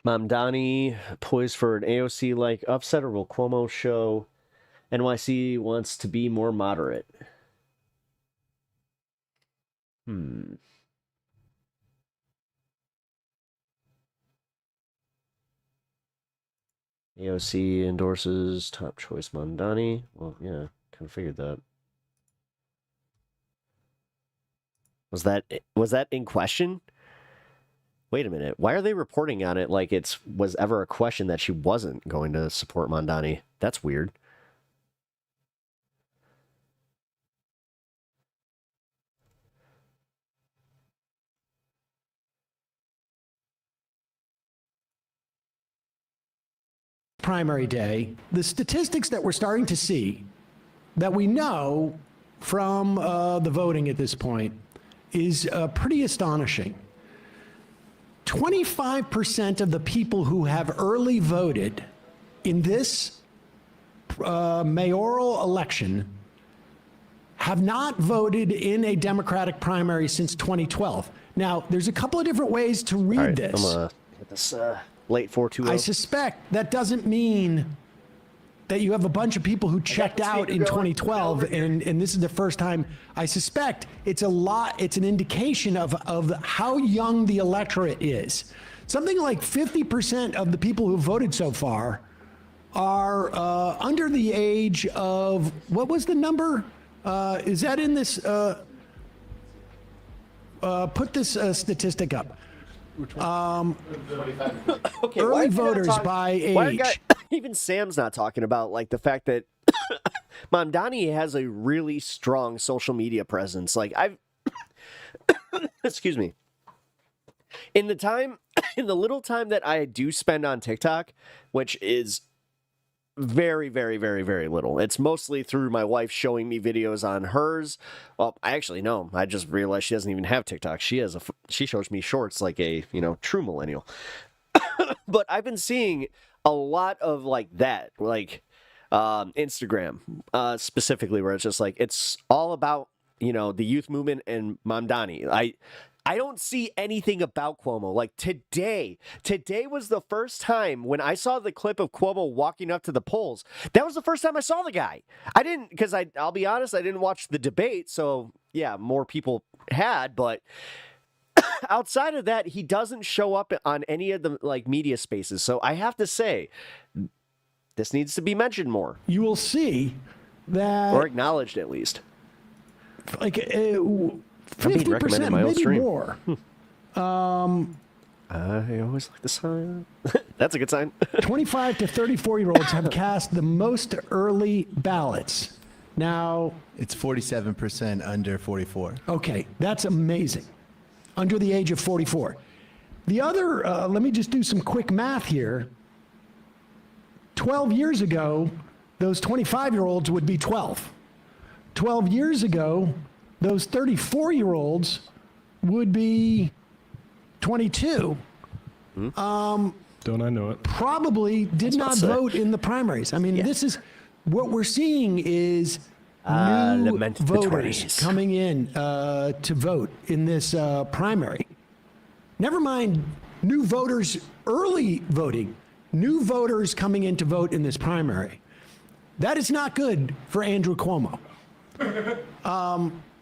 Mamdani poised for an AOC-like upset, or will Cuomo show NYC wants to be more moderate? AOC endorses top choice Mamdani. Well, yeah, kind of figured that. Was that in question? Wait a minute. Why are they reporting on it like it was ever a question that she wasn't going to support Mamdani? That's weird. Primary day, the statistics that we're starting to see, that we know from the voting at this point, is pretty astonishing. 25% of the people who have early voted in this mayoral election have not voted in a Democratic primary since 2012. Now, there's a couple of different ways to read this. I'm gonna hit this late 420. I suspect that doesn't mean that you have a bunch of people who checked out in 2012 and this is the first time. I suspect it's an indication of how young the electorate is. Something like 50% of the people who voted so far are under the age of, what was the number? Is that in this? Put this statistic up. Okay, early voters by age. Even Sam's not talking about like the fact that Mamdani has a really strong social media presence. Like excuse me. In the little time that I do spend on TikTok, which is very, very, very, very little. It's mostly through my wife showing me videos on hers. Well, I actually know. I just realized she doesn't even have TikTok. She shows me shorts like a, true millennial. But I've been seeing a lot of like that, like Instagram specifically, where it's just like, it's all about, the youth movement and Mamdani. I don't see anything about Cuomo. Like today was the first time when I saw the clip of Cuomo walking up to the polls. That was the first time I saw the guy. I didn't, because I'll be honest, I didn't watch the debate. So yeah, more people had, but outside of that, he doesn't show up on any of the like media spaces. So I have to say, this needs to be mentioned more. You will see that, or acknowledged at least. like being recommended 50%, my own maybe stream. more. I always like the sign. That's a good sign. 25 to 34-year-olds have cast the most early ballots. Now, it's 47% under 44. Okay, that's amazing. Under the age of 44. The other, let me just do some quick math here. 12 years ago, those 25-year-olds would be 12. 12 years ago, those 34-year-olds would be 22. Don't I know it? Probably did not vote in the primaries. I mean, this is what we're seeing is new voters coming in to vote in this primary. Never mind new voters early voting, new voters coming in to vote in this primary. That is not good for Andrew Cuomo.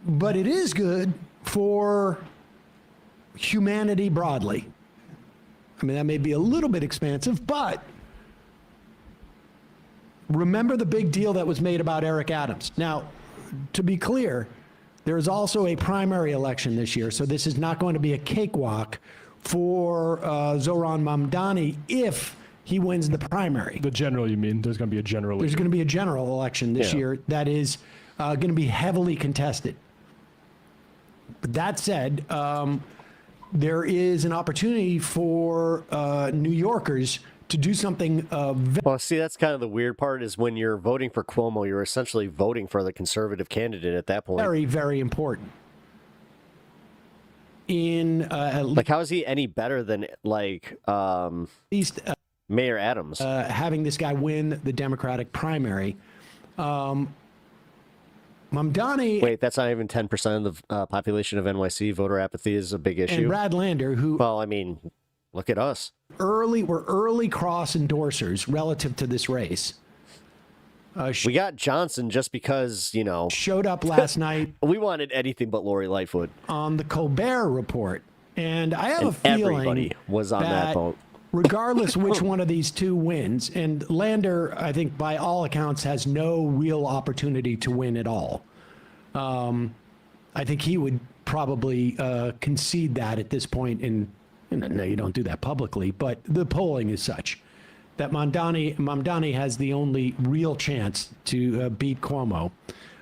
But it is good for humanity broadly. I mean, that may be a little bit expansive, but remember the big deal that was made about Eric Adams. Now, to be clear, there is also a primary election this year, so this is not going to be a cakewalk for Zohran Mamdani if he wins the primary. The general, you mean? There's going to be a general. There's going to be a general election this year that is going to be heavily contested. But that said, there is an opportunity for New Yorkers to do something. Well, see, that's kind of the weird part is when you're voting for Cuomo, you're essentially voting for the conservative candidate at that point. Very, very important. Like, how is he any better than, like, Mayor Adams? Having this guy win the Democratic primary. Mamdani. Wait, that's not even 10% of the population of NYC. Voter apathy is a big issue. And Brad Lander, who. Well, I mean, look at us. We're early cross endorsers relative to this race. We got Johnson just because, you know. Showed up last night. We wanted anything but Lori Lightfoot. On the Colbert Report. And I have a feeling everybody was on that boat. Regardless which one of these two wins, and Lander, I think by all accounts, has no real opportunity to win at all. I think he would probably concede that at this point. No, you don't do that publicly, but the polling is such that Mamdani has the only real chance to beat Cuomo.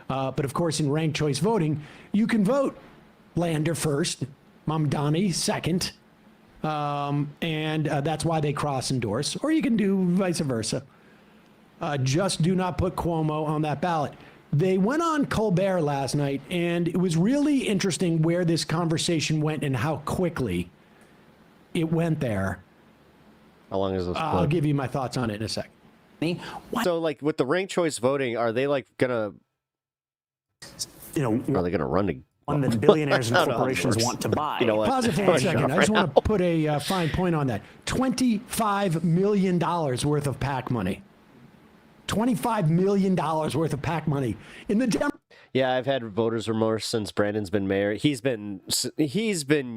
But of course, in ranked choice voting, you can vote Lander first, Mamdani second. And that's why they cross endorse, or you can do vice versa. Just do not put Cuomo on that ballot. They went on Colbert last night, and it was really interesting where this conversation went and how quickly it went there. How long is this? I'll give you my thoughts on it in a second. So, like, with the ranked choice voting, are they, like, gonna, are they gonna run to one that billionaires and corporations want to buy? You know what? Pause it for 1 second. I just want to put a fine point on that. $25 million worth of PAC money. $25 million worth of PAC money in the Yeah, I've had voters' remorse since Brandon's been mayor. He's been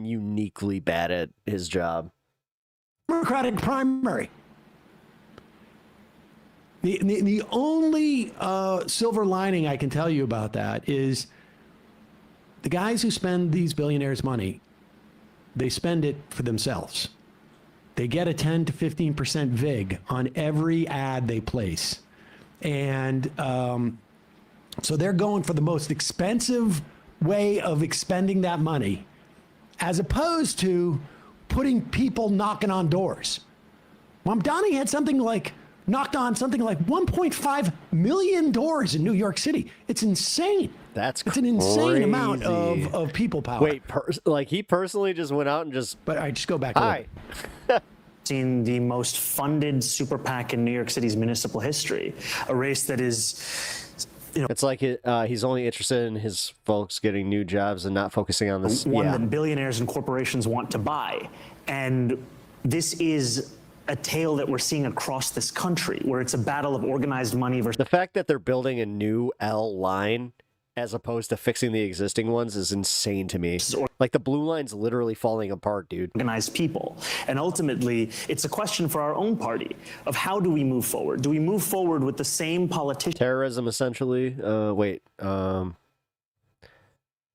uniquely bad at his job. Democratic primary. The only silver lining I can tell you about that is the guys who spend these billionaires' money, they spend it for themselves. They get a 10 to 15% VIG on every ad they place. And so they're going for the most expensive way of expending that money, as opposed to putting people knocking on doors. Mamdani had knocked on something like 1.5 million doors in New York City. It's insane. It's an insane amount of people power. Wait, he personally just went out and just. But I just go back. Hi. Seen the most funded super PAC in New York City's municipal history, a race that is, it's like he's only interested in his folks getting new jobs and not focusing on this. One that billionaires and corporations want to buy, and this is a tale that we're seeing across this country, where it's a battle of organized money versus. The fact that they're building a new L line as opposed to fixing the existing ones is insane to me. Like, the blue line's literally falling apart, dude. Organized people. And ultimately, it's a question for our own party of how do we move forward? Do we move forward with the same politicians? Terrorism, essentially.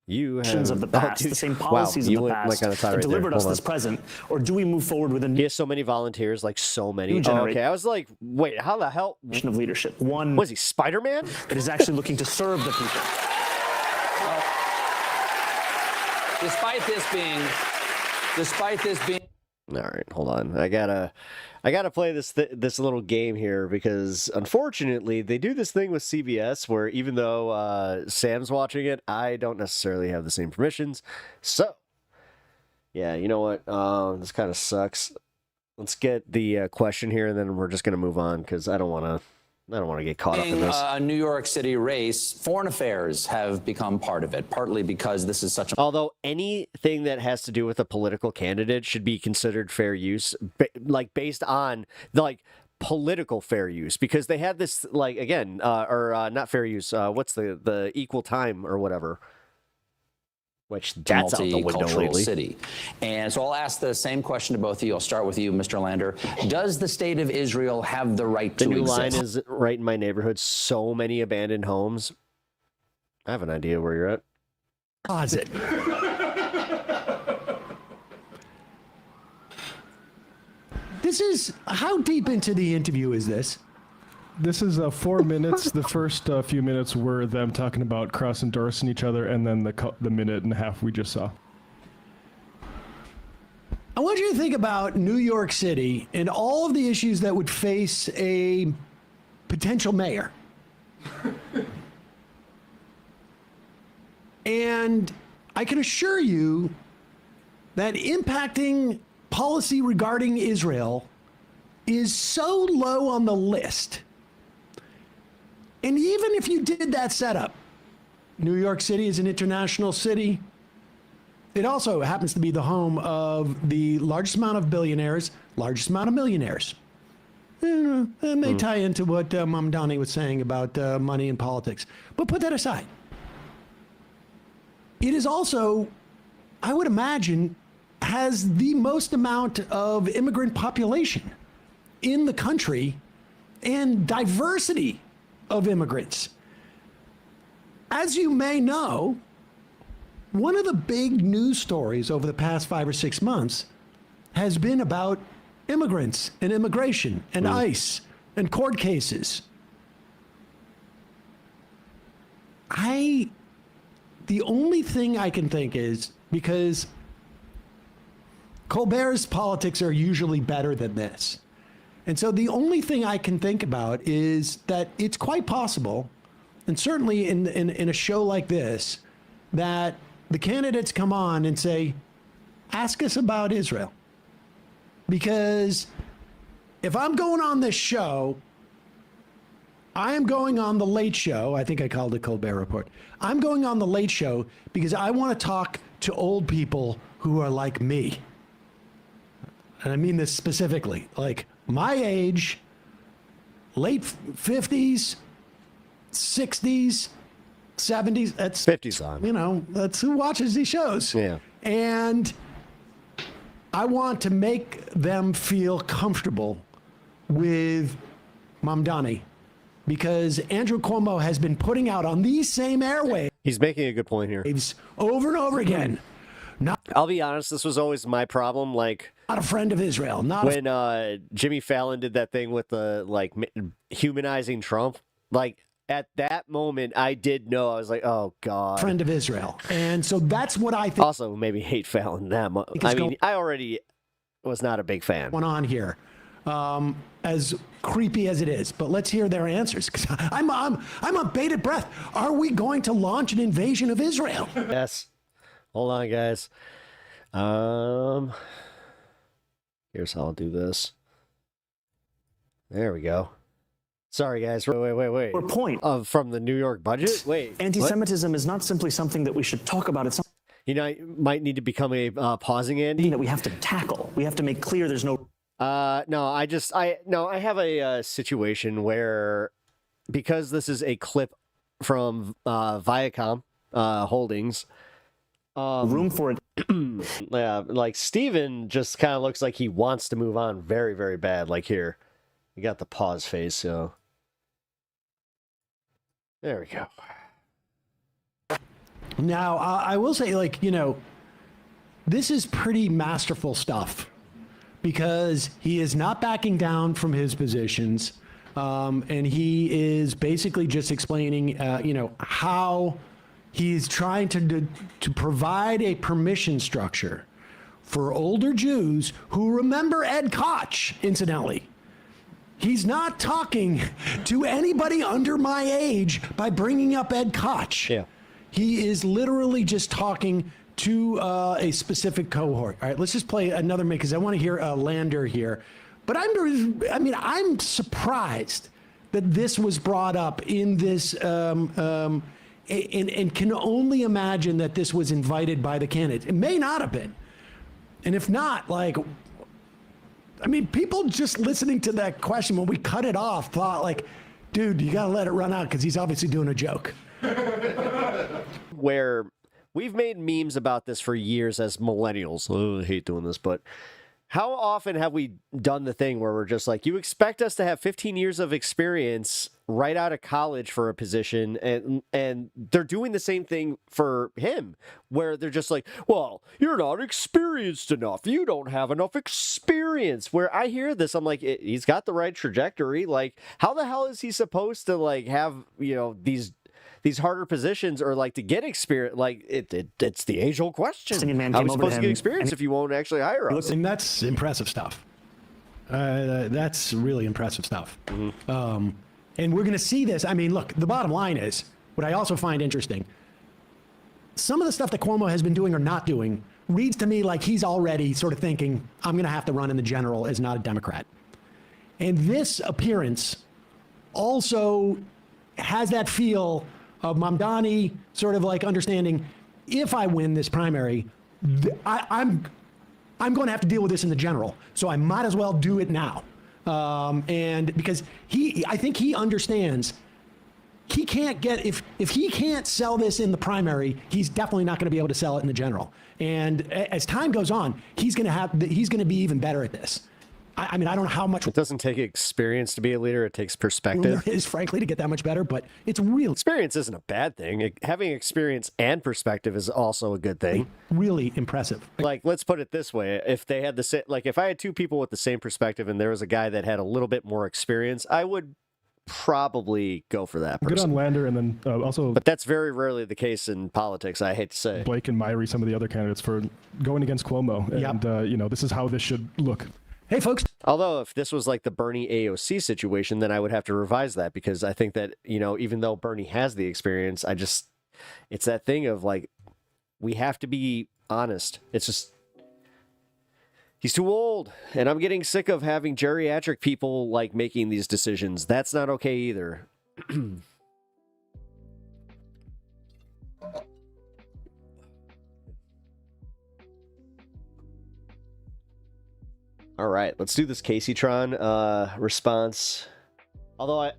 You of the past, the same policies of the past that delivered us this present, or do we move forward with a He has so many volunteers, like so many. New generation okay, I was like, wait, how the hell? of leadership? One was he Spider-Man? That is actually looking to serve the people. Despite this being. All right, hold on. I gotta play this little game here because unfortunately they do this thing with CBS where even though Sam's watching it, I don't necessarily have the same permissions. So yeah, you know what? This kind of sucks. Let's get the question here, and then we're just gonna move on because I don't want to get caught up in this. A New York City race, foreign affairs have become part of it, partly because this is such a... Although anything that has to do with a political candidate should be considered fair use, based on political fair use, because they had this not fair use. What's the equal time or whatever? Which that's out the window lately. City. And so I'll ask the same question to both of you. I'll start with you, Mr. Lander. Does the state of Israel have the right to exist? The new line is right in my neighborhood. So many abandoned homes. I have an idea where you're at. Closet. This is, how deep into the interview is this? This is 4 minutes. The first few minutes were them talking about cross-endorsing each other, and then the minute and a half we just saw. I want you to think about New York City and all of the issues that would face a potential mayor. And I can assure you that impacting policy regarding Israel is so low on the list. And even if you did that setup, New York City is an international city. It also happens to be the home of the largest amount of billionaires, largest amount of millionaires. That may tie into what Mamdani was saying about money and politics. But put that aside. It is also, I would imagine, has the most amount of immigrant population in the country and diversity of immigrants. As you may know, one of the big news stories over the past 5 or 6 months has been about immigrants and immigration and ICE and court cases. The only thing I can think is, because Colbert's politics are usually better than this. And so the only thing I can think about is that it's quite possible, and certainly in a show like this, that the candidates come on and say, ask us about Israel. Because if I'm going on this show, I am going on the Late Show. I think I called it Colbert Report. I'm going on the Late Show because I want to talk to old people who are like me. And I mean this specifically, like my age, late 50s, 60s, 70s. That's 50s on. You know, that's who watches these shows. Yeah. And I want to make them feel comfortable with Mamdani, because Andrew Cuomo has been putting out on these same airwaves. He's making a good point here. Over and over again. I'll be honest, this was always my problem. Like, not a friend of Israel. When Jimmy Fallon did that thing with the humanizing Trump, at that moment, I did know. I was like, oh, God. Friend of Israel. And so that's what I think. Also, maybe hate Fallon that much. I mean, I already was not a big fan. Went on here, as creepy as it is. But let's hear their answers, because I'm on bated breath. Are we going to launch an invasion of Israel? Yes. Hold on, guys. Here's how I'll do this. There we go. Sorry, guys. Wait. Or point from the New York budget. Wait. Anti-Semitism is not simply something that we should talk about. It's something, you know, you might need to become a pausing Andy that we have to tackle. We have to make clear there's no. I have a situation where, because this is a clip from Viacom Holdings. Room for it. Yeah, like Steven just kind of looks like he wants to move on very, very bad. Like here, you got the pause face, so there we go. Now, I will say, like, you know, this is pretty masterful stuff because he is not backing down from his positions. And he is basically just explaining, you know, how he's trying to provide a permission structure for older Jews who remember Ed Koch, incidentally. He's not talking to anybody under my age by bringing up Ed Koch. Yeah. He is literally just talking to a specific cohort. All right, let's just play another minute because I want to hear Lander here. But I'm surprised that this was brought up in this, and can only imagine that this was invited by the candidates. It may not have been. And if not, like, I mean, people just listening to that question when we cut it off thought like, dude, you got to let it run out because he's obviously doing a joke. Where we've made memes about this for years as millennials. Oh, I hate doing this, but how often have we done the thing where we're just like, you expect us to have 15 years of experience right out of college for a position, and they're doing the same thing for him, where they're just like, well, you're not experienced enough. You don't have enough experience. Where I hear this, I'm like, he's got the right trajectory. Like, how the hell is he supposed to, like, have, you know, these harder positions or like to get experience? Like it's the age-old question. How are we supposed to get experience if you won't actually hire us? And that's impressive stuff. That's really impressive stuff. Mm-hmm. And we're going to see this. I mean, look, the bottom line is, what I also find interesting, some of the stuff that Cuomo has been doing or not doing reads to me like he's already sort of thinking, I'm going to have to run in the general as not a Democrat. And this appearance also has that feel of Mamdani sort of like understanding, if I win this primary, I'm going to have to deal with this in the general, so I might as well do it now. And because I think he understands he can't get, if he can't sell this in the primary, he's definitely not going to be able to sell it in the general. And as time goes on, he's going to be even better at this. I mean, I don't know how much. It doesn't take experience to be a leader. It takes perspective. There is, frankly, to get that much better, but it's real. Experience isn't a bad thing. Having experience and perspective is also a good thing. Really impressive. Like, let's put it this way. If they had the same, like, if I had two people with the same perspective and there was a guy that had a little bit more experience, I would probably go for that person. Good on Lander, and then also... But that's very rarely the case in politics, I hate to say. Blake and Myrie, some of the other candidates, for going against Cuomo. And, you know, this is how this should look. Hey, folks. Although if this was like the Bernie AOC situation, then I would have to revise that, because I think that, you know, even though Bernie has the experience, it's that thing of like, we have to be honest. It's just, he's too old, and I'm getting sick of having geriatric people like making these decisions. That's not okay either. All right, let's do this KACEYTRON response. Although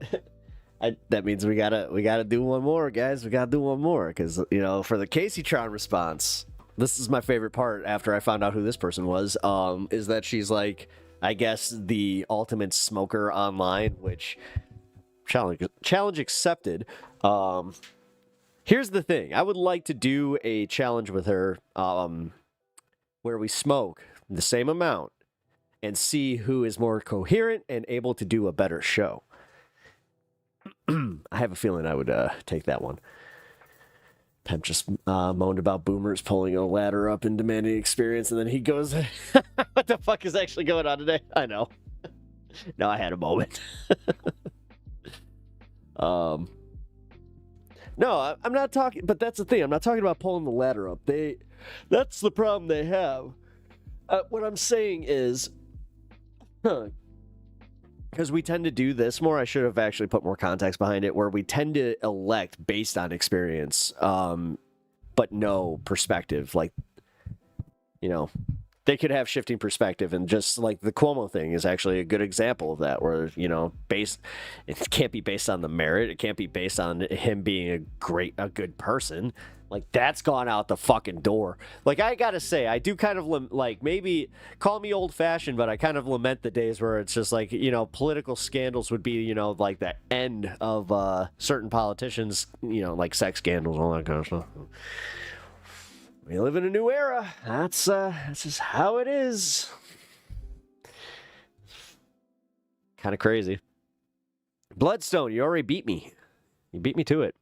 that means we gotta do one more, guys. We gotta do one more, because, you know, for the KACEYTRON response, this is my favorite part. After I found out who this person was, is that she's like, I guess, the ultimate smoker online, which challenge accepted. Here's the thing: I would like to do a challenge with her, where we smoke the same amount and see who is more coherent and able to do a better show. I have a feeling I would take that one. Pep just moaned about boomers pulling a ladder up and demanding experience, and then he goes, what the fuck is actually going on today? I know. No, I had a moment. No, I'm not talking, but that's the thing. I'm not talking about pulling the ladder up. That's the problem they have. What I'm saying is, because we tend to do this more, I should have actually put more context behind it, where we tend to elect based on experience, but no perspective. Like, you know, they could have shifting perspective, and just like the Cuomo thing is actually a good example of that, where, you know, it can't be based on the merit, it can't be based on him being a good person. Like, that's gone out the fucking door. Like, I gotta say, I do kind of like, maybe call me old-fashioned, but I kind of lament the days where it's just like, you know, political scandals would be, you know, like the end of certain politicians, you know, like sex scandals, all that kind of stuff. We live in a new era. That's just how it is. Kind of crazy. Bloodstone, you already beat me. You beat me to it.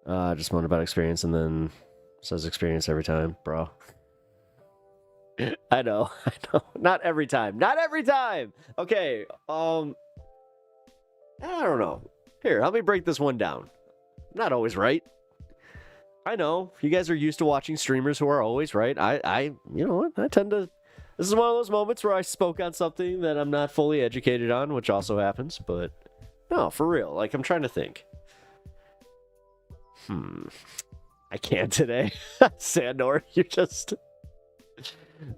Just one about experience, and then says experience every time, bro. I know. Not every time. Not every time. Okay. I don't know. Here, let me break this one down. I'm not always right. I know you guys are used to watching streamers who are always right. You know what? I tend to. This is one of those moments where I spoke on something that I'm not fully educated on, which also happens. But no, for real. Like, I'm trying to think. I can't today. Sandor, you're just.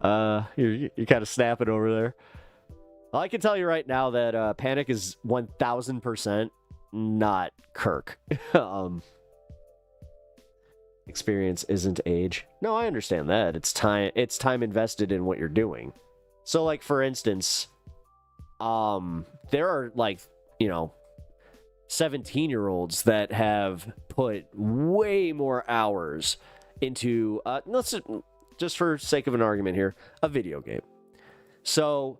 You're kind of snapping over there. Well, I can tell you right now that Panic is 1000% not Kirk. Experience isn't age. No, I understand that. It's time invested in what you're doing. So, like, for instance, there are, like, you know, 17-year-olds that have put way more hours into let's just for sake of an argument here, a video game. So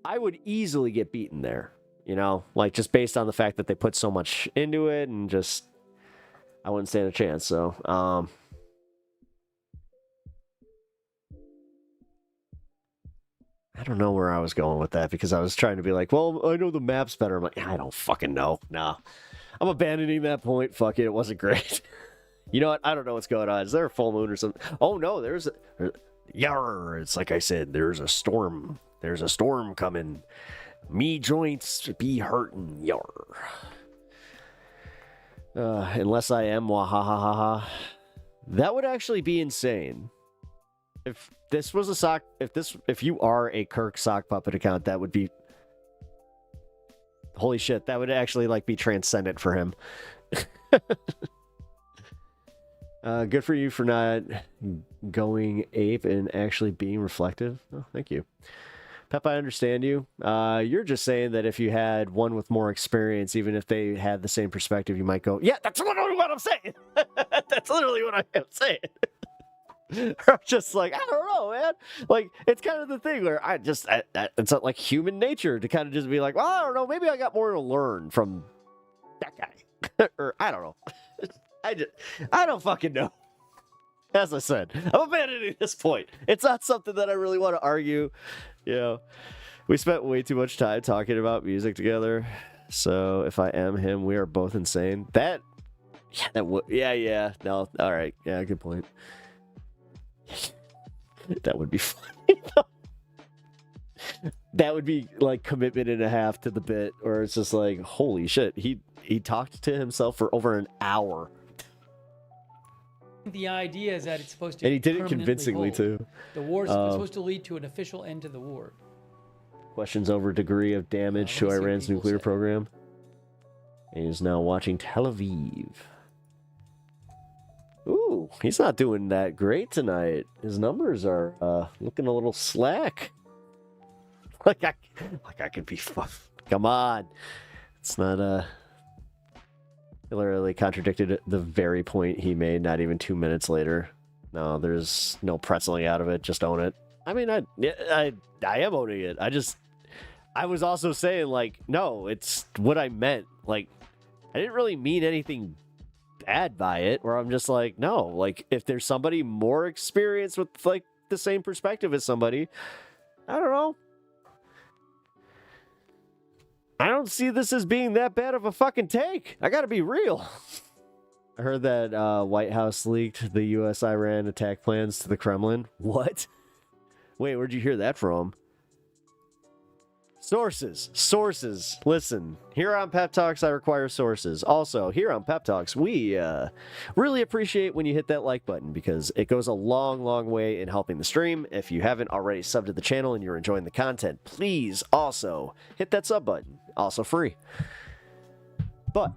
I would easily get beaten there, you know, like, just based on the fact that they put so much into it, and just I wouldn't stand a chance. So, I don't know where I was going with that, because I was trying to be like, well, I know the map's better. I'm like, I don't fucking know. Nah, I'm abandoning that point. Fuck it. It wasn't great. You know what? I don't know what's going on. Is there a full moon or something? Oh, no, yarr. It's like I said, there's a storm. There's a storm coming. Me joints be hurting. Yarr. Unless I am, wahahaha. That would actually be insane. If this was a sock, if you are a Kirk sock puppet account, that would be, holy shit, that would actually, like, be transcendent for him. Good for you for not going ape and actually being reflective. Oh, thank you. Pep, I understand you. You're just saying that if you had one with more experience, even if they had the same perspective, you might go, yeah, that's literally what I'm saying. That's literally what I am saying. I'm just like, I don't know, man. Like, it's kind of the thing where it's like human nature to kind of just be like, well, I don't know, maybe I got more to learn from that guy. Or I don't know. I don't fucking know. As I said, I'm abandoning this point. It's not something that I really want to argue. You know, we spent way too much time talking about music together. So if I am him, we are both insane. Yeah. No, all right. Yeah, good point. That would be funny. That would be like commitment and a half to the bit, or it's just like, holy shit, he talked to himself for over an hour. The idea is that it's supposed to, and he did it convincingly hold. too. The war is supposed to lead to an official end to the war. Questions over degree of damage to Iran's nuclear program. And he's now watching Tel Aviv. Ooh, he's not doing that great tonight. His numbers are looking a little slack. Like I could be fun. Come on. It's not He literally contradicted the very point he made not even 2 minutes later. No, there's no pretzeling out of it. Just own it. I mean, I am owning it. I was also saying, like, no, it's what I meant. Like, I didn't really mean anything bad by it, where I'm just like, no, like, if there's somebody more experienced with, like, the same perspective as somebody, I don't know. I don't see this as being that bad of a fucking take. I gotta be real. I heard that White House leaked the U.S.-Iran attack plans to the Kremlin. What? Wait, where'd you hear that from? Sources. Listen, here on Pep Talks, I require sources. Also, here on Pep Talks, we really appreciate when you hit that like button because it goes a long, long way in helping the stream. If you haven't already subbed to the channel and you're enjoying the content, please also hit that sub button. Also free. But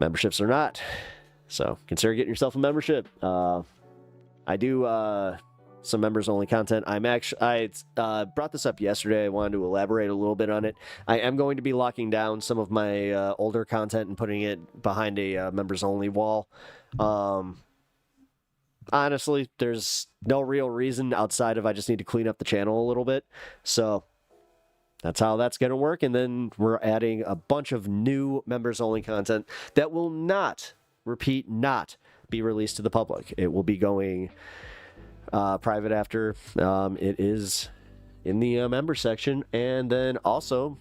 memberships are not. So consider getting yourself a membership. I do some members only content. I brought this up yesterday. I wanted to elaborate a little bit on it. I am going to be locking down some of my older content and putting it behind a members only wall. Honestly, there's no real reason outside of I just need to clean up the channel a little bit. So that's how that's going to work. And then we're adding a bunch of new members only content that will not be released to the public. It will be going private after it is in the member section, and then also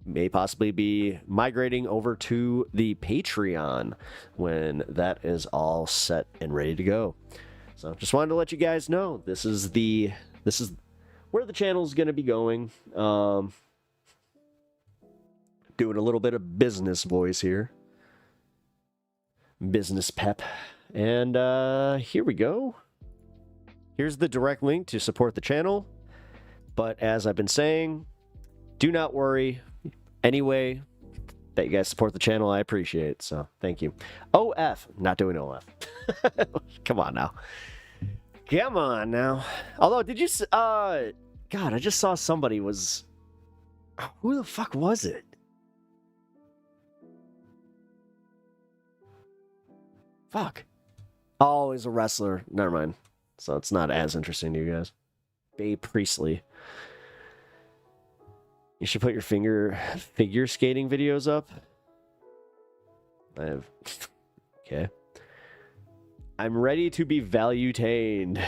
may possibly be migrating over to the Patreon when that is all set and ready to go. So just wanted to let you guys know this is where the channel is going to be going. Doing a little bit of business voice here, business pep, and here we go. Here's the direct link to support the channel. But as I've been saying, do not worry. Any way that you guys support the channel, I appreciate. So thank you. OF. Not doing OF. Come on now. Come on now. Although, did you... God, I just saw somebody was... Who the fuck was it? Fuck. Oh, he's a wrestler. Never mind. So it's not as interesting to you guys. Babe Priestley. You should put your figure skating videos up. I have... Okay. I'm ready to be value-tained.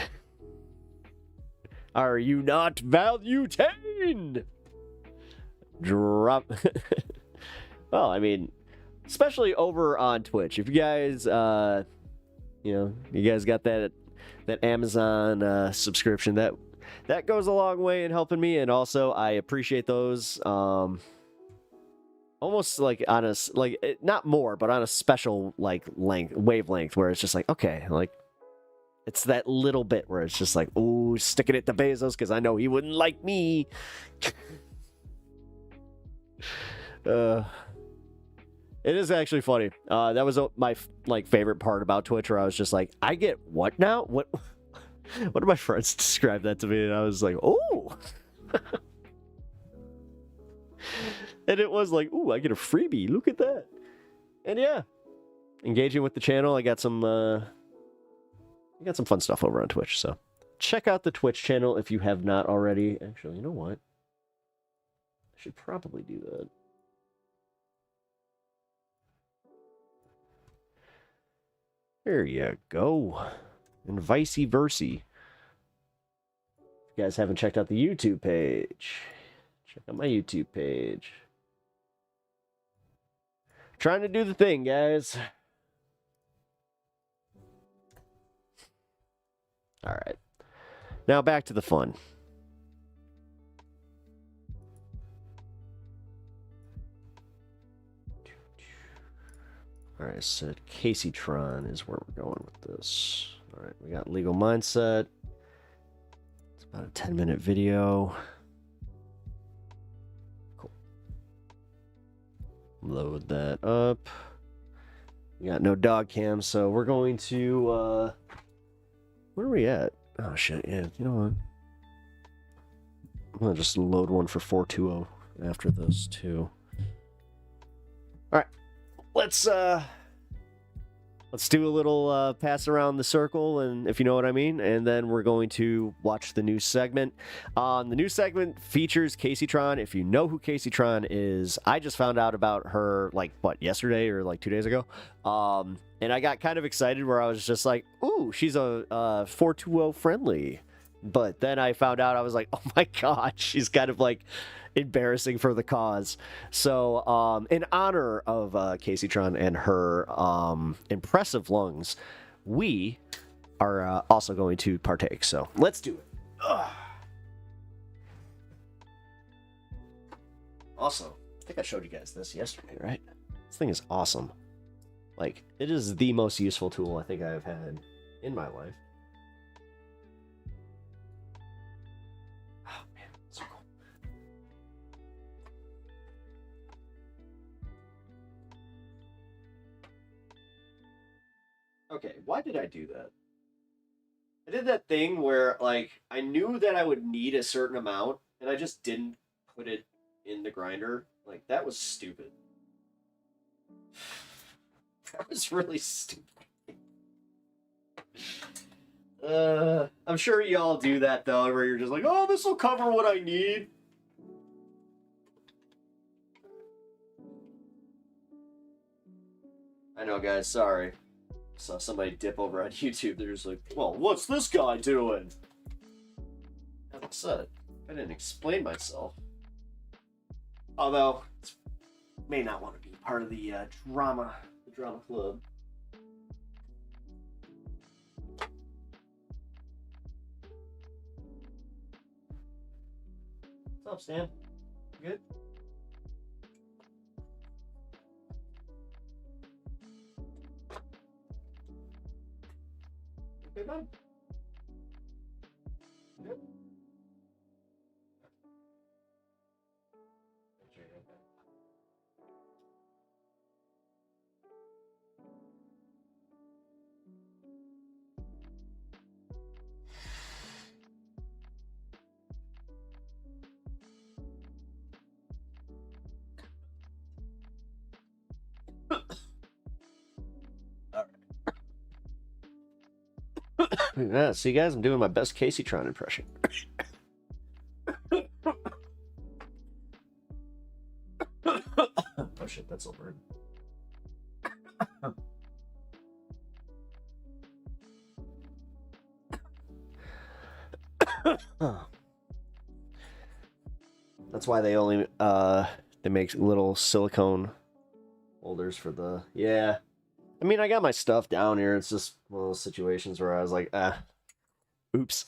Are you not value-tained? Drop... Well, I mean, especially over on Twitch. If you guys, you guys got that Amazon subscription, that goes a long way in helping me, and also I appreciate those almost like on a not more, but on a special wavelength where it's just like, okay, like it's that little bit where it's just like, ooh, sticking it to Bezos because I know he wouldn't like me. It is actually funny. That was my favorite part about Twitch, where I was just like, I get what now? What did my friends describe that to me? And I was like, oh. And it was like, ooh, I get a freebie. Look at that. And yeah, engaging with the channel. I got some fun stuff over on Twitch. So check out the Twitch channel if you have not already. Actually, you know what? I should probably do that. There you go. And vice versa. If you guys haven't checked out the YouTube page, check out my YouTube page. Trying to do the thing, guys. All right. Now back to the fun. All right, so KACEYTRON is where we're going with this. All right, we got legal mindset. It's about a 10-minute video. Cool. Load that up. We got no dog cam, so we're going to, where are we at? Oh, shit, yeah, you know what? I'm going to just load one for 420 after this, too. All right. Let's do a little pass around the circle, and if you know what I mean, and then we're going to watch the news segment. The news segment features KACEYTRON. If you know who KACEYTRON is, I just found out about her yesterday or 2 days ago, and I got kind of excited where I was just like, ooh, she's a 420 friendly. But then I found out, I was like, oh my god, she's kind of embarrassing for the cause. So in honor of KACEYTRON and her impressive lungs, we are also going to partake. So let's do it. Ugh. Also, I think I showed you guys this yesterday, right? This thing is awesome. Like, it is the most useful tool I think I've had in my life. Oh, man, so cool. Okay, why did I do that? I did that thing where, like, I knew that I would need a certain amount, and I just didn't put it in the grinder. Like, that was stupid. That was really stupid. I'm sure y'all do that, though, where you're just like, oh, this will cover what I need. I know, guys, sorry. Saw somebody dip over on YouTube. They're just like, well, what's this guy doing? As I said, I didn't explain myself. Although, may not want to be part of the drama club. What's up, Stan? You good? Okay, bud. Good. Yeah, see, guys, I'm doing my best KACEYTRON impression. Oh shit, that's over. That's why they only they make little silicone holders for the I mean, I got my stuff down here. It's just one of those situations where I was like, oops.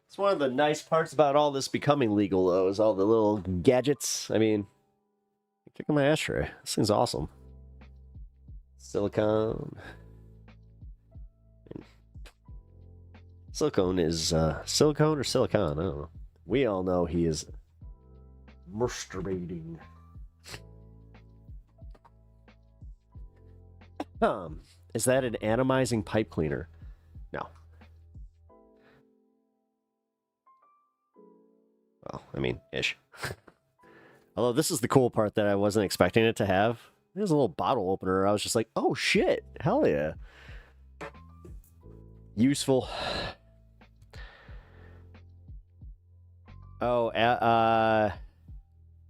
It's one of the nice parts about all this becoming legal, though, is all the little gadgets. I mean, kick my ashtray. This thing's awesome. Silicone. Silicone is silicone or silicon. I don't know. We all know he is masturbating. Is that an atomizing pipe cleaner? No. Well, I mean, ish. Although this is the cool part that I wasn't expecting it to have. There's a little bottle opener. I was just like, oh shit, hell yeah. Useful. Oh,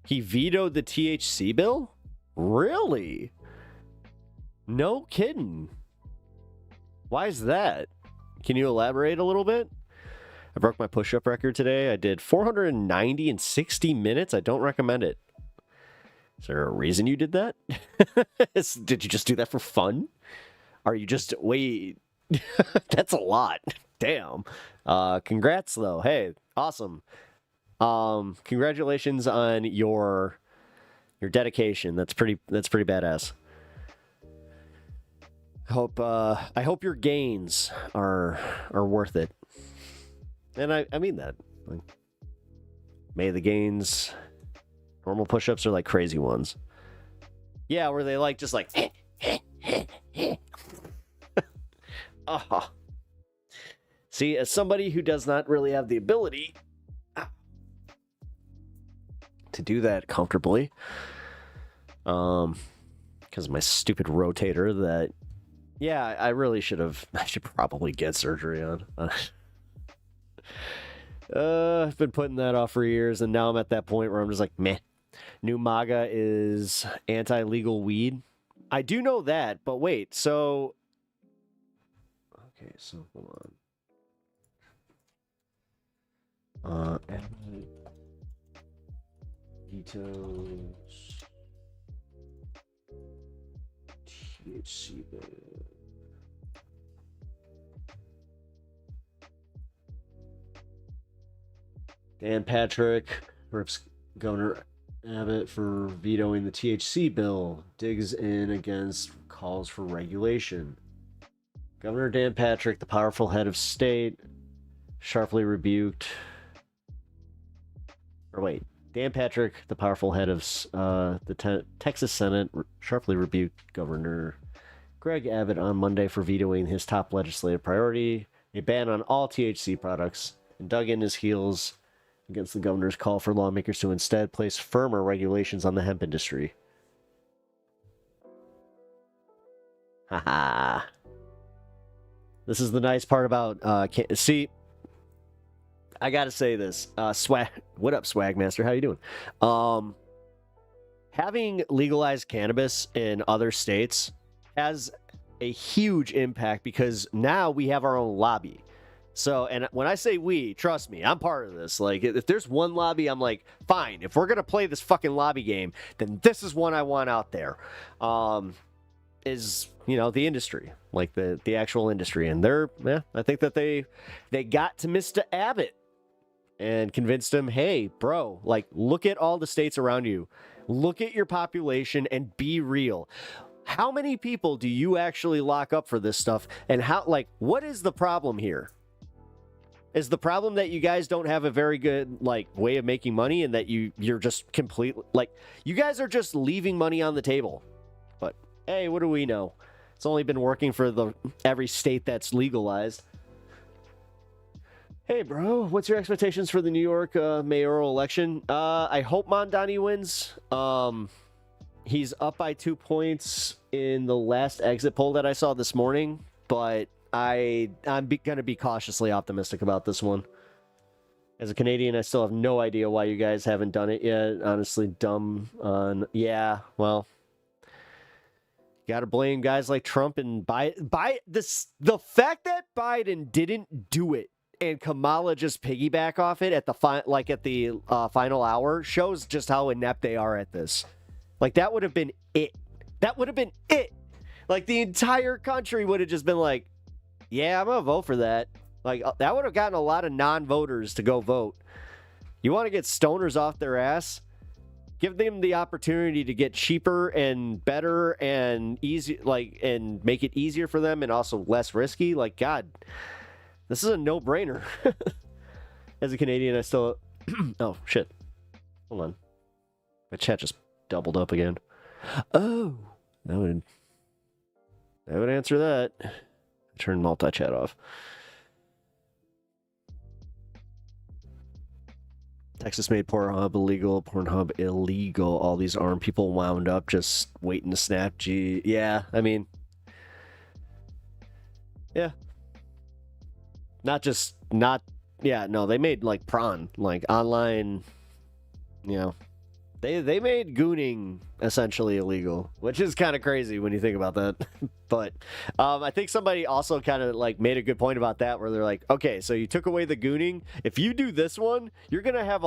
he vetoed the THC bill? Really? No kidding. Why is that? Can you elaborate a little bit? I broke my push-up record today. I did 490 in 60 minutes. I don't recommend it. Is there a reason you did that? Did you just do that for fun? Are you just... Wait. That's a lot. Damn. Congrats, though. Hey, awesome. Congratulations on your dedication. That's pretty badass. I hope your gains are worth it. And I mean that. Like, may the gains. Normal push-ups are like crazy ones. Yeah, where they like just like oh. See, as somebody who does not really have the ability to do that comfortably, because of my stupid rotator that, yeah, I should probably get surgery on. I've been putting that off for years, and now I'm at that point where I'm just like, meh. New MAGA is anti-legal weed. I do know that, but wait, so... Okay, so hold on. Vetoes... THC ban. Dan Patrick rips Governor Abbott for vetoing the THC bill, digs in against calls for regulation. Governor Dan Patrick, the powerful head of state, sharply rebuked. Dan Patrick, the powerful head of the Texas Senate, sharply rebuked Governor Greg Abbott on Monday for vetoing his top legislative priority, a ban on all THC products, and dug in his heels against the governor's call for lawmakers to instead place firmer regulations on the hemp industry. Haha. This is the nice part about see. I gotta say this. Swag. What up, Swagmaster? How you doing? Having legalized cannabis in other states has a huge impact because now we have our own lobby. So, and when I say we, trust me, I'm part of this. Like, if there's one lobby, I'm like, fine. If we're gonna play this fucking lobby game, then this is one I want out there. Is, you know, the industry, like the actual industry, and I think that they got to Mr. Abbott and convinced him, hey, bro, like, look at all the states around you, look at your population, and be real. How many people do you actually lock up for this stuff, and how, like, what is the problem here? Is the problem that you guys don't have a very good, like, way of making money, and that you're just completely, like, you guys are just leaving money on the table? But hey, what do we know? It's only been working for every state that's legalized. Hey, bro, what's your expectations for the New York mayoral election? I hope Mondani wins. He's up by 2 points in the last exit poll that I saw this morning, but I'm going to be cautiously optimistic about this one. As a Canadian, I still have no idea why you guys haven't done it yet. Honestly, dumb on... Yeah, well... Got to blame guys like Trump and Biden. The fact that Biden didn't do it and Kamala just piggyback off it at the final hour shows just how inept they are at this. Like, that would have been it. That would have been it. Like, the entire country would have just been like, yeah, I'm gonna vote for that. Like, that would have gotten a lot of non-voters to go vote. You want to get stoners off their ass? Give them the opportunity to get cheaper and better and easy, like, and make it easier for them and also less risky. Like, God, this is a no-brainer. As a Canadian, I still... Oh, shit. Hold on. My chat just doubled up again. Oh, that would answer that. Turn multi-chat off. Texas made Pornhub illegal. All these armed people wound up just waiting to snap. Yeah, I mean, yeah. No, they made, like, prawn, like, online, you know. They made gooning essentially illegal, which is kind of crazy when you think about that. But I think somebody also kind of, like, made a good point about that, where they're like, okay, so you took away the gooning. If you do this one, you're gonna have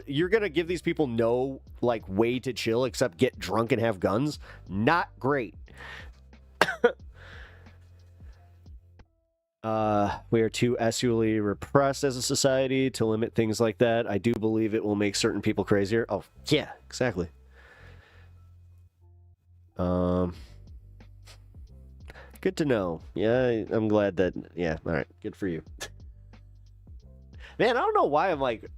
you're gonna give these people no, like, way to chill except get drunk and have guns. Not great. We are too SUally repressed as a society to limit things like that. I do believe it will make certain people crazier. Oh, yeah, exactly. Good to know. Yeah, I'm glad that... Yeah, all right. Good for you. Man, I don't know why I'm, like,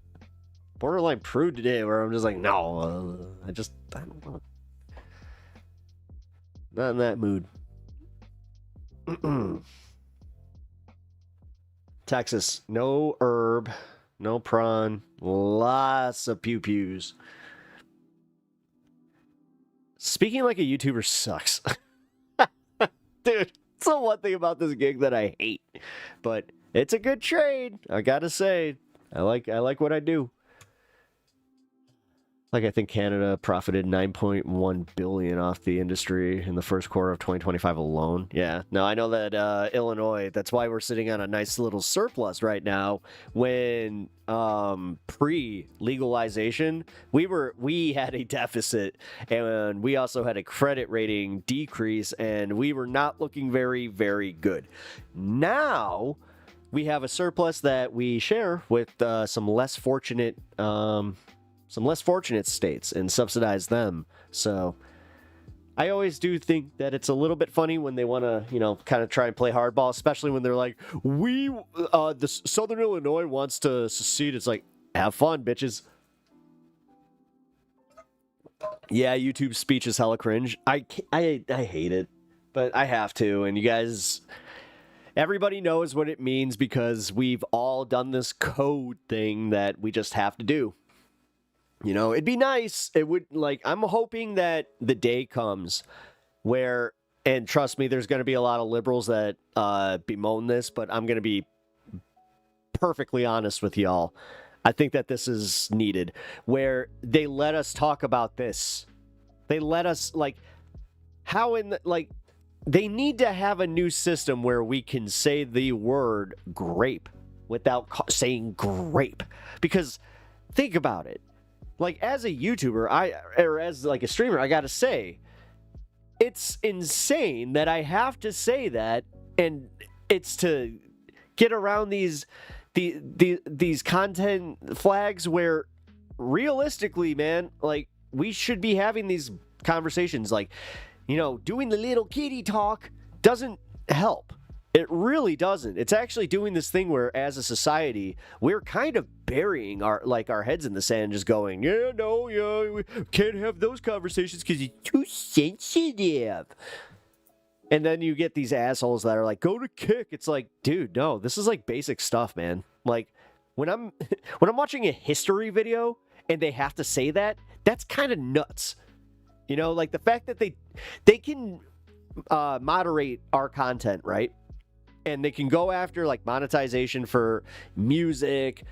borderline prude today, where I'm just like, no, I don't want to... Not in that mood. Texas, no herb, no prawn, lots of pew-pews. Speaking like a YouTuber sucks. Dude, it's the one thing about this gig that I hate. But it's a good trade, I gotta say. I like what I do. Like, I think Canada profited $9.1 billion off the industry in the first quarter of 2025 alone. Yeah, no, I know that Illinois, that's why we're sitting on a nice little surplus right now. When pre-legalization, we had a deficit, and we also had a credit rating decrease, and we were not looking very, very good. Now, we have a surplus that we share with some less fortunate states and subsidize them. So I always do think that it's a little bit funny when they want to, kind of try and play hardball, especially when they're like, the Southern Illinois wants to secede. It's like, have fun, bitches. Yeah, YouTube's speech is hella cringe. I hate it, but I have to. And you guys, everybody knows what it means because we've all done this code thing that we just have to do. It'd be nice. It would, I'm hoping that the day comes where, and trust me, there's going to be a lot of liberals that bemoan this, but I'm going to be perfectly honest with y'all. I think that this is needed, where they let us talk about this. They let us, they need to have a new system where we can say the word grape without saying grape. Because think about it. As a YouTuber, or as a streamer, I gotta say, it's insane that I have to say that, and it's to get around these content flags where realistically, man, we should be having these conversations. Doing the little kitty talk doesn't help. It really doesn't. It's actually doing this thing where, as a society, we're kind of burying our heads in the sand, just going, we can't have those conversations because it's too sensitive. And then you get these assholes that are like, go to kick. It's like, dude, no, this is basic stuff, man. When I'm watching a history video and they have to say that, that's kind of nuts. The fact that they can moderate our content, right? And they can go after monetization for music,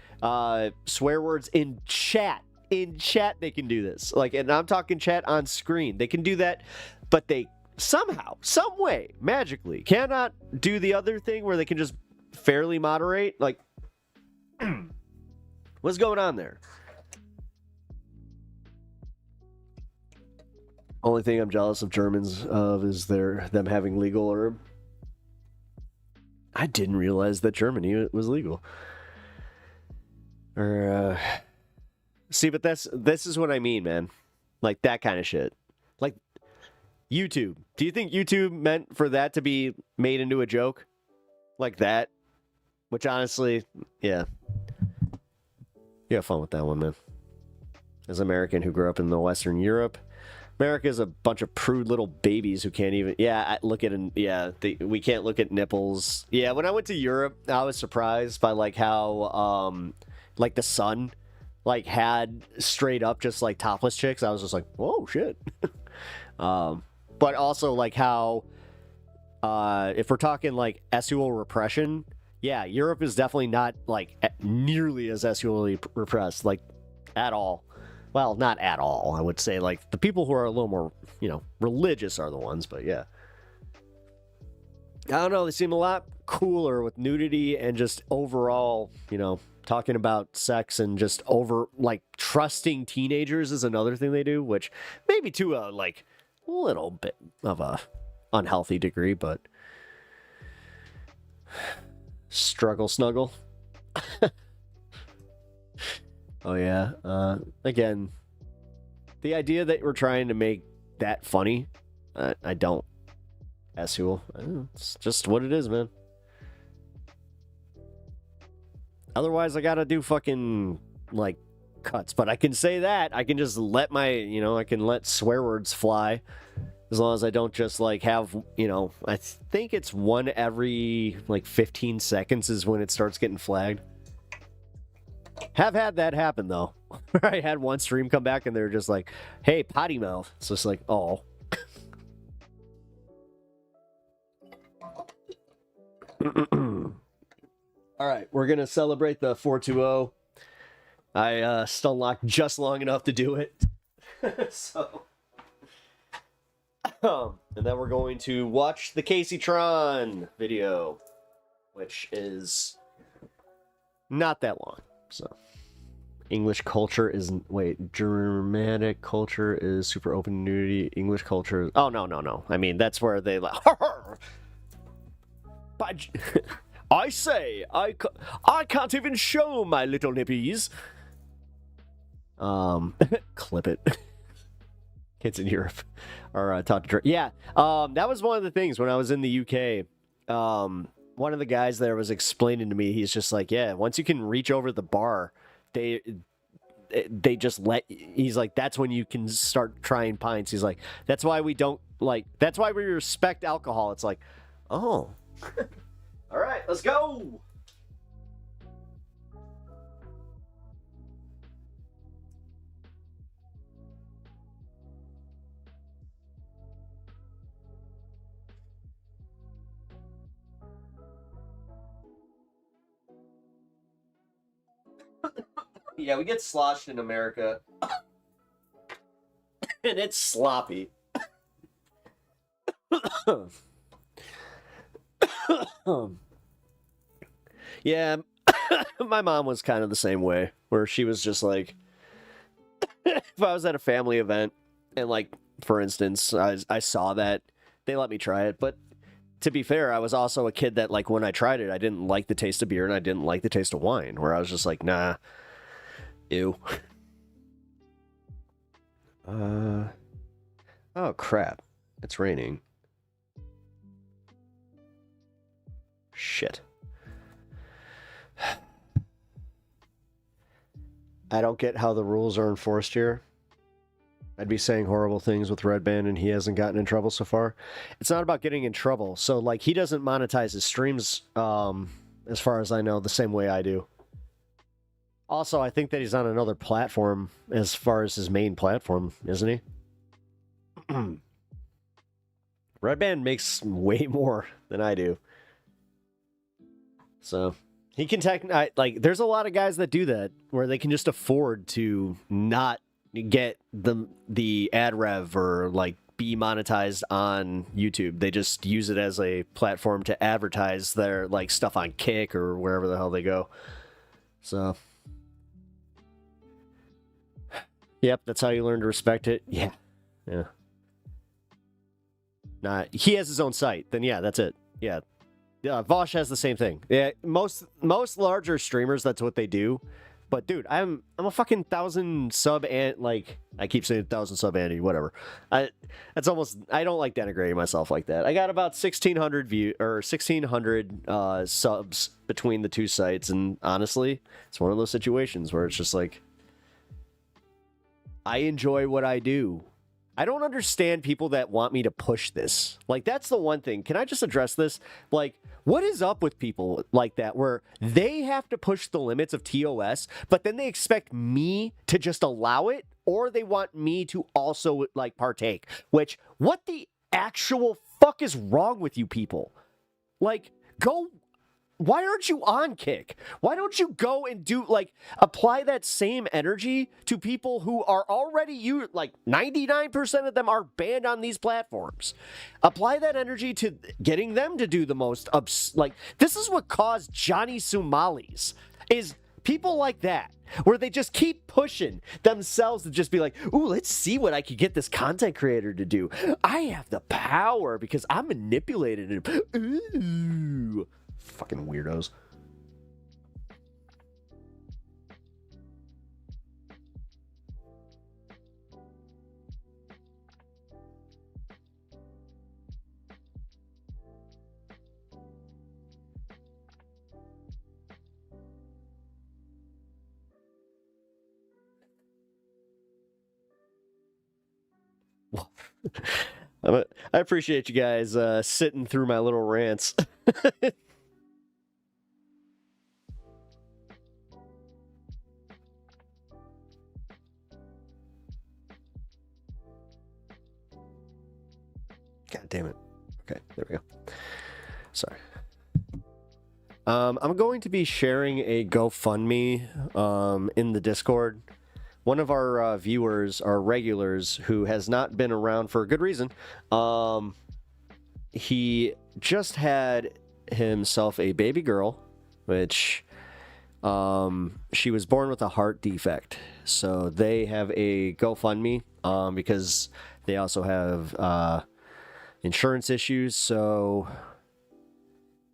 swear words in chat. In chat, they can do this. And I'm talking chat on screen. They can do that, but they somehow, some way, magically cannot do the other thing where they can just fairly moderate. What's going on there? Only thing I'm jealous of Germans of is them having legal herb. I didn't realize that Germany was legal. See, but this is what I mean, man. That kind of shit. YouTube. Do you think YouTube meant for that to be made into a joke? Like that? Which honestly, yeah. You have fun with that one, man. As an American who grew up in the Western Europe, America is a bunch of prude little babies who can't even... Yeah, we can't look at nipples. Yeah, when I went to Europe, I was surprised by, how, the sun, had straight up just, topless chicks. I was just like, whoa, shit. But also, how, if we're talking, sexual repression, yeah, Europe is definitely not, nearly as sexually repressed, at all. Well, not at all, I would say. The people who are a little more, religious are the ones, but yeah. I don't know, they seem a lot cooler with nudity and just overall, talking about sex and just trusting teenagers is another thing they do, which maybe to a, little bit of a unhealthy degree, but struggle snuggle. Oh yeah. Again, the idea that we're trying to make that funny, I don't. Asshole. It's just what it is, man. Otherwise, I gotta do fucking cuts. But I can say that. I can just let my, I can let swear words fly, as long as I don't just have, I think it's one every 15 seconds is when it starts getting flagged. Have had that happen, though. I had one stream come back and they're just like, hey, potty mouth. So it's like, oh. All right, we're going to celebrate the 420. I stun locked just long enough to do it. So. And then we're going to watch the KACEYTRON video, which is not that long. So, English culture isn't... Wait, Germanic culture is super open to nudity. English culture... Oh, no. I mean, that's where they... I say, I can't even show my little nippies. Clip it. Kids in Europe are taught to drink. Yeah, that was one of the things when I was in the UK. One of the guys there was explaining to me, he's just like, yeah, once you can reach over the bar, they just let, he's like, that's when you can start trying pints. He's like, that's why we don't like, that's why we respect alcohol. It's like, oh, all right, let's go. Yeah, we get sloshed in America. And it's sloppy. Yeah, my mom was kind of the same way, where she was just like, if I was at a family event, and like, for instance, I saw that, they let me try it, but to be fair, I was also a kid that, like, when I tried it, I didn't like the taste of beer, and I didn't like the taste of wine, where I was just like, nah. Ew. Oh, crap. It's raining. Shit. I don't get how the rules are enforced here. I'd be saying horrible things with Red Band and he hasn't gotten in trouble so far. It's not about getting in trouble. So, like, he doesn't monetize his streams, as far as I know, the same way I do. Also, I think that he's on another platform as far as his main platform, isn't he? Red Band makes way more than I do. So, he can like, there's a lot of guys that do that, where they can just afford to not get the ad rev or, like, be monetized on YouTube. They just use it as a platform to advertise their, like, stuff on Kick or wherever the hell they go. So... Yep, that's how you learn to respect it. Yeah. Yeah. Nah, he has his own site. Then yeah, that's it. Yeah. Yeah, Vosh has the same thing. Yeah, most larger streamers, that's what they do. But dude, I'm a fucking 1,000 sub and, like, I keep saying 1,000 sub Andy, whatever. That's almost, I don't like denigrating myself like that. I got about 1,600 subs between the two sites, and honestly, it's one of those situations where it's just like, I enjoy what I do. I don't understand people that want me to push this. Like, that's the one thing. Can I just address this? Like, what is up with people like that, where they have to push the limits of TOS, but then they expect me to just allow it, or they want me to also, like, partake? Which, what the actual fuck is wrong with you people? Like, go... Why aren't you on Kick? Why don't you go and do, like, apply that same energy to people who are already, like, 99% of them are banned on these platforms. Apply that energy to getting them to do the most, like, this is what caused Johnny Somalis, is people like that, where they just keep pushing themselves to just be like, ooh, let's see what I could get this content creator to do. I have the power because I'm manipulated him. Ooh. Fucking weirdos. I appreciate you guys sitting through my little rants. God damn it. Okay, there we go. Sorry. I'm going to be sharing a GoFundMe in the Discord. One of our viewers, our regulars, who has not been around for a good reason, he just had himself a baby girl, which she was born with a heart defect. So they have a GoFundMe because they also have insurance issues. So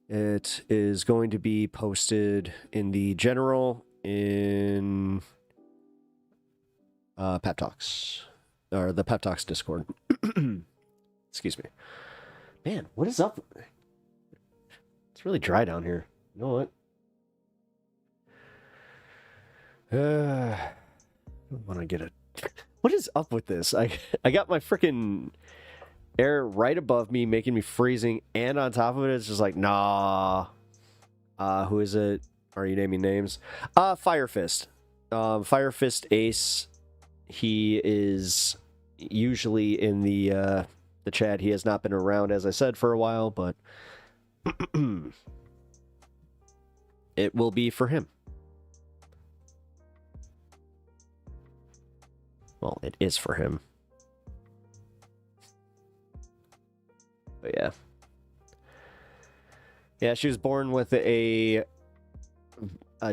It is going to be posted in the general in Pep Talks, or the Pep Talks Discord. Excuse me. Man, what is up? It's really dry down here. You know what? I want to get it. What is up with this? I got my freaking air right above me, making me freezing, and on top of it, it's just like, nah. Who is it? Are you naming names? Fire Fist. Fire Fist Ace. He is usually in the chat. He has not been around, as I said, for a while, but it will be for him. Well, it is for him. But yeah. Yeah, she was born with a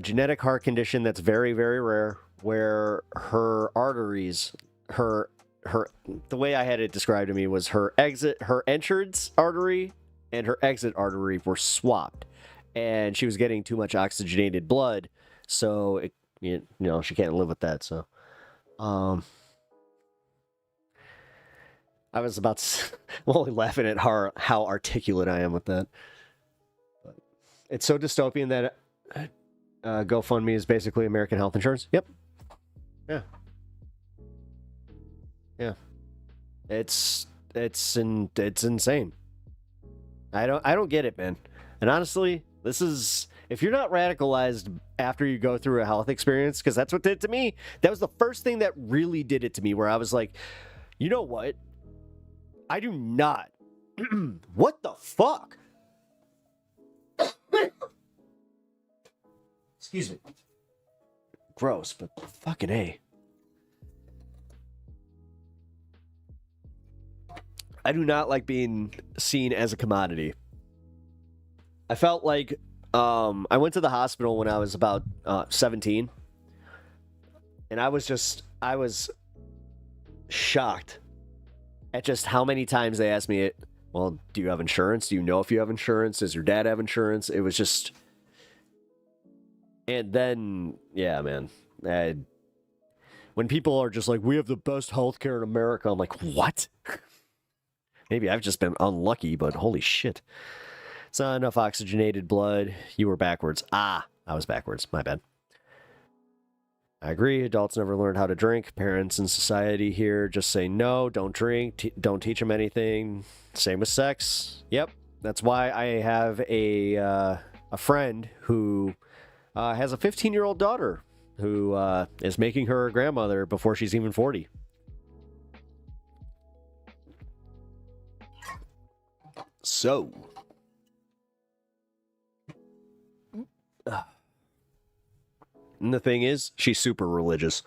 genetic heart condition that's very, very rare, where her arteries, the way I had it described to me was her entrance artery and her exit artery were swapped, and she was getting too much oxygenated blood, so it, you know, she can't live with that. So, I was about to, I'm only laughing at how articulate I am with that. But it's so dystopian that GoFundMe is basically American health insurance. Yep. Yeah. Yeah. It's insane. I don't get it, man. And honestly, this is, if you're not radicalized after you go through a health experience, because that's what did it to me. That was the first thing that really did it to me, where I was like, you know what? I do not. What the fuck? Excuse me. Gross, but fucking A. I do not like being seen as a commodity. I felt like I went to the hospital when I was about 17, and I was shocked at just how many times they asked me, well, do you have insurance? Do you know if you have insurance? Does your dad have insurance? It was just... And then, yeah, man. When people are just like, we have the best healthcare in America, I'm like, what? Maybe I've just been unlucky, but holy shit. It's not enough oxygenated blood. You were backwards. I was backwards. My bad. I agree. Adults never learned how to drink. Parents and society here just say no, don't drink, don't teach them anything. Same with sex. Yep. That's why I have a friend who has a 15-year-old daughter who is making her a grandmother before she's even 40. So. And the thing is, she's super religious.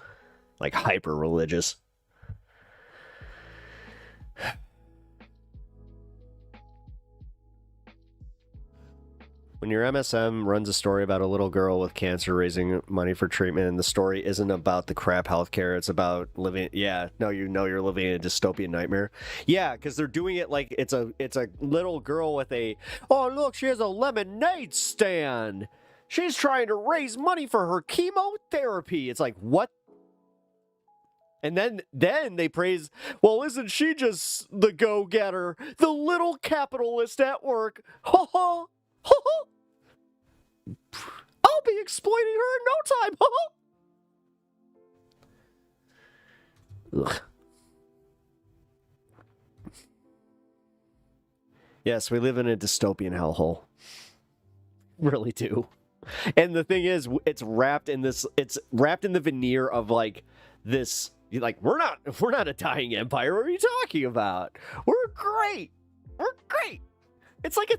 Like, hyper religious. When your MSM runs a story about a little girl with cancer raising money for treatment, and the story isn't about the crap healthcare, it's about living... Yeah, no, you know you're living in a dystopian nightmare. Yeah, because they're doing it like it's a little girl with a... Oh, look, she has a lemonade stand! She's trying to raise money for her chemotherapy. It's like, what? And then they praise, well, isn't she just the go-getter? The little capitalist at work. Ha ha. Ha ha. I'll be exploiting her in no time. Ha ha. Ugh. Yes, we live in a dystopian hellhole. Really do. And the thing is, it's wrapped in the veneer of like this, like, we're not a dying empire. What are you talking about? We're great. It's like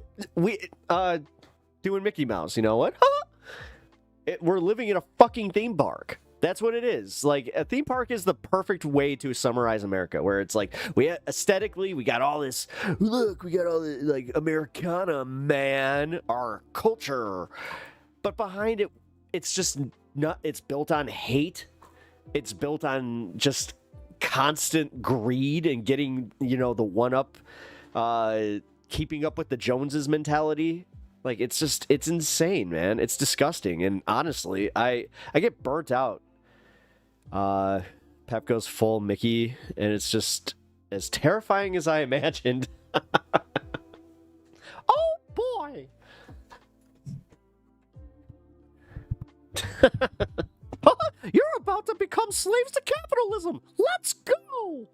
doing Mickey Mouse, you know what? We're living in a fucking theme park. That's what it is. Like, a theme park is the perfect way to summarize America, where it's like, aesthetically, we got all this, look, we got all this, like, Americana, man, our culture. But behind it, it's just not, it's built on hate. It's built on just constant greed and getting, you know, the one-up, keeping up with the Joneses mentality. Like, it's insane, man. It's disgusting. And honestly, I get burnt out. Pep goes full Mickey, and it's just as terrifying as I imagined. Oh, boy! You're about to become slaves to capitalism! Let's go!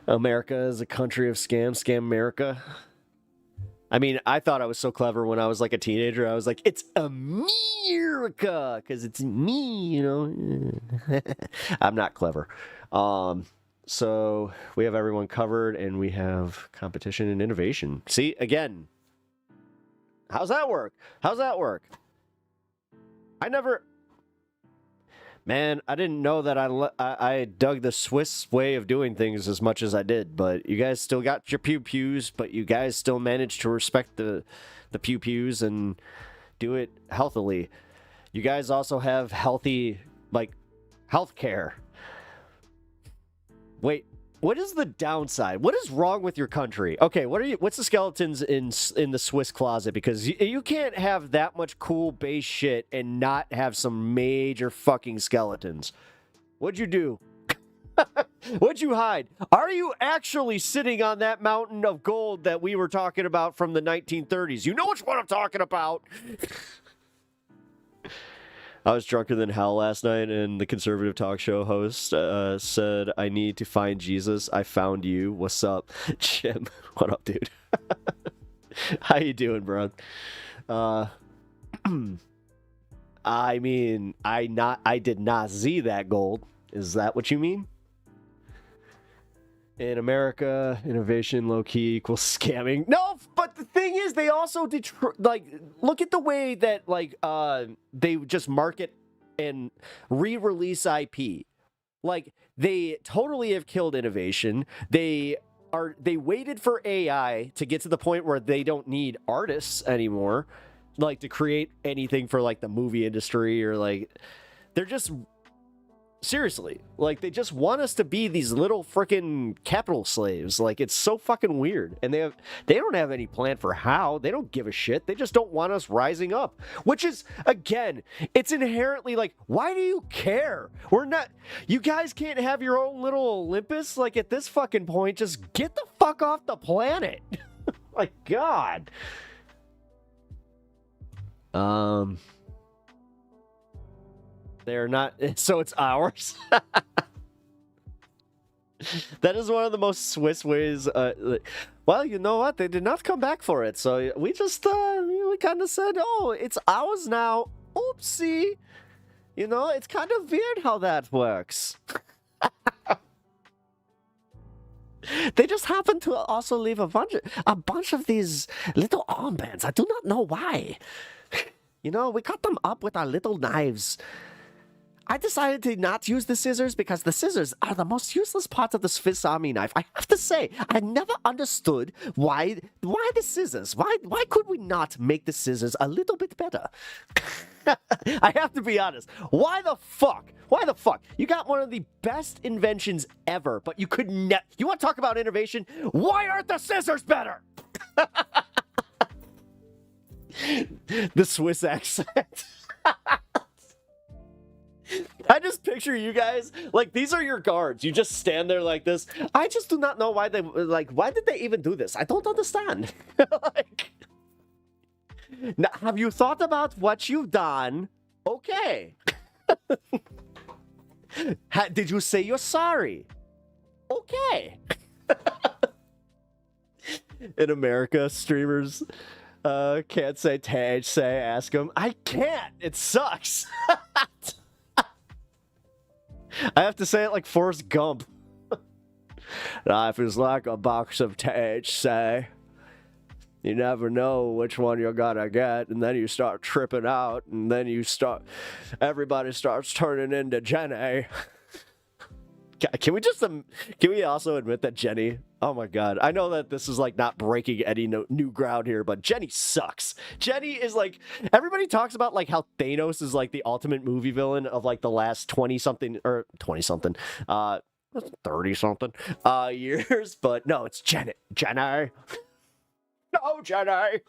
America is a country of scams. Scam America. I mean, I thought I was so clever when I was like a teenager. I was like, it's America, because it's me, you know. I'm not clever. So we have everyone covered, and we have competition and innovation. See, again, how's that work? How's that work? Man, I didn't know that I dug the Swiss way of doing things as much as I did, but you guys still got your pew-pews, but you guys still managed to respect the pew-pews and do it healthily. You guys also have healthy, like, health care. Wait, what is the downside? What is wrong with your country? Okay, what's the skeletons in the Swiss closet? Because you can't have that much cool base shit and not have some major fucking skeletons. What'd you do? What'd you hide? Are you actually sitting on that mountain of gold that we were talking about from the 1930s? You know which one I'm talking about. I was drunker than hell last night, and the conservative talk show host said, I need to find Jesus. I found you. What's up? Jim, what up, dude? How you doing, bro? I mean, I did not see that gold. Is that what you mean? In America, innovation low-key equals scamming. No, but the thing is, they also look at the way that they just market and re-release IP. Like, they totally have killed innovation. They waited for AI to get to the point where they don't need artists anymore, like, to create anything for like the movie industry, or like, they're just seriously, like, they just want us to be these little freaking capital slaves. Like, it's so fucking weird. And they don't have any plan for how. They don't give a shit. They just don't want us rising up, which is, again, it's inherently like, why do you care? You guys can't have your own little Olympus. Like, at this fucking point, just get the fuck off the planet. My God. They're not, so it's ours. That is one of the most Swiss ways. Well, you know what? They did not come back for it. So we just, we kind of said, oh, it's ours now. Oopsie. You know, it's kind of weird how that works. They just happen to also leave a bunch of these little armbands. I do not know why. You know, we cut them up with our little knives. I decided to not use the scissors because the scissors are the most useless part of the Swiss Army knife. I have to say, I never understood why the scissors. Why could we not make the scissors a little bit better? I have to be honest. Why the fuck? Why the fuck? You got one of the best inventions ever, but you could not. You want to talk about innovation? Why aren't the scissors better? The Swiss accent. I just picture you guys, like, these are your guards. You just stand there like this. I just do not know why why did they even do this? I don't understand. Like, now, have you thought about what you've done? Okay. Did you say you're sorry? Okay. In America, streamers can't say THC, ask them. I can't. It sucks. I have to say it like Forrest Gump. Life is like a box of THC. You never know which one you're gonna get, and then you start tripping out, and then everybody starts turning into Jenny. Can we also admit that Jenny, oh my God, I know that this is like not breaking any new ground here, but Jenny sucks. Jenny is like, everybody talks about like how Thanos is like the ultimate movie villain of like the last 20-something years, but no, it's Jenny. go, Jedi.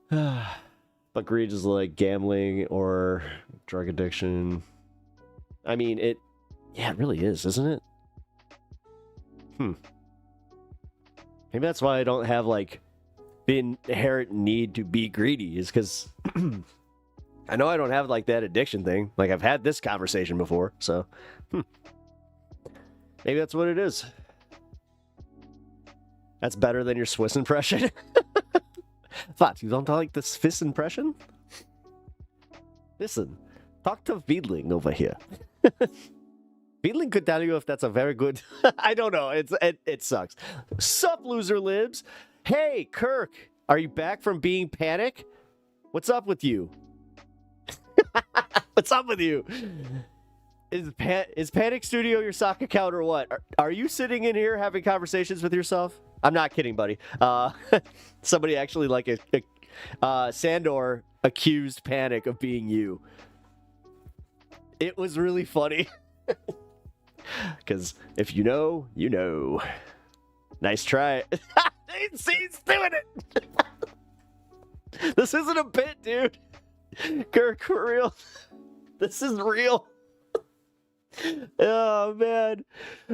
But greed is like gambling or drug addiction. I mean, it really is, isn't it? Maybe that's why I don't have like the inherent need to be greedy, is because I know I don't have like that addiction thing. Like, I've had this conversation before, so maybe that's what it is. That's better than your Swiss impression. What, you don't like the Swiss impression? Listen, talk to Wiedling over here. Wiedling could tell you if that's a very good... I don't know. It sucks. Sup, loser libs? Hey, Kirk, are you back from being panic? What's up with you? What's up with you? Is Panic Studio your sock account or what? Are you sitting in here having conversations with yourself? I'm not kidding, buddy. Somebody actually, like, Sandor accused Panic of being you. It was really funny. Because if you know, you know. Nice try. See, he's doing it. This isn't a bit, dude. Kirk, for real. This is real. Oh, man.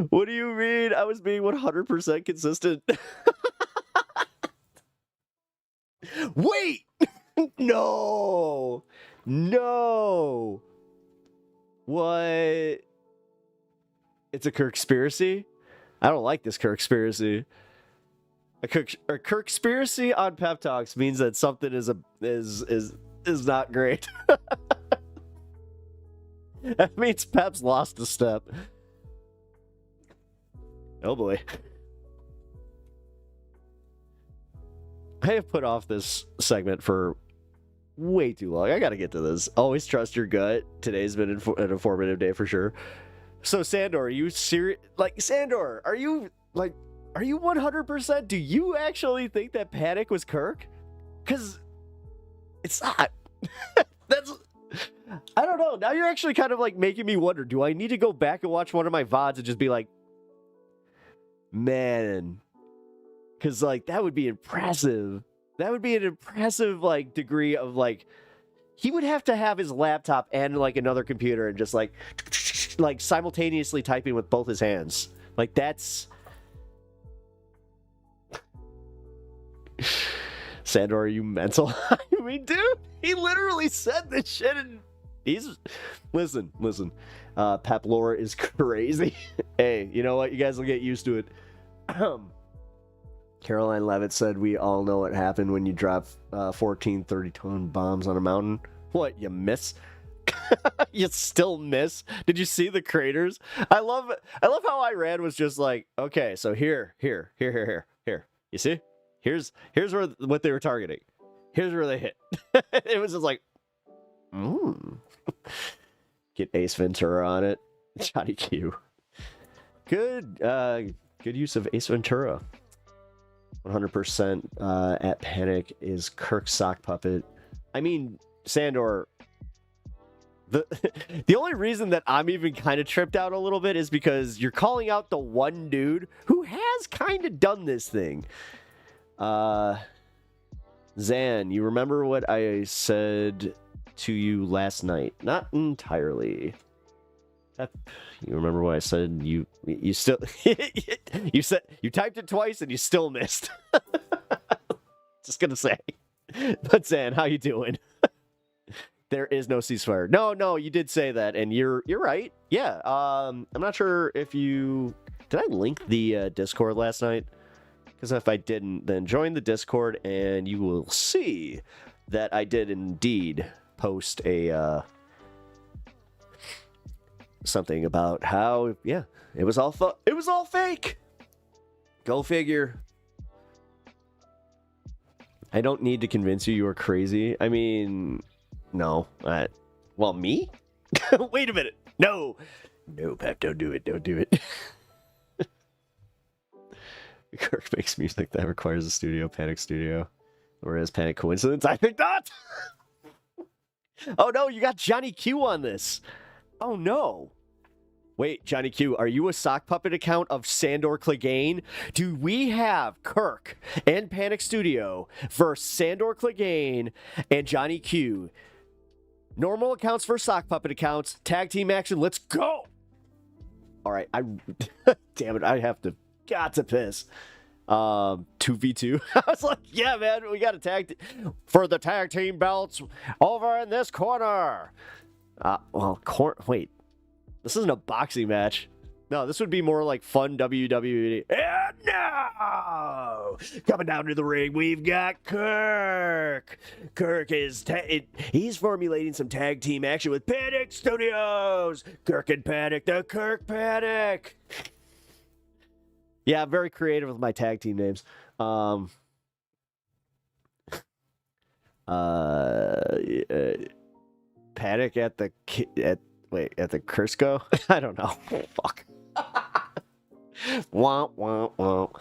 What do you mean? I was being 100% consistent. Wait! No! No! What? It's a Kirkspiracy? I don't like this Kirkspiracy. A Kirkspiracy on Pep Talks means that something is not great. That means Pep's lost a step. Oh boy. I have put off this segment for way too long. I gotta get to this. Always trust your gut. Today's been an informative day for sure. So, Sandor, are you serious? Like, Sandor, are you 100%? Do you actually think that Panic was Kirk? Because it's not. I don't know. Now you're actually kind of like making me wonder, do I need to go back and watch one of my VODs and just be like, man, because like that would be impressive. That would be an impressive like degree of like, he would have to have his laptop and like another computer and just like simultaneously typing with both his hands. Like that's... Sandor, are you mental? I mean, dude, he literally said this shit and he's... Listen. Pep lore is crazy. Hey, you know what? You guys will get used to it. Caroline Levitt said, we all know what happened when you drop 14 30-ton bombs on a mountain. What, you miss? You still miss? Did you see the craters? I love how Iran was just like, okay, so here. You see? Here's what they were targeting. Here's where they hit. It was just like, Get Ace Ventura on it. Johnny Q. Good use of Ace Ventura. 100% at Panic is Kirk's sock puppet. I mean, Sandor, the only reason that I'm even kind of tripped out a little bit is because you're calling out the one dude who has kind of done this thing. Zan, you remember what I said to you last night? Not entirely. You remember what I said? You still you typed it twice and you still missed. Just gonna say. But Zan, how you doing? There is no ceasefire. No, you did say that, and you're right. Yeah. I'm not sure if you did. I link the Discord last night, because if I didn't, then join the Discord and you will see that I did indeed post a something about how it was all fake. Go figure. I don't need to convince you are crazy. I mean, no. Well, me? Wait a minute. No, Pep, don't do it. Kirk makes music that requires a studio, Panic Studio. Or is Panic coincidence? I think not. Oh no, you got Johnny Q on this. Oh no. Wait, Johnny Q, are you a sock puppet account of Sandor Clegane? Do we have Kirk and Panic Studio versus Sandor Clegane and Johnny Q? Normal accounts for sock puppet accounts. Tag team action. Let's go. All right. Damn it. I got to piss. 2v2. I was like, yeah, man, we got a for the tag team belts over in this corner. Wait. This isn't a boxing match. No, this would be more like fun WWE. And now, coming down to the ring, we've got Kirk. Kirk is he's formulating some tag team action with Panic Studios. Kirk and Panic, the Kirk Panic. Yeah, I'm very creative with my tag team names. Panic at the Crisco? I don't know. Fuck. Womp, womp, womp.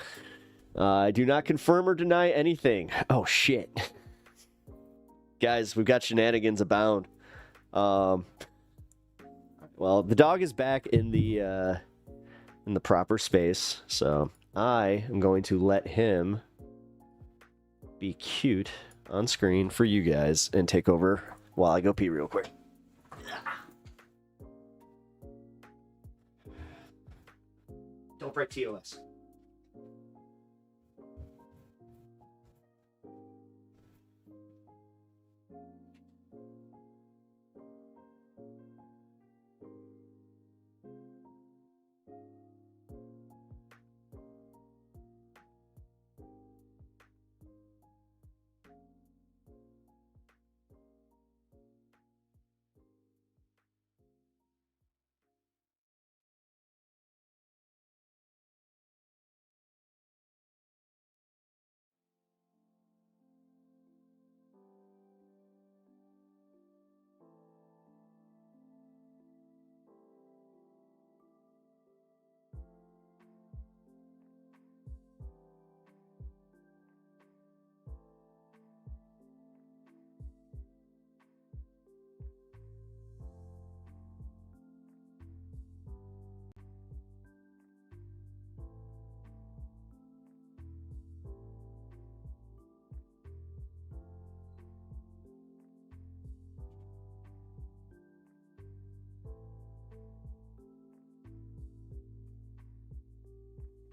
I do not confirm or deny anything. Oh, shit. Guys, we've got shenanigans abound. Well, the dog is back in the proper space, so I am going to let him be cute on screen for you guys and take over while I go pee real quick. Don't break TOS.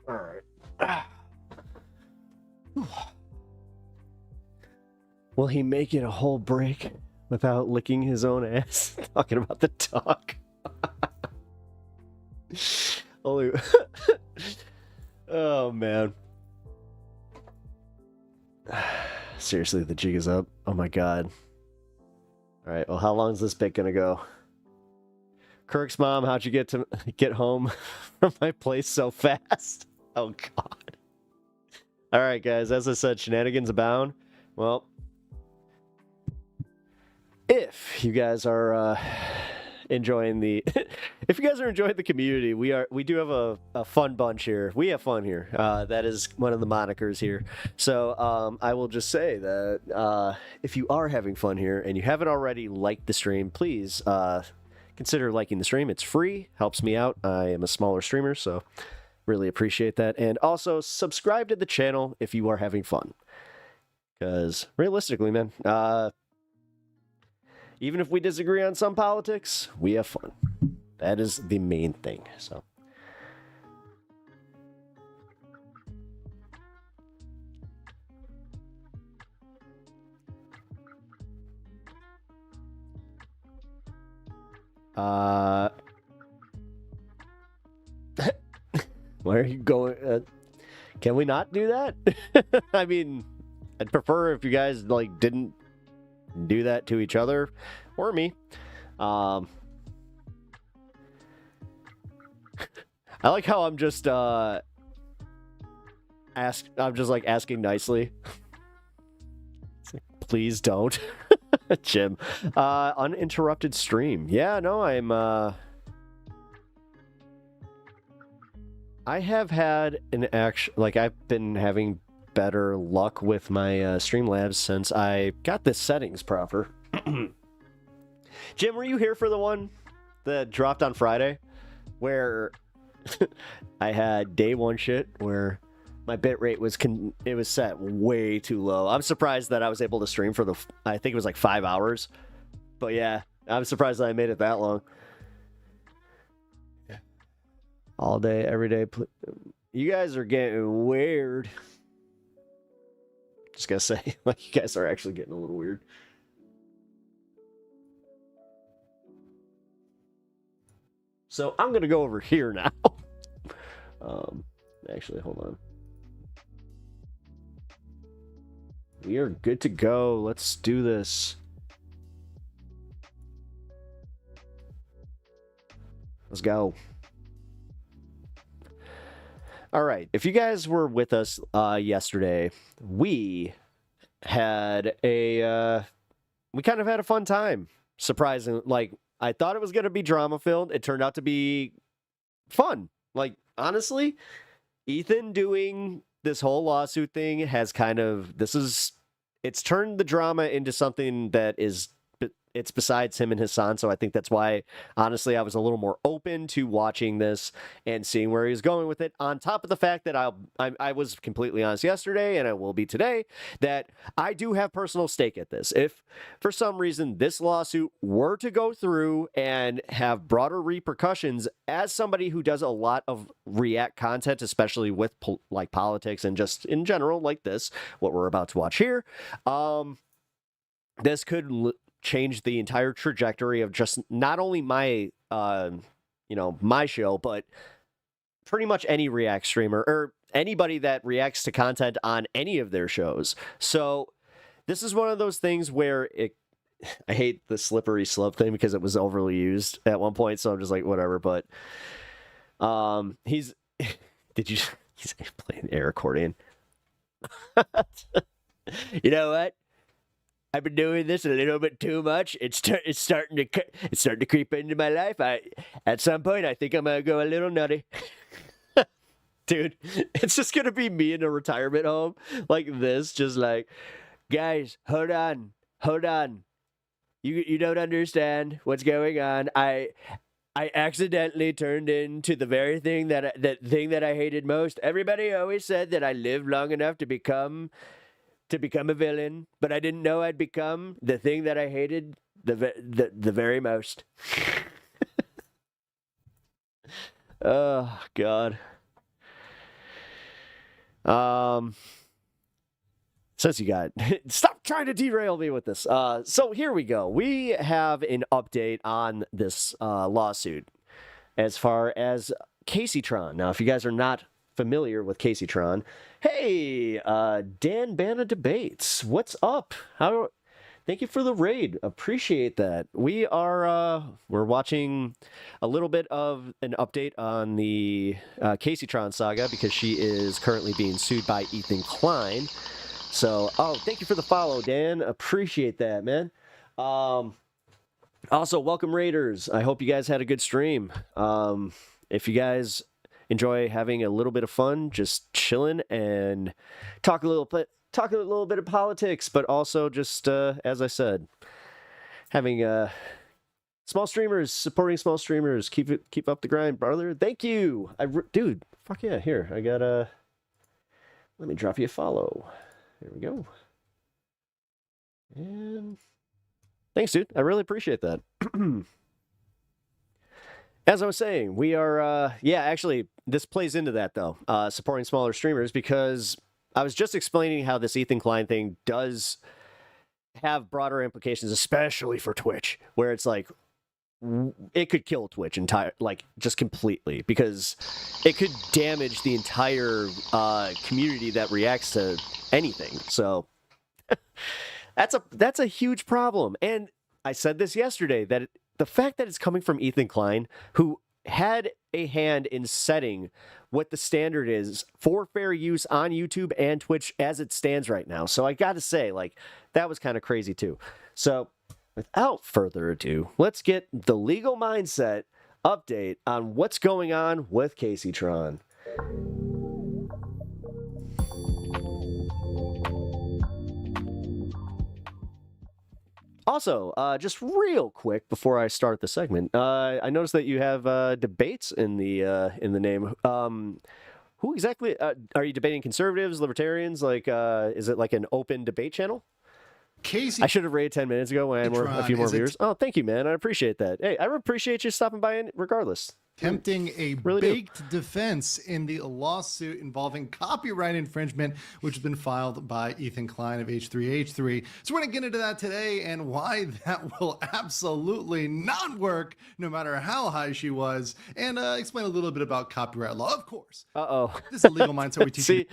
All right. Will he make it a whole break without licking his own ass? Talking about the dog. Holy. Oh, man. Seriously, the jig is up. Oh, my God. All right. Well, how long is this bit going to go? Kirk's mom, how'd you get home from my place so fast? Oh, God. All right, guys. As I said, shenanigans abound. Well, if you guys are enjoying if you guys are enjoying the community, we do have a fun bunch here. We have fun here. That is one of the monikers here. So I will just say that if you are having fun here and you haven't already liked the stream, please consider liking the stream. It's free, helps me out. I am a smaller streamer, so really appreciate that. And also subscribe to the channel if you are having fun. Because realistically, man, even if we disagree on some politics, we have fun. That is the main thing. So. Where are you going? Can we not do that? I mean, I'd prefer if you guys didn't do that to each other or me. I like how I'm just asking nicely. Please don't. Jim. Uninterrupted stream. Yeah, no, I have had an I've been having better luck with my Streamlabs since I got the settings proper. Jim, were you here for the one that dropped on Friday? where I had day one shit where my bit rate was it was set way too low. I'm surprised that I was able to stream for I think it was like 5 hours. But yeah, I'm surprised that I made it that long. All day, every day. You guys are getting weird. Just gotta say, like, you guys are actually getting a little weird. So I'm gonna go over here now. Actually, hold on. We are good to go. Let's do this. Let's go. All right. If you guys were with us yesterday, we had we kind of had a fun time. Surprising. Like, I thought it was going to be drama filled. It turned out to be fun. Like, honestly, Ethan doing this whole lawsuit thing has kind of, it's turned the drama into something that it's besides him and his son. So I think that's why, honestly, I was a little more open to watching this and seeing where he's going with it. On top of the fact that I was completely honest yesterday, and I will be today, that I do have personal stake at this. If for some reason this lawsuit were to go through and have broader repercussions, as somebody who does a lot of react content, especially with like politics and just in general, like this, what we're about to watch here, this could change the entire trajectory of just not only my my show, but pretty much any React streamer or anybody that reacts to content on any of their shows. So this is one of those things where I hate the slippery slope thing because it was overly used at one point, so I'm just like, whatever. But he's playing air accordion. You know what? I've been doing this a little bit too much. It's starting to creep into my life. At some point, I think I'm gonna go a little nutty. Dude, it's just gonna be me in a retirement home like this, just like, guys, hold on. You don't understand what's going on. I accidentally turned into the very thing that I hated most. Everybody always said that I lived long enough to become a villain, but I didn't know I'd become the thing that I hated the very most. Oh God. Since you got stop trying to derail me with this. So here we go. We have an update on this lawsuit as far as KACEYTRON. Now, if you guys are not familiar with KACEYTRON, hey, Dan Banna Debates, what's up? Thank you for the raid. Appreciate that. We're watching a little bit of an update on the KACEYTRON saga because she is currently being sued by Ethan KLEIN. So, thank you for the follow, Dan. Appreciate that, man. Also, welcome Raiders. I hope you guys had a good stream. If you guys enjoy having a little bit of fun, just chilling and talk a little bit of politics, but also just as I said, having small streamers, supporting small streamers. Keep up the grind, brother. Thank you. Dude, fuck yeah. Here, I got let me drop you a follow. There we go. And thanks, dude. I really appreciate that. As I was saying, we are, actually, this plays into that, though, supporting smaller streamers, because I was just explaining how this Ethan KLEIN thing does have broader implications, especially for Twitch, where it's like, it could kill Twitch just completely, because it could damage the entire community that reacts to anything. So that's a huge problem. And I said this yesterday, that the fact that it's coming from Ethan KLEIN, who had a hand in setting what the standard is for fair use on YouTube and Twitch as it stands right now. So I got to say, that was kind of crazy too. So without further ado, let's get the legal mindset update on what's going on with KACEYTRON. Also, just real quick before I start the segment, I noticed that you have debates in the name. Who exactly are you debating? Conservatives, libertarians? Like, is it like an open debate channel? Casey, I should have rated 10 minutes ago when I had a few more viewers. Oh, thank you, man. I appreciate that. Hey, I appreciate you stopping by regardless. Attempting a Really baked defense in the lawsuit involving copyright infringement, which has been filed by Ethan Klein of H3H3. So we're going to get into that today and why that will absolutely not work, no matter how high she was, and explain a little bit about copyright law, of course. This is a legal mindset we teach you.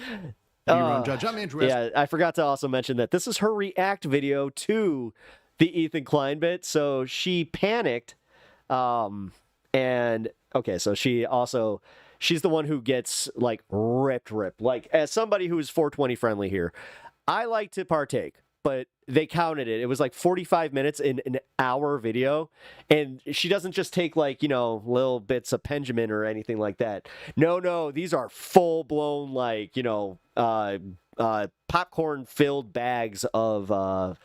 Your own judge. I'm Andrew. Yeah, I forgot to also mention that this is her react video to the Ethan Klein bit. So she panicked, and okay, so she's the one who gets like ripped. Like, as somebody who is 420 friendly here, I like to partake, but they counted it. It was like 45 minutes in an hour video, and she doesn't just take like, little bits of Benjamin or anything like that. No, these are full blown like, popcorn filled bags of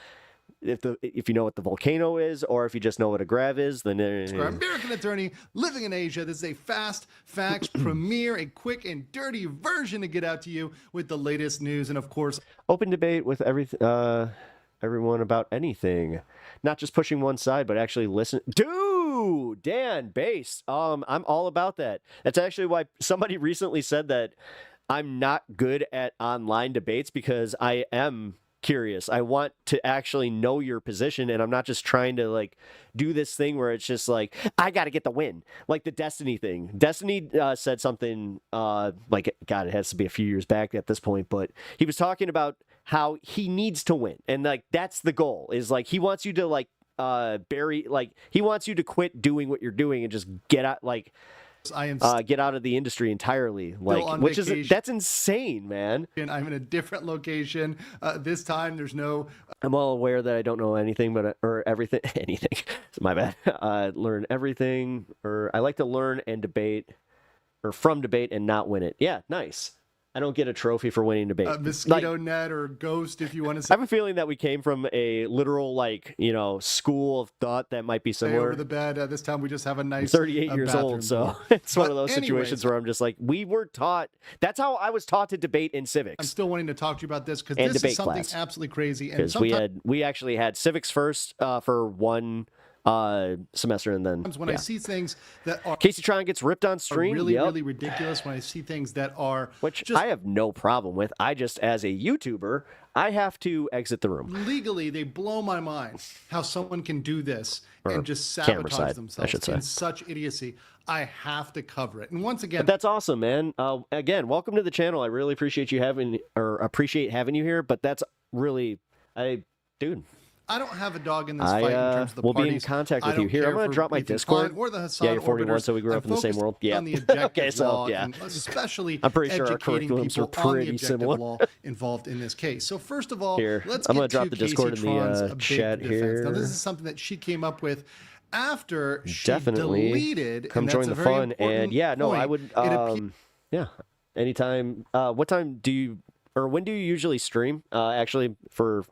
if you know what the volcano is, or if you just know what a grav is, then American attorney living in Asia. This is a fast facts premiere, a quick and dirty version to get out to you with the latest news, and of course, open debate with everyone about anything, not just pushing one side, but actually listen. Dude, Dan Base, I'm all about that. That's actually why somebody recently said that I'm not good at online debates, because I am curious. I want to actually know your position, and I'm not just trying to like do this thing where it's just like, I got to get the win, like the Destiny thing. Destiny said something like, God, it has to be a few years back at this point, but he was talking about how he needs to win, and like that's the goal, is like he wants you to like he wants you to quit doing what you're doing and just get out, like get out of the industry entirely, like, which is, that's insane, man. And I'm in a different location this time. There's no. I'm all aware that I don't know anything, or everything, anything. My bad. Learn everything, or I like to learn and debate, or from debate and not win it. Yeah, nice. I don't get a trophy for winning debate. Mosquito net or ghost, if you want to say. I have a feeling that we came from a literal, like, school of thought that might be similar. Over the bed. This time we just have a nice. I'm 38 years old, so it's one of those situations where I'm just like, we were taught. That's how I was taught to debate in civics. I'm still wanting to talk to you about this because this is something absolutely crazy. And we actually had civics first for one semester, and then when I see things that are KACEYTRON gets ripped on stream, really ridiculous. When I see things that are, which I have no problem with, I just, as a YouTuber, I have to exit the room. Legally, they blow my mind how someone can do this and just camera sabotage side, themselves I should say. in such idiocy. I have to cover it. And once again, but that's awesome, man. Again, welcome to the channel. I really appreciate you having you here. But that's really, dude. I don't have a dog in this fight in terms of the we'll parties. be in contact with you here. I'm going to drop my Discord. Or the Hassan you're 41, so we grew up in the same world. Yeah. On the objective okay, so law, yeah. and especially I'm pretty sure our educating curriculums people are pretty on the objective similar. law involved in this case. So first of all, here, let's I'm get going to drop the Discord in the KACEYTRON's chat big defense. here. Now, this is something that she came up with after she Definitely deleted. come and join that's the a very fun. And yeah, no, point. I would. Yeah, anytime. What time do you, or when do you usually stream? Actually, for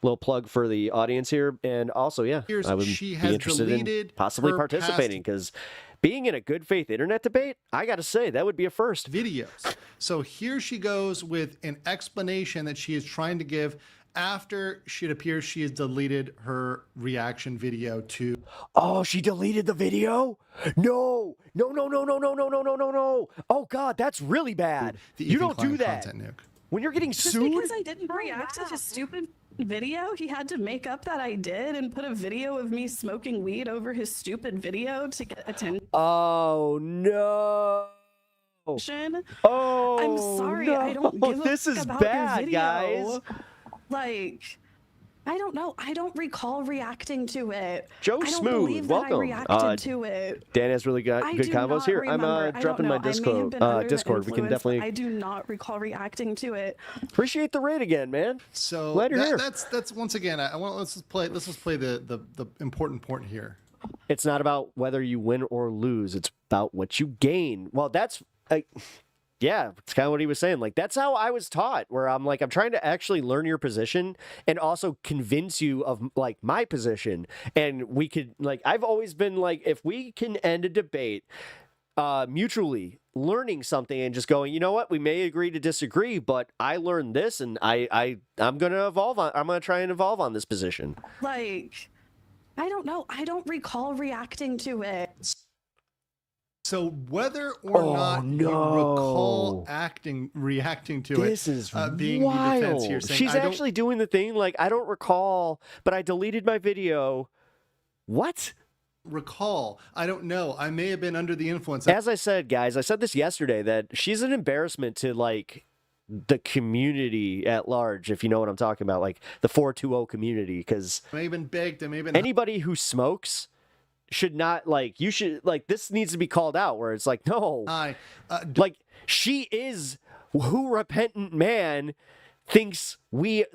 little plug for the audience here, and also, yeah, I would be interested in possibly participating, because being in a good faith internet debate, I got to say, that would be a first. Videos. So here she goes with an explanation that she is trying to give after it appears she has deleted her reaction video to. Oh, she deleted the video? No. Oh God, that's really bad. You don't do that. When you're getting sued. Because I didn't react to his stupid video, he had to make up that I did and put a video of me smoking weed over his stupid video to get attention. Oh no. Oh, I'm sorry, no. I don't give this a is about bad, your video. guys. Like, I don't know. I don't recall reacting to it. Joe I don't Smooth, believe that welcome. I reacted to it. Dan has really got good combos here. Remember. I'm dropping my Discord. We can definitely. I do not recall reacting to it. Appreciate the raid again, man. So glad you're here. That's once again. Let's just play the important point here. It's not about whether you win or lose. It's about what you gain. Well, that's yeah, it's kind of what he was saying. Like, that's how I was taught, where I'm like, I'm trying to actually learn your position and also convince you of like my position. And we could, like, I've always been like, if we can end a debate mutually learning something and just going, you know what, we may agree to disagree, but I learned this and I'm going to evolve on, I'm going to try and evolve on this position. Like, I don't know. I don't recall reacting to it. So whether or not you recall reacting to this it, is being wild. the defense here, saying, She's actually doing the thing like, I don't recall, but I deleted my video. What? Recall. I don't know. I may have been under the influence. As I said, guys, I said this yesterday, that she's an embarrassment to like the community at large, if you know what I'm talking about, like the 420 community, because I may have been baked. I may have been anybody who smokes should not, like, you should, like, this needs to be called out, where it's like, no, like, she is who repentant man thinks we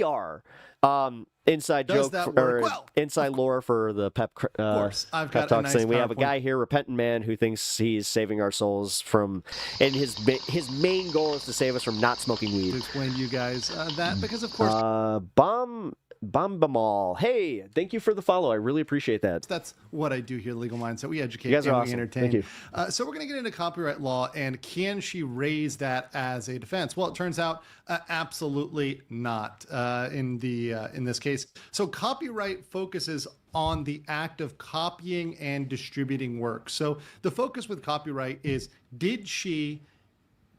are. Inside Does joke that for, work? or Well, inside lore for the pep course. I've got pep talk a nice saying we have a PowerPoint. guy here, repentant man, who thinks he's saving our souls from, and his main goal is to save us from not smoking weed. to explain to you guys that, because of course Bombamal. Hey, thank you for the follow. I really appreciate that. that's what I do here, Legal Mindset. We educate You guys are and we awesome. entertain. Thank you. So we're going to get into copyright law, and can she raise that as a defense? Well, it turns out absolutely not in this case. So copyright focuses on the act of copying and distributing work. So the focus with copyright is, did she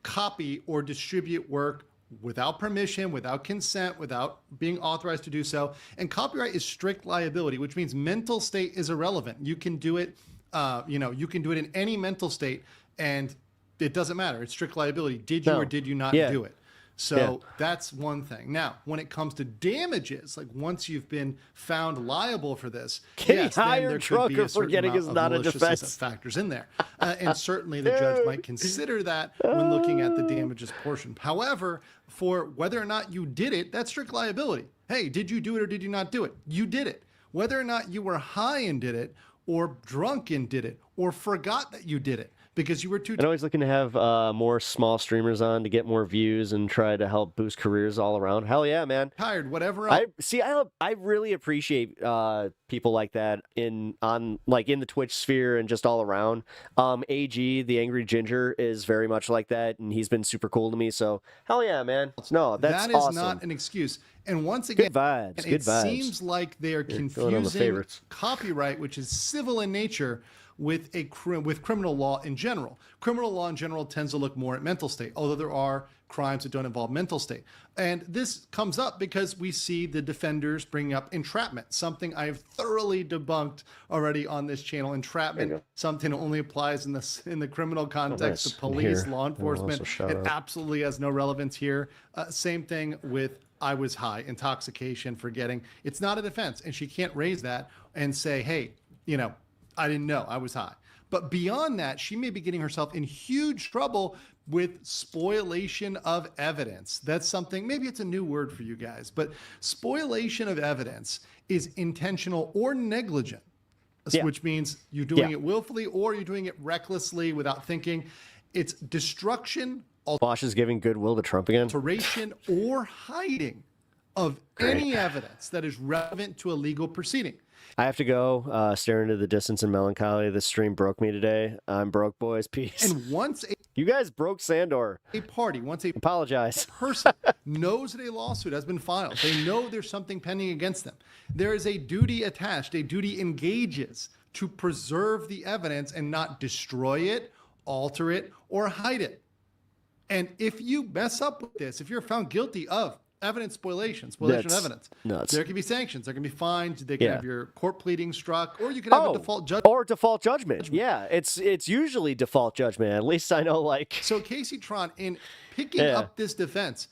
copy or distribute work without permission, without consent, without being authorized to do so? And copyright is strict liability, which means mental state is irrelevant. You can do it, you can do it in any mental state, and it doesn't matter. It's strict liability. Did you or did you not do it? So that's one thing. Now, when it comes to damages, like once you've been found liable for this, Getting then high or there drunk could be or a certain forgetting amount is of not a maliciousness defense. that factors in there. And certainly the judge might consider that when looking at the damages portion. However, for whether or not you did it, that's strict liability. Hey, did you do it or did you not do it? You did it. Whether or not you were high and did it, or drunk and did it, or forgot that you did it because you were too I'm always looking to have more small streamers on to get more views and try to help boost careers all around. Hell yeah, man. tired, whatever else. I really appreciate people like that in the Twitch sphere and just all around. AG, the Angry Ginger, is very much like that, and he's been super cool to me. So hell yeah, man. No, that's That is awesome. not an excuse. And once again, Good vibes. Good it vibes. seems like they are Going on the confusing favorites. copyright, which is civil in nature, with with criminal law in general. Criminal law in general tends to look more at mental state, although there are crimes that don't involve mental state. And this comes up because we see the defenders bringing up entrapment, something I have thoroughly debunked already on this channel. Entrapment, something that only applies in the criminal context nice. to police, Here, law I'll enforcement. also shout It out. absolutely has no relevance here. Same thing with I was high, intoxication, forgetting. It's not a defense, and she can't raise that and say, hey, I didn't know I was high. But beyond that, she may be getting herself in huge trouble with spoliation of evidence. That's something, maybe it's a new word for you guys, but spoliation of evidence is intentional or negligent, which means you're doing it willfully or you're doing it recklessly without thinking. It's destruction, Bosch is giving goodwill to Trump again. alteration, or hiding of any evidence that is relevant to a legal proceeding. I have to go stare into the distance in melancholy. This stream broke me today. I'm broke, boys. Peace. And once you guys broke Sandor. Once a apologize. person knows that a lawsuit has been filed, they know there's something pending against them. There is a duty attached. A duty engages to preserve the evidence and not destroy it, alter it, or hide it. And if you mess up with this, if you're found guilty of evidence spoliation of evidence, nuts. there can be sanctions, there can be fines, they can have your court pleading struck, or you can have a default judgment. Or default judgment. Yeah, it's usually default judgment. At least I know, like. So KACEYTRON, in picking up this defense,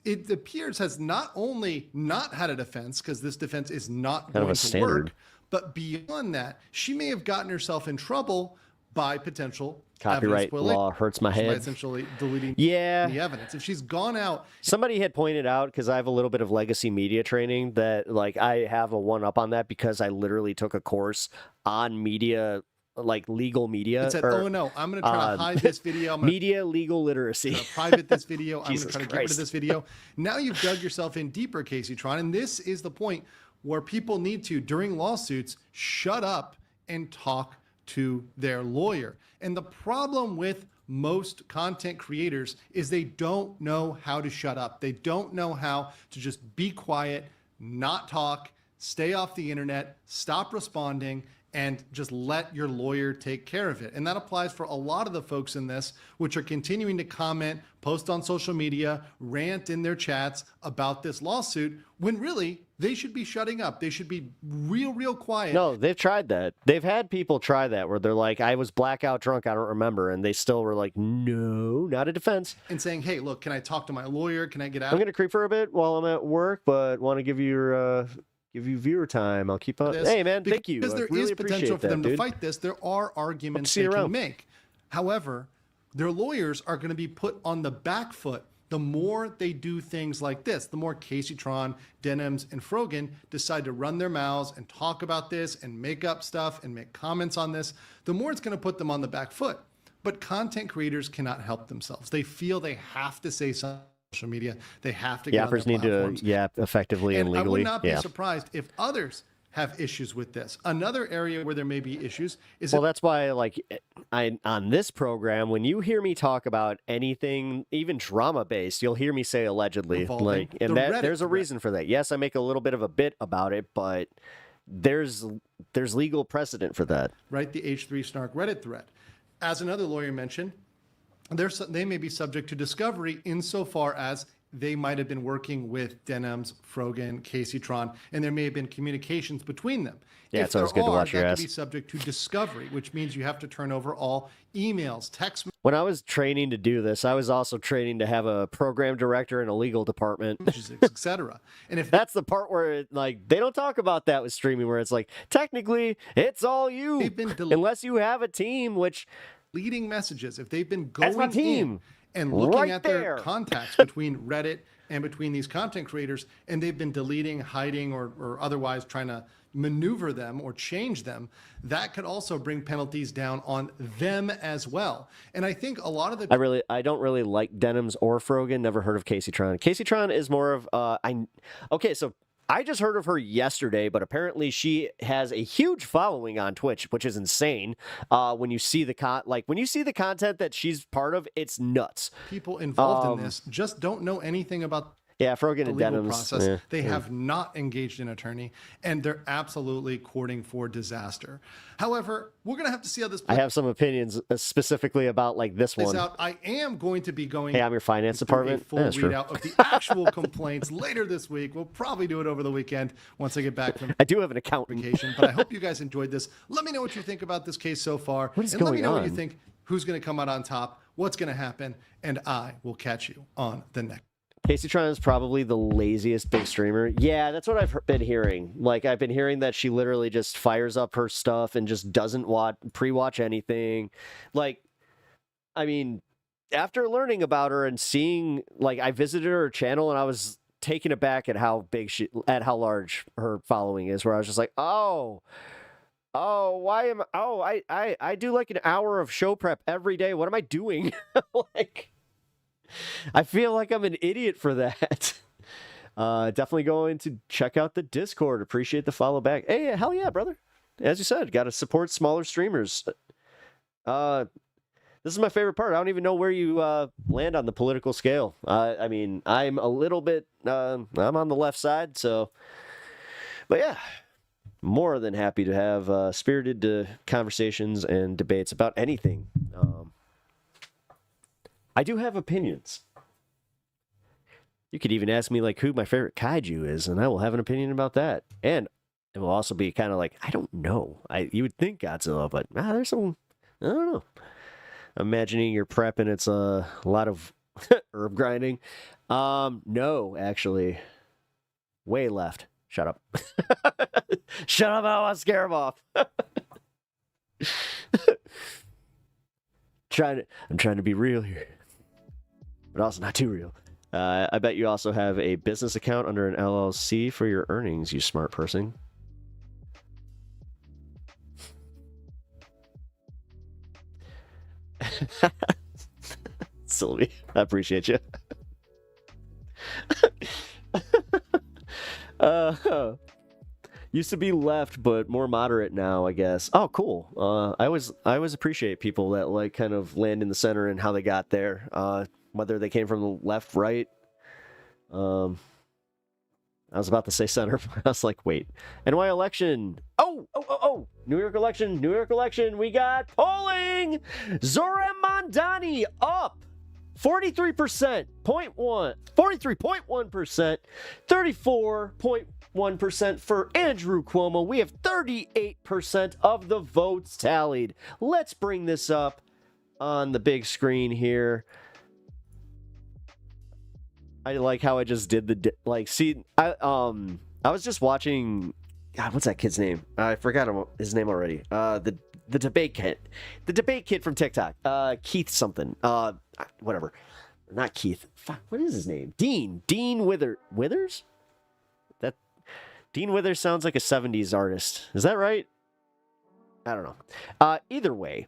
it appears has not only not had a defense, because this defense is not going to work, but beyond that, she may have gotten herself in trouble by potential copyright law hurts my head. By essentially deleting the evidence. If she's gone out. Somebody had pointed out, because I have a little bit of legacy media training, that like I have a one up on that because I literally took a course on media like legal media. It said, "Oh no, I'm going to try to hide this video. I'm media legal literacy. gonna private this video. I'm going to Jesus try to get rid of Christ. this video." Now you've dug yourself in deeper, KACEYTRON, and this is the point where people need to, during lawsuits, shut up and talk to their lawyer. And the problem with most content creators is they don't know how to shut up. They don't know how to just be quiet, not talk, stay off the internet, stop responding, and just let your lawyer take care of it. And that applies for a lot of the folks in this, which are continuing to comment, post on social media, rant in their chats about this lawsuit, when really they should be shutting up. They should be real quiet. No, they've tried that. They've had people try that where they're like, I was blackout drunk, I don't remember. And they still were like, no, not a defense. And saying, hey, look, can I talk to my lawyer? Can I get out? I'm going to creep for a bit while I'm at work, but want to give you viewer time. I'll keep on. Hey, man, thank you. Because there is potential for them to fight this. There are arguments they can make. However, their lawyers are going to be put on the back foot the more they do things like this. The more KACEYTRON, Denims, and Frogan decide to run their mouths and talk about this and make up stuff and make comments on this, the more it's going to put them on the back foot. But content creators cannot help themselves. They feel they have to say something. Social media, they have to get on their Yappers need platforms. to yap effectively and legally. I would not be surprised if others have issues with this. Another area where there may be issues is that's why, like, on this program, when you hear me talk about anything, even drama based, you'll hear me say allegedly. Like, and there's a reason for that. Yes, I make a little bit of a bit about it, but there's legal precedent for that. Right, the H3 Snark Reddit thread. As another lawyer mentioned, they may be subject to discovery insofar as they might have been working with Denims, Frogan, KACEYTRON, and there may have been communications between them. Yeah, it's always good to watch your ass. That could be subject to discovery, which means you have to turn over all emails, text When I was training to do this, I was also training to have a program director and a legal department, etc. And if that's the part where like they don't talk about that with streaming, where it's like technically it's all you, unless you have a team, which leading messages, if they've been going in and looking at their contacts between Reddit and between these content creators, and they've been deleting, hiding, or otherwise trying to maneuver them or change them, that could also bring penalties down on them as well. And I think a lot of the I don't really like Denims or Frogan. Never heard of KACEYTRON. KACEYTRON is more of so I just heard of her yesterday, but apparently she has a huge following on Twitch, which is insane. When you see the content that she's part of, it's nuts. People involved in this just don't know anything about Frogan the and legal Denims. process. They have not engaged an attorney, and they're absolutely courting for disaster. However, we're going to have to see how this plays. I have some opinions specifically about like this one. Out. I am going to be going. Hey, I'm your finance department. A full readout of the actual complaints later this week. We'll probably do it over the weekend once I get back from. I do have an account vacation, but I hope you guys enjoyed this. Let me know what you think about this case so far, what is and going let me know on? What you think. Who's going to come out on top? What's going to happen? And I will catch you on the next. KACEYTRON is probably the laziest big streamer. Yeah, that's what I've been hearing. Like, I've been hearing that she literally just fires up her stuff and just doesn't pre-watch anything. Like, I mean, after learning about her and seeing, like, I visited her channel and I was taken aback at how large her following is, where I was just like, I do like an hour of show prep every day. What am I doing? Like, I feel like I'm an idiot for that. Definitely going to check out the Discord. Appreciate the follow back. Hey, hell yeah, brother. As you said, got to support smaller streamers. This is my favorite part. I don't even know where you land on the political scale. I mean, I'm a little bit, I'm on the left side, so. But yeah, more than happy to have spirited conversations and debates about anything. I do have opinions. You could even ask me like who my favorite kaiju is, and I will have an opinion about that. And it will also be kind of like, I don't know. You would think Godzilla, but there's some, I don't know. Imagining you're prepping, it's a lot of herb grinding. No, actually. Way left. Shut up. Shut up, I want to scare him off. I'm trying to be real here, but also not too real. I bet you also have a business account under an LLC for your earnings, you smart person. Sylvie, I appreciate you. Used to be left, but more moderate now, I guess. Oh, cool. I always appreciate people that like kind of land in the center and how they got there. Whether they came from the left, right. I was about to say center, but I was like, wait. NY election. Oh. New York election. We got polling. Zoran Mondani up 43%, 43.1%, 34.1% for Andrew Cuomo. We have 38% of the votes tallied. Let's bring this up on the big screen here. I like how I just did the I was just watching. God, what's that kid's name? I forgot his name already. The debate kid, from TikTok. Keith something. Whatever. Not Keith. Fuck. What is his name? Dean Withers. That Dean Withers sounds like a '70s artist. Is that right? I don't know. Either way,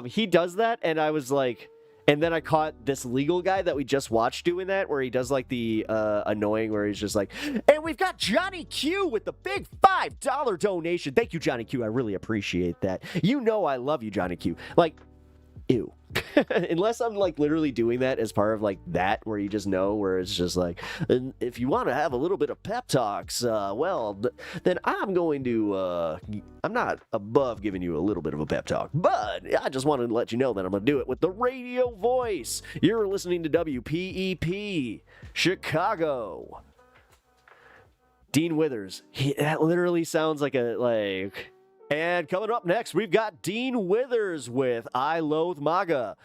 he does that, and I was like. And then I caught this legal guy that we just watched doing that, where he does like the annoying, where he's just like, and we've got Johnny Q with the big $5 donation. Thank you, Johnny Q. I really appreciate that. You know I love you, Johnny Q. Like, ew. Unless I'm like literally doing that as part of like that, where you just know, where it's just like, and if you want to have a little bit of pep talks, then I'm going to, I'm not above giving you a little bit of a pep talk, but I just wanted to let you know that I'm going to do it with the radio voice. You're listening to WPEP Chicago. Dean Withers. That literally sounds like And coming up next, we've got Dean Withers with I Loathe MAGA.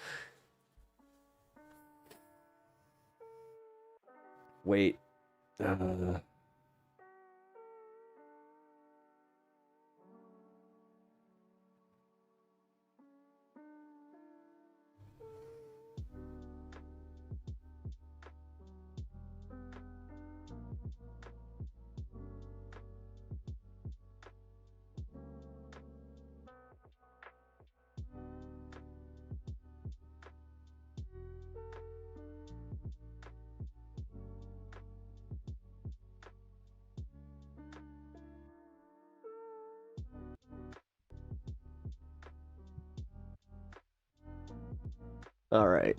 Wait. All right,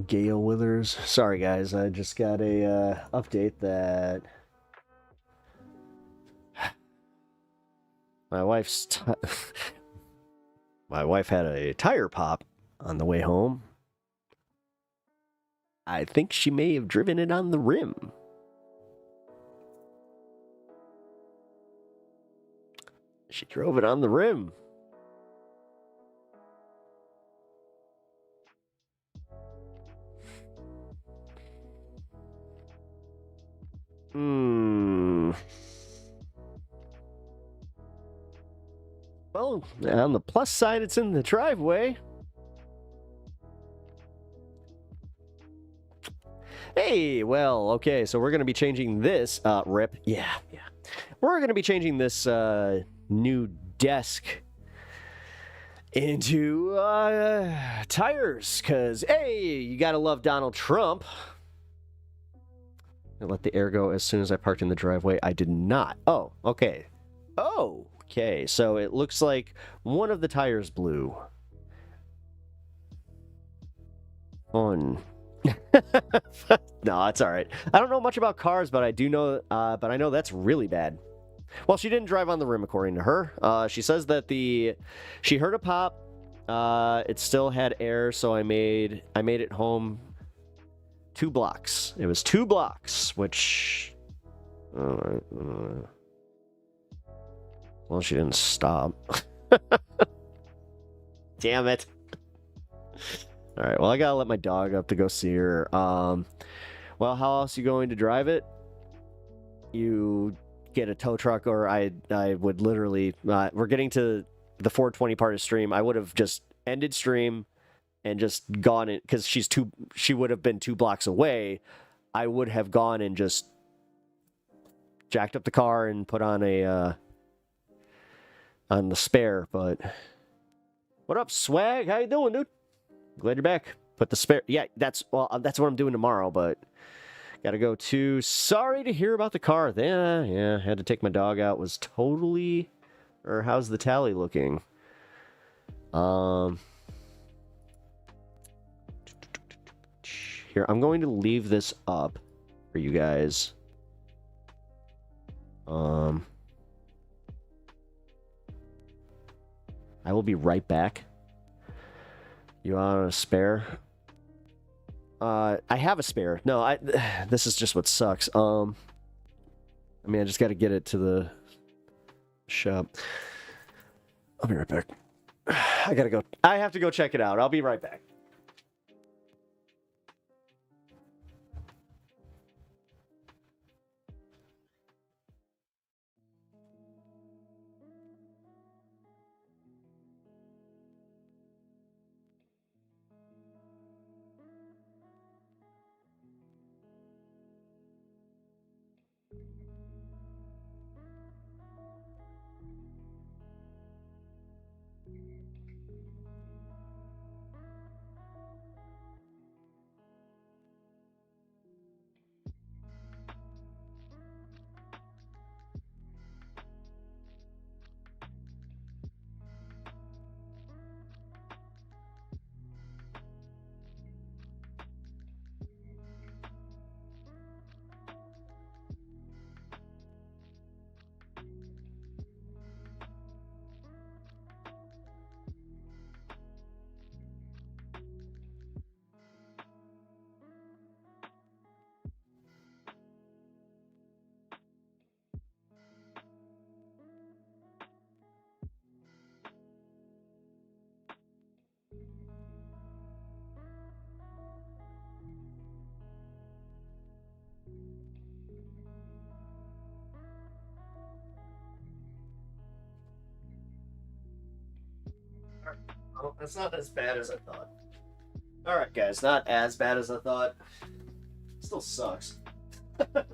Gail Withers. Sorry, guys, I just got a update that my wife had a tire pop on the way home. I think she may have driven it on the rim. She drove it on the rim. Well, on the plus side, it's in the driveway. Hey, well, okay, so we're going to be changing this, rip. Yeah. We're going to be changing this, new desk into, tires, because, hey, you got to love Donald Trump. I let the air go as soon as I parked in the driveway. I did not. Oh, okay. Oh, okay. So it looks like one of the tires blew. Fun. No, it's all right. I don't know much about cars, but I do know. But I know that's really bad. Well, she didn't drive on the rim, according to her. She says that she heard a pop. It still had air, so I made it home. 2 blocks. It was 2 blocks, which... well, she didn't stop. Damn it. All right, well, I gotta let my dog up to go see her. Well, how else are you going to drive it? You get a tow truck, or I would literally... we're getting to the 420 part of stream. I would have just ended stream and just gone in, because she would have been 2 blocks away. I would have gone and just jacked up the car and put on on the spare, but What up, Swag? How you doing, dude? Glad you're back. Put the spare... Yeah, that's what I'm doing tomorrow, but... Gotta go to... Sorry to hear about the car. Yeah, had to take my dog out. Was totally... Or how's the tally looking? Here, I'm going to leave this up for you guys. I will be right back. You want a spare? I have a spare. No, this is just what sucks. I mean, I just got to get it to the shop. I'll be right back. I gotta go. I have to go check it out. I'll be right back. Oh, that's not as bad as I thought. Alright, guys, not as bad as I thought. Still sucks. There.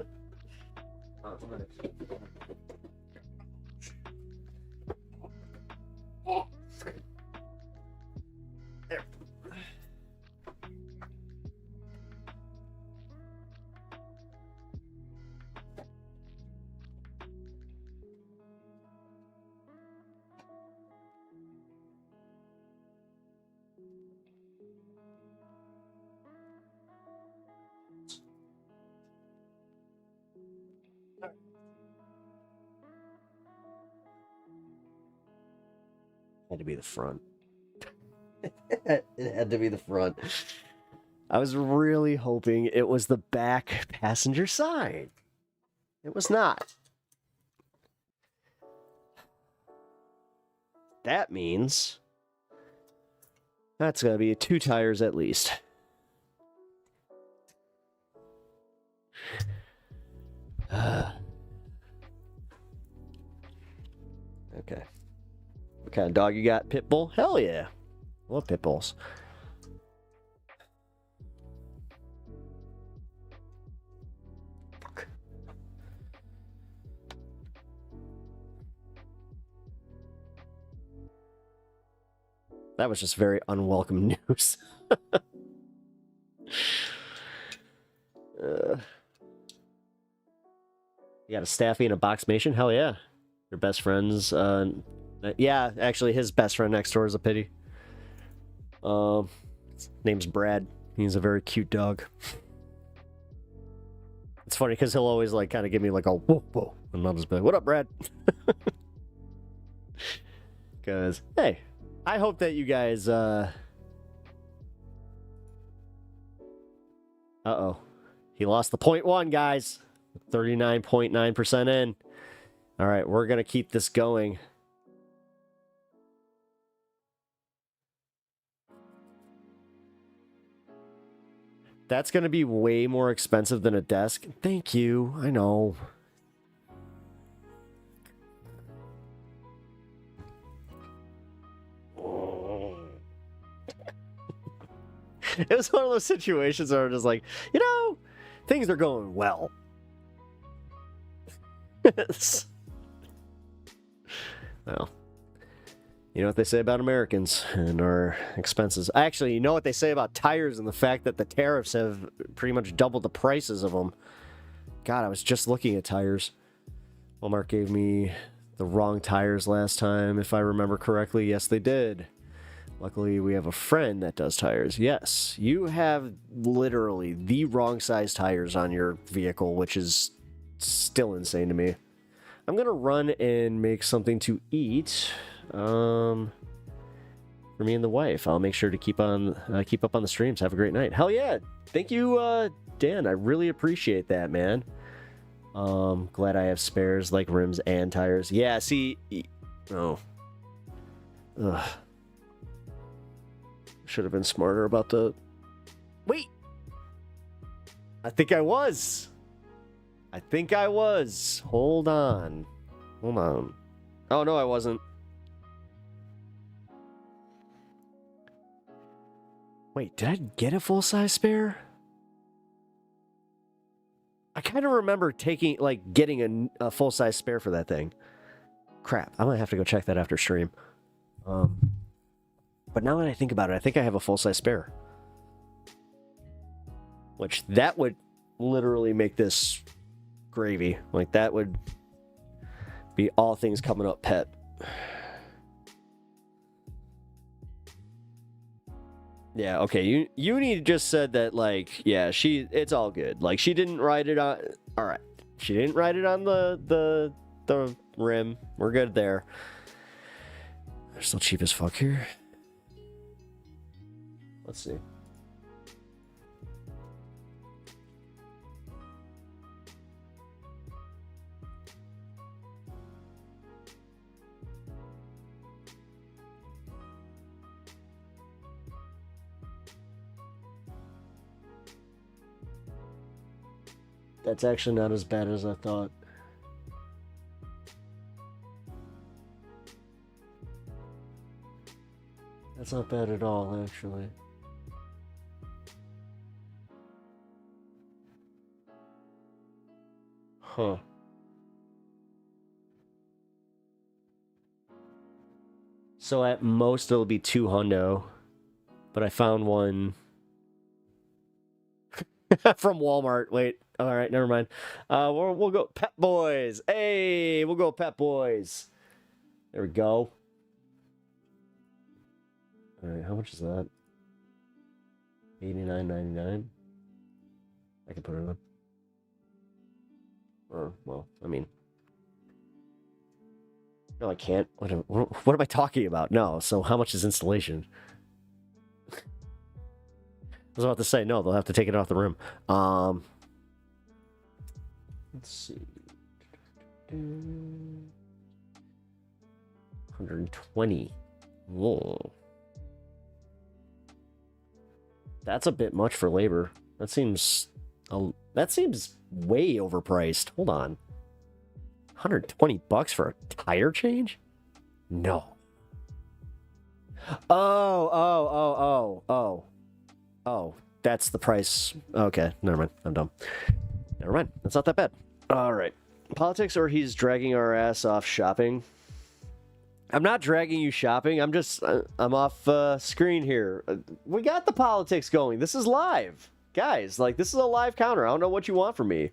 Had to be the front. It had to be the front. I was really hoping it was the back passenger side. It was not. That means that's going to be 2 tires at least. Okay. What kind of dog you got? Pit bull? Hell yeah. I love pit bulls. Fuck. That was just very unwelcome news. You got a Staffy and a Boxmation? Hell yeah. Your best friends, yeah, actually, his best friend next door is a pity. His name's Brad. He's a very cute dog. It's funny because he'll always like kind of give me like a whoa whoa, and I'll just be like, "What up, Brad?" Because hey, I hope that you guys. Uh-oh, he lost the 0.1, guys. 39.9% in. All right, we're gonna keep this going. That's going to be way more expensive than a desk. Thank you. I know. It was one of those situations where I'm just like, you know, things are going well. Well, You know what they say about Americans and our expenses. Actually, you know what they say about tires and the fact that the tariffs have pretty much doubled the prices of them. God, I was just looking at tires. Walmart gave me the wrong tires last time, if I remember correctly. Yes, they did. Luckily, we have a friend that does tires. Yes, you have literally the wrong size tires on your vehicle, which is still insane to me. I'm going to run and make something to eat. For me and the wife. I'll make sure to keep up on the streams. Have a great night. Hell yeah. Thank you, Dan. I really appreciate that, man. Glad I have spares like rims and tires. Yeah, see. Oh. Ugh. Should have been smarter about the... Wait! I think I was. Hold on. Oh, no, I wasn't. Wait, did I get a full-size spare? I kind of remember getting a full-size spare for that thing. Crap, I'm gonna have to go check that after stream. But now that I think about it, I think I have a full-size spare. Which, that would literally make this gravy. Like, that would be all things coming up pet. Yeah, okay, Uni just said that, like, yeah, it's all good. Like, she didn't write it on... Alright. She didn't write it on the rim. We're good there. They're still cheap as fuck here. Let's see. That's actually not as bad as I thought. That's not bad at all, actually. Huh. So at most it'll be $200, but I found one from Walmart. Wait, all right, never mind. We'll go Pep Boys. Hey, we'll go Pep Boys. There we go. All right, how much is that? $89.99. I can put it on. Or, well, I mean, no, I can't. What am I talking about? No. So how much is installation? I was about to say no. They'll have to take it off the room. Let's see. 120. Whoa. That's a bit much for labor. That seems way overpriced. Hold on. $120 for a tire change? No. Oh. That's the price. Okay, never mind. I'm dumb. Never mind. That's not that bad. All right. Politics, or he's dragging our ass off shopping. I'm not dragging you shopping. I'm off screen here. We got the politics going. This is live. Guys, like, this is a live counter. I don't know what you want from me.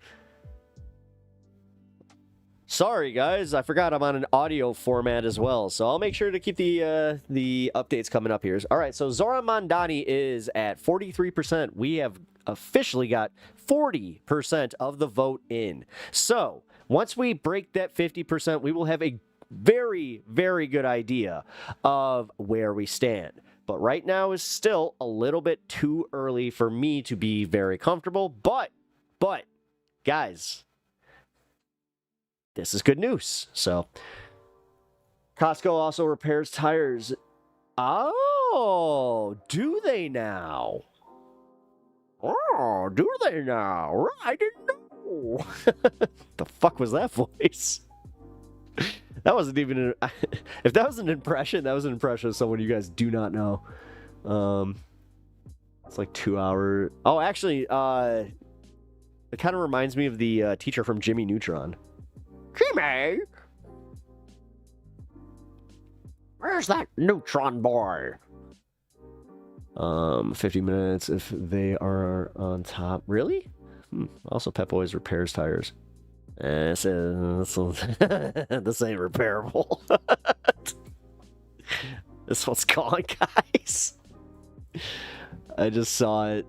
Sorry, guys. I forgot I'm on an audio format as well. So I'll make sure to keep the updates coming up here. All right, so Zora Mandani is at 43%. We have officially got 40% of the vote in. So once we break that 50%, we will have a very, very good idea of where we stand. But right now is still a little bit too early for me to be very comfortable. But, guys, this is good news. So, Costco also repairs tires. Oh, do they now? Oh, do they now? I didn't know. The fuck was that voice? That wasn't even if that was an impression, that was an impression of someone you guys do not know. It's like 2 hours. Oh, actually, it kind of reminds me of the teacher from Jimmy Neutron. Jimmy! Where's that neutron boy? 50 minutes if they are on top. Really? Also, Pep always repairs tires. This ain't repairable. This one's gone, guys. I just saw it.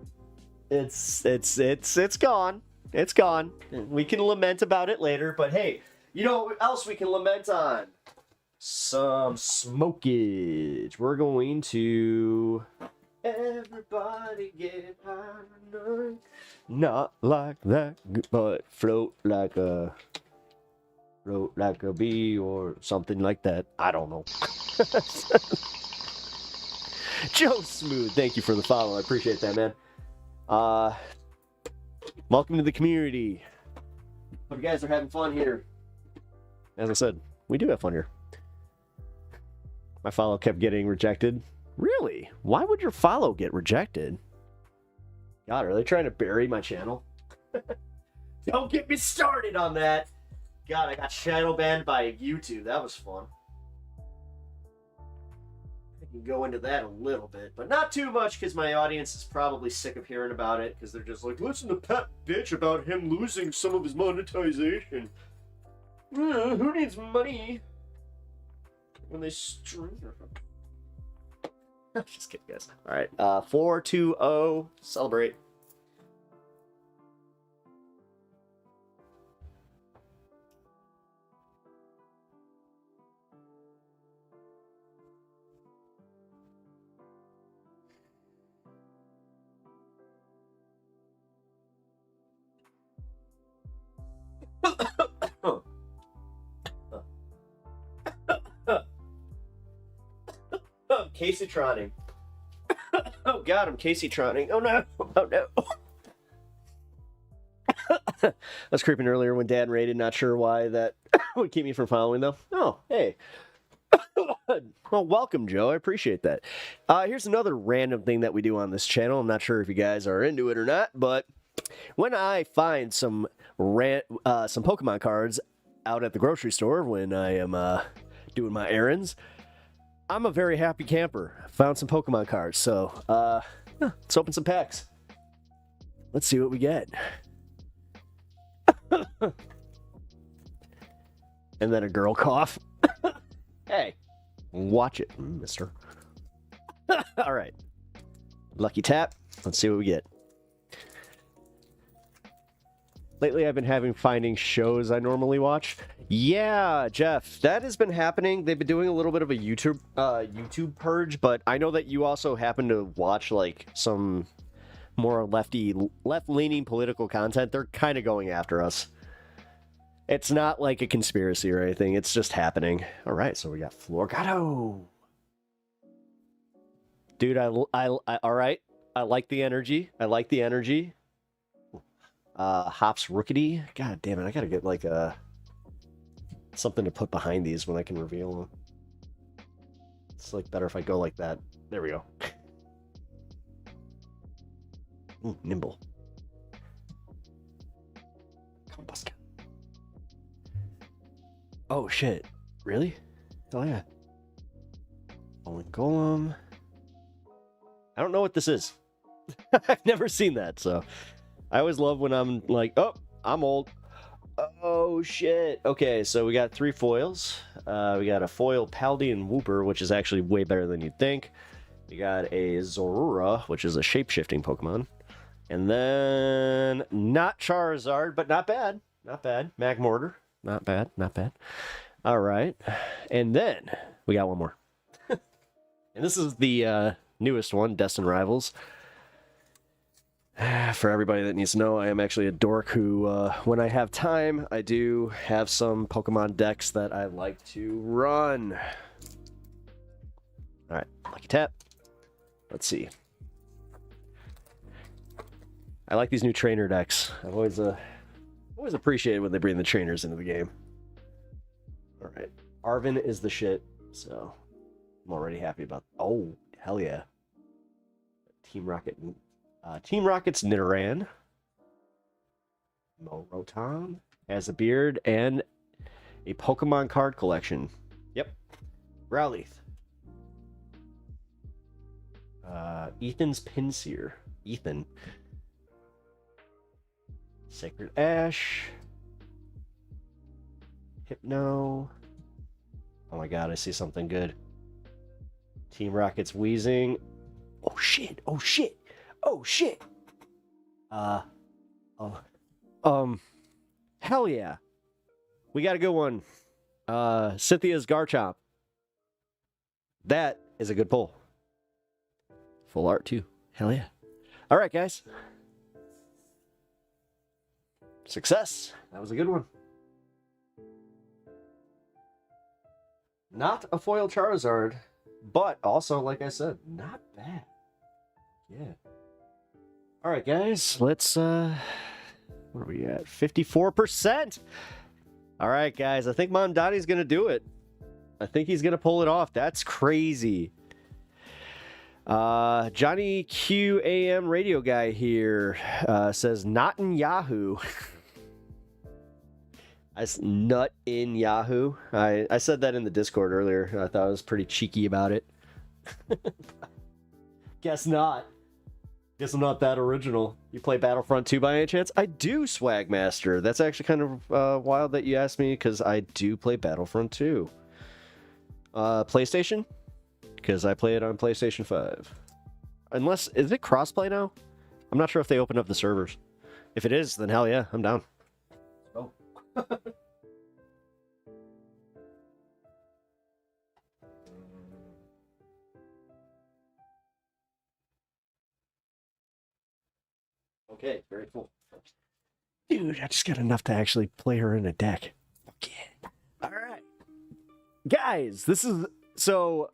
It's gone. It's gone. We can lament about it later, but hey, you know what else we can lament on? Some smokage. We're going to everybody get high tonight. Not like that, but float like a bee or something like that. I don't know. Joe Smooth, thank you for the follow. I appreciate that, man. Welcome to the community. Hope you guys are having fun here. As I said, we do have fun here. My follow kept getting rejected. Really? Why would your follow get rejected? God, are they trying to bury my channel? Don't get me started on that. God, I got shadow banned by YouTube. That was fun. I can go into that a little bit, but not too much because my audience is probably sick of hearing about it because they're just like, listen to Pep bitch about him losing some of his monetization. Who needs money when they stream? Just kidding, guys. All right, 4-2-0. Celebrate. KACEYTRONing. Oh God, I'm KACEYTRONing. Oh no! Oh no! I was creeping earlier when Dad raided. Not sure why that would keep me from following though. Oh, hey. Well, welcome, Joe. I appreciate that. Here's another random thing that we do on this channel. I'm not sure if you guys are into it or not, but when I find some Pokemon cards out at the grocery store when I am doing my errands, I'm a very happy camper. Found some Pokemon cards, so let's open some packs. Let's see what we get. And then a girl cough. Hey, watch it, mister. All right. Lucky tap. Let's see what we get. Lately, I've been finding shows I normally watch. Yeah, Jeff, that has been happening. They've been doing a little bit of a YouTube purge, but I know that you also happen to watch like some more left-leaning political content. They're kind of going after us. It's not like a conspiracy or anything. It's just happening. All right, so we got Florgato. Dude, all right. I like the energy. Hops Rookity. God damn it, I gotta get like something to put behind these when I can reveal them. It's like better if I go like that. There we go. Ooh, nimble. Combustion. Oh shit. Really? Oh yeah. Fallen Golem. I don't know what this is. I've never seen that, so I always love when I'm like, oh, I'm old. Oh, shit. Okay, so we got 3 foils. We got a foil Paldean Wooper, which is actually way better than you'd think. We got a Zorora, which is a shape-shifting Pokemon. And then, not Charizard, but not bad. Not bad. Magmortar. Not bad. Not bad. All right. And then, we got one more. And this is the newest one, Destined Rivals. For everybody that needs to know, I am actually a dork who, when I have time, I do have some Pokemon decks that I like to run. Alright, lucky tap. Let's see. I like these new trainer decks. I've always appreciated when they bring the trainers into the game. Alright, Arven is the shit, so I'm already happy about... Oh, hell yeah. Team Rocket's Nidoran. Morotan has a beard and a Pokemon card collection. Yep. Growlithe. Ethan's Pinseer. Ethan. Sacred Ash. Hypno. Oh my god, I see something good. Team Rocket's wheezing. Oh shit, oh shit, oh shit. Hell yeah. We got a good one. Cynthia's Garchomp. That is a good pull. Full art too. Hell yeah. All right, guys. Success. That was a good one. Not a foil Charizard, but also, like I said, not bad. Yeah. All right, guys. Let's, where are we at? 54%. All right, guys. I think Mondani's going to do it. I think he's going to pull it off. That's crazy. Johnny QAM radio guy here says, not in Yahoo. Nut in Yahoo. I said that in the Discord earlier. I thought I was pretty cheeky about it. Guess not. Guess I'm not that original. You play Battlefront 2 by any chance? I do, Swagmaster. That's actually kind of wild that you asked me, because I do play Battlefront 2. PlayStation? Because I play it on PlayStation 5. Unless, is it crossplay now? I'm not sure if they opened up the servers. If it is, then hell yeah, I'm down. Oh. Okay, very cool. Dude, I just got enough to actually play her in a deck. Okay. All right. Guys, this is... So,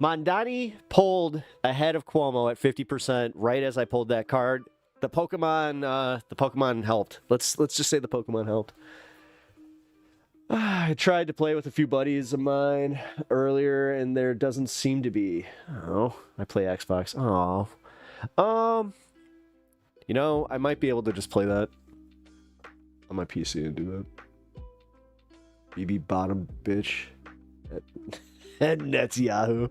Mondani pulled ahead of Cuomo at 50% right as I pulled that card. The Pokemon helped. Let's just say the Pokemon helped. I tried to play with a few buddies of mine earlier, and there doesn't seem to be. Oh, I play Xbox. Oh. You know, I might be able to just play that on my PC and do that. BB bottom bitch. And that's Yahoo.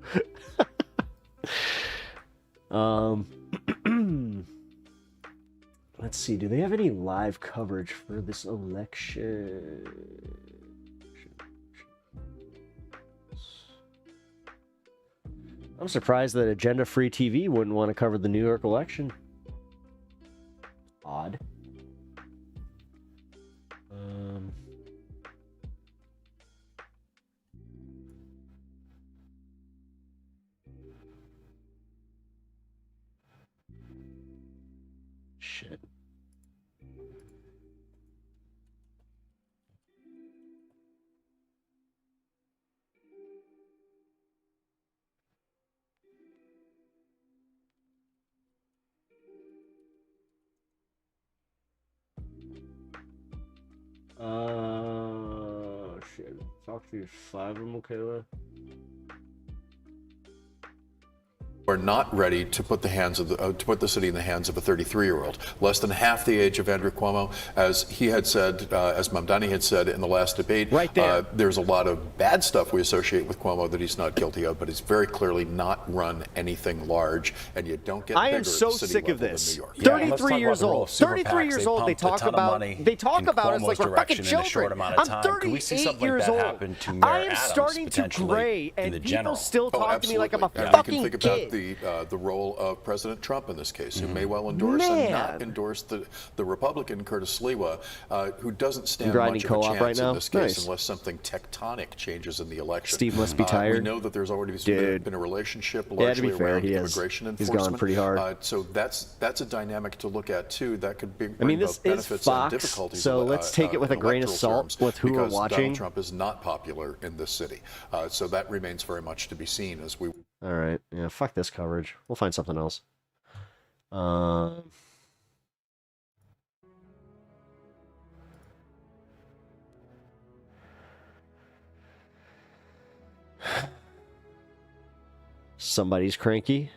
Let's see. Do they have any live coverage for this election? I'm surprised that Agenda Free TV wouldn't want to cover the New York election. Odd. Shit. Shit. Talk to 5 of them, Kayla. Are not ready to put the city in the hands of a 33-year-old, less than half the age of Andrew Cuomo, as he had said, as Mamdani had said in the last debate. Right there. There's a lot of bad stuff we associate with Cuomo that he's not guilty of, but he's very clearly not run anything large, and you don't get. I am so sick of this. 33 years old. 33 years old. They talk about. They talk about us like we're fucking children. I'm 38 years old. I am starting to gray, and people still talk to me like I'm a fucking kid. The role of President Trump in this case, who may well endorse and not endorse the Republican Curtis Sliwa, who doesn't stand much of a chance in this case unless something tectonic changes in the election. Steve must be tired. We know that there's already been a relationship largely around immigration enforcement. He's gone pretty hard. So that's a dynamic to look at too. That could be this is Fox, and difficulties. So let's take it with a grain of salt with who we're watching. Donald Trump is not popular in this city, so that remains very much to be seen as we. All right. Yeah, fuck this coverage. We'll find something else. Somebody's cranky.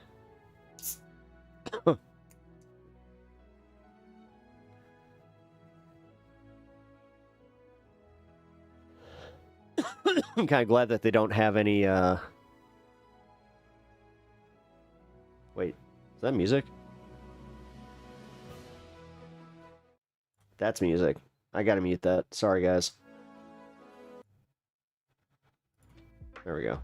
I'm kind of glad that they don't have any Is that music? That's music. I gotta mute that. Sorry, guys. There we go.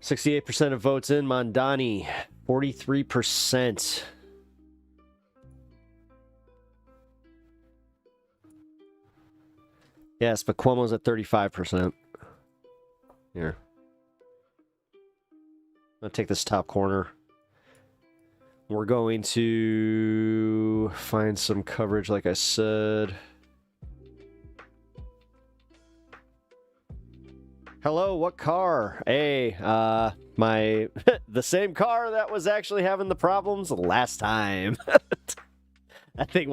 "68% of votes in Mondani, 43%. Yes, but Cuomo's at 35%. Here. I'll take this top corner. We're going to find some coverage, like I said. Hello, what car? Hey, my the same car that was actually having the problems last time. That thing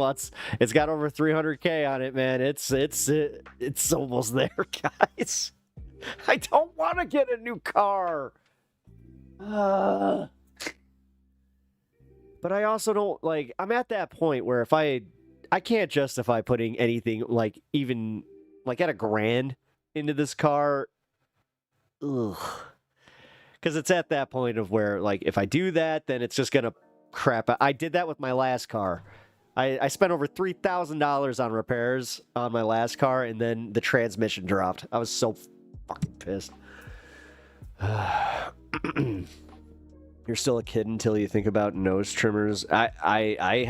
it's got over 300K on it, man. It's almost there, guys. I don't want to get a new car. But I also don't, like, I'm at that point where if I can't justify putting anything, like, even, like, at $1,000 into this car. Ugh. Because it's at that point of where, like, if I do that, then it's just going to crap out. I did that with my last car. I spent over $3,000 on repairs on my last car, and then the transmission dropped. I was so fucking pissed. You're still a kid until you think about nose trimmers. I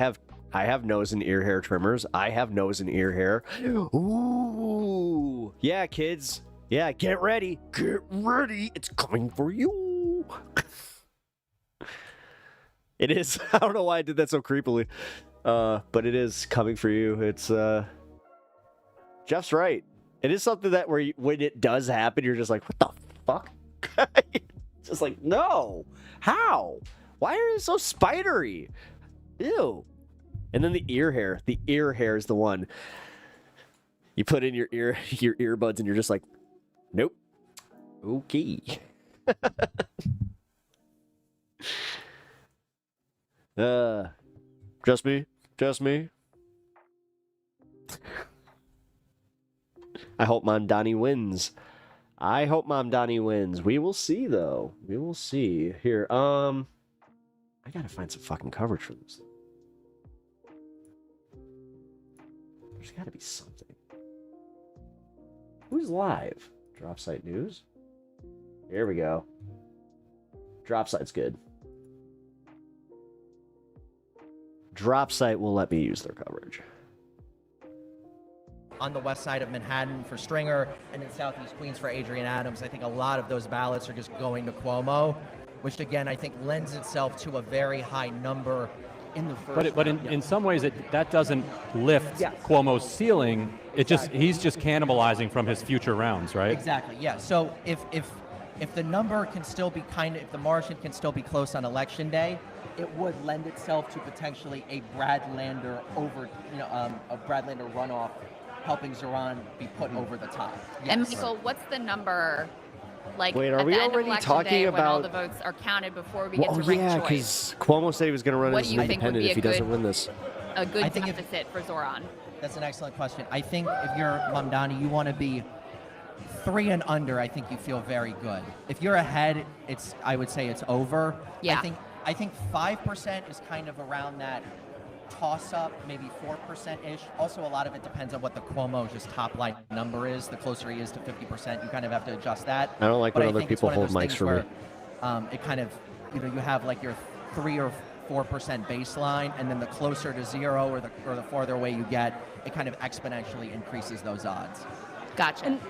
have nose and ear hair trimmers. I have nose and ear hair. Ooh. Yeah, kids. Yeah, get ready. Get ready. It's coming for you. It is. I don't know why I did that so creepily. But it is coming for you. It's Jeff's right. It is something that when it does happen, you're just like, what the fuck? Just like, no. How? Why are they so spidery? Ew. And then the ear hair. The ear hair is the one. You put in your earbuds and you're just like, nope. Okay. Just me. Just me. I hope Mondani wins. I hope Mamdani wins. We will see, though. We will see. Here, I gotta find some fucking coverage for this. There's gotta be something. Who's live? Drop site news. Here we go. Drop site's good. Drop site will let me use their coverage. On the west side of Manhattan for Stringer and in southeast Queens for Adrian Adams. I think a lot of those ballots are just going to Cuomo, which again I think lends itself to a very high number in the first. But in some ways that doesn't lift Cuomo's ceiling. It he's just cannibalizing from his future rounds, right? Exactly. Yeah. So if the number can still be if the margin can still be close on election day, it would lend itself to potentially a Brad Lander a Brad Lander runoff, helping Zoran be put over the top. Yes. And Michael, what's the number? Like, wait, are at we the end already of election talking day, about when all the votes are counted before we get to ranked yeah, choice? because Cuomo said he was going to run What as do you an think would independent be if he doesn't win this. A good deficit for Zoran. That's an excellent question. I think if you're Mamdani, you want to be 3 and under. I think you feel very good. If you're ahead, I would say it's over. Yeah. I think 5% is kind of around that toss-up, maybe 4%-ish. Also, a lot of it depends on what the Cuomo just top-line number is. The closer he is to 50%, you kind of have to adjust that. I don't like when other people hold mics for me. It kind of, you have like your 3 or 4% baseline, and then the closer to 0 or the farther away you get, it kind of exponentially increases those odds. Gotcha. And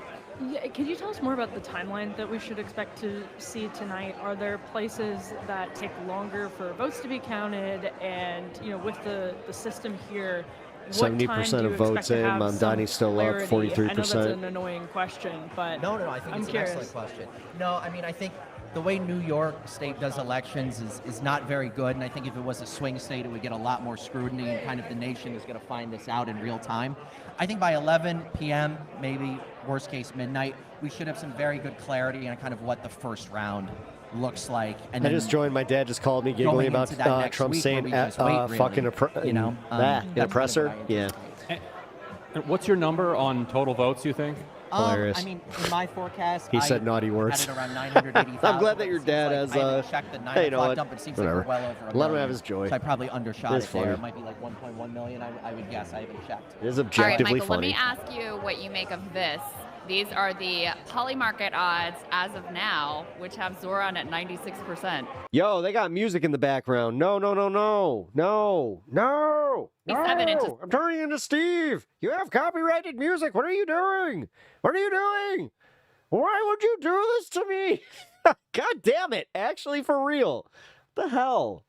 could you tell us more about the timeline that we should expect to see tonight? Are there places that take longer for votes to be counted? And with the system here, 70% of votes in. Mamdani still up 43%. I know that's an annoying question, but no, I think it's an excellent question. No, I mean, I think the way New York State does elections is not very good, and I think if it was a swing state, it would get a lot more scrutiny, and kind of the nation is going to find this out in real time. I think by 11 p.m., maybe worst case midnight, we should have some very good clarity on kind of what the first round looks like. And I just joined. My dad just called me giggling about Trump saying fucking oppressor. Yeah. What's your number on total votes, you think? Hilarious. I mean, in my forecast, He said naughty had words. it around 980,000. I'm glad that your dad like, has. I haven't checked the 9 Hey, you know o'clock what? dump. It seems Whatever. like we're well over a Let him million. have his joy. So I probably undershot It's it there. funny. It might be like 1.1 million. I would guess. I haven't checked. It is All right, objectively Michael, let funny. me ask you what you make of this. These are the poly market odds as of now, which have Zoran at 96%. Yo, they got music in the background. No. I'm turning into Steve. You have copyrighted music. What are you doing? Why would you do this to me? God damn it. Actually, for real. What the hell?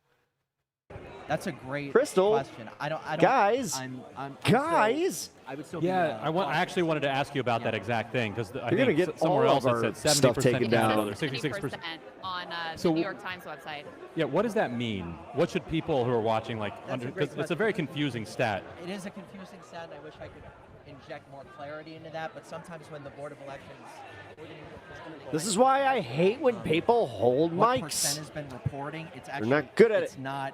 That's a great Crystal, question. I don't. Guys. Guys. I would still be. Yeah, I actually wanted to ask you about that exact thing because I You're gonna think get somewhere all else of it said our stuff 70% taken down. or 66%. On So- the New York Times website. Yeah, what does that mean? What should people who are watching because it's a very confusing stat. It is a confusing stat, and I wish I could inject more clarity into that. But sometimes when the Board of Elections, This is why I hate when people hold what mics. percent has been reporting, it's They're actually not good at it's it. not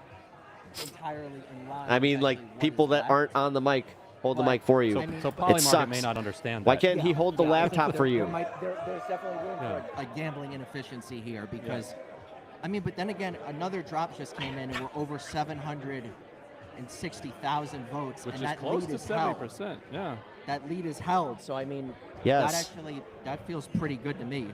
entirely in line. I mean, with like, actually what people is that left. aren't on the mic hold the mic for you. So It poly market sucks. may not understand Why that. can't he hold the I think laptop for you? There's definitely room for a gambling inefficiency here because, I mean, but then again, another drop just came in and we're over 760,000 votes, Which and is that close lead to is held. 70%. Yeah. That lead is held, so I mean, Yes. that feels pretty good to me.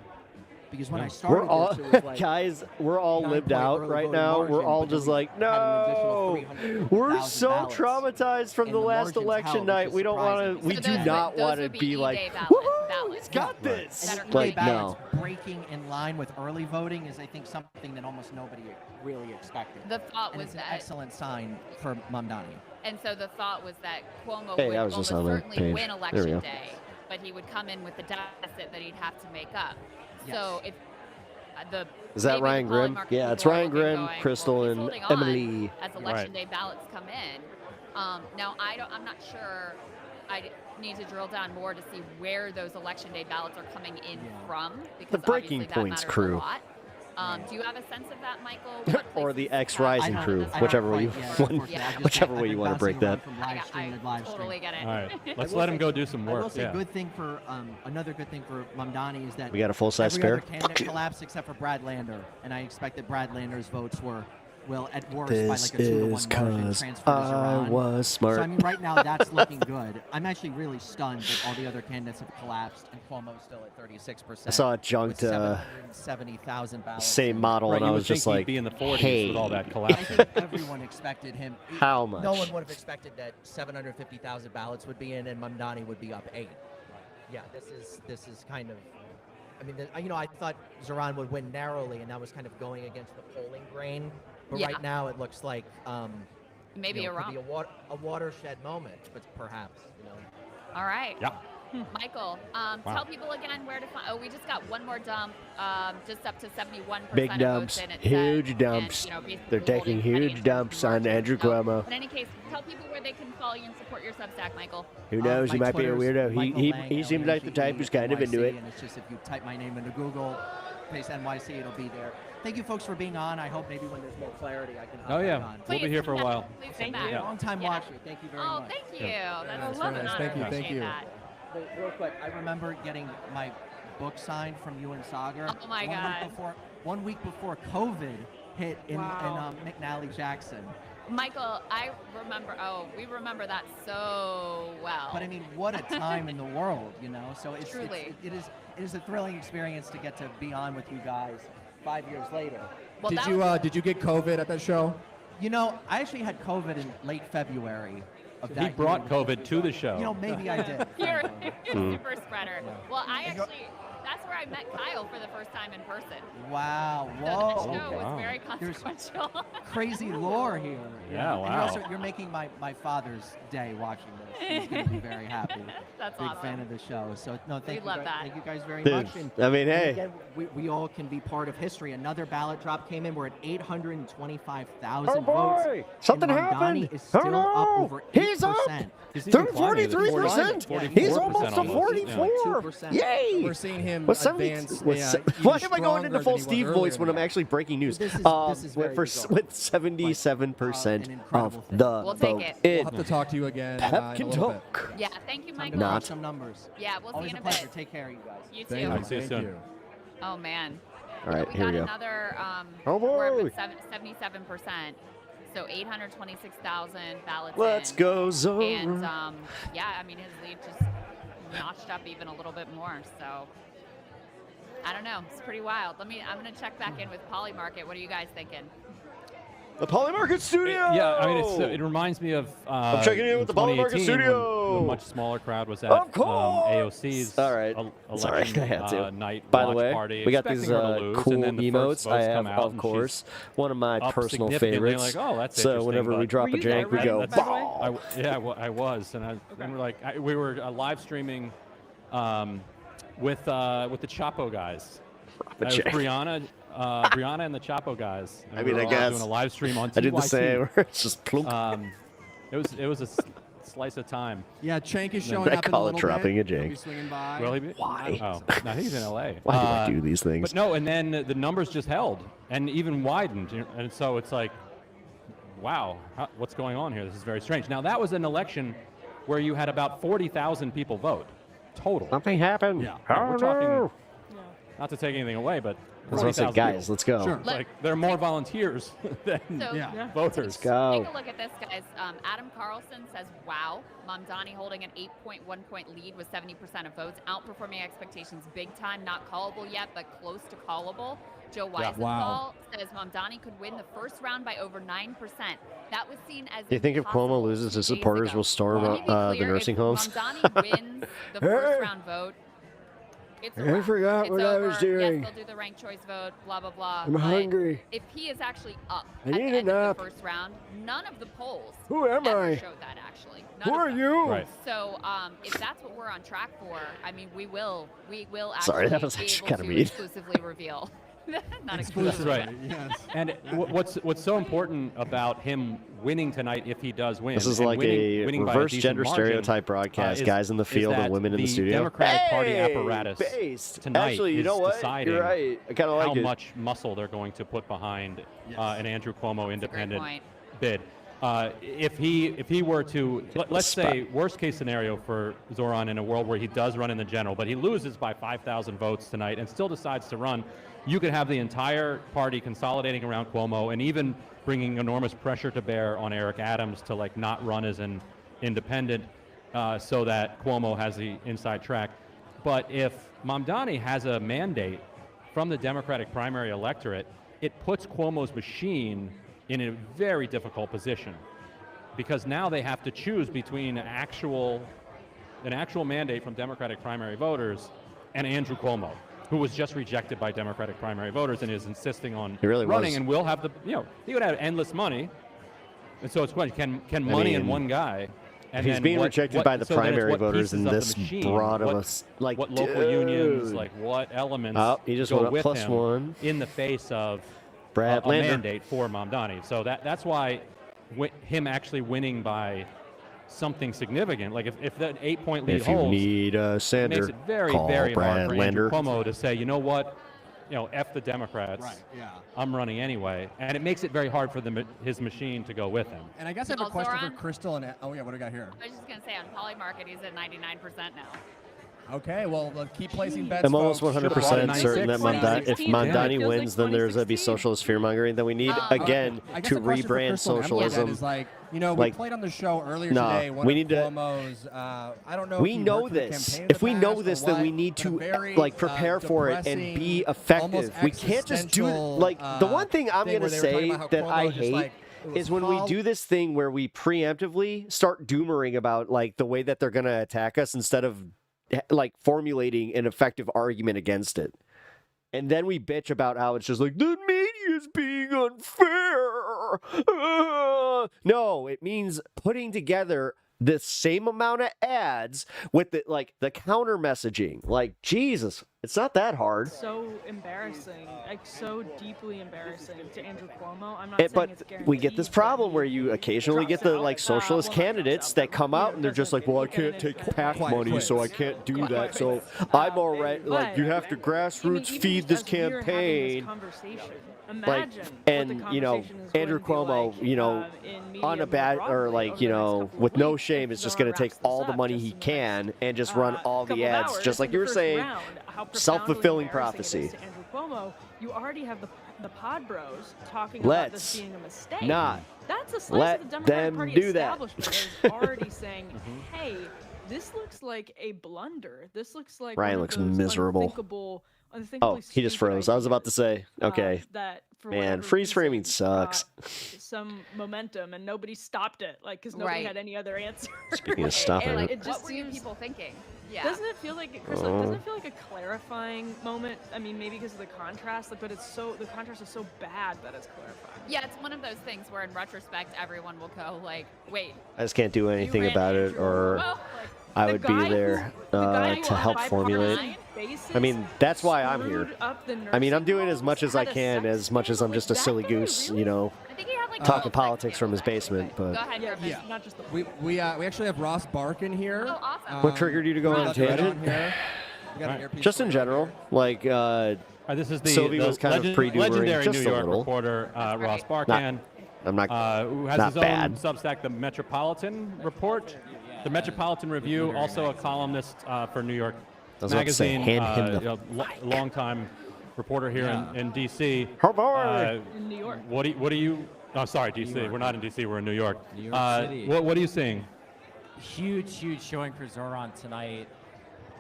Because when I We're started all, this, it was like guys, we're all 9 lived point out early right voting now. margin, We're all but then just we like, had an additional no. 300,000 We're so ballots. traumatized from And the the last margin's election held, which night. is We don't want surprising. to. We So do those not would- want those to would be be like, E-Day woohoo, he's got And this. early Like, ballots no. breaking in line with early voting is, I think, something that almost nobody really expected. The thought and was it's an that- excellent sign for Mamdani. And so the thought was that Cuomo Hey, would that was just almost on the certainly page. win There we election go. day, but he would come in with the deficit that he'd have to make up. Yes. So if the Is that maybe the Ryan poly Grimm? market Yeah, it's people are Ryan looking Grimm, going, Crystal, well, he's and holding on Emily. as election day ballots come in. Now I'm not sure. I need to drill down more to see where those election day ballots are coming in from, because Breaking obviously that Points matters crew. a lot. Do you have a sense of that, Michael? What Or the places X have- Rising crew, whichever way you want, whichever way you want to break that. Totally get it. All right, let's let him go do some I will work. say, Yeah. good thing for another good thing for Mamdani is that We got a full-size every spare? other candidate collapsed except for Brad Lander, and I expect that Brad Lander's votes will at worst by This like a 2-to-1 is margin 'cause transfer to I Zoran. was smart. So I mean, right now that's looking good. I'm actually really stunned that all the other candidates have collapsed and Cuomo's still at 36%. I saw it junked, with 770,000 ballots. Same model, Right, and you I would was just think he'd like, be in the 40s hey. with all that I collapse. think everyone expected him. How No much? one would have expected that 750,000 ballots would be in, and Mamdani would be up 8. Yeah, this is kind of. I mean, I thought Zoran would win narrowly, and that was kind of going against the polling grain. But Yeah. right now, it looks like Maybe a could romp. be a watershed moment, but perhaps. All right. Yeah. Michael, tell people again where to find. Oh, we just got one more dump, just up to 71%. Big of dumps, votes in, it huge said, dumps. And, basically They're taking holding huge dumps on Andrew Cuomo. In any case, tell people where they can follow you and support your Substack, Michael. Who knows? He my might be a Twitter's weirdo. Michael He Lang, seems like the type who's kind of into it. And it's just if you type my name into Google, paste NYC, it'll be there. Thank you, folks, for being on. I hope maybe when there's more clarity, I can hop Oh, back yeah. on. We'll be here for a while. Please Thank come you. back. Long time Yeah. watcher. Thank you very Oh, much. thank you. That's That's love very and nice. honor. Thank you. Appreciate Thank you. that. Wait, real quick, I remember getting my book signed from you and Sagar. Oh, my God. 1 week before COVID hit in McNally Jackson. Michael, we remember that so well. But I mean, what a time in the world, So it is a thrilling experience to get to be on with you guys 5 years later. Well, Did you get COVID at that show? I actually had COVID in late February of that He brought year. COVID to the show. Maybe I did. You're a super spreader. Well, that's where I met Kyle for the first time in person. Wow. So Whoa. that show was very consequential. Crazy lore here. Yeah, And wow. you're making my father's day watching this. He's going to be very happy. That's Big awesome. fan of the show. So thank you. love that. Thank you guys very Dude, much. And, I mean, and hey. again, we all can be part of history. Another ballot drop came in. We're at 825,000 Oh, votes. boy. Something and Mamdani happened. is still Oh, no. up over 8%. He's up. He's even climbing. 43%. Yeah, He's 44% almost to almost. 44. 2%. Yay. We're seeing him him What's advance. why am I going into full Steve voice when I'm actually breaking news? This is very with 77% of the We'll take vote it. We'll in have to talk to you again Pep in a can little bit. talk. Yeah, thank you, Time to Michael. Not. crunch some numbers. Yeah, we'll see Always you a in a pleasure. bit. Take care, you guys. You Thank too. you. See you Thank soon. you. Oh man. All right, here we go. Another, Oh, we're boy. up at 77%. So 826,000 ballots Let's in. go, Zora. And yeah, I mean, his lead just notched up even a little bit more. So I don't know. It's pretty wild. I'm going to check back in with Polymarket. What are you guys thinking? The Polymarket Studio. Yeah, I mean, it reminds me of. I'm checking in with the Polymarket 2018 Studio. when a much smaller crowd was at Of course. AOC's All right. Sorry, election I had to. night By the watch way, party, we got these expecting her to lose, cool and then the emotes. first I votes have, come out, of and course, she's one of my up personal significantly. favorites. Like, oh, that's so interesting, whenever we but- drop a Were you there, jank, we right, go. by the way? I was, and we were like, we were live streaming with the Chapo guys. It was Brianna and the Chapo guys. And I we mean, were I all guess doing a live stream on TYT. I did the same. Where it's just plunk. It was a slice of time. Yeah, Chank is I showing up in a call it little dropping bit. a He'll be jank. swinging by. Will he be? Why? Oh, no, he's in LA. Why do I do these things? But no, and then the numbers just held and even widened, and so it's like, wow, what's going on here? This is very strange. Now that was an election where you had about 40,000 people vote total. Something happened. Yeah, Oh, we're talking. no. Not to take anything away, but That's what I said, 40,000 guys, people. let's go. Sure. Like there are more volunteers than So voters. Let's go. take a look at this, guys. Adam Carlson says, wow, Mamdani holding an 8.1 point lead with 70% of votes, outperforming expectations big time, not callable yet, but close to callable. Joe Weisenthal Wow. says Mamdani could win the first round by over 9%. That was seen as Do you think if Cuomo impossible loses, 2 his days supporters ago. will storm Let me be the clear, nursing if homes? Mamdani wins the first round vote, it's a I wrap. forgot It's what I over. was doing. Yes, they'll do the ranked choice vote, blah, blah, blah. I'm but hungry. If he is actually up I at the need a end of nap. the first round, none of the polls Who am ever I? showed that, actually. None Who of are them. you? Right. So if that's what we're on track for, I mean, we will actually Sorry, that was be actually able kinda to mean. exclusively reveal. Not That's exclusively. right. Yes. And what's so important about him winning tonight, if he does win, This is and like winning a by reverse decent gender margin, stereotype broadcast. is- Guys in the is field and that women in the studio. Democratic Party Hey, apparatus based. tonight Actually, you is know what? deciding You're right. I kinda like how it. much muscle they're going to put behind an Andrew Cuomo independent point. bid. If he were to, let's say, worst case scenario for Zoran in a world where he does run in the general, but he loses by 5,000 votes tonight and still decides to run, you could have the entire party consolidating around Cuomo and even bringing enormous pressure to bear on Eric Adams to like not run as an independent so that Cuomo has the inside track. But if Mamdani has a mandate from the Democratic primary electorate, it puts Cuomo's machine in a very difficult position because now they have to choose between an actual mandate from Democratic primary voters and Andrew Cuomo, who was just rejected by Democratic primary voters and is insisting on He really running was. and will have he would have endless money. And so it's question, can money in mean, one guy If he's being rejected by the so then it's primary what voters pieces in of the this machine, broad of what- us, like, what local unions, dude. like what elements Oh, he just go went up with plus him one. in the face of Brad a Lander. mandate for Mamdani. So that's why him actually winning by something significant, like if that 8-point lead If you holds, need a it Sander, makes it very, call very Brad hard for Lander. Andrew Cuomo to say, you know what, F the Democrats. Right, yeah. I'm running anyway, and it makes it very hard for his machine to go with him. And I guess I have a question for Crystal. And oh yeah, what do we got here? I was just going to say, on Polymarket, he's at 99% now. Okay, well, keep placing bets. I'm almost folks. 100% certain that if 2016. Mamdani Feels wins, like then there's going to be socialist fear-mongering. Then we need, again, I guess to a question for rebrand Crystal and Emily then socialism. is like, we played on the show earlier Nah, today. One we of need to- Cuomo's, I don't know. We if he know worked for the this. campaign in If the we know past or this, then what, we need but a to very, prepare for it and be depressing, effective. almost We can't just do existential, the one thing I'm thing going to where they were talking say about how that Cuomo I just, hate like, it was is when we called- do this thing where we preemptively start doomering about like the way that they're going to attack us instead of like formulating an effective argument against it. And then we bitch about how it's just like, the media is being unfair. No, it means putting together the same amount of ads with the counter messaging. Like, Jesus, it's not that hard. So embarrassing, like so deeply embarrassing to Andrew Cuomo. I'm not saying But it's we get this problem where you occasionally get the socialist candidates that come out and they're just like, well, I can't take PAC money, so I can't do that. So I'm all right. Like, you have to grassroots feed this campaign. Like, and Andrew Cuomo, on a bad or with no shame is just going to take all the money he can and just run all the ads, just like you were saying. Self-fulfilling prophecy. Andrew Cuomo, you already have the pod bros talking about this being a mistake. That's a slice of the Democratic Party establishment that is already saying, hey, this looks like a blunder. This looks like Ryan looks miserable. Oh, he just froze. I was about to say, okay. Man, freeze framing sucks. Some momentum and nobody stopped it, because nobody had any other answer. Speaking of stopping it. What were you people thinking? Yeah. Doesn't it feel like, Crystal, doesn't it feel like a clarifying moment? I mean, maybe because of the contrast, but the contrast is so bad that it's clarifying. Yeah, it's one of those things where in retrospect, everyone will go wait. I just can't do anything about it, or I would be there to help formulate. I mean, that's why I'm here. I mean, I'm doing as much as I can, as much as I'm just a silly goose, talking politics from his basement. But go ahead, yeah. Not just we actually have Ross Barkin here. Oh, awesome. What triggered you to go on a tangent? Just in general, this is the Sylvie was kind of legendary just New a York little. reporter Ross Barkin. I'm not. Who has not his bad. own Substack, the Metropolitan Report, the Metropolitan Review, also a columnist for New York Magazine, longtime reporter here in D.C. In New York. What do you? Oh, sorry, D.C. We're not in D.C. We're in New York. New York City. What are you seeing? Huge showing for Zoran tonight.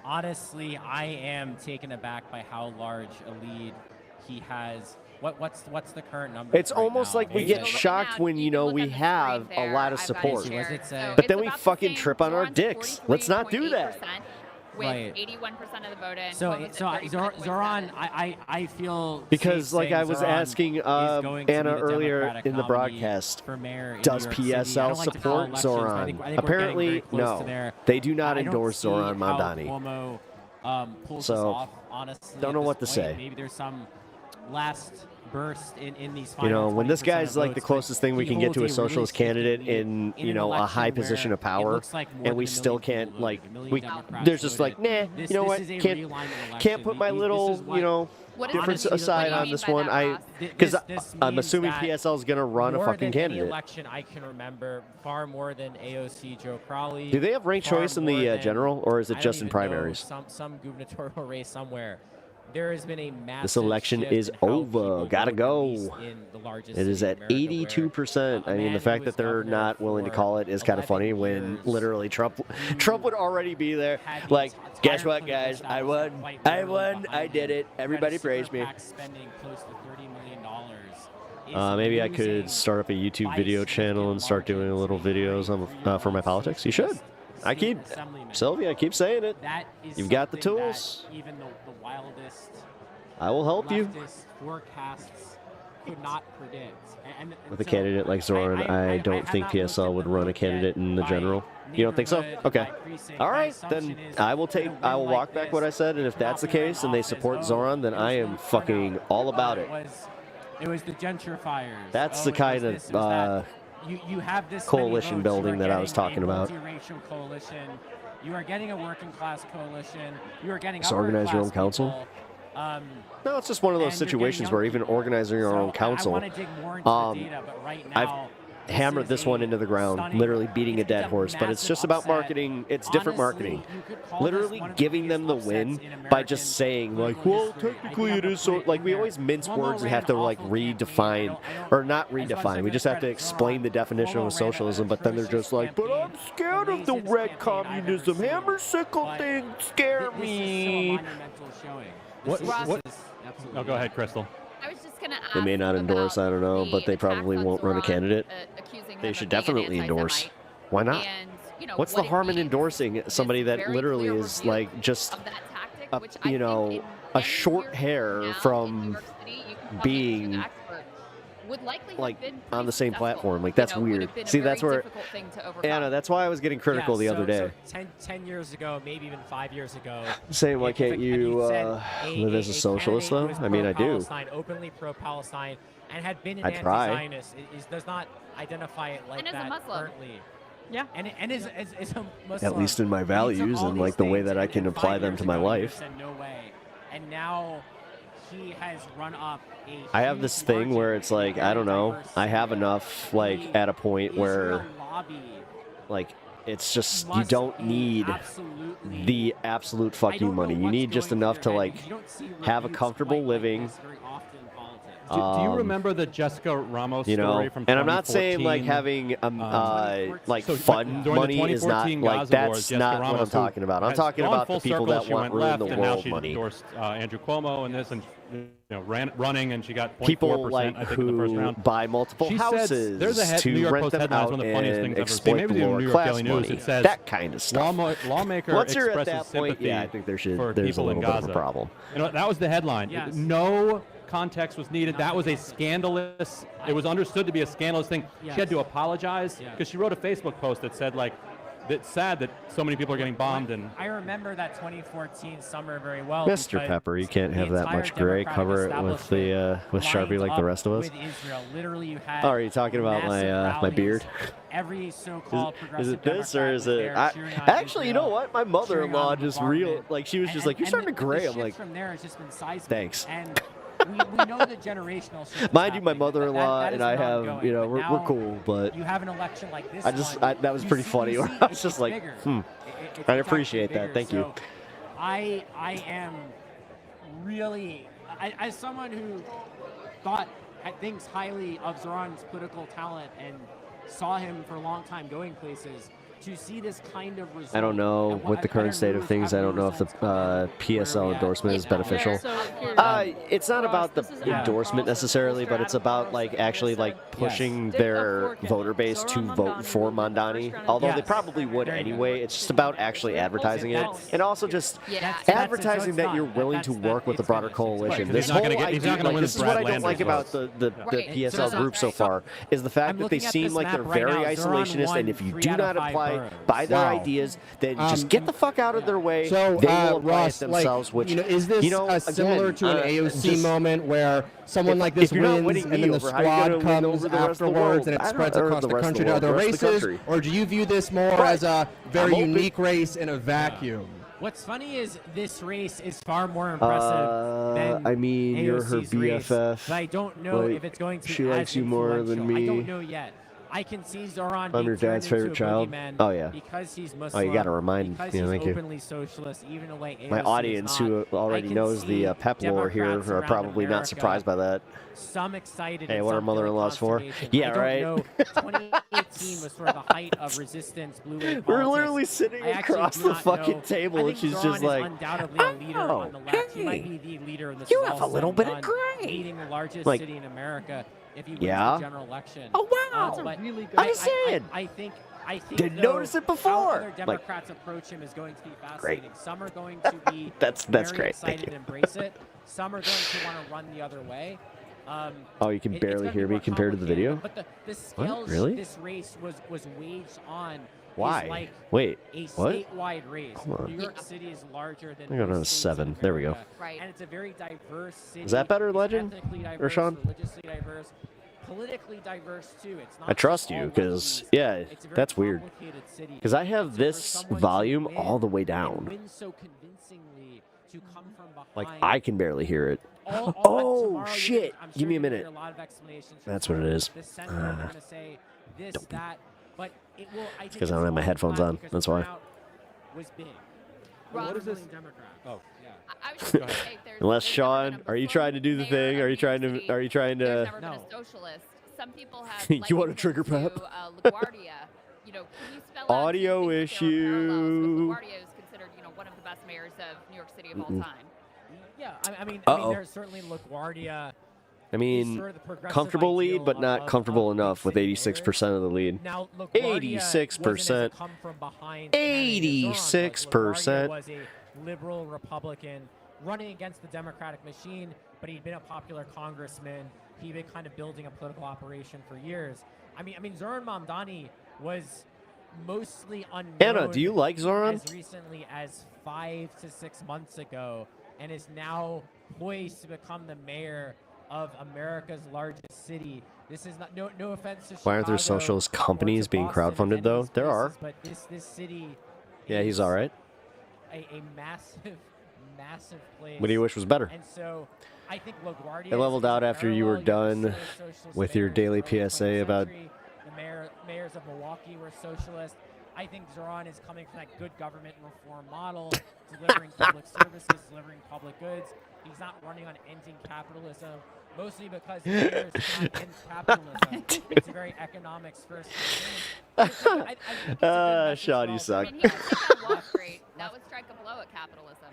Honestly, I am taken aback by how large a lead he has. What's the current number? It's almost like we get shocked when we have a lot of support, but then we fucking trip on our dicks. Let's not do that. With 81% of the vote in. So Zoran, I feel because I was Zoran asking Anna earlier in the broadcast, does PSL support Zoran? Apparently, no. They do not endorse Zoran Mamdani. So, don't know what to say. Maybe there's some last burst in these when this guy's the closest thing we can get to a socialist candidate in a high position of power, and we still can't there's just nah, you know what, can't put my little difference aside on this one. Because I'm assuming PSL is gonna run a fucking candidate. Election I can remember far more than AOC Joe Crowley. Do they have ranked choice in the general, or is it just in primaries? Some gubernatorial race somewhere. There has been a massive this election is over. Gotta go. It is at 82%. I mean, the fact that they're not willing to call it is kind of funny when literally Trump would already be there. Guess what, guys? I won. I did it. Everybody praise me. Maybe I could start up a YouTube video channel and start doing little videos on, for my politics. You should. Sylvia, I keep saying it. You've got the tools. Even the wildest I will help you. Forecasts could not predict. With a candidate like Zoran, I don't think PSL would run a candidate in the general. You don't think so? Okay. All right, then I will walk back what I said, and if that's the case and they support Zoran, then I am fucking all about it. It was the gentrifiers. That's the kind of you have this coalition building that I was talking about. Multiracial coalition. You are getting a working class coalition. You are getting just organize your own council. No, it's just one of those situations where even organizing your own council, I've hammered this one into the ground, literally beating a dead horse, but it's just about marketing. It's different marketing. Literally giving them the win by just saying, well, technically it is so, we always mince words and have to, redefine, or not redefine. We just have to explain the definition of socialism, but then they're just like, but I'm scared of the red communism. Hammer sickle things scare me. What? Oh, go ahead, Crystal. I was just gonna ask. They may not endorse, I don't know, but they probably won't run a candidate. They should definitely endorse. Why not? What's the harm in endorsing somebody that literally is just a short hair from being would likely have like been on the same successful. platform. Like that's Would weird. have been a See, very that's where. difficult thing to overcome. Yeah, no, that's why I was getting critical the other day. So 10 years ago, maybe even 5 years ago. Saying, why can't you live as a socialist, though? I mean, I do. Openly pro-Palestine, and had been an I try. anti-Zionist. Does not identify it like And is a that Muslim. currently. Yeah. And is a Muslim. At least in my values and like the way that I can apply them to my life. No way. And now he has run up a I have this thing where it's like, I don't know, I have enough like at a point where like it's just you don't need the absolute fuck you money. You need just enough to like have a comfortable living. Do you remember the Jessica Ramos You know, story from 2014? and I'm not saying like having like fun money is not like that's not what I'm talking about. I'm talking about the people that want ruin the world she money. endorsed Andrew Cuomo and this, and running, and she got 0.4%, People like I think, in the first who round. buy multiple She houses says, New to York rent Post them headline is out one of the funniest and things I've ever seen. exploit Maybe the the lower New York class Daily News. money. It says That kind of stuff. Lawmaker Once you're at expresses that point, sympathy yeah, I think for there's a people in little bit Gaza. of a problem. You know, that was the headline. Yes. No context was needed. That was a scandalous. It was understood to be a scandalous thing. Yes. She had to apologize Yeah. because she wrote a Facebook post that said like, "It's sad that so many people are getting bombed." And I remember that 2014 summer very well. Mr. because Pepper, you can't the have that entire much gray. Democratic Cover it with the with Sharpie lined like the up rest of us. with Israel. Literally, you had Oh, are you talking about my massive my beard? rallies. Every so-called Is progressive it this or Democrat is was it? there I, cheering on actually, you know Israel, what? My mother-in-law cheering on just bombardment. like she was just And- like, "You're and starting to the gray." I'm shift like, from there has just been seismic. "Thanks." And we know the generational shift. is Mind you, my happening. mother-in-law That and is I not have, ongoing. you know, But we're now cool, but you have an election like this. I just one, that was you pretty see- funny. you Where see I was just it's like, bigger. I It's actually appreciate bigger. that. Thank you. So I am really, as someone who thinks highly of Zoran's political talent and saw him for a long time going places, to see this kind of result. I don't know and with the current state of things. I don't know if the PSL endorsement is beneficial. It's not about the endorsement necessarily, but it's about like actually like pushing their voter base to vote for Mamdani. Although they probably would anyway. It's just about actually advertising it, and also just advertising that you're willing to work with the broader coalition. This whole idea, like, this is what I don't like about the PSL group so far, is the fact that they seem like they're very isolationist, and if you do not apply by their ideas, then just get the fuck out of their way. So, they will apply Ross, it themselves. like, Which is this similar to an AOC moment where someone like this wins and then the squad comes afterwards and it spreads across the country to other races? Or do you view this more as a very unique race in a vacuum? What's funny is this race is far more impressive than I mean, you're her AOC's race, BFF. but I don't know Like, if it's going to be she as likes you more than influential. I me. don't know yet. I can see Zoran I'm being your dad's turned into favorite a child. boogeyman Oh, yeah. because he's Oh, Muslim. you got to remind. because Yeah, he's thank you. openly socialist, even the way AOC My is audience, not. who already I can knows see the pep lore here, Democrats are around probably not America, surprised by that. Some excited. Hey, and what are some feeling mother-in-laws for? consternation. Yeah, I don't right. know. 2018 was sort of the height of resistance, blue wave We're politics. literally sitting I actually across do the not fucking know. table, I and think she's Zoran just is like, undoubtedly a leader on the left. He might be the leader in this. You have a little bit of gray. Leading the largest Like, city in America if he wins yeah. the general election. Oh, wow. But That's a really good- I'm just saying. I think Didn't though, notice it how before. other Like- Democrats approach him is going to be Great. fascinating. Some are going to be That's very great. Thank excited you. and embrace it. Some are going to want to run the other way. Oh, you can It's barely gonna be hear me more compared to the video? complicated, But the scales Really? this race was waged on Why? is like Wait, a what? statewide race. Hold on. New York City is larger than I got most on a states 7. in There we go. America. Right. And it's a very diverse city. Is that better, It's Legend? ethnically diverse, Or Sean? religiously diverse, politically diverse too. It's not I trust just you all because, lefties. yeah, It's a very that's weird. complicated city. Because I have So for this someone to volume win all the way and down. win so convincingly, to come from behind. Like, I can barely hear it. Tomorrow Oh, you're shit. gonna- I'm Give sure me a you're gonna minute. hear a lot of explanations from That's what it some is. The center are going to say this, that, but it will. I think because I don't have my headphones on. That's why. Was big. What is this? Oh, yeah. I was just going to say, if there's Unless Sean, are you trying to do the thing? Are you trying to? there's never been a socialist. Some people have. You want a trigger pep? LaGuardia. You know, can you spell out Audio some things that there are issue. parallels? 'Cause LaGuardia is considered, one of the best mayors of New York City of all Mm-mm. time. Yeah, I mean, Uh-oh. there's certainly LaGuardia. I mean, sort of the progressive comfortable lead, ideal but not of comfortable enough with 86% of the lead. Now, LaGuardia 86%. come from behind. 86%. Was a liberal Republican running against the Democratic machine, but he'd been a popular congressman. he'd been kind of building a political operation for years. I mean, Zoran Mamdani was mostly unknown. Anna, do you like Zoran? As recently as 5 to 6 months ago, and is now poised to become the mayor of America's largest city. This is not no offense to Chicago. Why aren't there socialist companies being crowdfunded though? There are. But this city. Yeah, he's all right. A massive place. What do you wish was better? And so I think LaGuardia. It leveled out after you were done with your daily PSA about. The mayors of Milwaukee were socialist. I think Zoran is coming from that good government reform model, delivering public services, delivering public goods. He's not running on ending capitalism, mostly because mayors cannot end capitalism. It's a very economics first. Sean, you suck. I mean, he was on Wall Street. That would strike a blow at capitalism.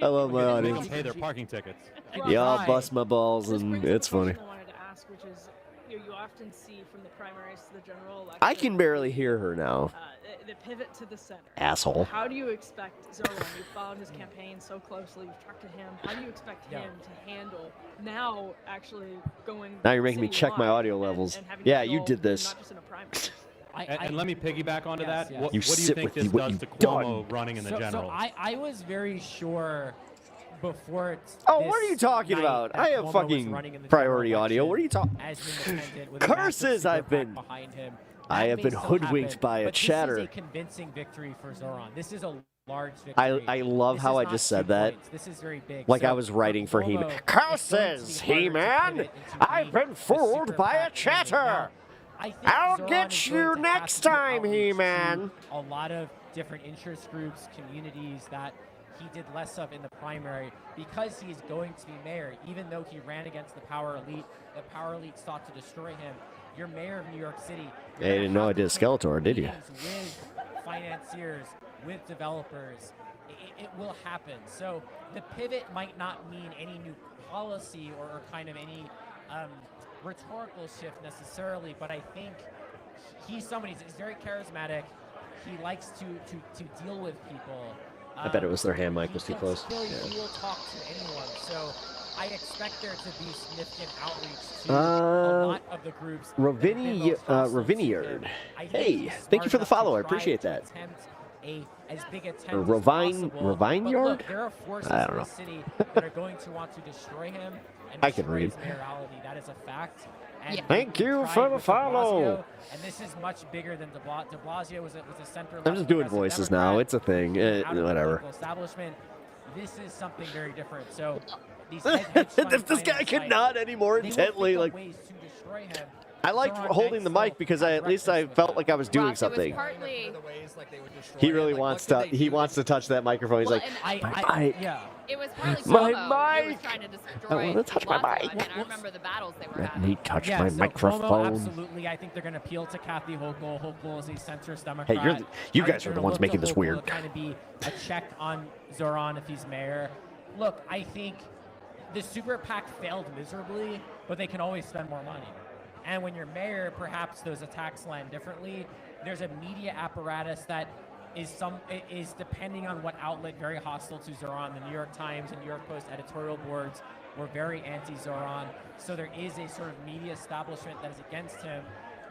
I love my They audience. don't pay their parking tickets. Y'all bust my balls, and it's funny. I wanted to ask, which is, you often see from the primaries to the general election. I can barely hear her now. The pivot to the center. Asshole. How do you expect Zoran? You followed his campaign so closely. You've talked to him. How do you expect him to handle now actually going? Now you're making me check my audio levels. Yeah, you did this. Not just in a primary. And let me piggyback onto that. yes. What You do you sit think with this what does you've to Cuomo done. running in the general? So I was very sure before. Oh, what are you talking about? I have fucking priority audio. What are you talking? Curses! I've been. I have been hoodwinked by a chatter. This is a convincing victory for Zoran. This is a large victory. I love how I just said that. This is very big. Like So I was writing for He-Man. Cuomo, Curses, He-Man! I've been fooled by a chatter! I'll get you next time, He-Man! A lot of different interest groups, communities that he did less of in the primary because he's going to be mayor, even though he ran against the power elite. The power elite sought to destroy him. You're mayor of New York City. Hey, you didn't know I did Skeletor, did you? With financiers, with developers, it will happen. So the pivot might not mean any new policy or kind of any rhetorical shift necessarily, but I think he's somebody who's very charismatic. He likes to deal with people. I bet it was their hand mic was too close. He will talk to anyone. So I expect there to be significant outreach to a lot of the groups. Raviniard. Hey, thank you for the follow. I appreciate that. As big attempt Raviniard? There are forces I don't in know. the city that are going to want to destroy him and I can destroy read. his mayoralty. That is a fact. And Thank we you tried for the with de Blasio, follow. And this is much bigger than de Blasio was a center. I'm just doing voices now. It's a thing. Whatever. Establishment. This is something very different. So these If this guy could nod any more intently, like ways to destroy him. I liked holding the mic because at least I felt like I was doing something. Partly, He really wants to. He wants to touch that microphone. He's like, my mic. Yeah. it was partly My Cuomo who was mic! trying to I destroy wanna touch my de Blasio. mic. I mean, I remember the battles they were Let having. me touch Yeah, my so microphone. Cuomo, absolutely. I think they're going to appeal to Kathy Hochul. Hochul is a centrist Democrat. Hey, you guys are the ones making this weird. Kind of be a check on Zoran if he's mayor. Look, I think the super PAC failed miserably, but they can always spend more money. And when you're mayor, perhaps those attacks land differently. There's a media apparatus that is depending on what outlet, very hostile to Zoran. The New York Times and New York Post editorial boards were very anti-Zoran. So there is a sort of media establishment that is against him.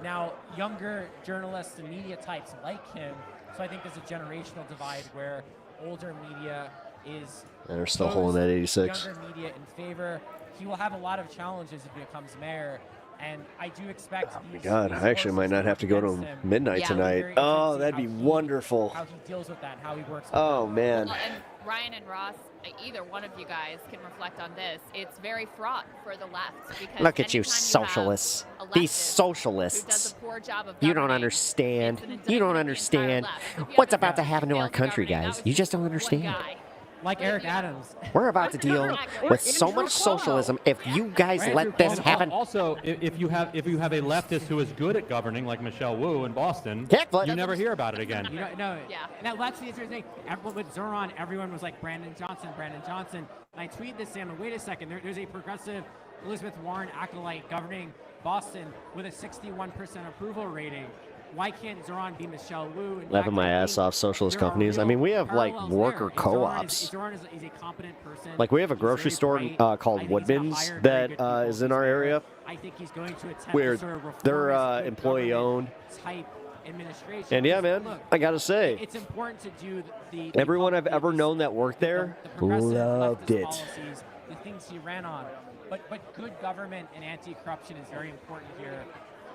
Now, younger journalists and media types like him. So I think there's a generational divide where older media is And they're still holding at 86. Younger media in favor. He will have a lot of challenges if he becomes mayor. And I do expect. Oh my God, I actually might not have to go to midnight tonight. Oh, that'd be wonderful. How he deals with that, how he works. Oh man. Well, and Ryan and Ross, either one of you guys can reflect on this. It's very fraught for the left because Look at you, anytime socialists. have a These leftist socialists. who does a poor job of You don't governing, understand. it's an You indictment don't of the understand entire left. If you what's have about to a happen to our failed country, government, guys. that You was just don't one understand. guy. Like Eric Adams. We're about to deal with so much socialism. If you guys let this happen, Also, if you have a leftist who is good at governing, like Michelle Wu in Boston, you never hear about it again. You know, no, yeah. And that's the interesting thing. With Zoran, everyone was like Brandon Johnson. And I tweeted this, Sam, and wait a second. There's a progressive Elizabeth Warren acolyte governing Boston with a 61% approval rating. why can't Zoran be Michelle Wu? Laughing my ass off socialist companies. I mean, we have like worker co-ops. Zoran is a competent person. Like we have a grocery store called Woodman's that is in our area. I think he's going to attempt where to sort of reform they're employee owned. Type administration. And yeah, man, Look, I gotta say, it's important to do the everyone I've ever known that worked there loved it. Policies, the things he ran on. But good government and anti-corruption is very important here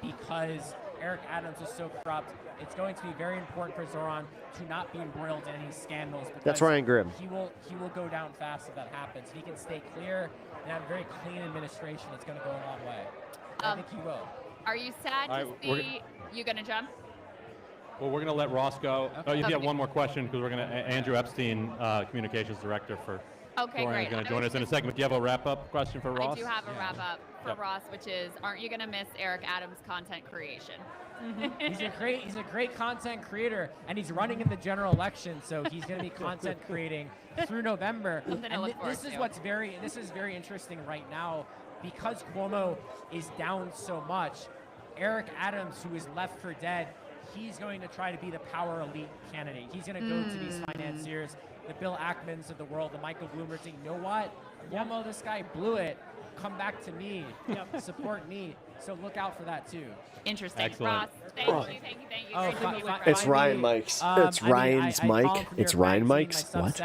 because Eric Adams was so corrupt. It's going to be very important for Zoran to not be embroiled in any scandals. That's Ryan Grimm. He will go down fast if that happens. If he can stay clear and have a very clean administration, it's going to go a long way. I think he will. Are you sad to see you going to jump? Well, we're going to let Ross go. Okay. Oh, you have one more question because we're going to Andrew Epstein, communications director for Okay, great. is going to join us in a second. But do you have a wrap-up question for Ross? I do have a wrap-up for Ross, which is, aren't you going to miss Eric Adams' content creation? He's a great content creator, and he's running in the general election, so he's going to be content creating through November. Something to look forward to. This is very interesting right now because Cuomo is down so much. Eric Adams, who is left for dead, he's going to try to be the power elite candidate. He's going to go to these financiers, the Bill Ackmans of the world, the Michael Bloomberg, saying, you know what? Cuomo, this guy blew it. Come back to me. Support me. So look out for that too. Interesting. Excellent. Ross, thank you. It's Ryan Mike's. It's Ryan's Mike. It's Ryan Mike's. What?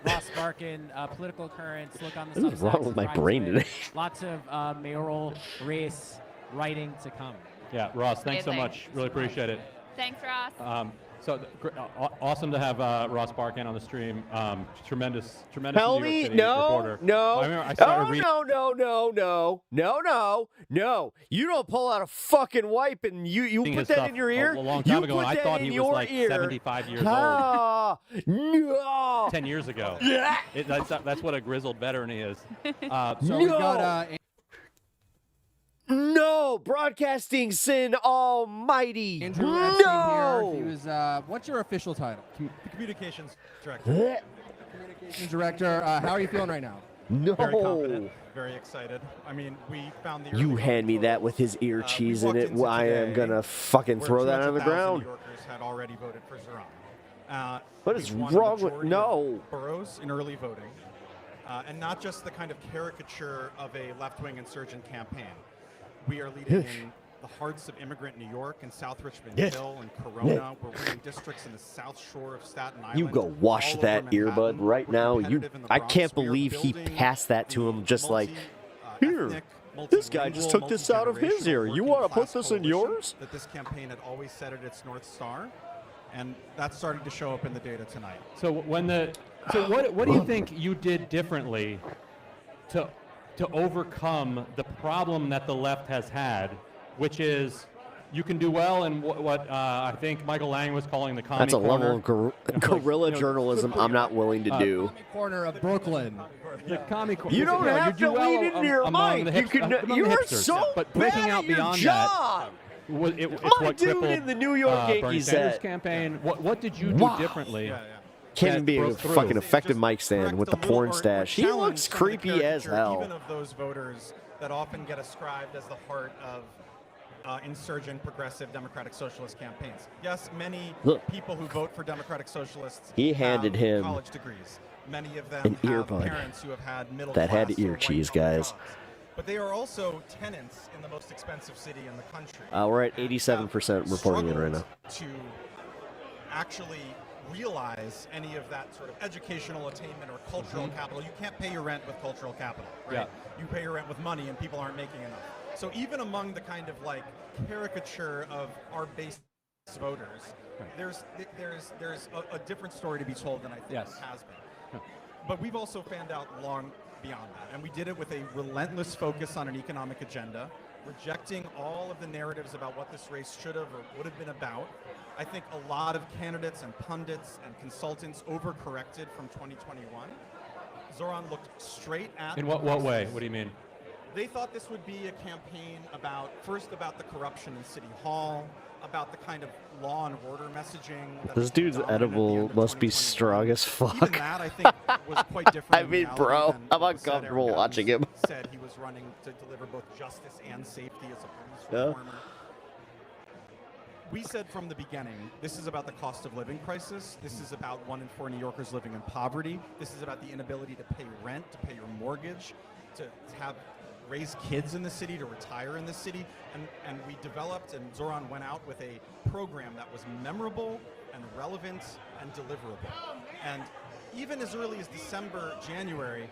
Ross Barkin, political currents. Look on the What is wrong with my brain today? Lots of mayoral race writing to come. Yeah, Ross, thanks so much. Really appreciate it. Thanks, Ross. Awesome to have Ross Barkin on the stream. Tremendous New York City reporter. No. You don't pull out a fucking wipe and you put that in your ear. A long time ago, and I thought he was like 75 years old. No. 10 years ago. That's what a grizzled veteran he is. We've got No, broadcasting sin almighty. Andrew Epstein here. He was, what's your official title? Communications director. Communications director. How are you feeling right now? No. Very confident, very excited. I mean, we found the You hand me that with his ear cheese in it. I am gonna fucking throw that on the ground. New Yorkers had already voted for Zoran. What is wrong with boroughs in early voting, and not just the kind of caricature of a left-wing insurgent campaign. We are leading in the hearts of immigrant New York and South Richmond Hill and Corona. We're winning districts in the South Shore of Staten Island. You go wash that earbud right now. I can't believe he passed that to him just like, here, this guy just took this out of his ear. You want to put this in yours? That this campaign had always set at its North Star, and that's starting to show up in the data tonight. So what do you think you did differently to overcome the problem that the left has had, which is you can do well in what I think Michael Lang was calling the commie That's a corner. level of guerrilla journalism I'm not willing to do. Corner of Brooklyn. The commie corner. You don't have to lean into your mic. You're so but breaking bad out at your beyond job. It's My what dude crippled in the New York Bernie Yankees Sanders said. campaign. What did you do differently? Can't be a broke through? fucking effective mic stand with the porn stash. He challenge looks some of the creepy as caricature, hell. Even of those voters that often get ascribed as the heart of insurgent, progressive, democratic socialist campaigns. Yes, many people who vote for democratic socialists He handed have him college degrees. Many of them an have earbud parents who have had middle that class had or ear white cheese, collar guys. jobs. But they are also tenants in the most expensive city in the country. We're at 87% reporting in right now. To actually realize any of that sort of educational attainment or cultural capital. You can't pay your rent with cultural capital, right? You pay your rent with money, and people aren't making enough. So even among the kind of like caricature of our base voters, there's a different story to be told than I think there has been. But we've also found out long beyond that, and we did it with a relentless focus on an economic agenda, rejecting all of the narratives about what this race should have or would have been about. I think a lot of candidates and pundits and consultants overcorrected from 2021. Zoran looked straight at... In what way? What do you mean? They thought this would be a campaign about the corruption in City Hall, about the kind of law and order messaging. This dude's edible must be strong as fuck. Even that, I think, was quite different. I mean, bro, I'm uncomfortable watching him. Said he was running to deliver both justice and safety as a police reformer. we said from the beginning, this is about the cost of living crisis. This is about 1 in 4 New Yorkers living in poverty. This is about the inability to pay rent, to pay your mortgage, to raise kids in the city, to retire in the city. And we developed, and Zoran went out with a program that was memorable and relevant and deliverable. And even as early as December, January,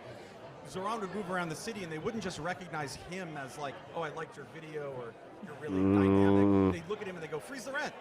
Zoran would move around the city and they wouldn't just recognize him as like, oh, I liked your video, or you're really dynamic. They'd look at him and they go, freeze the rent.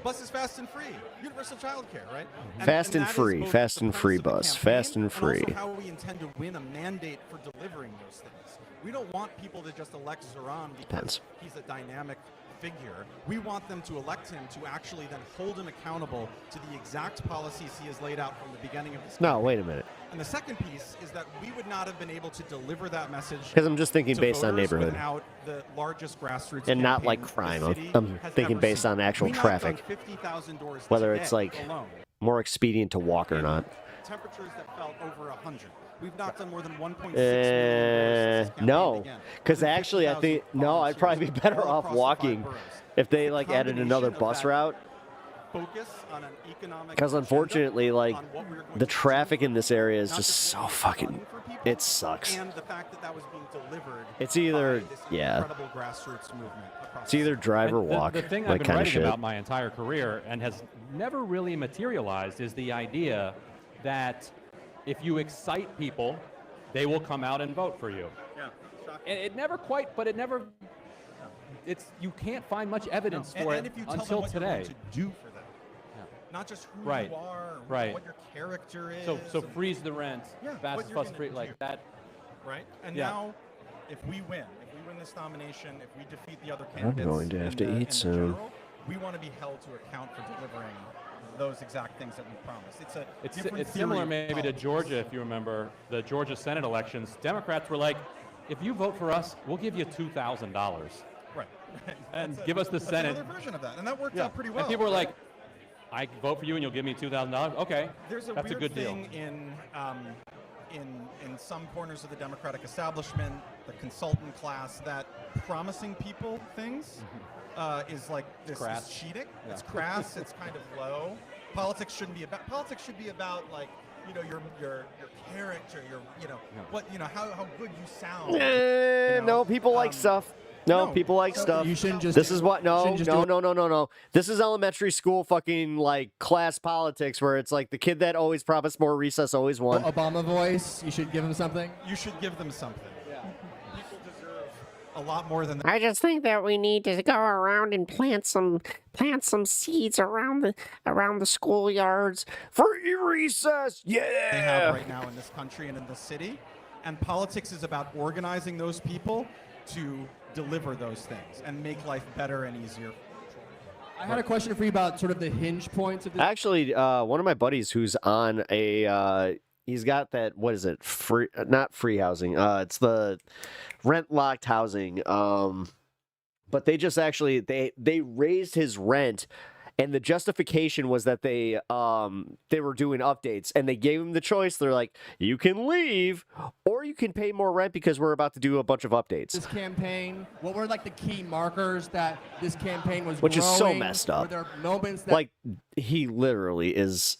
Bus is fast and free. Universal childcare, right? Fast and free. Fast and free bus. Fast and free. And also how we intend to win a mandate for delivering those things. We don't want people to just elect Zoran because he's a dynamic figure. We want them to elect him to actually then hold him accountable to the exact policies he has laid out from the beginning of this campaign. No, wait a minute. And the second piece is that we would not have been able to deliver that message Because I'm just thinking to based on voters neighborhood. without the largest grassroots And not campaign like the crime. city I'm has thinking ever based seen. on actual We knocked on traffic. 50,000 doors Whether today it's like alone. more expedient to walk or not. Temperatures that felt over 100. We've knocked on more than 1.6 million doors. No, because actually I think I'd probably be better off walking if they like added another bus route. Focus on an economic. Because unfortunately, like the traffic in this area is just so fucking. It sucks. And the fact that that was being delivered. It's either incredible grassroots movement. It's either drive or walk. The thing like I've been kind of writing shit. about my entire career and has never really materialized is the idea that if you excite people, they will come out and vote for you. Yeah. And it never quite, but it never. You can't find much evidence for and it if you tell until them what today. You're going to do for them. Not just who Right. you are, or Right. what your character is. So freeze the rent, Yeah, fast what as you're fuss gonna free, do. like that. Right? And Yeah. now, if we win this nomination, if we defeat the other I'm candidates, going to have to in the eat soon. general, we want to be held to account for delivering those exact things that we promised. It's different It's similar theory of maybe to politics. Georgia, if you remember the Georgia Senate elections. Democrats were like, if you vote for us, we'll give you $2,000. Right. And give us the that's Senate. Another version of that, and that worked out pretty well. And people were right? like, I vote for you and you'll give me $2,000. Okay, There's a that's weird a good deal. thing in some corners of the Democratic establishment, the consultant class, that promising people things is like this Crass. is cheating. Yeah. It's crass. It's kind of low. Politics shouldn't be about. Politics should be about like your character. How good you sound. No, people like stuff. No, people like stuff. You shouldn't just. This is what? No. shouldn't just do it. This is elementary school fucking like class politics where it's like the kid that always promised more recess always won. Obama voice. You should give him something. You should give them something. Yeah. People deserve a lot more than that. I just think that we need to go around and plant some seeds around the schoolyards for recess. They have Yeah. right now in this country and in this city. And politics is about organizing those people to deliver those things and make life better and easier. I had a question for you about sort of the hinge points of this. Actually, one of my buddies who's on a, he's got that, what is it? Not free housing. It's the rent locked housing. But they just actually, they raised his rent, and the justification was that they were doing updates, and they gave him the choice. They're like, you can leave or you can pay more rent because we're about to do a bunch of updates. This campaign, what were like the key markers that this campaign was Which is so growing? messed up. Were there moments that Like, he literally is,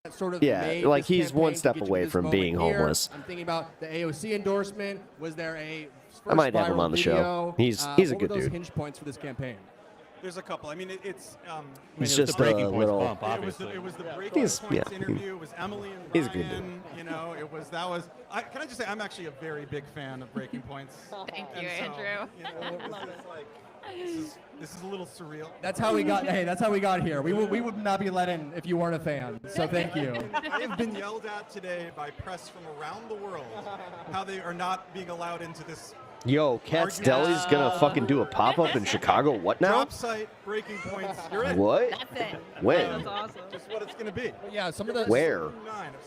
sort of yeah, made like this he's campaign one to step get you to away this from moment being here? homeless. I'm thinking about the AOC endorsement. Was there a I might have him viral on the show. video? He's a what good were those dude. hinge points for this campaign? There's a couple. I mean, it's. He's it was just the a Breaking Points little. bump, It was obviously. the Breaking He's- Points yeah, interview. It was Emily and he's a good Ryan. You know, can I just say I'm actually a very big fan of Breaking Points. Thank And you, so, Andrew. You know, this is a little surreal. That's how we got. Hey, that's how we got here. We would not be let in if you weren't a fan. So thank you. I have been yelled at today by press from around the world how they are not being allowed into this. Yo, Cat's Deli's gonna fucking do a pop-up in Chicago. What now? Drop site, Breaking Points. You're in. What? That's it. When? Just what it's going to be. Yeah, some of the Where?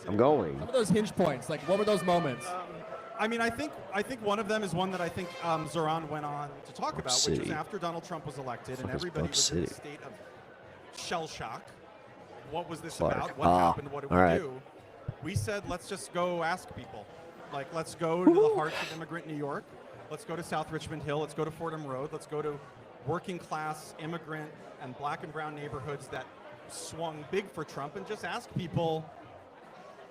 I'm going. Some of those hinge points. Like, what were those moments? I mean, I think one of them is one that I think Zoran went on to talk about, which was City. after Donald Trump was elected and Fuck is everybody Buck was in a City? state of shell shock. What was this Fuck. about? What happened? What did we alright. do? We said, let's just go ask people. Like, let's go to the heart of immigrant New York. Let's go to South Richmond Hill. Let's go to Fordham Road. Let's go to working class, immigrant, and black and brown neighborhoods that swung big for Trump, and just ask people,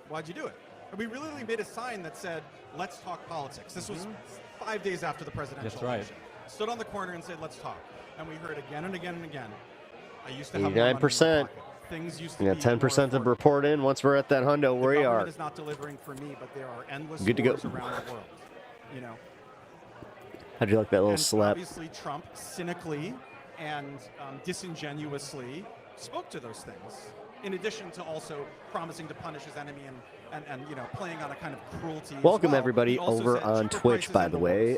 why'd you do it? And we really made a sign that said, let's talk politics. This was 5 days after the presidential election. Stood on the corner and said, let's talk. And we heard again and again and again. I used to have 89%. Things used to We got 10% to report in. Once we're at that hundo, we are. Government is not delivering for me, but there are endless Good to go. wars around the world. You know. How'd you like that little And slap? obviously, Trump cynically and disingenuously spoke to those things, in addition to also promising to punish his enemy and you know, playing on a kind of cruelty. Welcome as well. everybody He also over said on cheaper Twitch, prices by in the the way.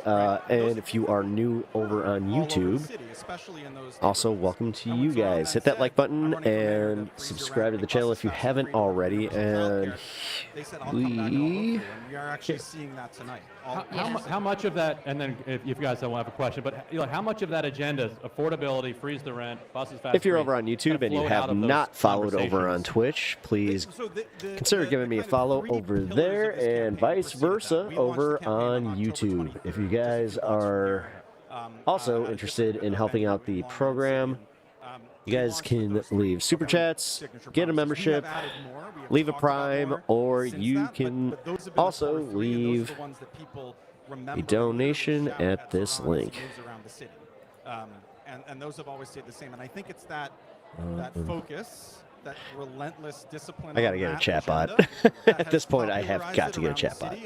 And if you are new over on all over the YouTube, city, especially in those also welcome to you guys. Hit that like button and subscribe to the channel if you haven't already. And They said, I'll come back and I'll vote for you. And we are actually seeing that tonight. How much of that, and then if you guys don't have a question, but you know, how much of that agenda, affordability, freeze the rent, buses fast if you're free, over on YouTube and you flowed out have of those not followed over on conversations? Twitch, please consider giving me a follow over there, and vice versa over on YouTube. If you guys are also interested in helping out the program, you guys can leave super chats, get a membership, leave a prime, or you can also leave a donation at this link. And those have always stayed the same. And I think it's that focus, that relentless discipline. I gotta get a chat bot. At this point, I have got to get a chat bot.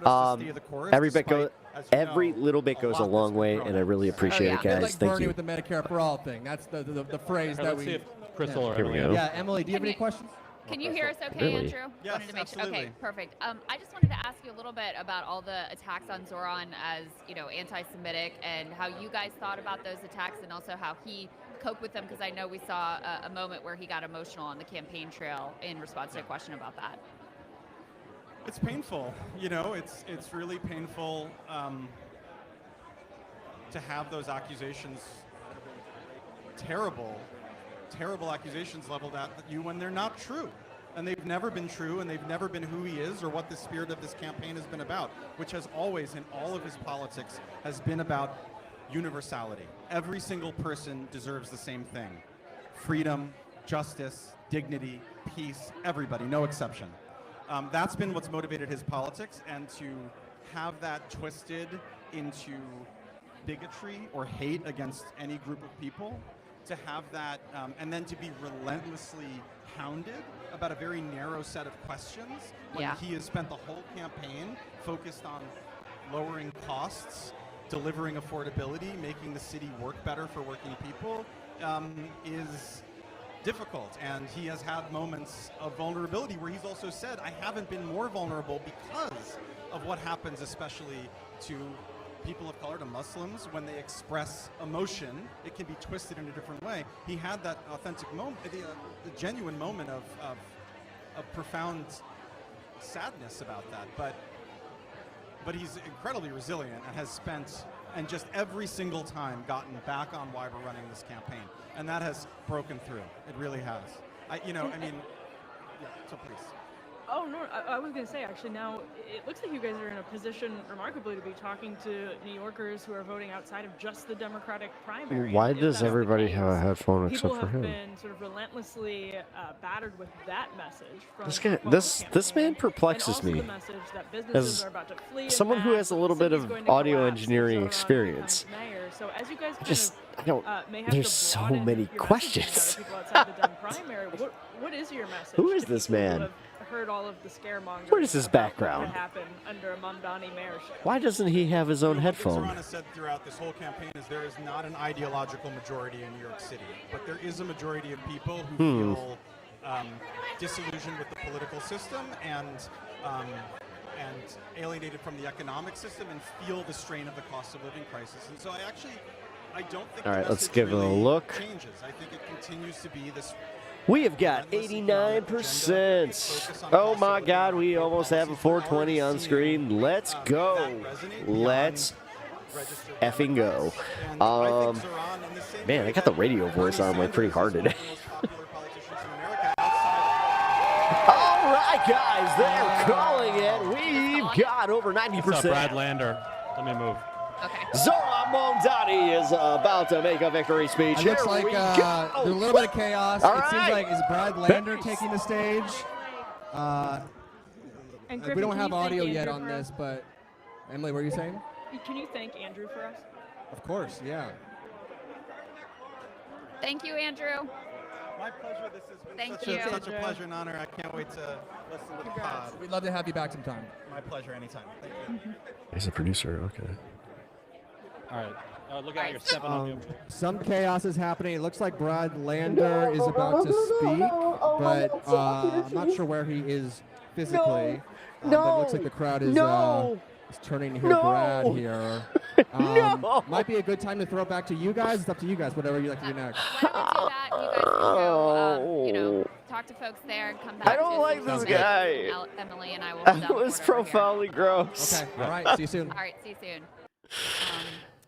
But every little bit goes a long way, and I really appreciate it, guys. Like Thank Bernie you. with the Medicare for All thing. That's the phrase that let's we. see if Crystal or Here we Emily go. Yeah, Emily, do you have any questions? Can you hear us okay, Really? Andrew? Yes, Wanted to make sure. Okay, absolutely. perfect. I just wanted to ask you a little bit about all the attacks on Zoran as, you know, anti-Semitic, and how you guys thought about those attacks, and also how he coped with them, because I know we saw a moment where he got emotional on the campaign trail in response to a question about that. It's painful, you know. It's really painful to have those accusations, terrible accusations leveled at you when they're not true, and they've never been true, and they've never been who he is or what the spirit of this campaign has been about, which has always, in all of his politics, has been about universality. Every single person deserves the same thing: freedom, justice, dignity, peace. Everybody, no exception. That's been what's motivated his politics, and to have that twisted into bigotry or hate against any group of people, to have that, and then to be relentlessly hounded about a very narrow set of questions, when he has spent the whole campaign focused on lowering costs, delivering affordability, making the city work better for working people, is difficult. And he has had moments of vulnerability where he's also said, I haven't been more vulnerable because of what happens, especially to people of color, to Muslims, when they express emotion. It can be twisted in a different way. He had that authentic moment, the genuine moment of profound sadness about that. But he's incredibly resilient and has spent, and just every single time gotten back on why we're running this campaign. And that has broken through. It really has. So please. Oh, no, I was going to say, actually, now it looks like you guys are in a position, remarkably, to be talking to New Yorkers who are voting outside of just the Democratic primary. Why If does that's everybody the have a case, headphone people except for him? have been sort of relentlessly battered with that message from This guy, the Cuomo this man campaign, perplexes and also me. the message that businesses As are about to flee en someone who masse, has a that the little bit city's of going to audio collapse if engineering Zoran experience, becomes mayor. So as you guys I don't. may have There's to so broaden many your messaging questions. to people outside the Dem primary, what is your message? Who is to this people who man? have heard all of the scaremongering What is his about what background? could happen under a Mamdani mayorship? Why doesn't he have his own One thing headphone? Zoran has said throughout this whole campaign is there is not an ideological majority in New York City, but there is a majority of people who feel disillusioned with the political system and alienated from the economic system, and feel the strain of the cost of living crisis. And so I don't think All the right, let's message give it a really look. changes. I think it continues to be this. We have got 89%. Oh my God, we almost have a 420 on screen. Let's go. Let's effing go. Man, I got the radio voice on like pretty hard today. All right, guys, they're calling it. We've got over 90%. What's up, Brad Lander? Let me move. Okay. Zoran Mamdani is about to make a victory speech. It looks Here like we there's go. a little bit of chaos. All It seems right. like is Brad Lander taking the stage. And We Griffin, don't can have you thank audio yet Andrew on for this, us? but Emily, what were you saying? Can you thank Andrew for us? Of course, yeah. Thank you, Andrew. My pleasure. This has been Thank such, you. such a pleasure and honor. I can't wait to listen to the pod. We'd love to have you back sometime. My pleasure anytime. Thank you. He's a producer, okay. All right. Look out, you're stepping on new. Some chaos is happening. It looks like Brad Lander is about to speak, but I'm not sure where he is physically. But it looks like the crowd is turning to hear Brad here. Might be a good time to throw it back to you guys. It's up to you guys, whatever you like to do next. Why don't we do that? You guys can go, you know, talk to folks there and come back. I don't to like this guy. Emily and I will. That was profoundly gross. Okay, all right. See you soon. All right, see you soon.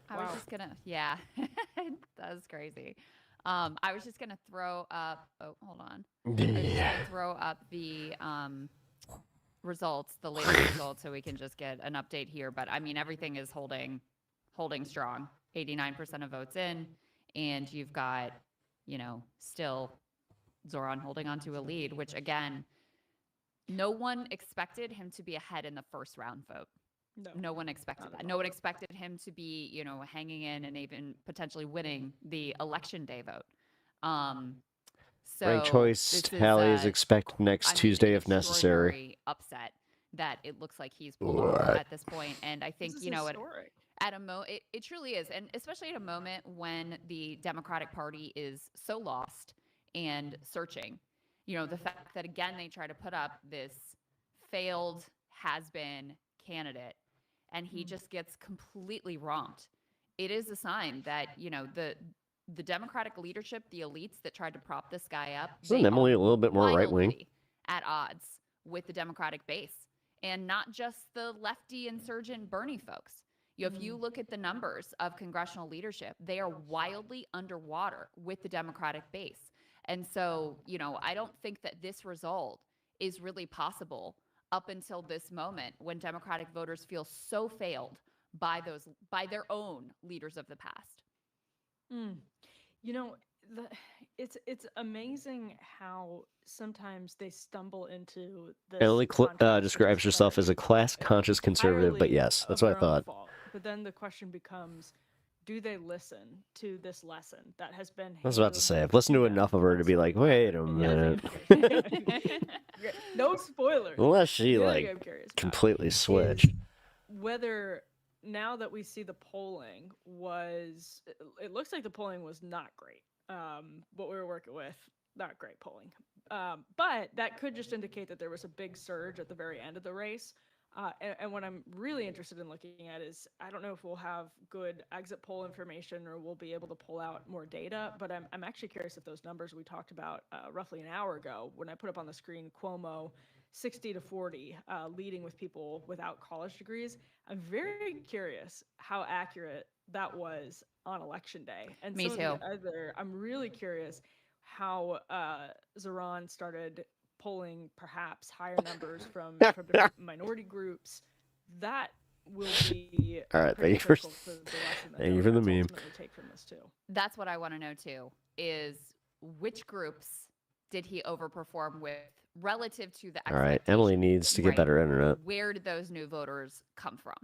I was just gonna, yeah, that was crazy. I was just gonna throw up. Oh, hold on. I was just gonna throw up the results, the latest results, so we can just get an update here. But I mean, everything is holding strong. 89% of votes in, and you've got, you know, still Zoran holding on to a lead, which again, no one expected him to be ahead in the first round vote. No one expected that. No one expected him to be, you know, hanging in and even potentially winning the election day vote. So Rank choice tally is expected next Tuesday if necessary. Upset that it looks like he's pulled over at this point, and I think you know at a it truly is, and especially at a moment when the Democratic Party is so lost and searching. You know, the fact that again they try to put up this failed has-been candidate, and he just gets completely wronged. It is a sign that, you know, the Democratic leadership, the elites that tried to prop this guy up, Isn't Emily a little bit more right-wing? wildly at odds with the Democratic base, and not just the lefty insurgent Bernie folks. You know, if you look at the numbers of congressional leadership, they are wildly underwater with the Democratic base. And so, you know, I don't think that this result is really possible up until this moment when Democratic voters feel so failed by their own leaders of the past. You know, it's amazing how sometimes they stumble into this. Emily describes herself as a class-conscious conservative, but yes, that's what I thought. But then the question becomes, do they listen to this lesson that has been? I was about to say, I've listened to enough of her to be like, wait a minute. No spoilers. Unless she like completely switched. Whether now that we see the polling it looks like the polling was not great. What we were working with, not great polling. But that could just indicate that there was a big surge at the very end of the race. And what I'm really interested in looking at is, I don't know if we'll have good exit poll information or we'll be able to pull out more data, but I'm actually curious if those numbers we talked about roughly an hour ago, when I put up on the screen Cuomo 60-40 leading with people without college degrees, I'm very curious how accurate that was on election day. And Me too. I'm really curious how Zoran started polling perhaps higher numbers from different minority groups. That will be all right. pretty Thank you critical to the lesson that thank you for the meme. ultimately take from this too. That's what I want to know too, is which groups did he overperform with relative to the All right, Emily needs to get better internet. Where did those new voters come from?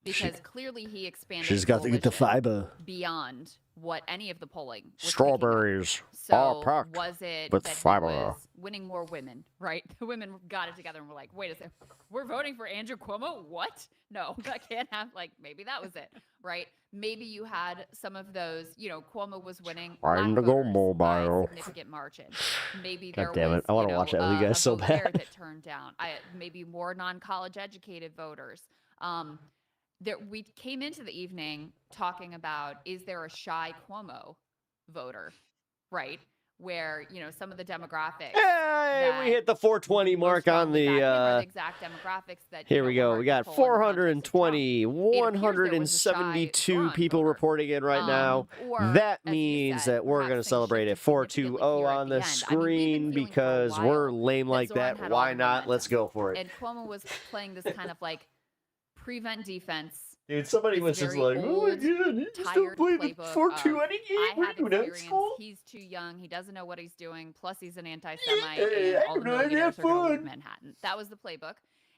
Because clearly he expanded. She's got to get the fiber beyond what any of the polling was Strawberries so are packed was it with that he fiber. was winning more women, right? The women got it together and were like, wait a second, we're voting for Andrew Cuomo? What? No, that can't have, like, maybe that was it, right? Maybe you had some of those, you know, Cuomo was winning Time to go mobile. significant margin. Maybe God there damn was, it. I want to watch that with you guys so a vote there bad. that turned down. Maybe more non-college educated voters. We came into the evening talking about, is there a shy Cuomo voter, right? Where, you know, some of the demographics. Hey, we hit the 420 mark on the exact demographics that. Here we go. We got 420, 172 people reporting in right now. That means that we're going to celebrate at 420 on the screen because we're lame like that. Why not? Let's go for it. And Cuomo was playing this kind of like prevent defense Dude, somebody was just like, "Oh my god, you just don't play the 4-2 game. What are you doing at school?" He's too young. He doesn't know what he's doing. Plus, he's an anti-Semite, and all the millionaires are going to leave Manhattan. That was the playbook.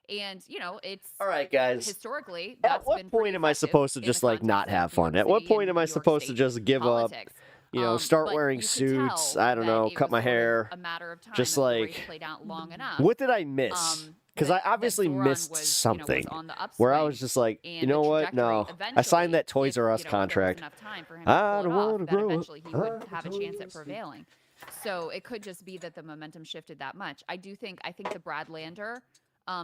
And, you know, it's... All right, guys. Historically, at what point am I supposed to just, like, not have fun? At what point am I supposed to just give up? You know, start wearing suits. I don't know, cut my hair. Just like, what did I miss? Because I obviously missed something where I was just like, you know what? No, I signed that Toys R Us contract. I don't want to grow up. Eventually, he would have a chance at prevailing. So it could just be that the momentum shifted that much. I think the Brad Lander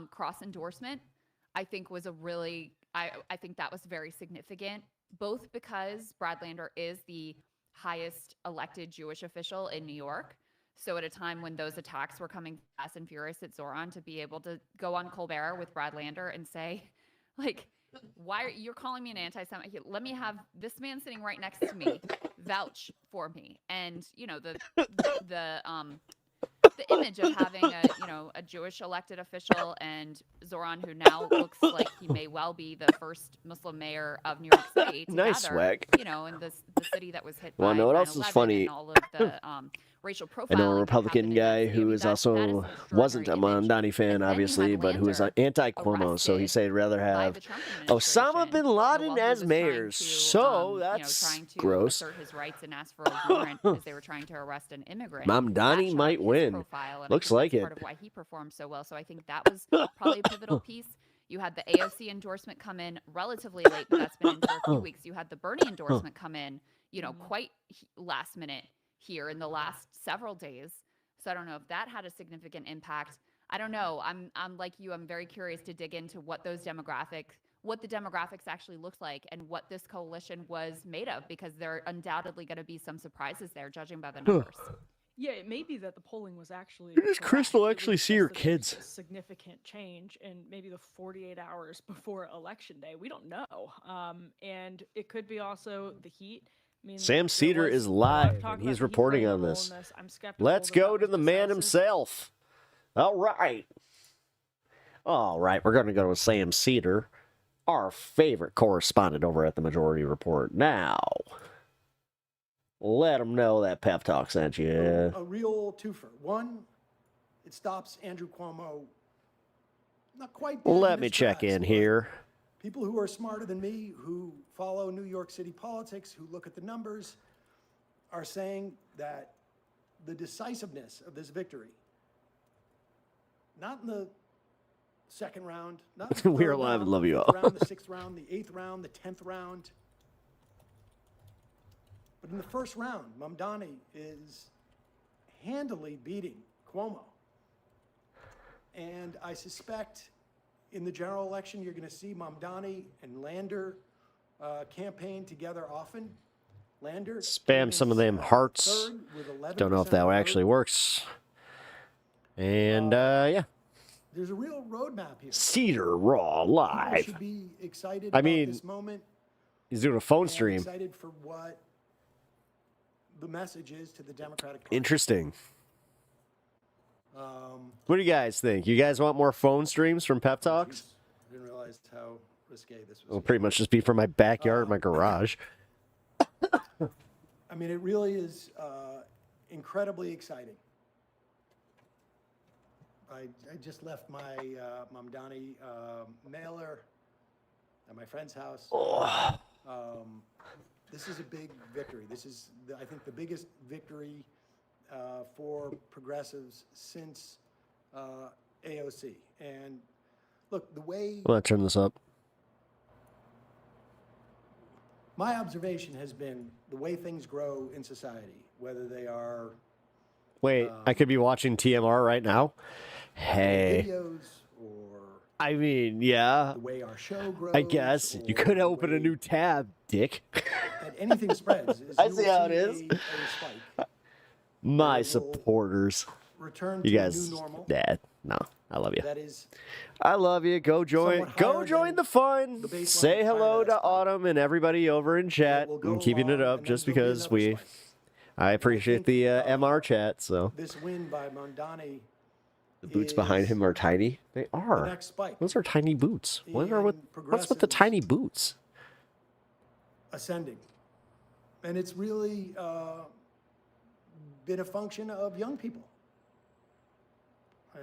cross endorsement, I think was a really, I think that was very significant, both because Brad Lander is the highest elected Jewish official in New York. So at a time when those attacks were coming fast and furious at Zoran, to be able to go on Colbert with Brad Lander and say, like, why are you calling me an anti-Semite? Let me have this man sitting right next to me vouch for me. And, you know, the image of having a Jewish elected official and Zoran, who now looks like he may well be the first Muslim mayor of New York City. Nice swag. You know, in the city that was hit by Well, know what else is funny? and all of the racial profiling. I know a Republican guy who is also wasn't a Mamdani fan, obviously, but who is anti-Cuomo. So he said he'd rather have Osama bin Laden as mayor. So that's gross. Assert his rights and ask for a warrant because they were trying to arrest an immigrant. Mamdani might win. Looks like it. Part of why he performed so well. So I think that was probably a pivotal piece. You had the AOC endorsement come in relatively late, but that's been in for a few weeks. You had the Bernie endorsement come in, quite last minute here in the last several days. So I don't know if that had a significant impact. I don't know. I'm like you. I'm very curious to dig into what the demographics actually looked like and what this coalition was made of, because there are undoubtedly going to be some surprises there, judging by the numbers. Yeah, it may be that the polling was actually. Does Crystal actually see her kids? Significant change in maybe the 48 hours before election day. We don't know, and it could be also the heat. I mean, Sam Cedar is live, and he's reporting on this. Let's go to the man himself. All right. We're going to go with Sam Cedar, our favorite correspondent over at the Majority Report. Now, let him know that Pep Talk sent you. A real twofer. One, it stops Andrew Cuomo not quite. Let me check in here. People who are smarter than me, who follow New York City politics, who look at the numbers, are saying that the decisiveness of this victory, not in the second round, not in the We're alive and love you all. round, the sixth round, the eighth round, the 10th round, but in the first round, Mamdani is handily beating Cuomo. And I suspect in the general election, you're going to see Mamdani and Lander campaign together often. Lander spam some of them hearts. Don't know if that actually works. And yeah. There's a real roadmap here. Cedar Raw live. Should be excited I mean, about this moment. He's doing a phone stream. Excited for what the message is to the Democratic Party. Interesting. What do you guys think? You guys want more phone streams from Pep Talks? I didn't realize how risque this was. It'll pretty much just be from my backyard, my garage. I mean, it really is incredibly exciting. I just left my Mamdani mailer at my friend's house. This is a big victory. This is, I think, the biggest victory for progressives since AOC. And look, the way... Let's turn this up. My observation has been the way things grow in society, whether they are... Wait, I could be watching TMR right now? Hey. Videos or... I mean, yeah. The way our show grows. I guess. You could open a new tab, dick. And anything spreads. I see how it is. A spike. My supporters. Return you to guys, new normal. Dad, no, I love you. That is I love you. Go join the fun. Say hello to Autumn and everybody over in chat. I'm keeping it up just because I appreciate the MR chat. So this win by Mamdani The boots behind him are tiny. They are. next spike Those are tiny boots. What's with the tiny boots? ascending. And it's really been a function of young people.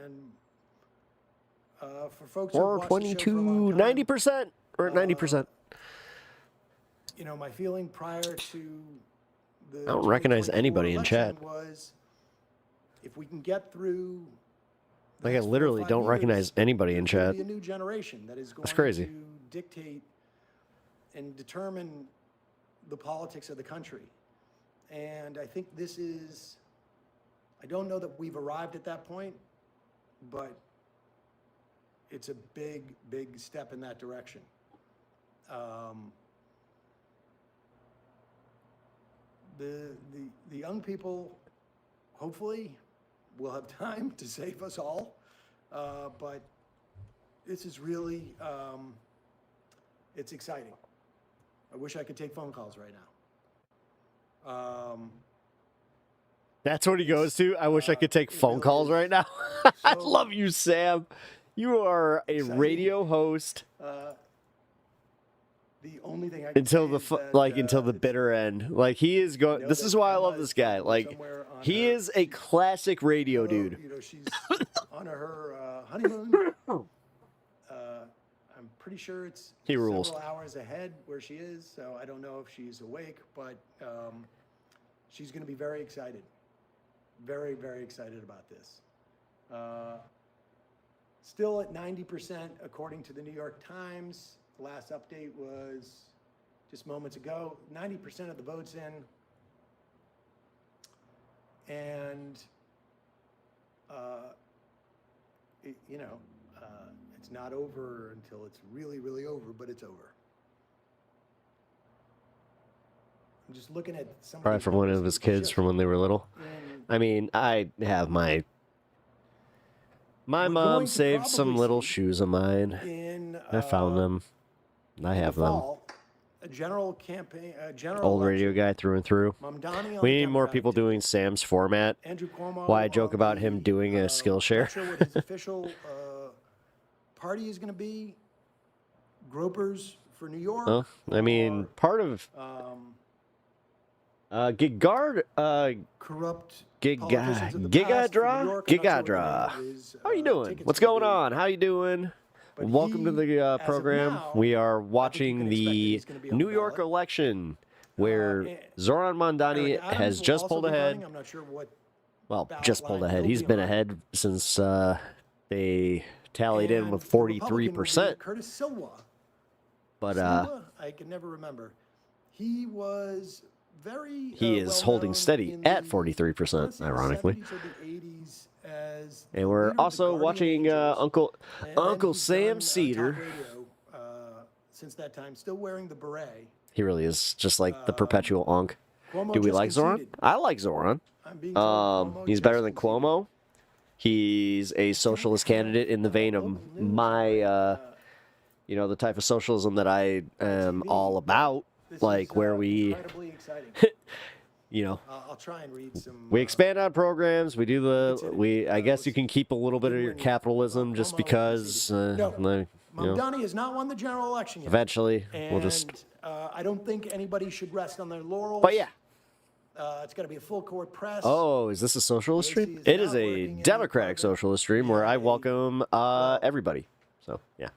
And for folks who watched the show for a long time, 90%. We're at 90%. you know, my feeling prior to the I don't recognize 2024 anybody in election chat. was if we can get through Like, I literally don't recognize anybody in chat. there'll be a new generation that is going That's crazy. to dictate and determine the politics of the country. And I think this is, I don't know that we've arrived at that point, but it's a big, big step in that direction. The young people, hopefully, will have time to save us all. But this is really, it's exciting. I wish I could take phone calls right now. That's what he goes to. I wish I could take phone calls right now. I love you, Sam. You are a radio host The only thing I can until say the is that, until the bitter end. Like, he is going. This is why I love this guy. Like, he is a classic radio dude. you know, she's on her honeymoon. I'm pretty sure it's He rules. several hours ahead where she is, so I don't know if she's awake, but she's going to be very excited. Very, very excited about this. Still at 90% according to the New York Times. The last update was just moments ago. 90% of the votes in. And, you know, it's not over until it's really, really over, but it's over. I'm just looking at some Probably from one of his kids from when they were little. I mean, I have my mom saved some little shoes of mine. I found them. I have them. A general campaign, Old radio guy through and through. We need more people doing Sam's format. Andrew Cuomo, Why I joke about him doing a Skillshare. Not sure what his official party is going to be. Gropers for New York. Well, I mean, part of Gigard, corrupt Gigadra. How you doing? What's going on? How you doing? Welcome to the program. We are watching the New York election, where Zoran Mondani has just pulled ahead. I'm not sure what. Well, just pulled ahead. He's been ahead since they tallied in with 43%. Curtis Silva. But Silva? I can never remember. He was very. he is holding steady at 43%, ironically. And we're also watching Uncle Sam Cedar. Since that time, still wearing the beret. He really is just like the perpetual Unk. Do we like Zoran? I like Zoran. He's better than Cuomo. He's a socialist candidate in the vein of my, you know, the type of socialism that I am all about. Like, where we, you know, I'll try and read some. we expand on programs. We do I guess you can keep a little bit of your capitalism just because, you know, Mamdani has not won the general election yet. Eventually, we'll just. I don't think anybody should rest on their laurels. But yeah. It's got to be a full court press. Oh, is this a socialist stream? It is a democratic socialist stream where I welcome everybody. So, yeah.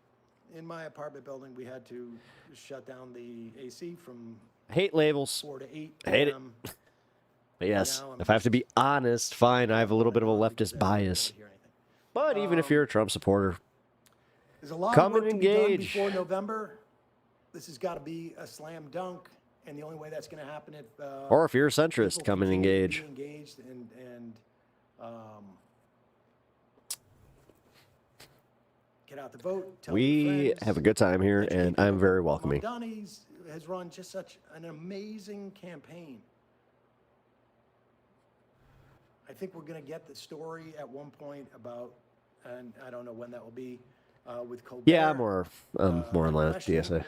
In my apartment building, we had to shut down the AC from I hate labels. 4 to 8. I hate it. But yes, if I have to be honest, fine, I have a little bit of a leftist bias. But even if you're a Trump supporter, there's a lot come of and work to be done engage. before November. This has got to be a slam dunk, and the only way that's going to happen if or if you're a centrist, come and engage. Engaged and get out the vote. Tell your We friends, have a good time here, and I'm very welcoming. Donnie has run just such an amazing campaign. I think we're going to get the story at one point about, and I don't know when that will be, with Colbert. Yeah, more on that DSA.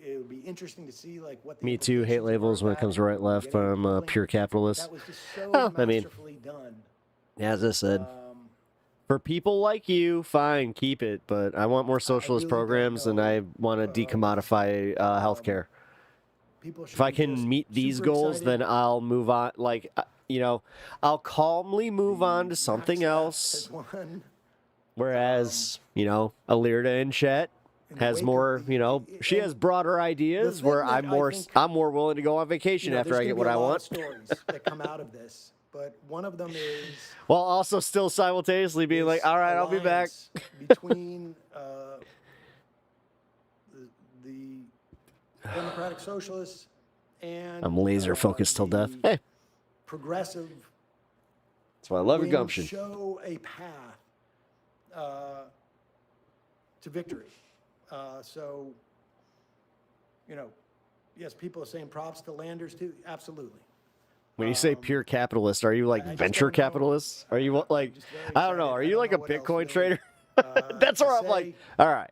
It would be interesting to see like what. Me too. Hate labels when it comes to right left. I'm a pure capitalist. That was just so Well, I mean, masterfully done. as I said, For people like you, fine, keep it. But I want more socialist programs, and I want to decommodify healthcare. If I can meet these goals, then I'll move on. Like, I'll calmly move on to something else. Whereas, Alirda and Chet has more, she has broader ideas where I'm more willing to go on vacation after I get what I want. Stories that come out of this, but one of them is while also still simultaneously being like, all right, I'll be back. between the Democratic Socialists and I'm laser focused till death. Hey, progressive. That's why I love your gumption. Show a path to victory. So, yes, people are saying props to Landers too. Absolutely. When you say pure capitalist, are you like venture capitalists? Are you like, I don't know, are you like a Bitcoin trader? That's where I'm like, all right,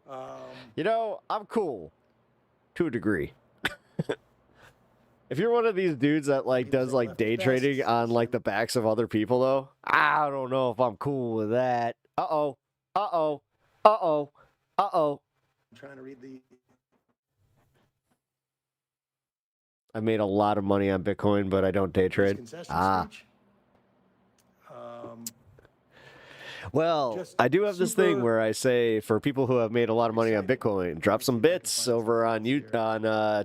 I'm cool to a degree. If you're one of these dudes that like does like day trading on like the backs of other people though, I don't know if I'm cool with that. Uh-oh. I'm trying to read the. I made a lot of money on Bitcoin, but I don't day trade. Well, I do have this thing where I say for people who have made a lot of money on Bitcoin, drop some bits over on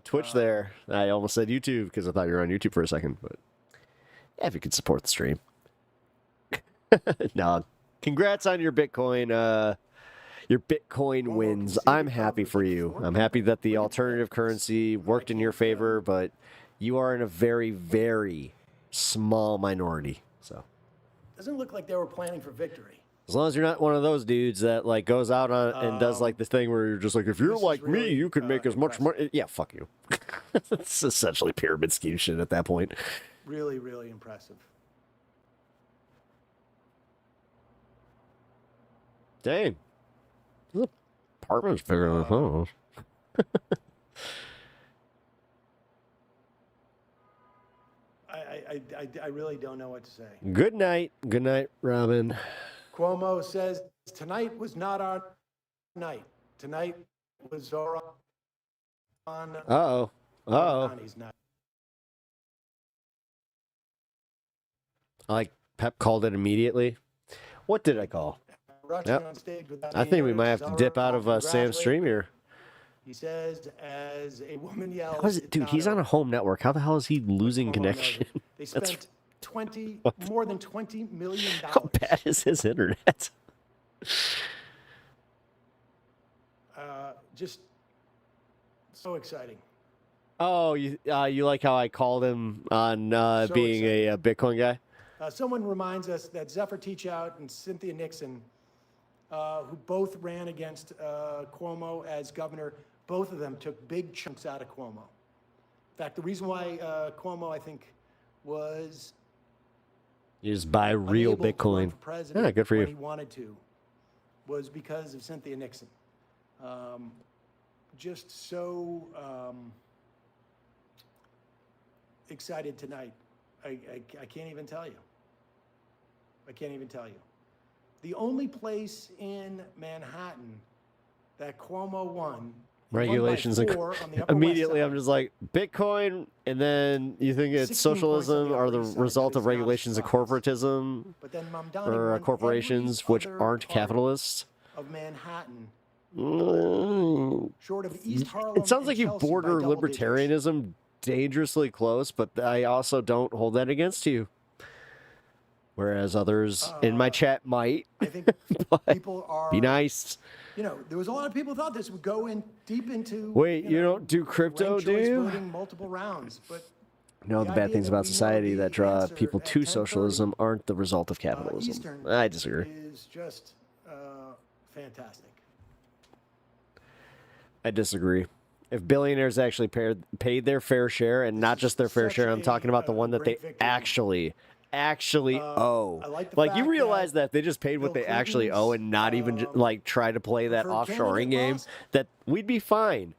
Twitch there. I almost said YouTube because I thought you were on YouTube for a second, but yeah, if you could support the stream. No, congrats on your Bitcoin wins. I'm happy for you. I'm happy that the alternative currency worked in your favor, but you are in a very, very small minority. So doesn't look like they were planning for victory. as long as you're not one of those dudes that like goes out on and does like this thing where you're just like, if you're like me, you can make as much money. Yeah, fuck you. It's essentially pyramid scheme shit at that point. Really, really impressive. Dang. This apartment's bigger than the house. I really don't know what to say. Good night. Good night, Robin. Cuomo says tonight was not our night. Tonight was our on. Uh-oh. Uh-oh. Night. I like Pep called it immediately. What did I call? Yep. I think we might have to dip out of Sam's stream here. He says, as a woman yells, How is it, dude? He's on a home network. How the hell is he losing connection? They spent more than $20 million. How bad is his internet? Just so exciting. Oh, you like how I called him on being a Bitcoin guy? Someone reminds us that Zephyr Teachout and Cynthia Nixon, who both ran against Cuomo as governor, both of them took big chunks out of Cuomo. In fact, the reason why Cuomo, I think, was you just buy real Bitcoin. Yeah, good for you. When he wanted to, was because of Cynthia Nixon. Just so excited tonight. I can't even tell you. I can't even tell you. The only place in Manhattan that Cuomo won. Regulations and immediately I'm just like Bitcoin, and then you think it's socialism or the result of regulations and corporatism or corporations which aren't capitalists. Of Manhattan. Short of East Harlem. It sounds like you border libertarianism dangerously close, but I also don't hold that against you. Whereas others in my chat might. I think people are. Be nice. You know, there was a lot of people who thought this would go in deep into. Wait, you don't do crypto, do you? Voting multiple rounds, but no, the bad things about society that draw people to socialism aren't the result of capitalism. Eastern I disagree. Is just fantastic. I disagree. If billionaires actually paid their fair share, and not just their fair share, I'm talking about the one that they actually owe. Like you realize that if they just paid what they actually owe and not even like try to play that offshoring game, that we'd be fine.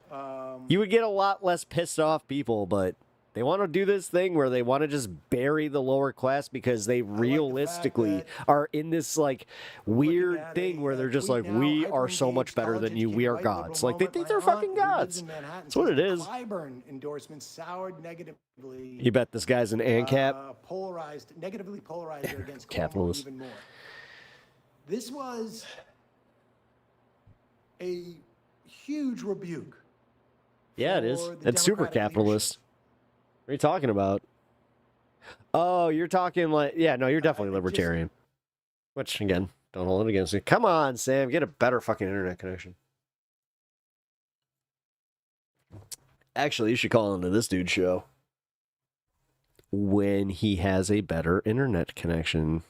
You would get a lot less pissed off people, but They want to do this thing where they want to just bury the lower class because they realistically are in this like weird thing where they're just like, we are so much better than you. We are gods. Like they think they're fucking gods. That's what it is. Clyburn endorsement soured negatively. You bet this guy's an ANCAP. Negatively polarized against capitalist. even more. This was a huge rebuke. Yeah, it is. It's super capitalist. What are you talking about? Oh, you're talking like, yeah, no, you're definitely libertarian. Which, again, don't hold it against you. Come on, Sam, get a better fucking internet connection. Actually, you should call into this dude's show when he has a better internet connection.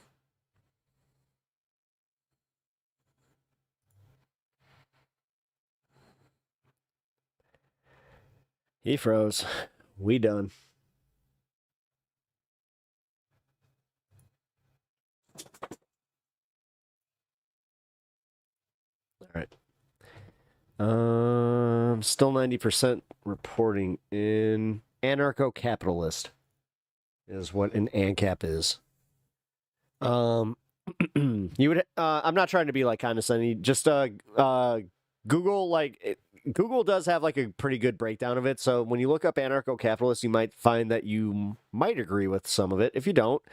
He froze. We done. All right. Still 90% reporting in anarcho-capitalist is what an ANCAP is. You would. I'm not trying to be like condescending. Just Google like. Google does have like a pretty good breakdown of it. So when you look up anarcho-capitalist, you might find that you might agree with some of it. If you don't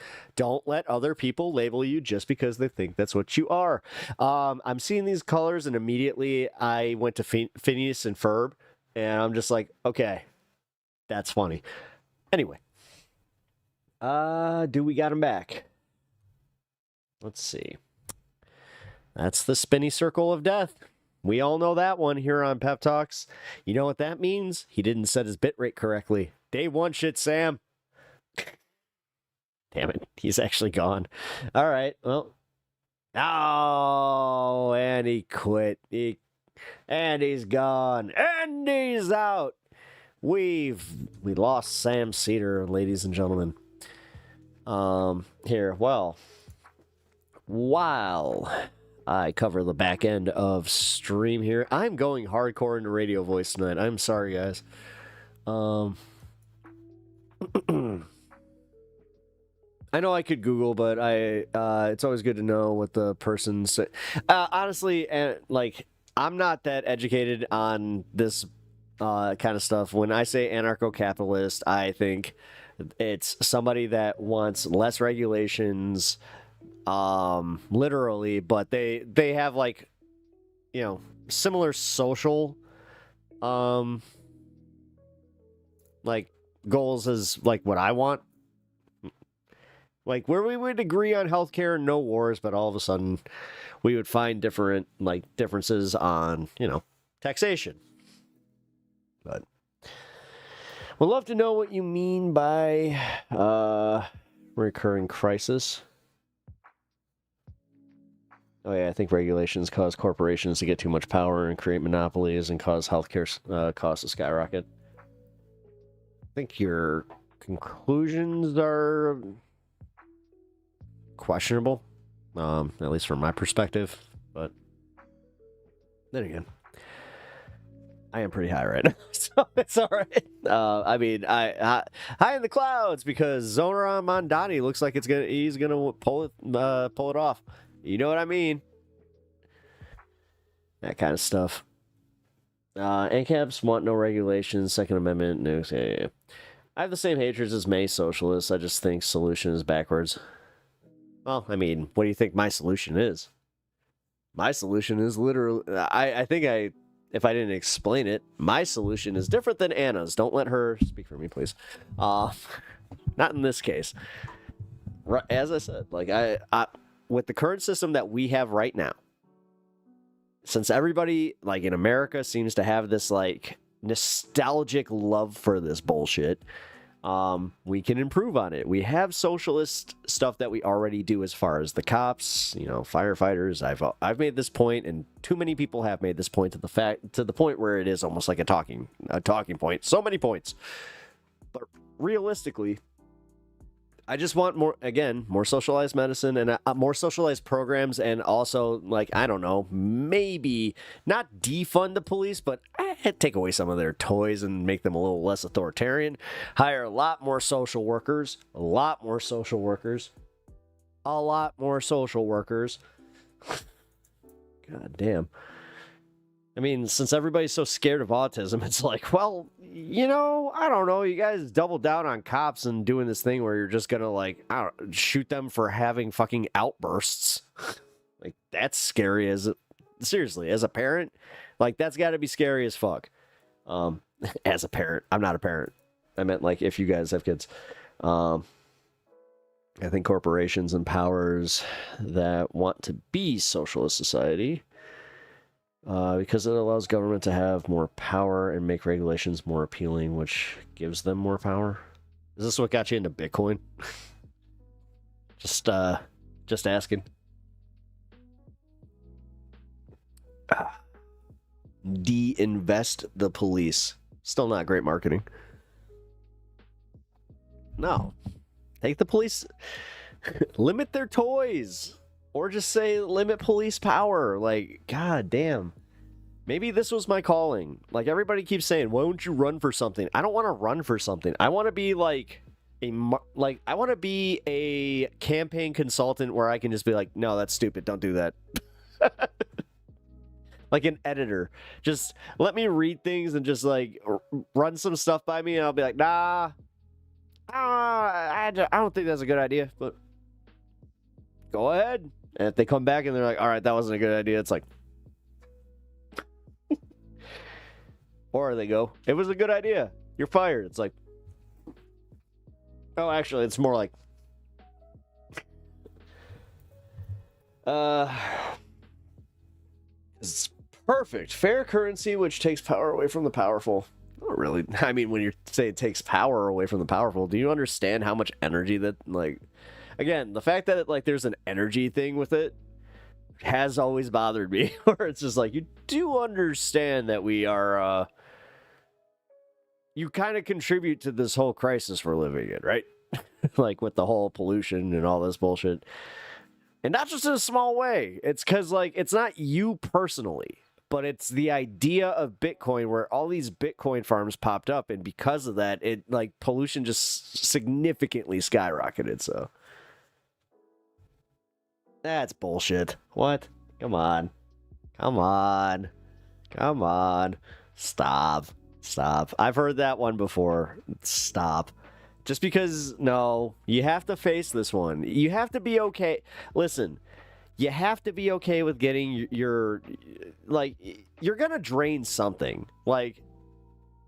let other people label you just because they think that's what you are. I'm seeing these colors and immediately I went to Phineas and Ferb and I'm just like, okay, that's funny. Anyway, do we got him back? Let's see. That's the spinny circle of death. We all know that one here on Pep Talks. You know what that means? He didn't set his bitrate correctly. Day one shit, Sam. Damn it. He's actually gone. All right. Well. Oh, and he quit. And he's gone. And he's out. We lost Sam Cedar, ladies and gentlemen. Here, well. While I cover the back end of stream here, I'm going hardcore into radio voice tonight. I'm sorry, guys. I know I could Google, but it's always good to know what the person said. Honestly, like, I'm not that educated on this kind of stuff. When I say anarcho-capitalist, I think it's somebody that wants less regulations, literally, but they have like, you know, similar social like goals as like what I want, like where we would agree on healthcare, no wars, but all of a sudden we would find different like differences on, you know, taxation. But we'd love to know what you mean by recurring crisis. Oh yeah, I think regulations cause corporations to get too much power and create monopolies and cause healthcare costs to skyrocket. I think your conclusions are questionable, at least from my perspective. But then again, I am pretty high right now, so it's all right. I mean, I high in the clouds because Zoran Mondani looks like he's gonna pull it off. You know what I mean? That kind of stuff. ANCAPs want no regulations, Second Amendment, no. Yeah. I have the same hatreds as May socialists. I just think solution is backwards. Well, I mean, what do you think my solution is? My solution is literally, I think if I didn't explain it, my solution is different than Anna's. Don't let her speak for me, please. Not in this case. As I said, like I with the current system that we have right now, since everybody like in America seems to have this like nostalgic love for this bullshit, we can improve on it. We have socialist stuff that we already do as far as the cops, you know, firefighters. I've made this point, and too many people have made this point to the point where it is almost like a talking point. So many points. But realistically, I just want more socialized medicine and more socialized programs, and also, like, I don't know, maybe not defund the police, but take away some of their toys and make them a little less authoritarian. Hire a lot more social workers, a lot more social workers. God damn. I mean, since everybody's so scared of autism, it's like, well, you know, I don't know. You guys double down on cops and doing this thing where you're just going to, like, shoot them for having fucking outbursts. Like, that's scary seriously, as a parent, like, that's got to be scary as fuck. As a parent. I'm not a parent. I meant, like, if you guys have kids. I think corporations and powers that want to be socialist society, because it allows government to have more power and make regulations more appealing, which gives them more power. Is this what got you into Bitcoin? Just asking. De-invest the police. Still not great marketing. No. Take the police. Limit their toys. Or just say limit police power. Like, god damn. Maybe this was my calling. Like, everybody keeps saying, why don't you run for something? I don't want to run for something. I want to be like I want to be a campaign consultant where I can just be like, no, that's stupid. Don't do that. Like an editor. Just let me read things and just like run some stuff by me, and I'll be like, nah, I don't think that's a good idea, but go ahead. And if they come back and they're like, all right, that wasn't a good idea, it's like, or they go, it was a good idea, you're fired. It's like, oh, actually, it's more like, it's perfect. Fair currency, which takes power away from the powerful. Not really. I mean, when you say it takes power away from the powerful, do you understand how much energy that, like, again, the fact that like there's an energy thing with it has always bothered me. Where it's just like, you do understand that we are, you kind of contribute to this whole crisis we're living in, right? Like with the whole pollution and all this bullshit. And not just in a small way. It's because, like, it's not you personally, but it's the idea of Bitcoin, where all these Bitcoin farms popped up, and because of that, it, like, pollution just significantly skyrocketed, so. That's bullshit. What? Come on. Come on. Come on. Stop. Stop. I've heard that one before. Stop. Just because, no, you have to face this one. You have to be okay. Listen, you have to be okay with getting your like, you're going to drain something, like,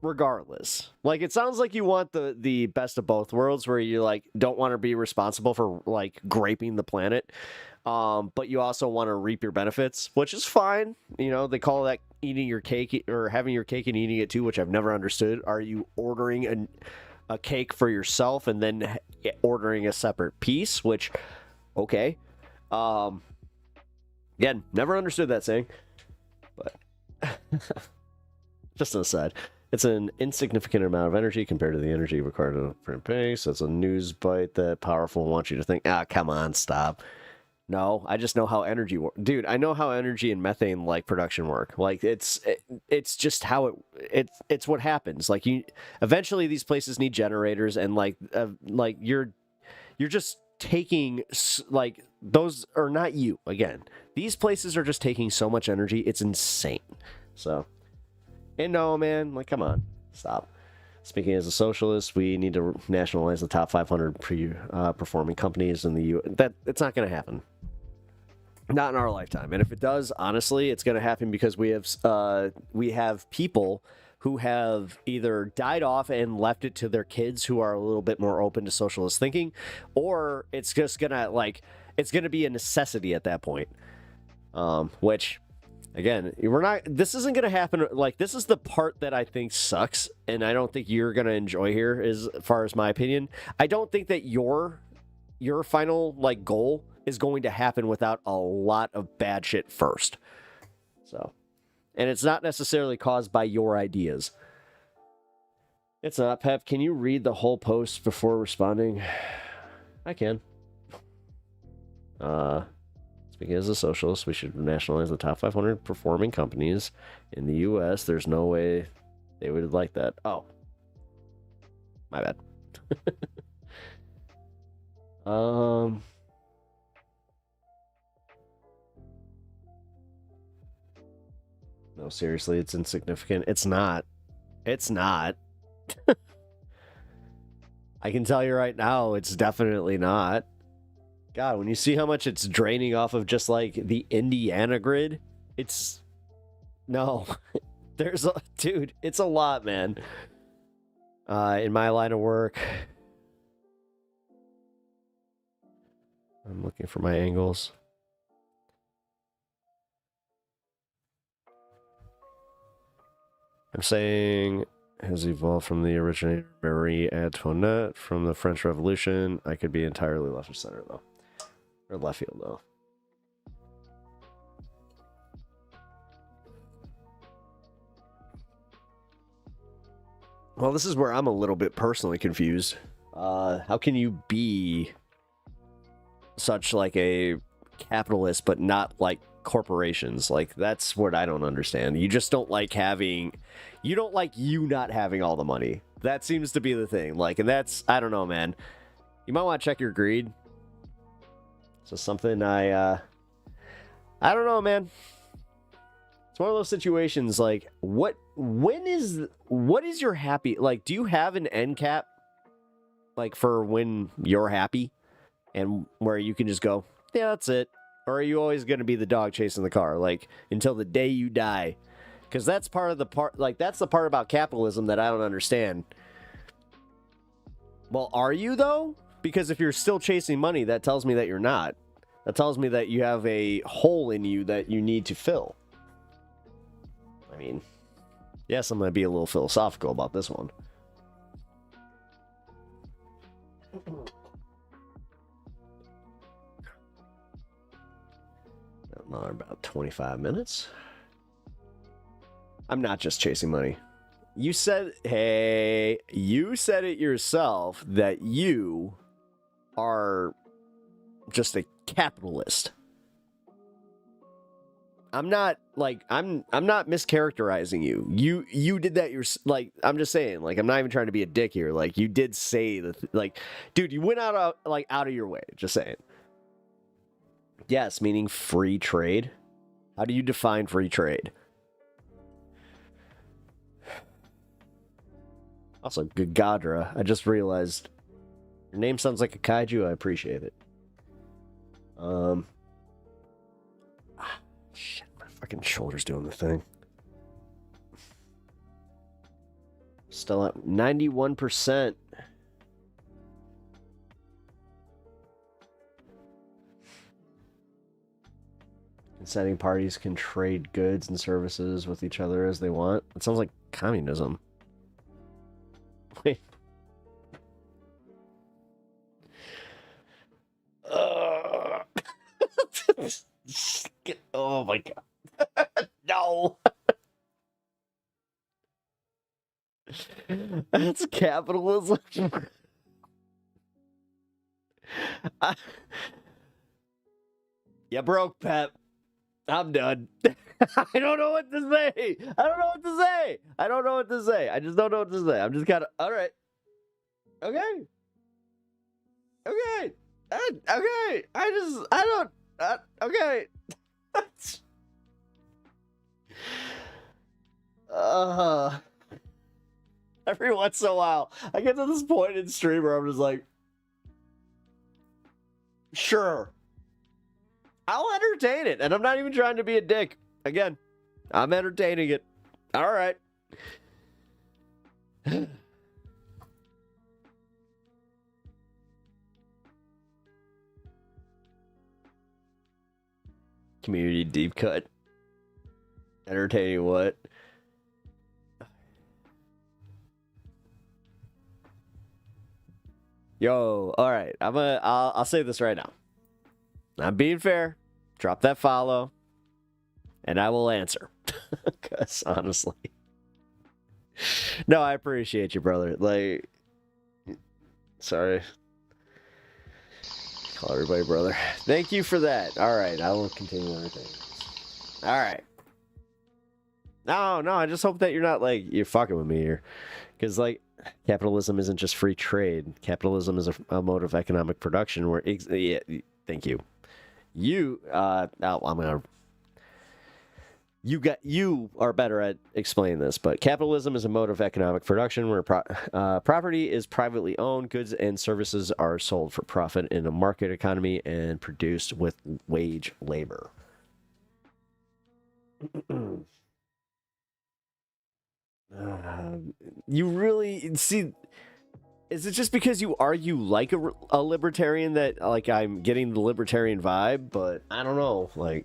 regardless. Like, it sounds like you want the best of both worlds, where you, like, don't want to be responsible for, like, graping the planet, but you also want to reap your benefits, which is fine. You know, they call that eating your cake, or having your cake and eating it too, which I've never understood. Are you ordering a cake for yourself and then ordering a separate piece, which, okay. Again, never understood that saying, but just an aside. It's an insignificant amount of energy compared to the energy required to print paste. That's a news bite that powerful wants you to think, come on, stop. No, I just know how energy works. Dude, I know how energy and methane, like, production work. Like, it's just how it's what happens. Like, eventually these places need generators, and like you're just taking, like, those are not you. Again, these places are just taking so much energy. It's insane. So, and no, man, like, come on, stop. Speaking as a socialist, we need to nationalize the top 500 performing companies in the U.S. That it's not going to happen. Not in our lifetime. And if it does, honestly, it's going to happen because we have people who have either died off and left it to their kids who are a little bit more open to socialist thinking, or it's just going to, like, it's going to be a necessity at that point. Which, again, this isn't going to happen. Like, this is the part that I think sucks, and I don't think you're going to enjoy here, as far as my opinion. I don't think that your final, like, goal is going to happen without a lot of bad shit first. So, and it's not necessarily caused by your ideas. It's not, Pep. Can you read the whole post before responding? I can. Speaking as a socialist, we should nationalize the top 500 performing companies in the U.S. There's no way they would like that. Oh. My bad. No, seriously, it's insignificant. It's not. It's not. I can tell you right now, it's definitely not. God, when you see how much it's draining off of just like the Indiana grid, it's no. There's a dude, it's a lot, man. In my line of work, I'm looking for my angles. I'm saying has evolved from the originator Marie Antoinette from the French Revolution. I could be entirely left of center though. Or left field, though. Well, this is where I'm a little bit personally confused. How can you be such like a capitalist, but not like corporations? Like, that's what I don't understand. You just don't like having... You don't like you not having all the money. That seems to be the thing. Like, and that's... I don't know, man. You might want to check your greed. So something I don't know, man. It's one of those situations like what is your happy, like, do you have an end cap like for when you're happy and where you can just go, yeah, that's it? Or are you always going to be the dog chasing the car like until the day you die? Cuz that's part of the part, like that's the part about capitalism that I don't understand. Well, are you though? Because if you're still chasing money, that tells me that you're not. That tells me that you have a hole in you that you need to fill. I mean, yes, I'm going to be a little philosophical about this one. Another about 25 minutes. I'm not just chasing money. You said, hey, you said it yourself that you are just a capitalist. I'm not like I'm not mischaracterizing you. You did that. You're like, I'm just saying, like, I'm not even trying to be a dick here. Like, you did say like, dude, you went out of your way. Just saying. Yes, meaning free trade. How do you define free trade? Also, Gagadra. I just realized your name sounds like a kaiju. I appreciate it. Shit, my fucking shoulder's doing the thing. Still at 91%. Consenting parties can trade goods and services with each other as they want. It sounds like communism. Wait. Oh my god. No. That's capitalism. You broke, Pep. I'm done. I don't know what to say. I don't know what to say. I don't know what to say. I just don't know what to say. I'm just kind of, all right. Okay. Okay. Okay. Okay. Every once in a while, I get to this point in stream where I'm just like, sure. I'll entertain it, and I'm not even trying to be a dick. Again, I'm entertaining it. All right. Community deep cut. Entertaining what? Yo, all right. I'll say this right now. I'm being fair. Drop that follow, and I will answer. Because honestly, no, I appreciate you, brother. Like, sorry. Call everybody brother. Thank you for that. All right, I will continue everything. All right. No, I just hope that you're not like you're fucking with me here, because like capitalism isn't just free trade. Capitalism is a mode of economic production where. Yeah, thank you. You I'm gonna. You are better at explaining this, but capitalism is a mode of economic production where property is privately owned, goods and services are sold for profit in a market economy and produced with wage labor. You really see? Is it just because you argue like a libertarian that like I'm getting the libertarian vibe? But I don't know, like.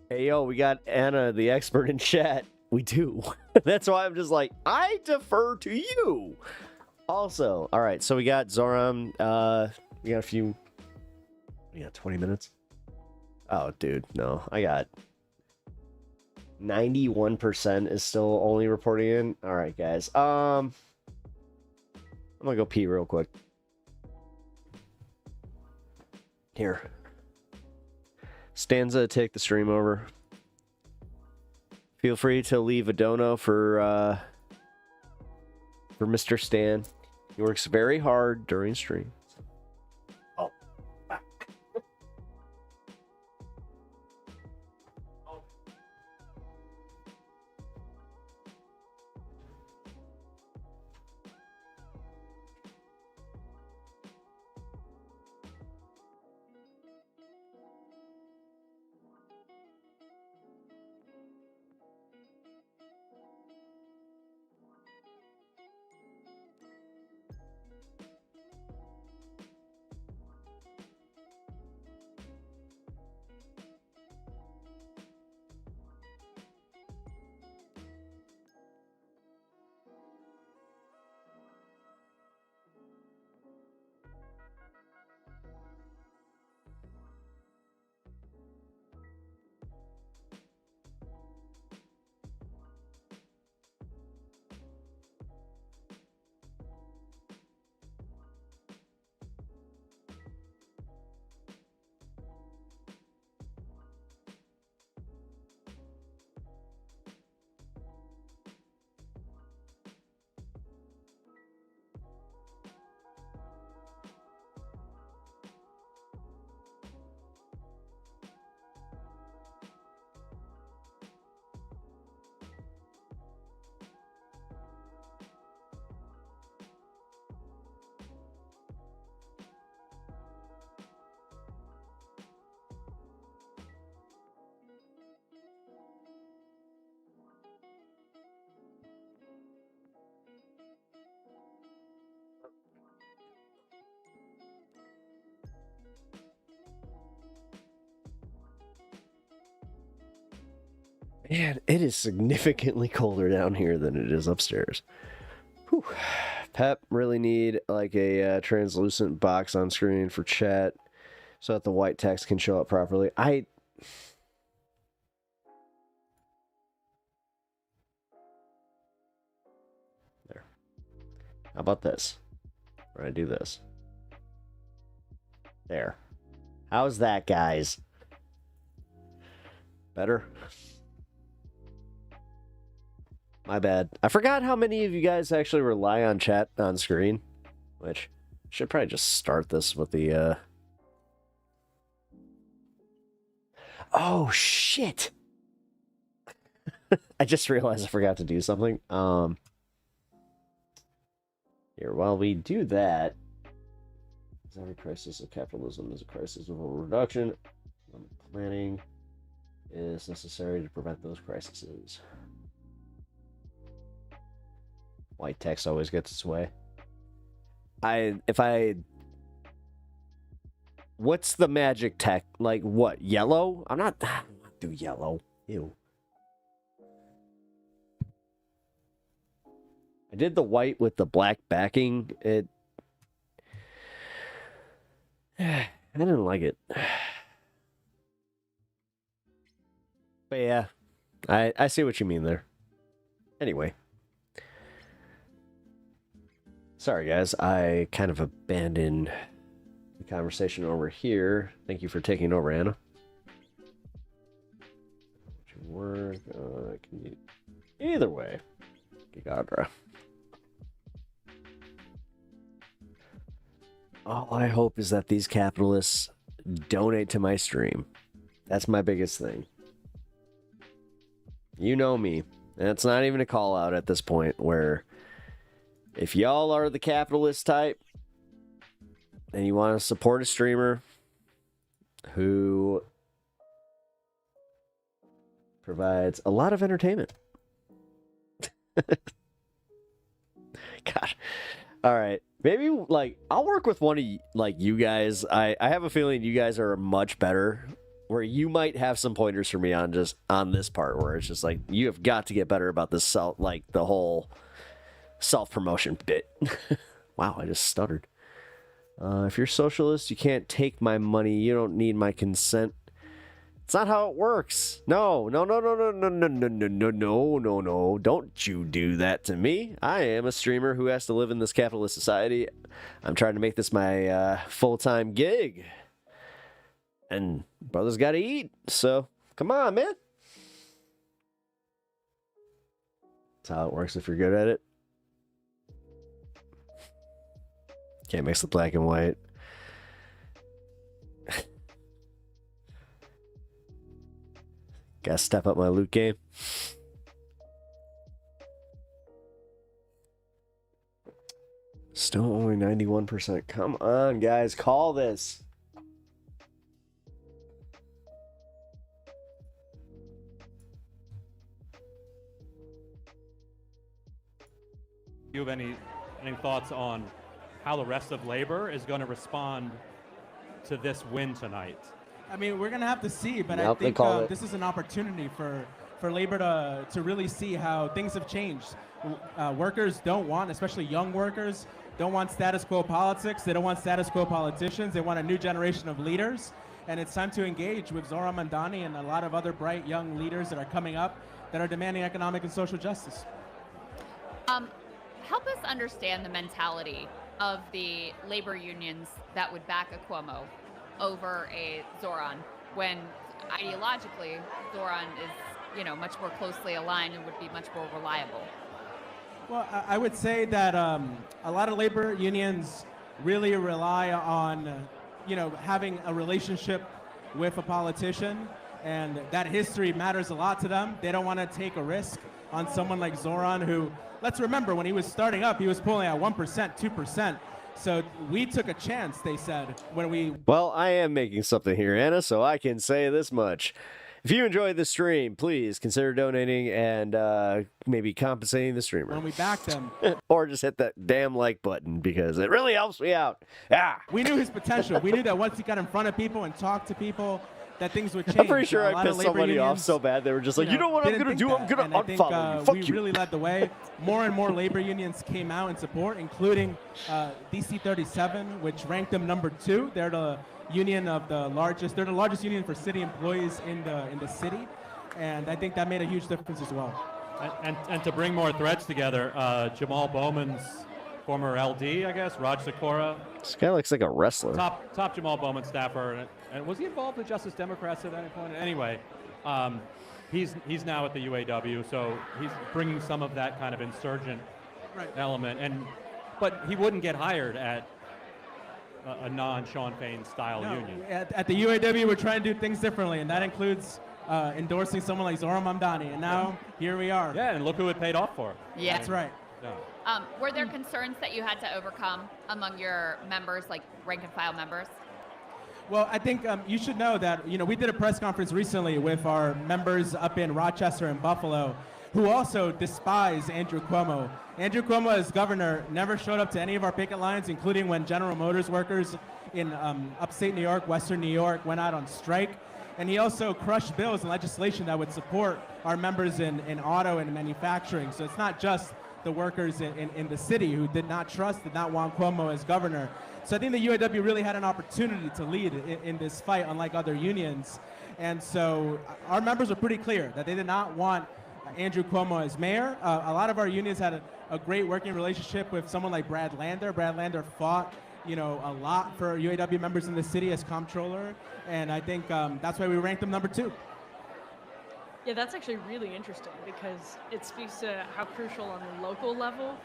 Hey, yo, we got Anna, the expert in chat. We do. That's why I'm just like, I defer to you. Also, all right, so we got Zoran. We got 20 minutes. Oh, dude, no. I got 91% is still only reporting in. All right, guys. I'm gonna go pee real quick. Here. Stanza, take the stream over. Feel free to leave a dono for Mr. Stan. He works very hard during stream. Oh. Man, it is significantly colder down here than it is upstairs. Whew. Pep, really need like a translucent box on screen for chat so that the white text can show up properly. There. How about this? We're gonna do this. There. How's that, guys? Better? My bad. I forgot how many of you guys actually rely on chat on screen, which should probably just start this with the Oh shit. I just realized I forgot to do something. Here, while we do that, every crisis of capitalism is a crisis of overreduction. Planning is necessary to prevent those crises. White text always gets its way. What's the magic tech? Like what? Yellow? I don't do yellow. Ew. I did the white with the black backing. I didn't like it. But yeah, I see what you mean there. Anyway. Sorry, guys. I kind of abandoned the conversation over here. Thank you for taking over, Anna. Work. Either way. Gigadra. All I hope is that these capitalists donate to my stream. That's my biggest thing. You know me. And it's not even a call out at this point, where if y'all are the capitalist type and you want to support a streamer who provides a lot of entertainment. God. All right. Maybe, like, I'll work with one of you guys. I have a feeling you guys are much better, where you might have some pointers for me on this part, where it's just like, you have got to get better about this the whole self-promotion bit. Wow, I just stuttered. If you're socialist, you can't take my money. You don't need my consent. It's not how it works. No. Don't you do that to me. I am a streamer who has to live in this capitalist society. I'm trying to make this my full-time gig. And brothers got to eat. So, come on, man. That's how it works if you're good at it. Can't mix the black and white. Gotta step up my loot game. Still only 91%. Come on, guys. Call this. Do you have any thoughts on how the rest of labor is going to respond to this win tonight? I mean, we're going to have to see, but I think this is an opportunity for labor to really see how things have changed. Workers don't want, especially young workers, don't want status quo politics. They don't want status quo politicians. They want a new generation of leaders. And it's time to engage with Zoran Mamdani and a lot of other bright young leaders that are coming up that are demanding economic and social justice. Help us understand the mentality of the labor unions that would back a Cuomo over a Zoran, when ideologically Zoran is, much more closely aligned and would be much more reliable. Well, I would say that a lot of labor unions really rely on, having a relationship with a politician, and that history matters a lot to them. They don't want to take a risk on someone like Zoran, who, let's remember, when he was starting up, he was pulling at 1%, 2%. So we took a chance, they said, when we... Well, I am making something here, Anna, so I can say this much. If you enjoyed the stream, please consider donating and maybe compensating the streamer. When we back them. Or just hit that damn like button, because it really helps me out. Yeah. We knew his potential. We knew that once he got in front of people and talked to people, that things would change. I'm pretty sure I pissed somebody off so bad they were just like, you know what I'm going to do? I'm going to unfollow you. Fuck you. We really led the way. More and more labor unions came out in support, including DC 37, which ranked them number 2. They're the union of the largest. They're the largest union for city employees in the city, and I think that made a huge difference as well. And to bring more threads together, Jamal Bowman's former LD, I guess, Raj Sakura. This guy looks like a wrestler. Top Jamal Bowman staffer, and was he involved with Justice Democrats at any point? Anyway, he's now at the UAW, so he's bringing some of that kind of insurgent element, but he wouldn't get hired at a non-Sean Fain style union. At the UAW, we're trying to do things differently, and that includes endorsing someone like Zoran Mamdani, and now here we are. Yeah, and look who it paid off for. Yeah. That's right. Yeah. Were there concerns that you had to overcome among your members, like rank and file members? Well, I think you should know that, we did a press conference recently with our members up in Rochester and Buffalo, who also despise Andrew Cuomo. Andrew Cuomo, as governor, never showed up to any of our picket lines, including when General Motors workers in upstate New York, Western New York, went out on strike. And he also crushed bills and legislation that would support our members in auto and manufacturing. So it's not just the workers in the city who did not want Cuomo as governor. So I think the UAW really had an opportunity to lead in this fight, unlike other unions. And so our members are pretty clear that they did not want Andrew Cuomo as mayor. A lot of our unions had a great working relationship with someone like Brad Lander. Brad Lander fought, a lot for UAW members in the city as comptroller, and I think that's why we ranked him number 2. Yeah, that's actually really interesting because it speaks to how crucial on the local level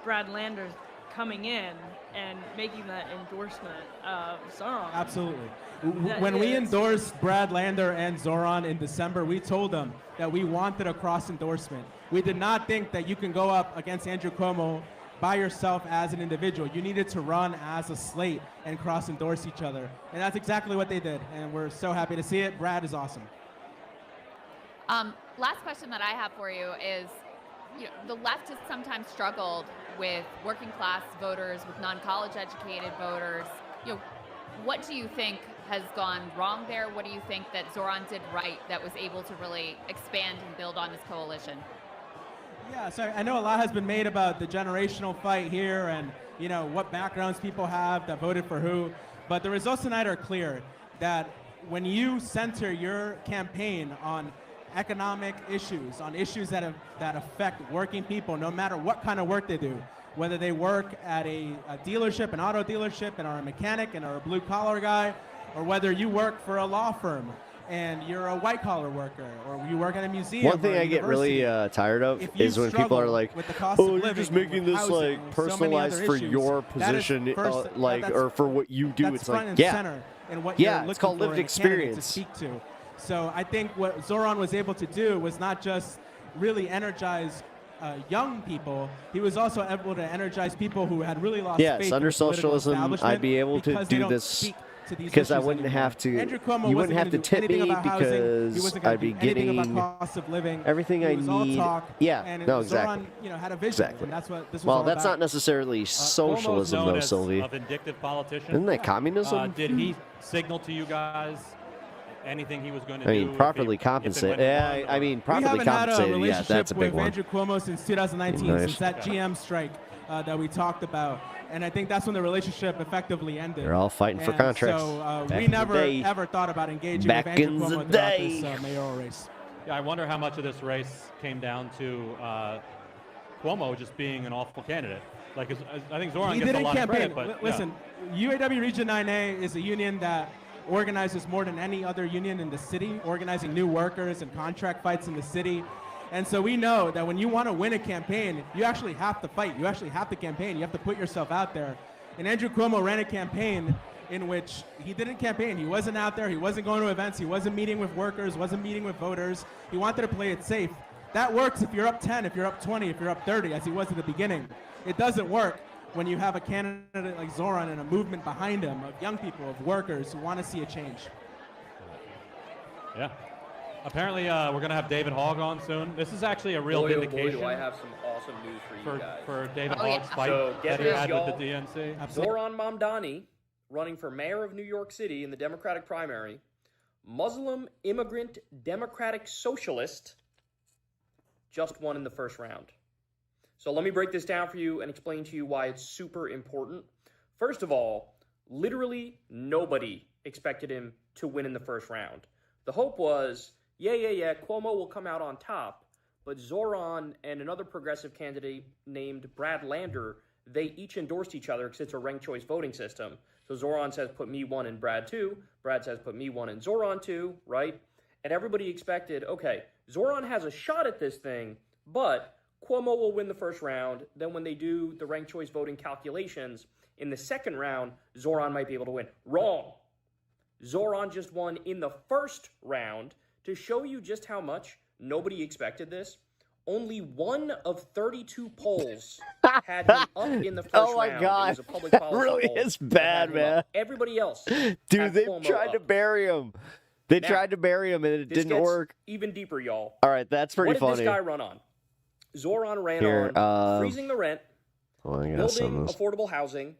Brad Lander's coming in and making that endorsement of Zoran. Absolutely. When we endorsed Brad Lander and Zoran in December, we told them that we wanted a cross endorsement. We did not think that you can go up against Andrew Cuomo by yourself as an individual. You needed to run as a slate and cross endorse each other. And that's exactly what they did. And we're so happy to see it. Brad is awesome. Last question that I have for you is, the left has sometimes struggled with working class voters, with non-college educated voters. What do you think has gone wrong there? What do you think that Zoran did right that was able to really expand and build on this coalition? Yeah, so I know a lot has been made about the generational fight here and, what backgrounds people have that voted for who. But the results tonight are clear that when you center your campaign on economic issues, on issues that affect working people, no matter what kind of work they do, whether they work at a dealership, an auto dealership, and are a mechanic and are a blue-collar guy, or whether you work for a law firm and you're a white-collar worker, or you work at a museum. One thing I get really tired of is when people are like, "Oh, you're just making this like personalized for your position, or for what you do." It's like, it's called lived experience. So I think what Zoran was able to do was not just really energize young people, he was also able to energize people who had really lost faith under in the political socialism, I'd be able to do this because I wouldn't have to. You wouldn't have to tip me because I'd be getting everything I need. No, exactly. Zoran, had a vision, exactly. And that's what this was well, all that's about. not necessarily socialism, though, Sylvie. A vindictive politician. Isn't that communism? Did he signal to you guys anything he was going to do? I mean, properly compensate. Yeah, I mean, properly compensated. Yeah, that's a big one. We haven't had a relationship with Andrew Cuomo since 2019, since that GM strike that we talked about. And I think that's when the relationship effectively ended. They're all fighting for contracts. So we never ever thought about engaging with Andrew Cuomo throughout this mayoral race. Yeah, I wonder how much of this race came down to Cuomo just being an awful candidate. Like, I think Zoran gets a lot of credit, but listen, UAW Region 9A is a union that organizes more than any other union in the city, organizing new workers and contract fights in the city. And so we know that when you want to win a campaign, you actually have to fight. You actually have to campaign. You have to put yourself out there. And Andrew Cuomo ran a campaign in which he didn't campaign. He wasn't out there. He wasn't going to events. He wasn't meeting with workers, wasn't meeting with voters. He wanted to play it safe. That works if you're up 10, if you're up 20, if you're up 30, as he was at the beginning. It doesn't work when you have a candidate like Zoran and a movement behind him of young people, of workers who want to see a change. Yeah. Apparently, we're going to have David Hogg on soon. This is actually a real vindication. Oh boy, do I have some awesome news for you guys. For David Hogg's fight that he had with the DNC. Zoran Mamdani, running for mayor of New York City in the Democratic primary, Muslim immigrant Democratic Socialist, just won in the first round. So let me break this down for you and explain to you why it's super important. First of all, literally nobody expected him to win in the first round. The hope was, Cuomo will come out on top, but Zoran and another progressive candidate named Brad Lander, they each endorsed each other because it's a ranked choice voting system. So Zoran says, put me 1 and Brad 2. Brad says, put me 1 and Zoran 2, right? And everybody expected, okay, Zoran has a shot at this thing, but Cuomo will win the first round. Then when they do the ranked choice voting calculations, in the second round, Zoran might be able to win. Wrong. Zoran just won in the first round. To show you just how much nobody expected this, only 1 of 32 polls had him up in the first round. Oh my God, it was a public policy really poll is bad, man. Everybody else, dude, they tried to bury him. They tried to bury him, and it didn't work. Even deeper, y'all. All right, that's pretty funny. What did this guy run on? Zoran ran on freezing the rent, building affordable housing,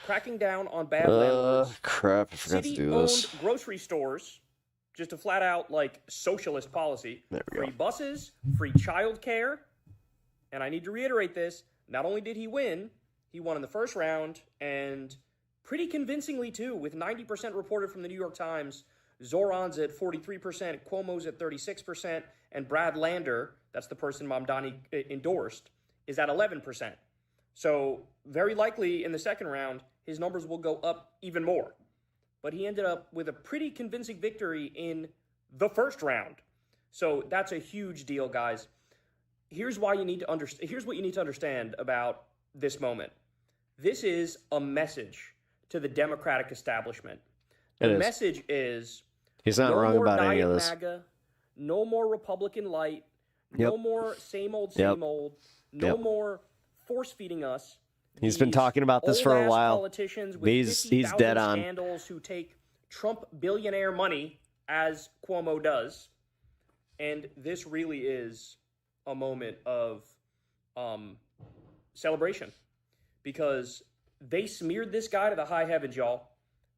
cracking down on bad landlords. Crap, I forgot to do this. City-owned grocery stores. Just a flat-out, socialist policy. Free buses, free childcare. And I need to reiterate this. Not only did he win, he won in the first round, and pretty convincingly, too, with 90% reported from the New York Times. Zoran's at 43%, Cuomo's at 36%, and Brad Lander, that's the person Mamdani endorsed, is at 11%. So very likely in the second round, his numbers will go up even more. But he ended up with a pretty convincing victory in the first round. So that's a huge deal, guys. Here's why you need to understand. Here's what you need to understand about this moment. This is a message to the Democratic establishment. The message is he's not wrong about any of this. MAGA, no more Republican light, no more same old, no more force feeding us. He's been talking about this for a while. Politicians with He's dead on. Scandals who take Trump billionaire money, as Cuomo does, and this really is a moment of celebration, because they smeared this guy to the high heavens, y'all.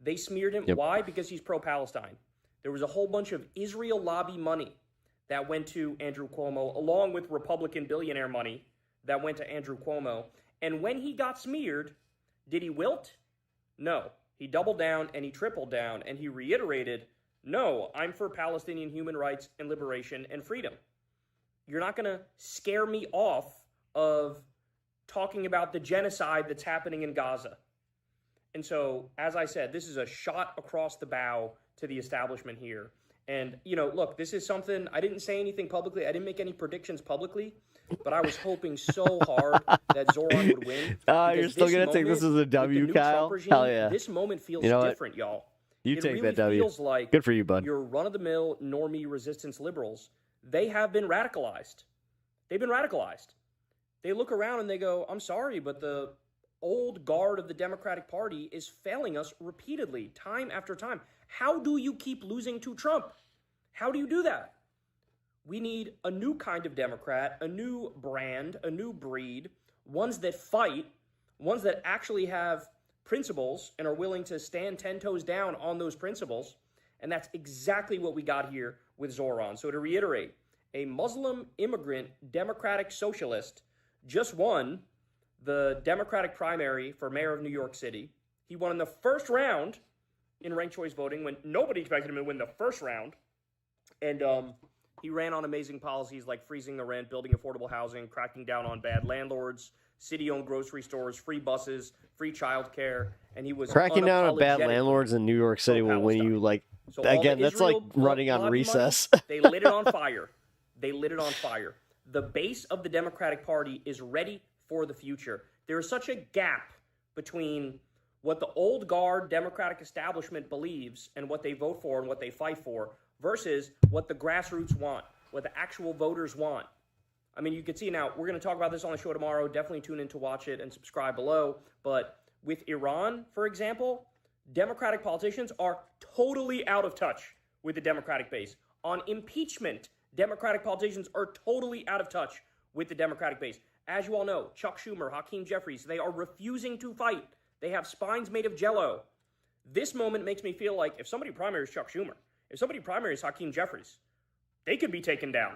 They smeared him. Why? Because he's pro-Palestine. There was a whole bunch of Israel lobby money that went to Andrew Cuomo, along with Republican billionaire money that went to Andrew Cuomo. And when he got smeared, did he wilt? No. He doubled down and he tripled down and he reiterated, no, I'm for Palestinian human rights and liberation and freedom. You're not going to scare me off of talking about the genocide that's happening in Gaza. And so, as I said, this is a shot across the bow to the establishment here. And, you know, look, this is something, I didn't say anything publicly. I didn't make any predictions publicly, but I was hoping so hard that Zoran would win. You're still going to take this as a W, Kyle? Regime, Hell yeah. This moment feels different, y'all. You take that W. It really feels like good for you, bud. Your run-of-the-mill normie resistance liberals, they have been radicalized. They've been radicalized. They look around and they go, I'm sorry, but the old guard of the Democratic Party is failing us repeatedly, time after time. How do you keep losing to Trump? How do you do that? We need a new kind of Democrat, a new brand, a new breed, ones that fight, ones that actually have principles and are willing to stand 10 toes down on those principles. And that's exactly what we got here with Zoran. So to reiterate, a Muslim immigrant Democratic socialist just won the Democratic primary for mayor of New York City. He won in the first round in ranked choice voting when nobody expected him to win the first round. And he ran on amazing policies like freezing the rent, building affordable housing, cracking down on bad landlords, city-owned grocery stores, free buses, free childcare, and he was cracking down on bad landlords in New York City will win you, like, so again, that's like running on recess. Money, they lit it on fire. They lit it on fire. The base of the Democratic Party is ready for the future. There is such a gap between what the old guard Democratic establishment believes and what they vote for and what they fight for versus what the grassroots want, what the actual voters want. I mean, you can see now, we're going to talk about this on the show tomorrow. Definitely tune in to watch it and subscribe below. But with Iran, for example, Democratic politicians are totally out of touch with the Democratic base. On impeachment, Democratic politicians are totally out of touch with the Democratic base. As you all know, Chuck Schumer, Hakeem Jeffries, they are refusing to fight. They have spines made of jello. This moment makes me feel like if somebody primaries Chuck Schumer, if somebody primaries Hakeem Jeffries, they could be taken down.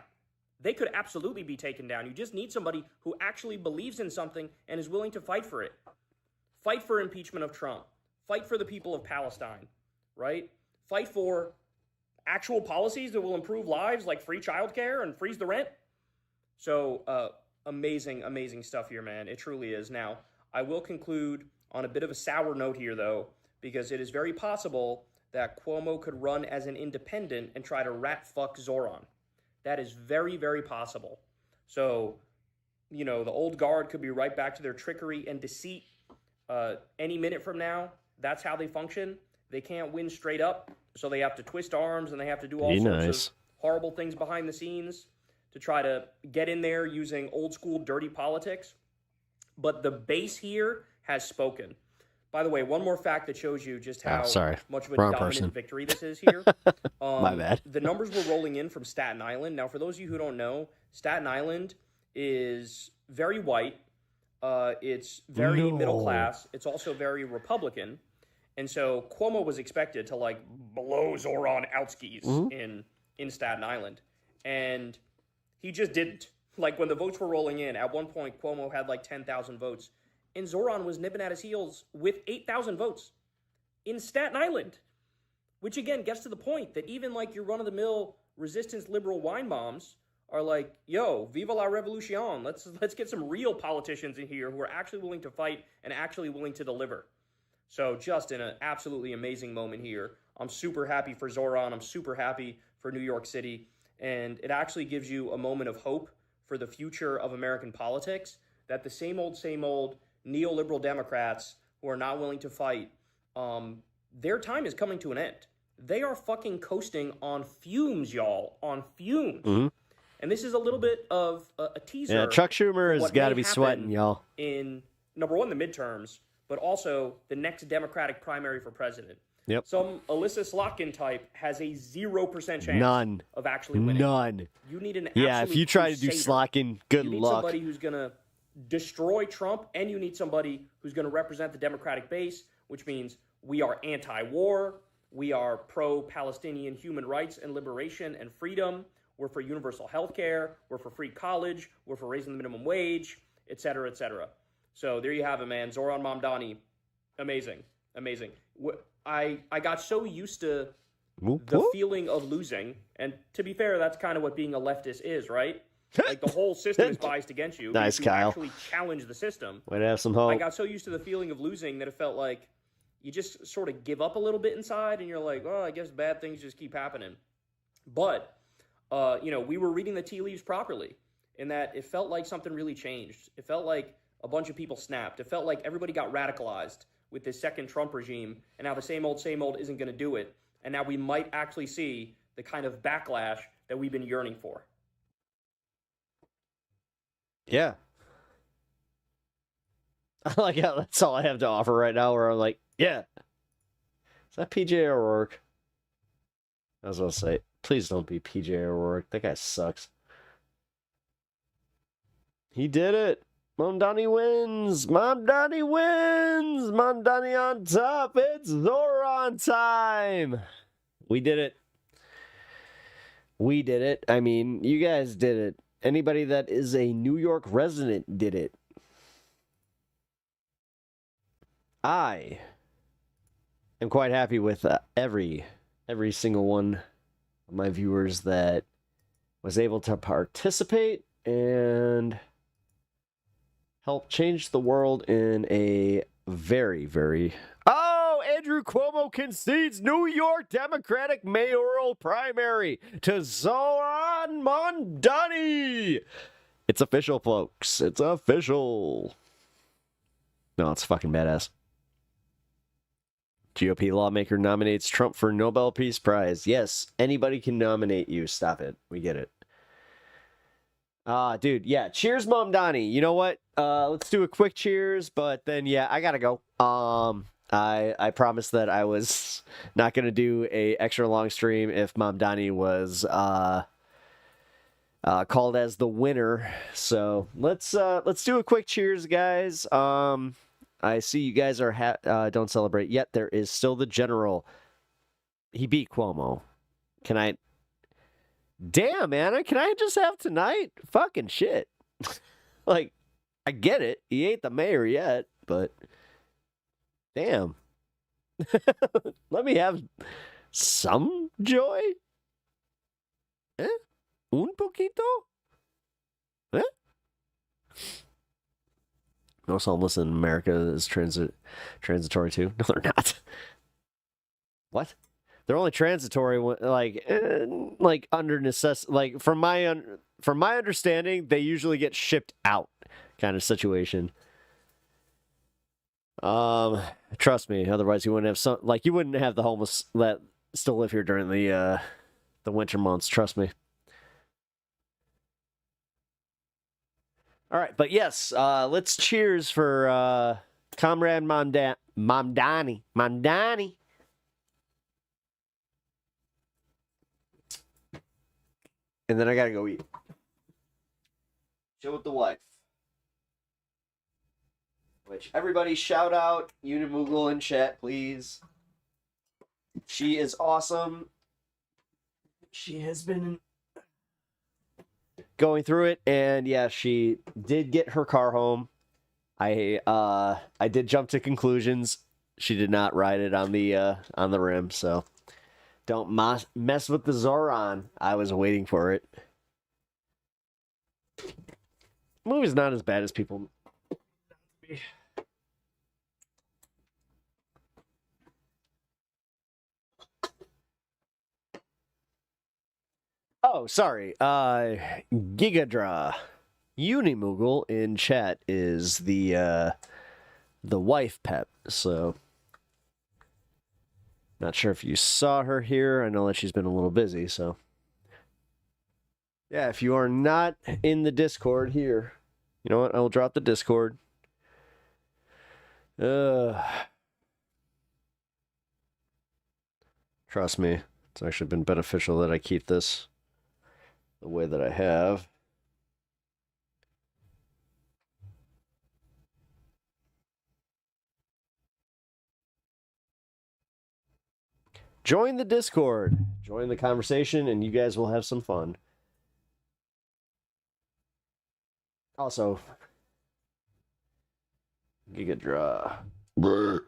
They could absolutely be taken down. You just need somebody who actually believes in something and is willing to fight for it. Fight for impeachment of Trump. Fight for the people of Palestine, right? Fight for actual policies that will improve lives like free childcare and freeze the rent. So amazing, amazing stuff here, man. It truly is. Now, I will conclude on a bit of a sour note here, though, because it is very possible that Cuomo could run as an independent and try to rat fuck Zoran. That is very, very possible. So, you know, the old guard could be right back to their trickery and deceit any minute from now. That's how they function. They can't win straight up, so they have to twist arms and they have to do all sorts of horrible things behind the scenes to try to get in there using old school dirty politics. But the base here has spoken. By the way, one more fact that shows you just how much of a dominant victory this is here. My bad. The numbers were rolling in from Staten Island. Now, for those of you who don't know, Staten Island is very white. It's very middle class. It's also very Republican. And so Cuomo was expected to, like, blow Zoran out skis in Staten Island. And he just didn't. Like, when the votes were rolling in, at one point, Cuomo had, like, 10,000 votes. And Zoran was nipping at his heels with 8,000 votes in Staten Island, which again gets to the point that even like your run-of-the-mill resistance liberal wine bombs are like, yo, viva la revolution. Let's get some real politicians in here who are actually willing to fight and actually willing to deliver. So just in an absolutely amazing moment here. I'm super happy for Zoran. I'm super happy for New York City. And it actually gives you a moment of hope for the future of American politics, that the same old neoliberal Democrats who are not willing to fight, their time is coming to an end. They are fucking coasting on fumes, y'all, on fumes. Mm-hmm. And this is a little bit of a teaser. Yeah, Chuck Schumer has got to be sweating, y'all. In, number one, the midterms, but also the next Democratic primary for president. Yep. Some Alyssa Slotkin type has a 0% chance None. of actually winning. None. You need an Yeah, if absolute you try to do crusader. Slotkin, good You need luck. somebody who's going to destroy Trump, and you need somebody who's going to represent the Democratic base, which means we are anti-war, we are pro-Palestinian human rights and liberation and freedom, we're for universal health care, we're for free college, we're for raising the minimum wage, et cetera, et cetera. So there you have it, man. Zoran Mamdani, amazing, amazing. I got so used to the feeling of losing, and to be fair, that's kind of what being a leftist is, right? Like the whole system is biased against you. Nice, you Kyle. actually challenge the system. Way to have some hope. I got so used to the feeling of losing that it felt like you just sort of give up a little bit inside, and you're like, oh, I guess bad things just keep happening. But, we were reading the tea leaves properly in that it felt like something really changed. It felt like a bunch of people snapped. It felt like everybody got radicalized with this second Trump regime, and now the same old isn't going to do it. And now we might actually see the kind of backlash that we've been yearning for. Yeah. I like how that's all I have to offer right now, where I'm like, yeah. Is that PJ O'Rourke? I was going to say, please don't be PJ O'Rourke. That guy sucks. He did it. Mamdani wins. Mamdani wins. Mamdani on top. It's Zoran time. We did it. We did it. I mean, you guys did it. Anybody that is a New York resident did it. I am quite happy with every single one of my viewers that was able to participate and help change the world in a very, very... Oh, Andrew Cuomo concedes New York Democratic mayoral primary to Zoran Mamdani. It's official, folks. It's official. No, it's fucking badass. GOP lawmaker nominates Trump for Nobel Peace Prize. Yes, anybody can nominate you. Stop it. We get it. Dude, yeah. Cheers, Mamdani. You know what? Let's do a quick cheers, but then, yeah, I gotta go. I promised that I was not gonna do a extra long stream if Mamdani was called as the winner. So let's do a quick cheers, guys. I see you guys are don't celebrate yet. There is still the general. He beat Cuomo. Can I? Damn, man. Can I just have tonight? Fucking shit. Like, I get it. He ain't the mayor yet, but damn. Let me have some joy. Un poquito? Most homeless in America is transitory too. No, they're not. What? They're only transitory, like under necessity. Like from my understanding, they usually get shipped out, kind of situation. Trust me. Otherwise, you wouldn't have you wouldn't have the homeless that still live here during the winter months. Trust me. All right, but yes, let's cheers for Comrade Mamdani. And then I gotta go eat. Chill with the wife. Which, everybody shout out Unimoogle in chat, please. She is awesome. She has been going through it, and yeah, she did get her car home. I did jump to conclusions. She did not ride it on the rim, so don't mess with the Zoran. I was waiting for it. movie's not as bad as people. Oh, sorry. Gigadra. Unimoogle in chat is the wife pet, so not sure if you saw her here. I know that she's been a little busy, so yeah, if you are not in the Discord here, you know what? I will drop the Discord. Trust me, it's actually been beneficial that I keep this the way that I have. Join the Discord. Join the conversation, and you guys will have some fun. Also, Gigadra. I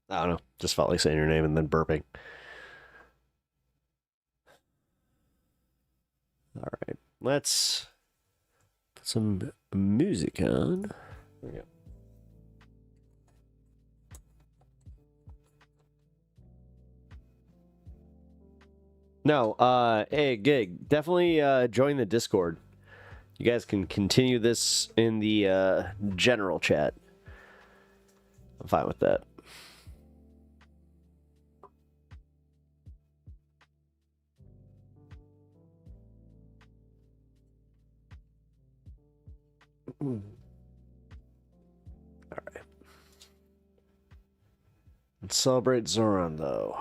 don't know. Just felt like saying your name and then burping. All right. Let's put some music on. There we go. No, hey, Gig, definitely join the Discord. You guys can continue this in the general chat. I'm fine with that. All right. Let's celebrate Zoran, though.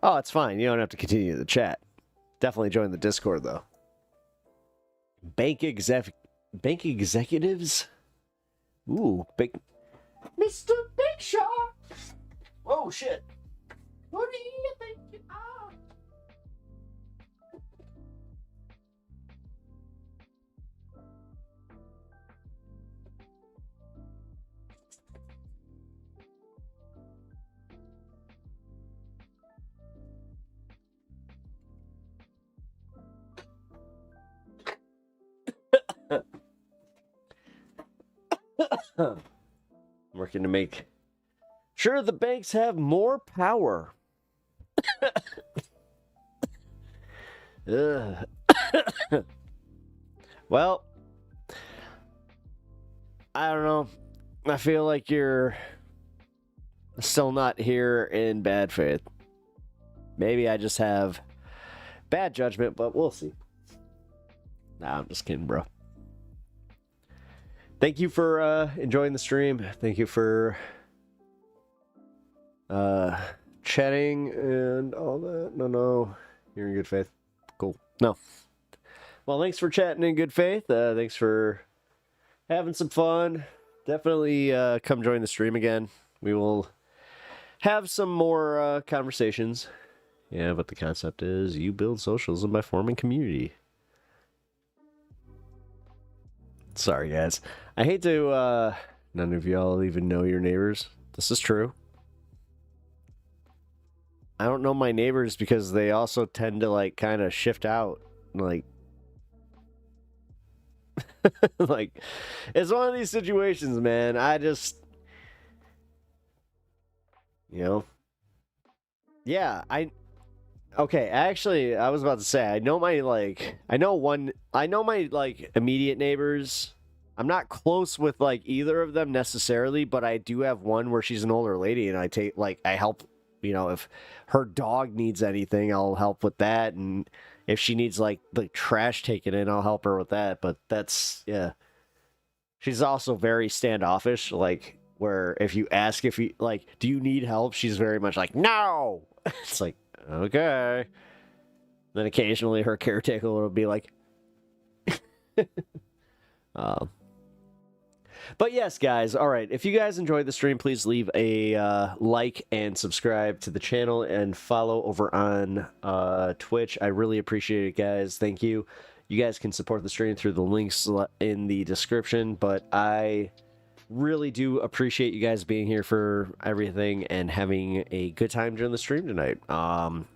Oh, it's fine. You don't have to continue the chat. Definitely join the Discord, though. Bank executives? Ooh, Mr. Big Shot! Oh, shit. What do you think you are? Working to make sure the banks have more power. Well, I don't know. I feel like you're still not here in bad faith. Maybe I just have bad judgment, but we'll see. Nah, I'm just kidding, bro. Thank you for enjoying the stream. Thank you for chatting and all that. No. You're in good faith. Cool. No. Well, thanks for chatting in good faith. Thanks for having some fun. Definitely come join the stream again. We will have some more conversations. Yeah, but the concept is you build socialism by forming community. Sorry, guys. I hate to, none of y'all even know your neighbors. This is true. I don't know my neighbors because they also tend to, like, kind of shift out. Like, like, it's one of these situations, man. I just, you know. Yeah, okay, actually, I was about to say, I know my immediate neighbors. I'm not close with, like, either of them necessarily, but I do have one where she's an older lady, and I help, you know, if her dog needs anything, I'll help with that, and if she needs, like, the trash taken in, I'll help her with that, but that's, yeah. She's also very standoffish, like, where if you ask if you, like, do you need help, she's very much like, no! It's like, okay. Then occasionally her caretaker will be like, but yes, guys. All right. If you guys enjoyed the stream, please leave a like and subscribe to the channel and follow over on Twitch. I really appreciate it, guys. Thank you. You guys can support the stream through the links in the description, but I really do appreciate you guys being here for everything and having a good time during the stream tonight.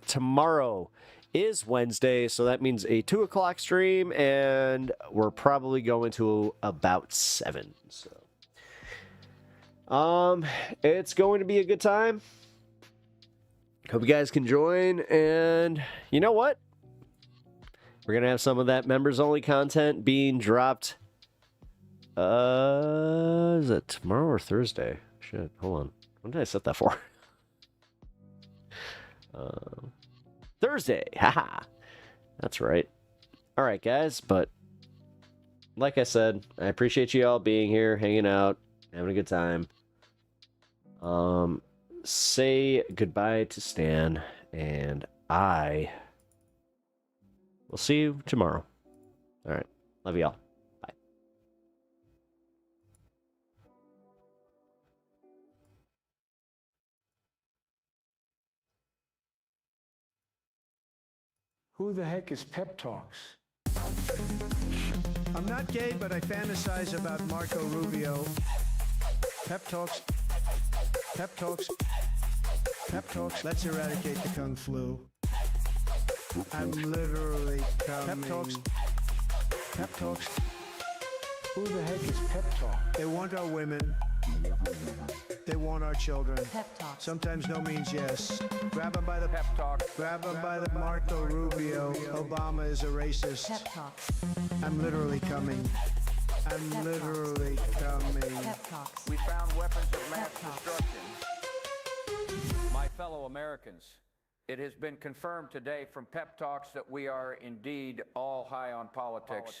Tomorrow is Wednesday, so that means a 2 o'clock stream, and we're probably going to about 7. So, it's going to be a good time. Hope you guys can join, and you know what? We're gonna have some of that members-only content being dropped. Is it tomorrow or Thursday? Shit, hold on. When did I set that for? Thursday. Haha. That's right. All right, guys. But like I said, I appreciate you all being here, hanging out, having a good time. Say goodbye to Stan, and I will see you tomorrow. All right. Love y'all. Bye. Who the heck is Pep Talks? I'm not gay, but I fantasize about Marco Rubio. Pep Talks. Pep Talks. Pep Talks. Let's eradicate the Kung Flu. I'm literally coming. Pep Talks. Pep Talks. Who the heck is Pep Talk? They want our women. They want our children. Pep Talk. Sometimes no means yes. Grab them by the pep talk. Grab them by the Marco Rubio. Obama is a racist. Pep Talks. I'm literally coming. I'm Pep literally coming. Pep Talks. We found weapons of mass destruction. My fellow Americans, it has been confirmed today from Pep Talks that we are indeed all high on politics.